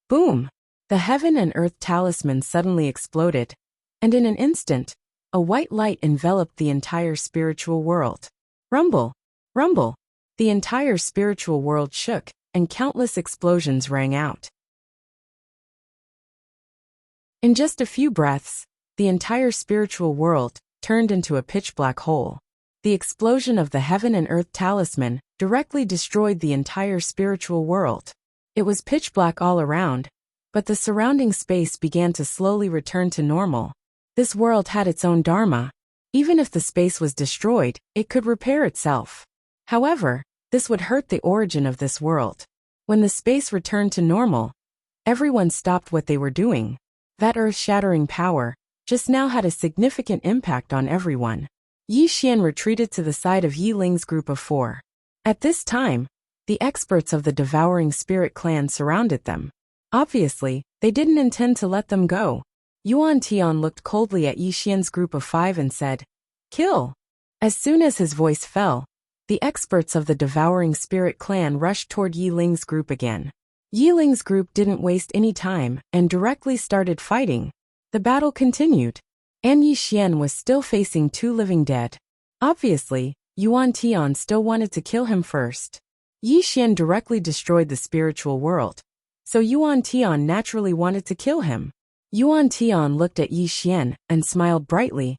Boom! The Heaven and Earth Talisman suddenly exploded, and in an instant, a white light enveloped the entire spiritual world. Rumble! Rumble! The entire spiritual world shook, and countless explosions rang out. In just a few breaths, the entire spiritual world turned into a pitch-black hole. The explosion of the Heaven and Earth Talisman directly destroyed the entire spiritual world. It was pitch-black all around, but the surrounding space began to slowly return to normal. This world had its own dharma. Even if the space was destroyed, it could repair itself. However, this would hurt the origin of this world. When the space returned to normal, everyone stopped what they were doing. That earth-shattering power just now had a significant impact on everyone. Yi Xian retreated to the side of Yi Ling's group of 4. At this time, the experts of the Devouring Spirit clan surrounded them. Obviously, they didn't intend to let them go. Yuan Tian looked coldly at Yi Xian's group of 5 and said, "Kill!" As soon as his voice fell, the experts of the Devouring Spirit clan rushed toward Yi Ling's group again. Yi Ling's group didn't waste any time and directly started fighting. The battle continued, and Yi Xian was still facing 2 living dead. Obviously, Yuan Tian still wanted to kill him first. Yi Xian directly destroyed the spiritual world, so Yuan Tian naturally wanted to kill him. Yuan Tian looked at Yi Xian and smiled brightly,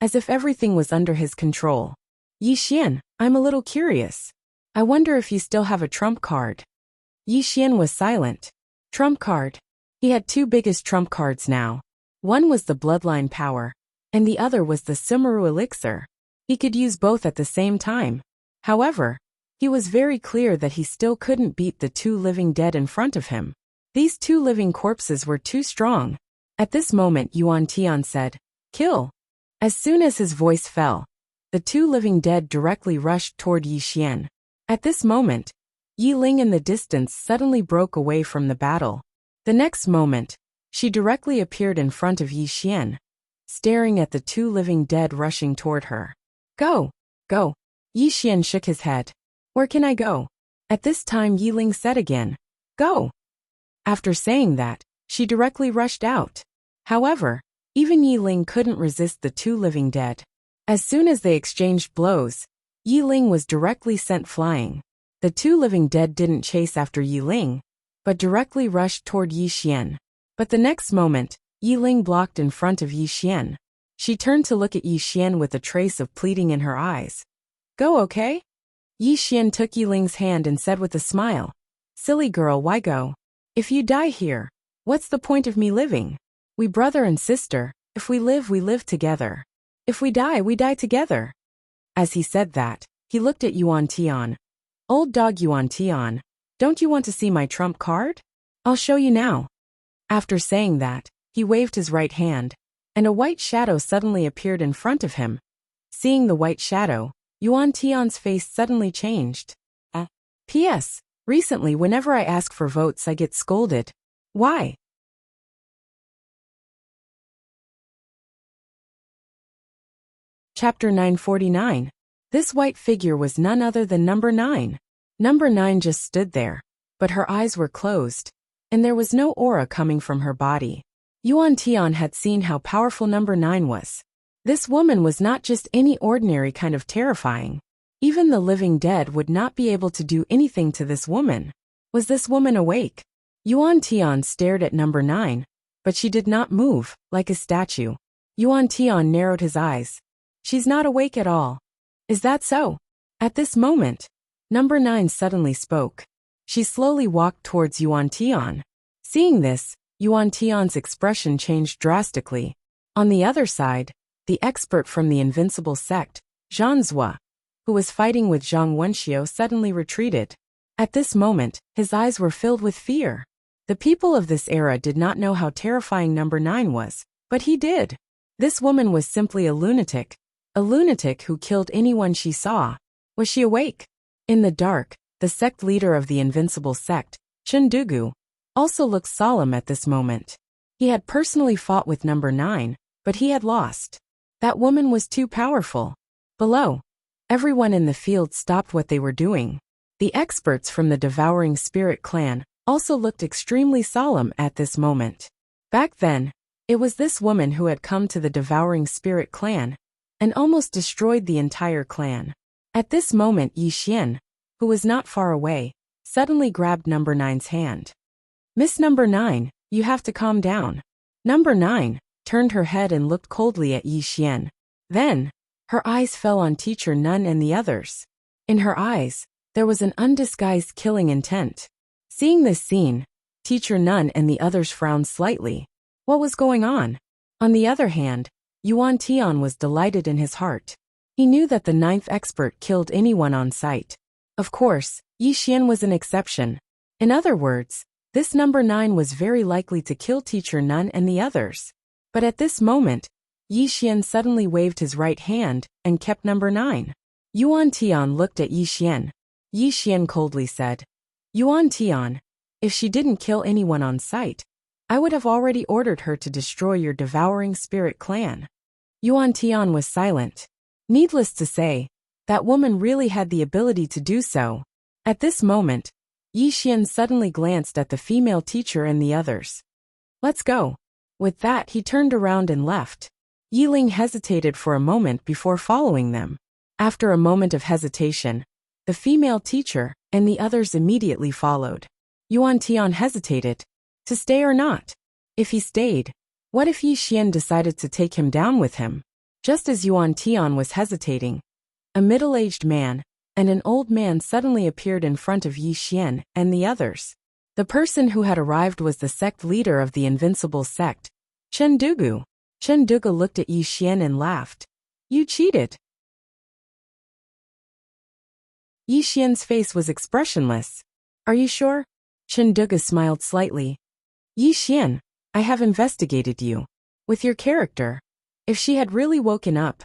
as if everything was under his control. "Yi Xian, I'm a little curious. I wonder if you still have a trump card." Yi Xian was silent. Trump card. He had 2 biggest trump cards now. One was the bloodline power, and the other was the Sumeru elixir. He could use both at the same time. However, he was very clear that he still couldn't beat the 2 living dead in front of him. These 2 living corpses were too strong. At this moment Yuan Tian said, "Kill." As soon as his voice fell, the 2 living dead directly rushed toward Yi Xian. At this moment, Yi Ling in the distance suddenly broke away from the battle. The next moment, she directly appeared in front of Yi Xian, staring at the 2 living dead rushing toward her. "Go! Go!" Yi Xian shook his head. "Where can I go?" At this time Yi Ling said again, "Go!" After saying that, she directly rushed out. However, even Yi Ling couldn't resist the 2 living dead. As soon as they exchanged blows, Yi Ling was directly sent flying. The 2 living dead didn't chase after Yi Ling, but directly rushed toward Yi Xian. But the next moment, Yi Ling blocked in front of Yi Xian. She turned to look at Yi Xian with a trace of pleading in her eyes. "Go, okay?" Yi Xian took Yi Ling's hand and said with a smile, "Silly girl, why go? If you die here, what's the point of me living? We brother and sister, if we live together. If we die together." As he said that, he looked at Yuan Tian. "Old dog Yuan Tian, don't you want to see my trump card? I'll show you now." After saying that, he waved his right hand, and a white shadow suddenly appeared in front of him. Seeing the white shadow, Yuan Tian's face suddenly changed. P.S. Recently, whenever I ask for votes, I get scolded. Why? Chapter 949. This white figure was none other than Number 9. Number 9 just stood there, but her eyes were closed, and there was no aura coming from her body. Yuan Tian had seen how powerful Number 9 was. This woman was not just any ordinary kind of terrifying. Even the living dead would not be able to do anything to this woman. Was this woman awake? Yuan Tian stared at Number 9, but she did not move, like a statue. Yuan Tian narrowed his eyes. She's not awake at all. Is that so? At this moment, number 9 suddenly spoke. She slowly walked towards Yuan Tian. Seeing this, Yuan Tian's expression changed drastically. On the other side, the expert from the invincible sect, Zhang Zhua, who was fighting with Zhang Wenxiu, suddenly retreated. At this moment, his eyes were filled with fear. The people of this era did not know how terrifying number 9 was, but he did. This woman was simply a lunatic who killed anyone she saw. Was she awake? In the dark, the sect leader of the invincible sect, Chen Dugu, also looked solemn at this moment. He had personally fought with number 9, but he had lost. That woman was too powerful. Below, everyone in the field stopped what they were doing. The experts from the Devouring Spirit clan also looked extremely solemn at this moment. Back then, it was this woman who had come to the Devouring Spirit clan and almost destroyed the entire clan. At this moment, Yi Xian, who was not far away, suddenly grabbed number 9's hand. Miss number 9, you have to calm down. Number 9 turned her head and looked coldly at Yi Xian. Then, her eyes fell on Teacher Nun and the others. In her eyes, there was an undisguised killing intent. Seeing this scene, Teacher Nun and the others frowned slightly. What was going on? On the other hand, Yuan Tian was delighted in his heart. He knew that the 9th expert killed anyone on sight. Of course, Yi Xian was an exception. In other words, this number 9 was very likely to kill Teacher Nun and the others. But at this moment, Yi Xian suddenly waved his right hand and kept number 9. Yuan Tian looked at Yi Xian. Yi Xian coldly said, Yuan Tian, if she didn't kill anyone on sight, I would have already ordered her to destroy your Devouring Spirit clan. Yuan Tian was silent. Needless to say, that woman really had the ability to do so. At this moment, Yi Xian suddenly glanced at the female teacher and the others. Let's go. With that, he turned around and left. Yi Ling hesitated for a moment before following them. After a moment of hesitation, the female teacher and the others immediately followed. Yuan Tian hesitated. To stay or not? If he stayed, what if Yi Xian decided to take him down with him? Just as Yuan Tian was hesitating, a middle-aged man and an old man suddenly appeared in front of Yi Xian and the others. The person who had arrived was the sect leader of the invincible sect, Chen Dugu. Chen Dugu looked at Yi Xian and laughed. You cheated. Yi Xian's face was expressionless. Are you sure? Chen Dugu smiled slightly. Yi Xian, I have investigated you. With your character, if she had really woken up,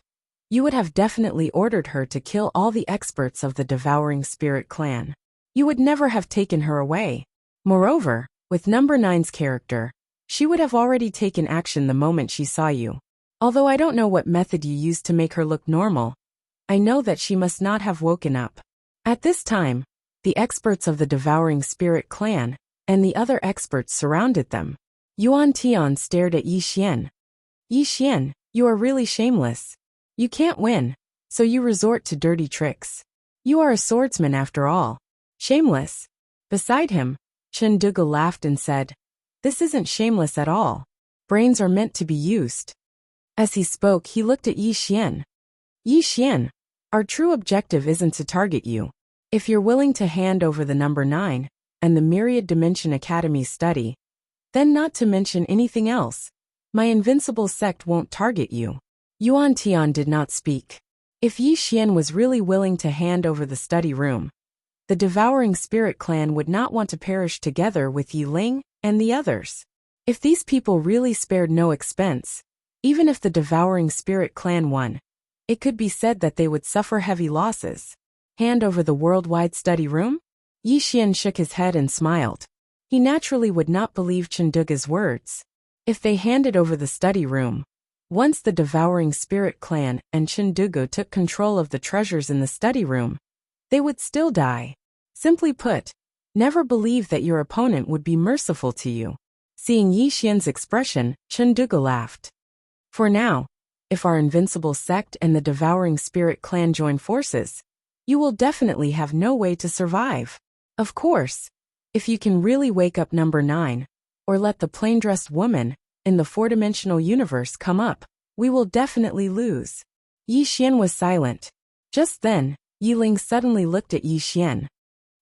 you would have definitely ordered her to kill all the experts of the Devouring Spirit clan. You would never have taken her away. Moreover, with number 9's character, she would have already taken action the moment she saw you. Although I don't know what method you used to make her look normal, I know that she must not have woken up. At this time, the experts of the Devouring Spirit clan and the other experts surrounded them. Yuan Tian stared at Yi Xian. Yi Xian, you are really shameless. You can't win, so you resort to dirty tricks. You are a swordsman after all. Shameless. Beside him, Chen Dugu laughed and said, This isn't shameless at all. Brains are meant to be used. As he spoke, he looked at Yi Xian. Yi Xian, our true objective isn't to target you. If you're willing to hand over the number 9 and the Myriad Dimension Academy study, then not to mention anything else, my invincible sect won't target you. Yuan Tian did not speak. If Yi Xian was really willing to hand over the study room, the Devouring Spirit clan would not want to perish together with Yi Ling and the others. If these people really spared no expense, even if the Devouring Spirit clan won, it could be said that they would suffer heavy losses. Hand over the worldwide study room? Yi Xian shook his head and smiled. He naturally would not believe Chen Dugu's words. If they handed over the study room, once the Devouring Spirit clan and Chen Dugu took control of the treasures in the study room, they would still die. Simply put, never believe that your opponent would be merciful to you. Seeing Yi Xian's expression, Chen Dugu laughed. For now, if our invincible sect and the Devouring Spirit clan join forces, you will definitely have no way to survive. Of course, if you can really wake up number 9, or let the plain-dressed woman in the four-dimensional universe come up, we will definitely lose. Yi Xian was silent. Just then, Yi Ling suddenly looked at Yi Xian.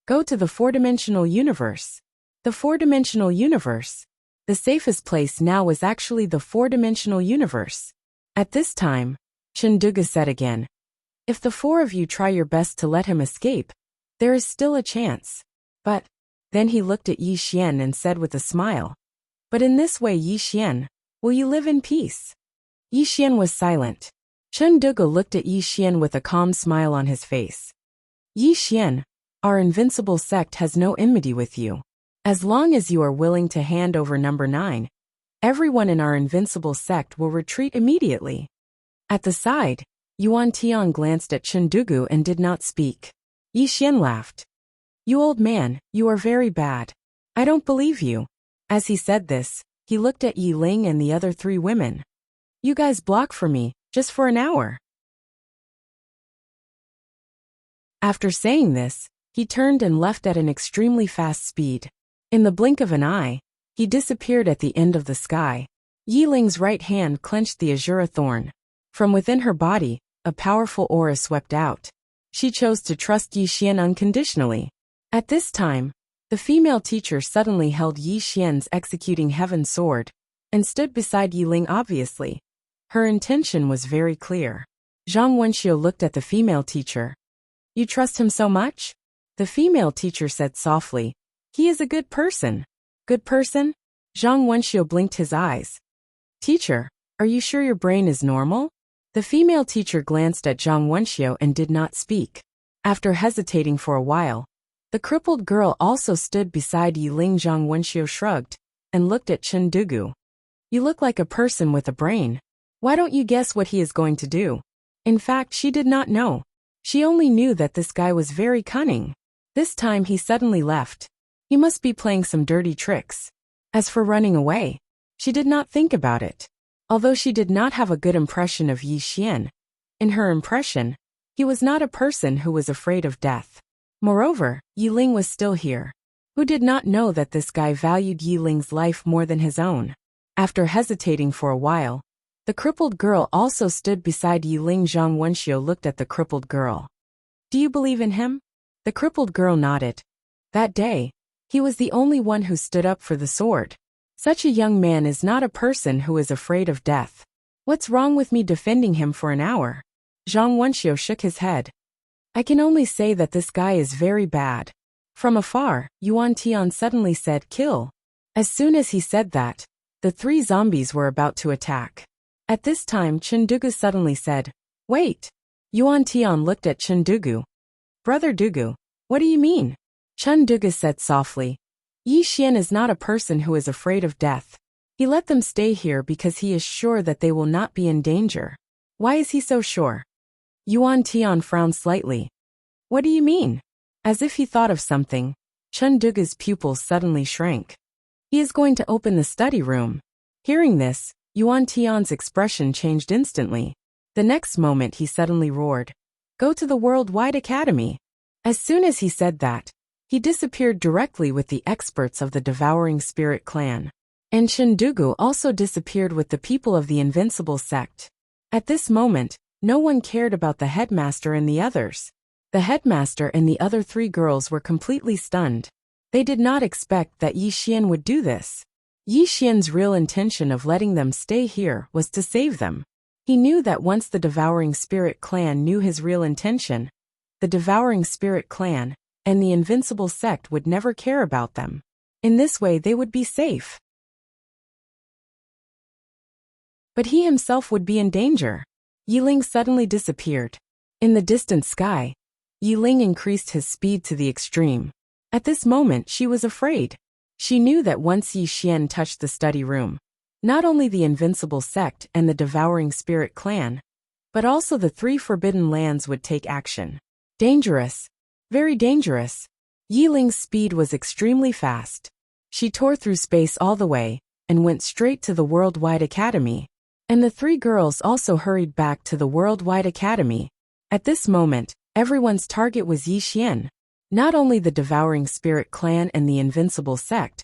Go to the four-dimensional universe. The four-dimensional universe. The safest place now was actually the four-dimensional universe. At this time, Chundugu said again, if the four of you try your best to let him escape, there is still a chance. But, then he looked at Yi Xian and said with a smile, but in this way, Yi Xian, will you live in peace? Yi Xian was silent. Chundugu looked at Yi Xian with a calm smile on his face. Yi Xian, our invincible sect has no enmity with you. As long as you are willing to hand over number 9, everyone in our invincible sect will retreat immediately. At the side, Yuan Tian glanced at Chundugu and did not speak. Yi Xian laughed. You old man, you are very bad. I don't believe you. As he said this, he looked at Yi Ling and the other 3 women. You guys block for me, just for an hour. After saying this, he turned and left at an extremely fast speed. In the blink of an eye, he disappeared at the end of the sky. Yi Ling's right hand clenched the azure thorn. From within her body, a powerful aura swept out. She chose to trust Yi Xian unconditionally. At this time, the female teacher suddenly held Yi Xian's executing heaven sword and stood beside Yi Ling obviously. Her intention was very clear. Zhang Wenxiu looked at the female teacher. You trust him so much? The female teacher said softly. He is a good person. Good person? Zhang Wenxiu blinked his eyes. Teacher, are you sure your brain is normal? The female teacher glanced at Zhang Wenxiu and did not speak. After hesitating for a while, the crippled girl also stood beside Yi Ling. Zhang Wenxiu shrugged and looked at Chundugu. You look like a person with a brain. Why don't you guess what he is going to do? In fact, she did not know. She only knew that this guy was very cunning. This time he suddenly left. He must be playing some dirty tricks. As for running away, she did not think about it. Although she did not have a good impression of Yi Xian, in her impression, he was not a person who was afraid of death. Moreover, Yi Ling was still here. Who did not know that this guy valued Yi Ling's life more than his own? After hesitating for a while, the crippled girl also stood beside Yi Ling. Zhang Wenxiu looked at the crippled girl. Do you believe in him? The crippled girl nodded. That day, he was the only one who stood up for the sword. Such a young man is not a person who is afraid of death. What's wrong with me defending him for an hour? Zhang Wenxiu shook his head. I can only say that this guy is very bad. From afar, Yuan Tian suddenly said, kill. As soon as he said that, the 3 zombies were about to attack. At this time, Chundugu suddenly said, wait. Yuan Tian looked at Chundugu. Brother Dugu, what do you mean? Chundugu said softly. Yi Xian is not a person who is afraid of death. He let them stay here because he is sure that they will not be in danger. Why is he so sure? Yuan Tian frowned slightly. What do you mean? As if he thought of something, Chundugu's pupils suddenly shrank. He is going to open the study room. Hearing this, Yuan Tian's expression changed instantly. The next moment he suddenly roared. Go to the Worldwide Academy. As soon as he said that, he disappeared directly with the experts of the Devouring Spirit clan. And Chundugu also disappeared with the people of the Invincible sect. At this moment, no one cared about the headmaster and the others. The headmaster and the other 3 girls were completely stunned. They did not expect that Yi Xian would do this. Yi Xian's real intention of letting them stay here was to save them. He knew that once the Devouring Spirit clan knew his real intention, the Devouring Spirit clan and the Invincible sect would never care about them. In this way they would be safe. But he himself would be in danger. Yi Ling suddenly disappeared. In the distant sky, Yi Ling increased his speed to the extreme. At this moment she was afraid. She knew that once Yi Xian touched the study room, not only the Invincible sect and the Devouring Spirit clan, but also the 3 Forbidden Lands would take action. Dangerous. Very dangerous. Yi Ling's speed was extremely fast. She tore through space all the way, and went straight to the Worldwide Academy. And the 3 girls also hurried back to the Worldwide Academy. At this moment, everyone's target was Yi Xian. Not only the Devouring Spirit clan and the Invincible sect,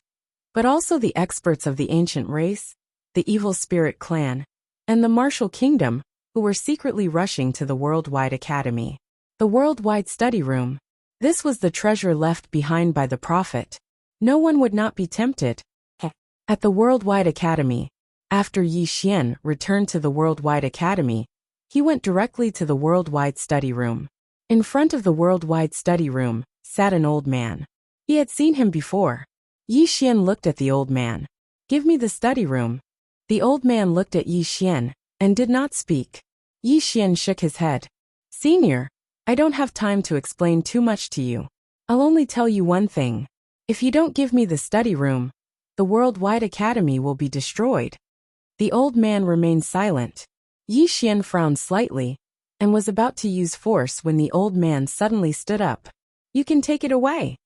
but also the experts of the ancient race, the Evil Spirit Clan, and the Martial Kingdom, who were secretly rushing to the Worldwide Academy. The Worldwide Study Room. This was the treasure left behind by the Prophet. No one would not be tempted. At the Worldwide Academy. After Yi Xian returned to the Worldwide Academy, he went directly to the Worldwide Study Room. In front of the Worldwide Study Room sat an old man. He had seen him before. Yi Xian looked at the old man. "Give me the study room." The old man looked at Yi Xian and did not speak. Yi Xian shook his head. "Senior, I don't have time to explain too much to you. I'll only tell you one thing. If you don't give me the study room, the Worldwide Academy will be destroyed." The old man remained silent. Yi Xian frowned slightly and was about to use force when the old man suddenly stood up. "You can take it away."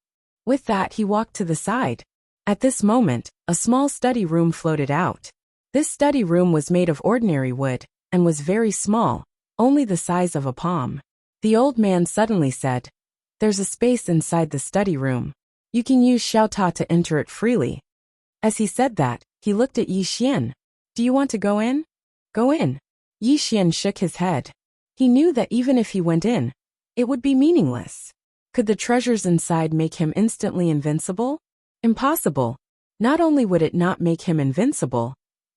With that, he walked to the side. At this moment, a small study room floated out. This study room was made of ordinary wood and was very small, only the size of a palm. The old man suddenly said, "There's a space inside the study room. You can use Xiaota to enter it freely." As he said that, he looked at Yi Xian. "Do you want to go in?" "Go in." Yi Xian shook his head. He knew that even if he went in, it would be meaningless. Could the treasures inside make him instantly invincible? Impossible. Not only would it not make him invincible,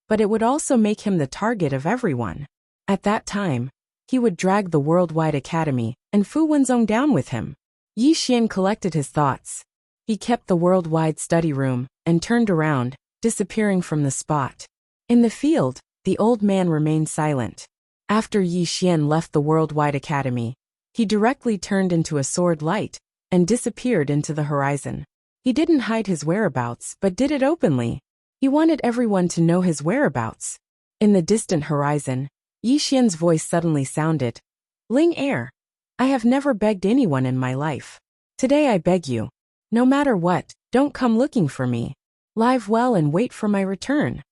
but it would also make him the target of everyone. At that time, he would drag the Worldwide Academy and Fu Wenzong down with him. Yi Xian collected his thoughts. He kept the Worldwide Study Room and turned around, disappearing from the spot. In the field, the old man remained silent. After Yi Xian left the Worldwide Academy, he directly turned into a sword light and disappeared into the horizon. He didn't hide his whereabouts but did it openly. He wanted everyone to know his whereabouts. In the distant horizon, Yi Xian's voice suddenly sounded. "Ling Heir, I have never begged anyone in my life. Today I beg you. No matter what, don't come looking for me. Live well and wait for my return."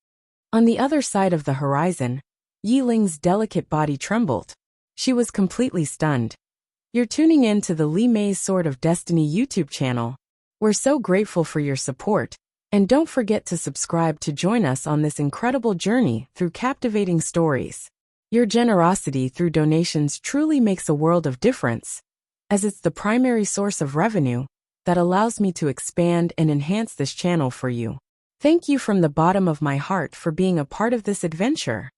On the other side of the horizon, Yi Ling's delicate body trembled. She was completely stunned. You're tuning in to the Li Mei's Sword of Destiny YouTube channel. We're so grateful for your support, and don't forget to subscribe to join us on this incredible journey through captivating stories. Your generosity through donations truly makes a world of difference, as it's the primary source of revenue that allows me to expand and enhance this channel for you. Thank you from the bottom of my heart for being a part of this adventure.